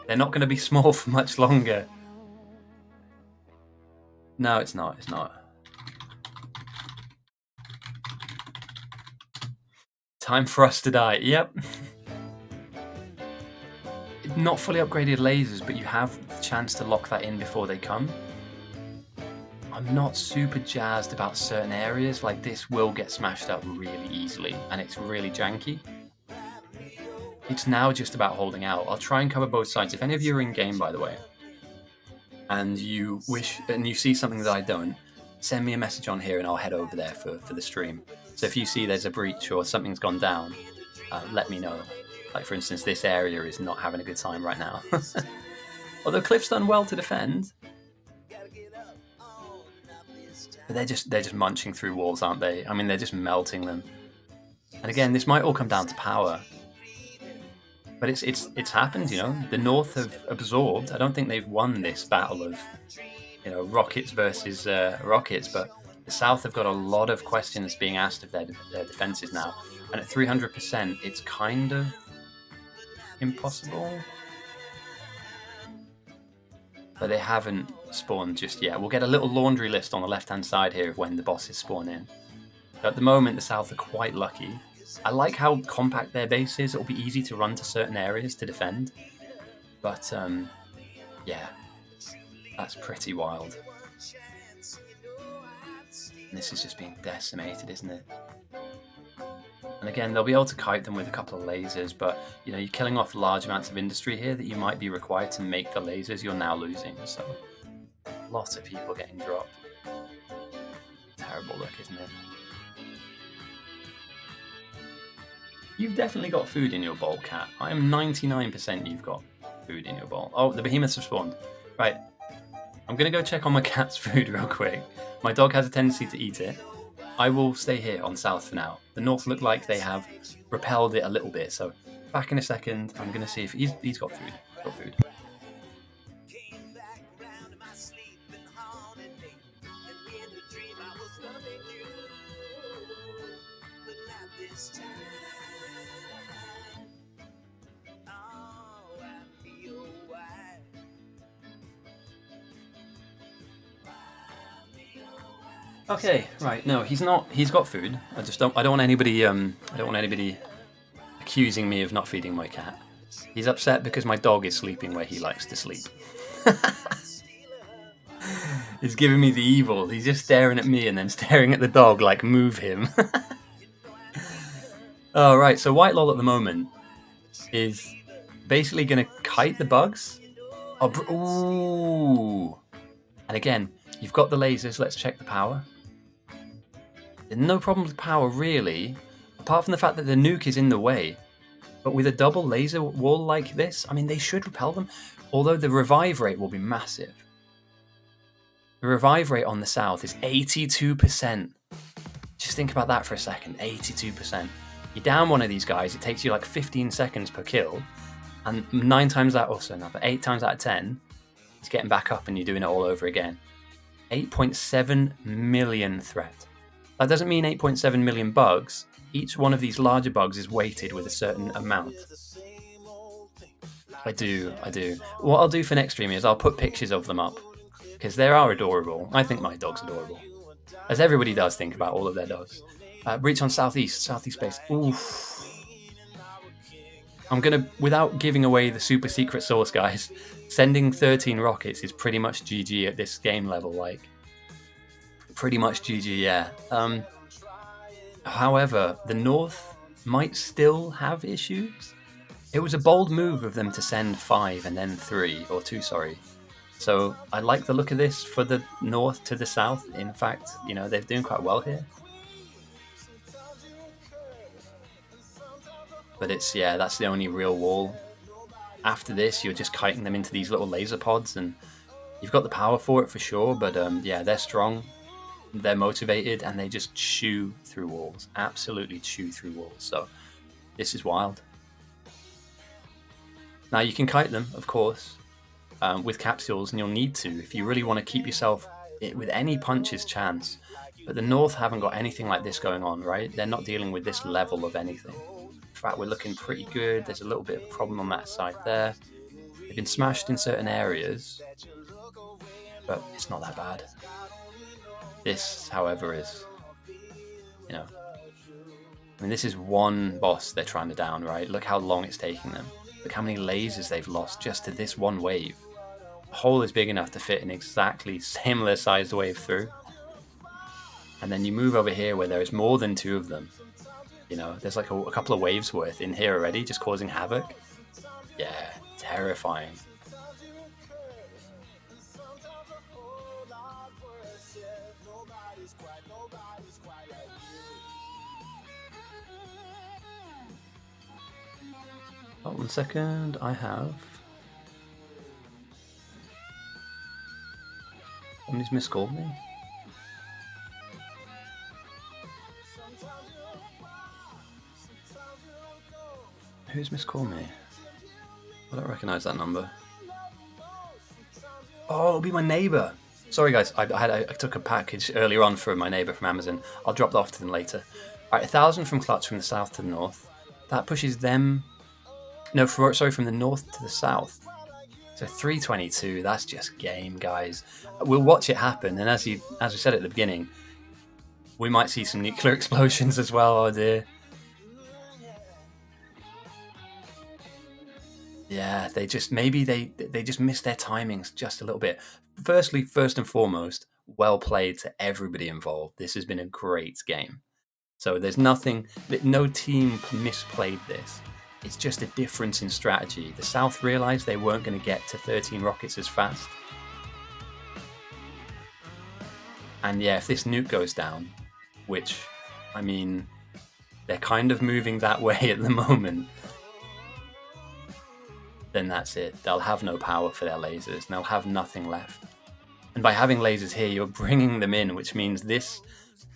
they're not going to be small for much longer. No, it's not. It's not. Time for us to die. Yep. Not fully upgraded lasers, but you have the chance to lock that in before they come. I'm not super jazzed about certain areas. Like, this will get smashed up really easily, and it's really janky. It's now just about holding out. I'll try and cover both sides. If any of you are in game, by the way, and you see something that I don't, send me a message on here and I'll head over there for the stream. So if you see there's a breach or something's gone down, let me know. Like, for instance, this area is not having a good time right now. Although Cliff's done well to defend. But they're just munching through walls, aren't they? I mean, they're just melting them. And again, this might all come down to power. But it's happened, you know. The North have absorbed. I don't think they've won this battle of, rockets versus rockets, but the South have got a lot of questions being asked of their defenses now. And at 300%, it's kind of impossible. But they haven't spawned just yet. We'll get a little laundry list on the left-hand side here of when the bosses spawn in. But at the moment, the South are quite lucky. I like how compact their base is. It'll be easy to run to certain areas to defend. But, yeah. That's pretty wild. And this is just being decimated, isn't it? And again, they'll be able to kite them with a couple of lasers, but you know, you're killing off large amounts of industry here that you might be required to make the lasers you're now losing. So, lots of people getting dropped. Terrible look, isn't it? You've definitely got food in your bowl, Cat. I am 99% you've got food in your bowl. Oh, the behemoths have spawned. Right. I'm going to go check on my cat's food real quick. My dog has a tendency to eat it. I will stay here on south for now. The north look like they have repelled it a little bit, so back in a second. I'm going to see if he's got food. Got food. Okay, right. No, he's not. He's got food. I don't want anybody. I don't want anybody accusing me of not feeding my cat. He's upset because my dog is sleeping where he likes to sleep. He's giving me the evil. He's just staring at me and then staring at the dog like, move him. Oh, right. So White Lol at the moment is basically going to kite the bugs. Ooh. And again, you've got the lasers. Let's check the power. No problem with power, really, apart from the fact that the nuke is in the way. But with a double laser wall like this, I mean, they should repel them, although the revive rate will be massive. The revive rate on the south is 82%. Just think about that for a second, 82%. You down one of these guys, it takes you like 15 seconds per kill, and 9 times out, also no, but 8 times out of 10, it's getting back up and you're doing it all over again. 8.7 million threat. That doesn't mean 8.7 million bugs. Each one of these larger bugs is weighted with a certain amount. I do. What I'll do for next stream is I'll put pictures of them up, because they are adorable. I think my dog's adorable. As everybody does think about all of their dogs. Reach on southeast base. Oof. I'm going to, without giving away the super secret source, guys, sending 13 rockets is pretty much GG at this game level, like. Pretty much GG, yeah. However, the North might still have issues. It was a bold move of them to send 5 and then 3, or 2, sorry. So I like the look of this for the North to the South. In fact, you know, they're doing quite well here. But it's, yeah, that's the only real wall. After this, you're just kiting them into these little laser pods, and you've got the power for it for sure, but yeah, they're strong. They're motivated and they just chew through walls. Absolutely chew through walls. So this is wild. Now you can kite them, of course, with capsules, and you'll need to if you really want to keep yourself with any puncher's chance. But the North haven't got anything like this going on, right? They're not dealing with this level of anything. In fact, we're looking pretty good. There's a little bit of a problem on that side there. They've been smashed in certain areas, but it's not that bad. This, however, is, you know, I mean, this is one boss they're trying to down, right? Look how long it's taking them. Look how many lasers they've lost just to this one wave. The hole is big enough to fit an exactly similar sized wave through. And then you move over here where there is more than 2 of them. You know, there's like a couple of waves worth in here already, just causing havoc. Yeah, terrifying. Oh, 1 second, I have... Somebody's miscalled me. Who's miscalled me? I don't recognise that number. Oh, it'll be my neighbour. Sorry guys, I took a package earlier on for my neighbour from Amazon. I'll drop that off to them later. Alright, 1,000 from Clutch from the south to the north. That pushes them... No, sorry, from the north to the south. So 322, that's just game, guys. We'll watch it happen, and as we said at the beginning, we might see some nuclear explosions as well, oh dear. Yeah, they just maybe they just missed their timings just a little bit. First and foremost, well played to everybody involved. This has been a great game. So there's nothing that no team misplayed this. It's just a difference in strategy. The South realized they weren't going to get to 13 rockets as fast. And yeah, if this nuke goes down, which, I mean, they're kind of moving that way at the moment, then that's it. They'll have no power for their lasers, and they'll have nothing left. And by having lasers here, you're bringing them in, which means this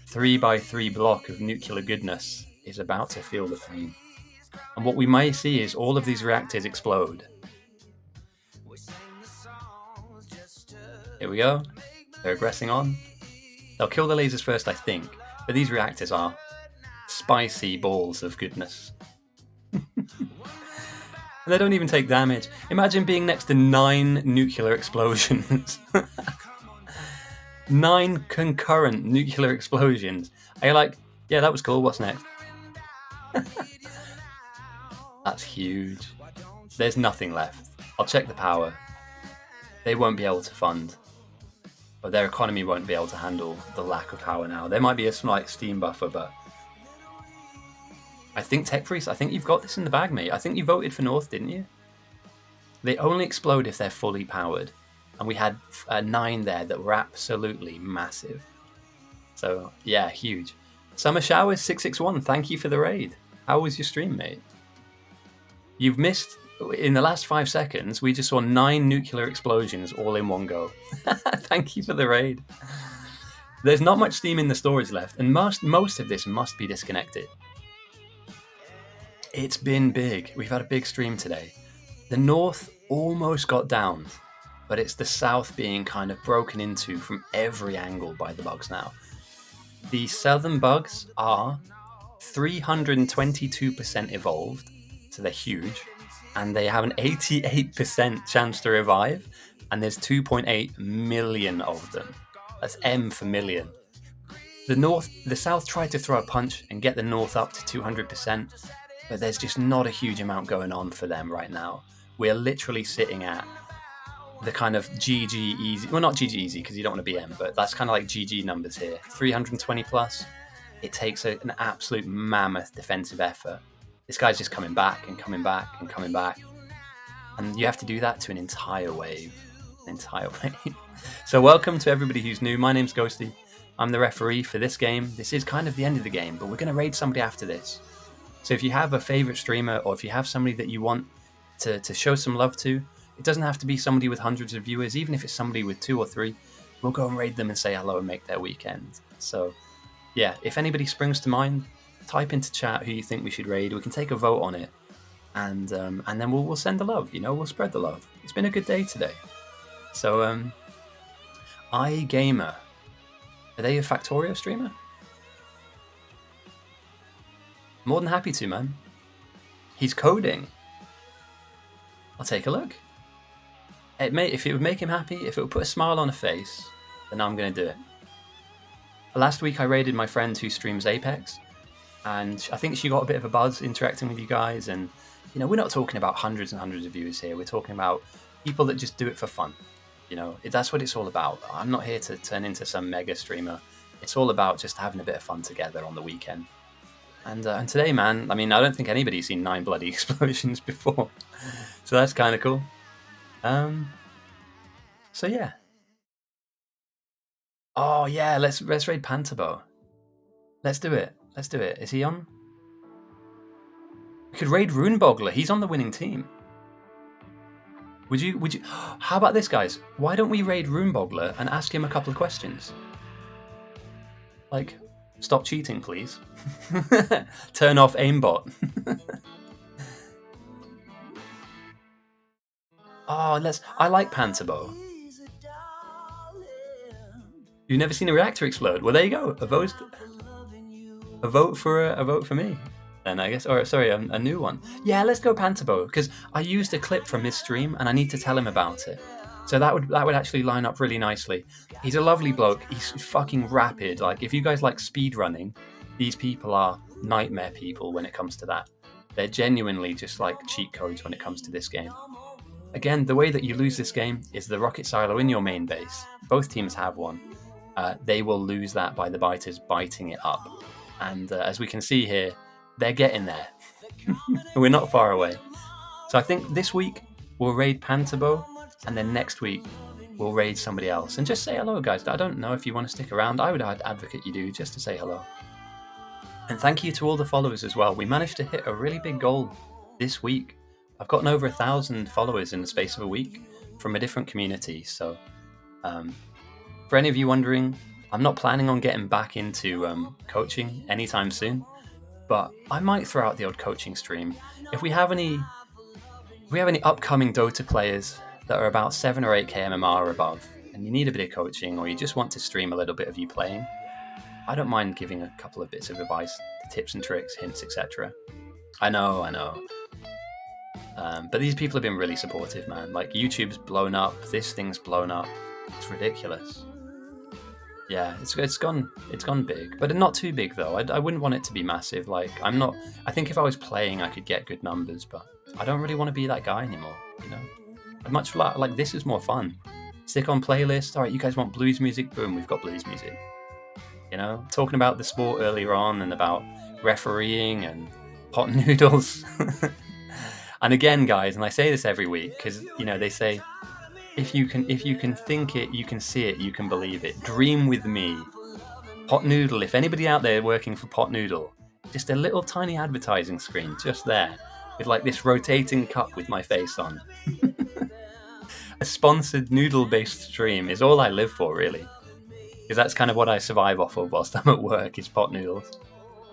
3x3 block of nuclear goodness is about to feel the pain. And what we may see is all of these reactors explode. Here we go. They're aggressing on. They'll kill the lasers first, I think. But these reactors are spicy balls of goodness. And they don't even take damage. Imagine being next to 9 nuclear explosions. 9 concurrent nuclear explosions. Are you like, yeah, that was cool, what's next? That's huge. There's nothing left. I'll check the power. They won't be able to fund. Or their economy won't be able to handle the lack of power now. There might be a slight steam buffer, but I think Tech Priest, I think you've got this in the bag, mate. I think you voted for North, didn't you? They only explode if they're fully powered. And we had 9 there that were absolutely massive. So, yeah, huge. Summer Showers 661, thank you for the raid. How was your stream, mate? You've missed, in the last 5 seconds, we just saw 9 nuclear explosions all in one go. Thank you for the raid. There's not much steam in the storage left, and most of this must be disconnected. It's been big. We've had a big stream today. The North almost got downed, but it's the South being kind of broken into from every angle by the bugs now. The Southern bugs are 322% evolved, so they're huge, and they have an 88% chance to revive, and there's 2.8 million of them. That's M for million. The South tried to throw a punch and get the North up to 200%, but there's just not a huge amount going on for them right now. We're literally sitting at the kind of GG easy, well, not GG easy because you don't want to be M, but that's kind of like GG numbers here. 320 plus. It takes an absolute mammoth defensive effort. This guy's just coming back and coming back and coming back. And you have to do that to an entire wave. So welcome to everybody who's new. My name's Ghosty. I'm the referee for this game. This is kind of the end of the game, but we're going to raid somebody after this. So if you have a favorite streamer, or if you have somebody that you want to show some love to, it doesn't have to be somebody with hundreds of viewers. Even if it's somebody with 2 or 3, we'll go and raid them and say hello and make their weekend. So yeah, if anybody springs to mind, type into chat who you think we should raid. We can take a vote on it, and then we'll send the love. We'll spread the love. It's been a good day today. So iGamer, are they a Factorio streamer? More than happy to, man. He's coding. I'll take a look. If it would make him happy, if it would put a smile on a face, then I'm going to do it. Last week I raided my friend who streams Apex, and I think she got a bit of a buzz interacting with you guys. And we're not talking about hundreds and hundreds of viewers here. We're talking about people that just do it for fun. That's what it's all about. I'm not here to turn into some mega streamer. It's all about just having a bit of fun together on the weekend. And today, man, I mean, I don't think anybody's seen 9 bloody explosions before. So that's kind of cool. So yeah. Oh yeah, let's raid Pantabo. Let's do it. Is he on? We could raid Runeboggler. He's on the winning team. Would you? How about this, guys? Why don't we raid Runeboggler and ask him a couple of questions? Like, stop cheating, please. Turn off aimbot. Oh, I like Pantabo. You've never seen a reactor explode? Well, there you go. A vote for me. Then I guess, or sorry, a new one. Yeah, let's go Pantabo, because I used a clip from his stream and I need to tell him about it. So that would actually line up really nicely. He's a lovely bloke. He's fucking rapid. Like, if you guys like speed running, these people are nightmare people when it comes to that. They're genuinely just like cheat codes when it comes to this game. Again, the way that you lose this game is the rocket silo in your main base. Both teams have one. They will lose that by the biters biting it up. And as we can see here, they're getting there. We're not far away. So I think this week we'll raid Pantabo, and then next week we'll raid somebody else. And just say hello, guys. I don't know if you want to stick around. I would advocate you do, just to say hello. And thank you to all the followers as well. We managed to hit a really big goal this week. I've gotten over 1,000 followers in the space of a week from a different community. So for any of you wondering, I'm not planning on getting back into coaching anytime soon, but I might throw out the odd coaching stream. If we have any upcoming Dota players that are about 7 or 8k MMR or above, and you need a bit of coaching, or you just want to stream a little bit of you playing, I don't mind giving a couple of bits of advice, tips and tricks, hints, etc. I know. But these people have been really supportive, man. Like, YouTube's blown up, this thing's blown up. It's ridiculous. Yeah, it's gone big, but not too big though. I wouldn't want it to be massive. Like, I think if I was playing, I could get good numbers, but I don't really want to be that guy anymore. You know, I'd much like this is more fun. Stick on playlist. All right, you guys want blues music? Boom, we've got blues music. You know, talking about the sport earlier on and about refereeing and hot noodles. And again, guys, and I say this every week because, you know, they say, if you can think it, you can see it, you can believe it. Dream with me. Pot Noodle. If anybody out there working for Pot Noodle, just a little tiny advertising screen just there with like this rotating cup with my face on. A sponsored noodle-based stream is all I live for, really. Because that's kind of what I survive off of whilst I'm at work, is pot noodles.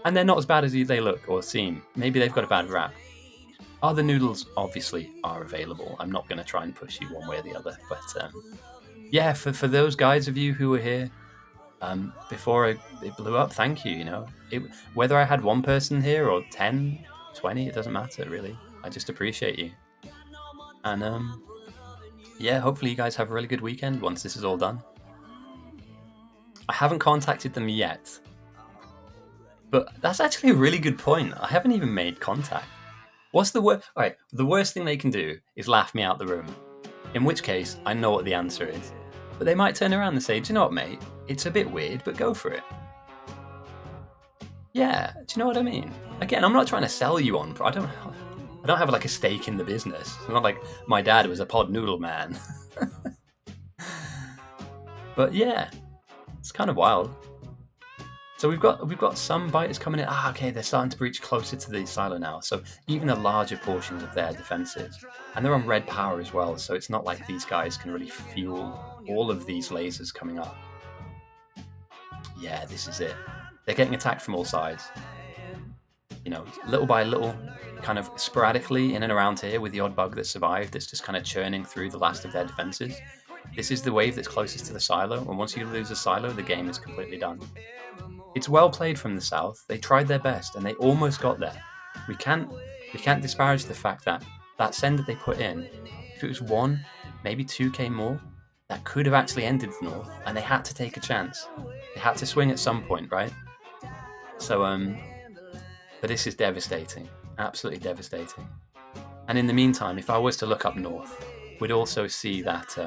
And they're not as bad as they look or seem. Maybe they've got a bad rap. Other noodles obviously are available. I'm not going to try and push you one way or the other. But yeah, for those guys of you who were here before it blew up, thank you. You know, whether I had one person here or 10, 20, it doesn't matter really. I just appreciate you. And yeah, hopefully you guys have a really good weekend once this is all done. I haven't contacted them yet. But that's actually a really good point. I haven't even made contact. What's the worst? All right, the worst thing they can do is laugh me out the room. In which case, I know what the answer is. But they might turn around and say, do you know what, mate? It's a bit weird, but go for it. Yeah, do you know what I mean? Again, I'm not trying to sell you on. I don't have like a stake in the business. It's not like my dad was a pod noodle man. But yeah, it's kind of wild. So we've got some biters coming in. Okay, they're starting to breach closer to the silo now. So even the larger portions of their defenses, and they're on red power as well. So it's not like these guys can really fuel all of these lasers coming up. Yeah, this is it. They're getting attacked from all sides. You know, little by little, kind of sporadically in and around here with the odd bug that survived. That's just kind of churning through the last of their defenses. This is the wave that's closest to the silo, and once you lose a silo, the game is completely done. It's well played from the south. They tried their best, and they almost got there. We can't disparage the fact that that send that they put in, if it was 1, maybe 2k more, that could have actually ended the north, and they had to take a chance. They had to swing at some point, right? So, but this is devastating. Absolutely devastating. And in the meantime, if I was to look up north, we'd also see that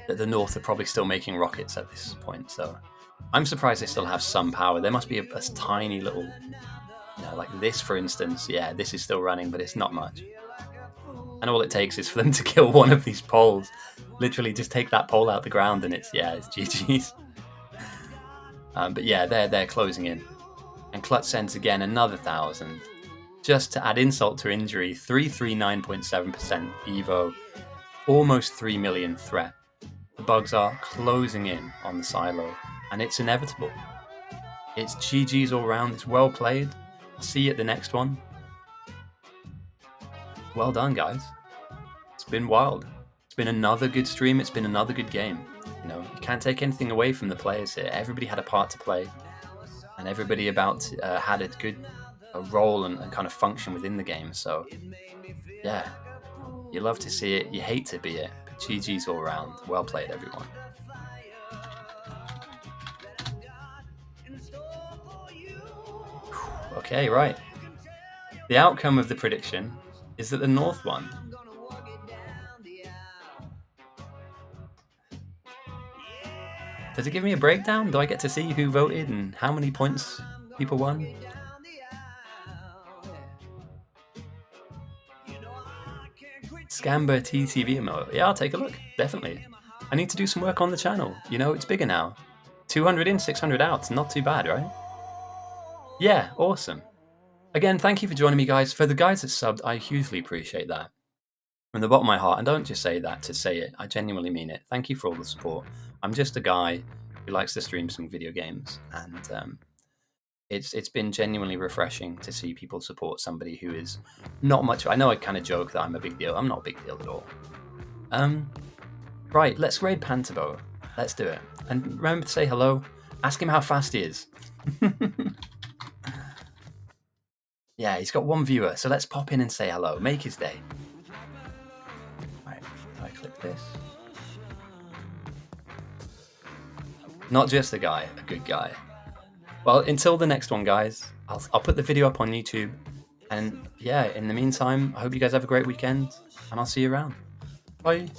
that the north are probably still making rockets at this point. So I'm surprised they still have some power. There must be a tiny little, you know, like this, for instance. Yeah, this is still running, but it's not much. And all it takes is for them to kill one of these poles. Literally, just take that pole out the ground, and it's GG's. But yeah, they're closing in, and Klutz sends again another 1,000. Just to add insult to injury, 339.7% Evo, almost 3 million threat. The bugs are closing in on the silo, and it's inevitable. It's GG's all round. It's well played. I'll see you at the next one. Well done, guys. It's been wild. It's been another good stream. It's been another good game. You know, you can't take anything away from the players here. Everybody had a part to play, and everybody had a role and kind of function within the game. So, yeah, you love to see it. You hate to be it. But GG's all round. Well played, everyone. Okay, right. The outcome of the prediction is that the North won. Does it give me a breakdown? Do I get to see who voted and how many points people won? Scamber TTV emote. Yeah, I'll take a look. Definitely. I need to do some work on the channel. You know, it's bigger now. 200 in, 600 out. Not too bad, right? Yeah, awesome. Again, thank you for joining me, guys. For the guys that subbed, I hugely appreciate that. From the bottom of my heart, and don't just say that to say it. I genuinely mean it. Thank you for all the support. I'm just a guy who likes to stream some video games, and it's been genuinely refreshing to see people support somebody who is not much. I know I kind of joke that I'm a big deal. I'm not a big deal at all. Right, let's raid Pantabo. Let's do it. And remember to say hello. Ask him how fast he is. Yeah, he's got one viewer, so let's pop in and say hello. Make his day. Right, do I click this? Not just a guy, a good guy. Well, until the next one, guys, I'll put the video up on YouTube. And yeah, in the meantime, I hope you guys have a great weekend, and I'll see you around. Bye.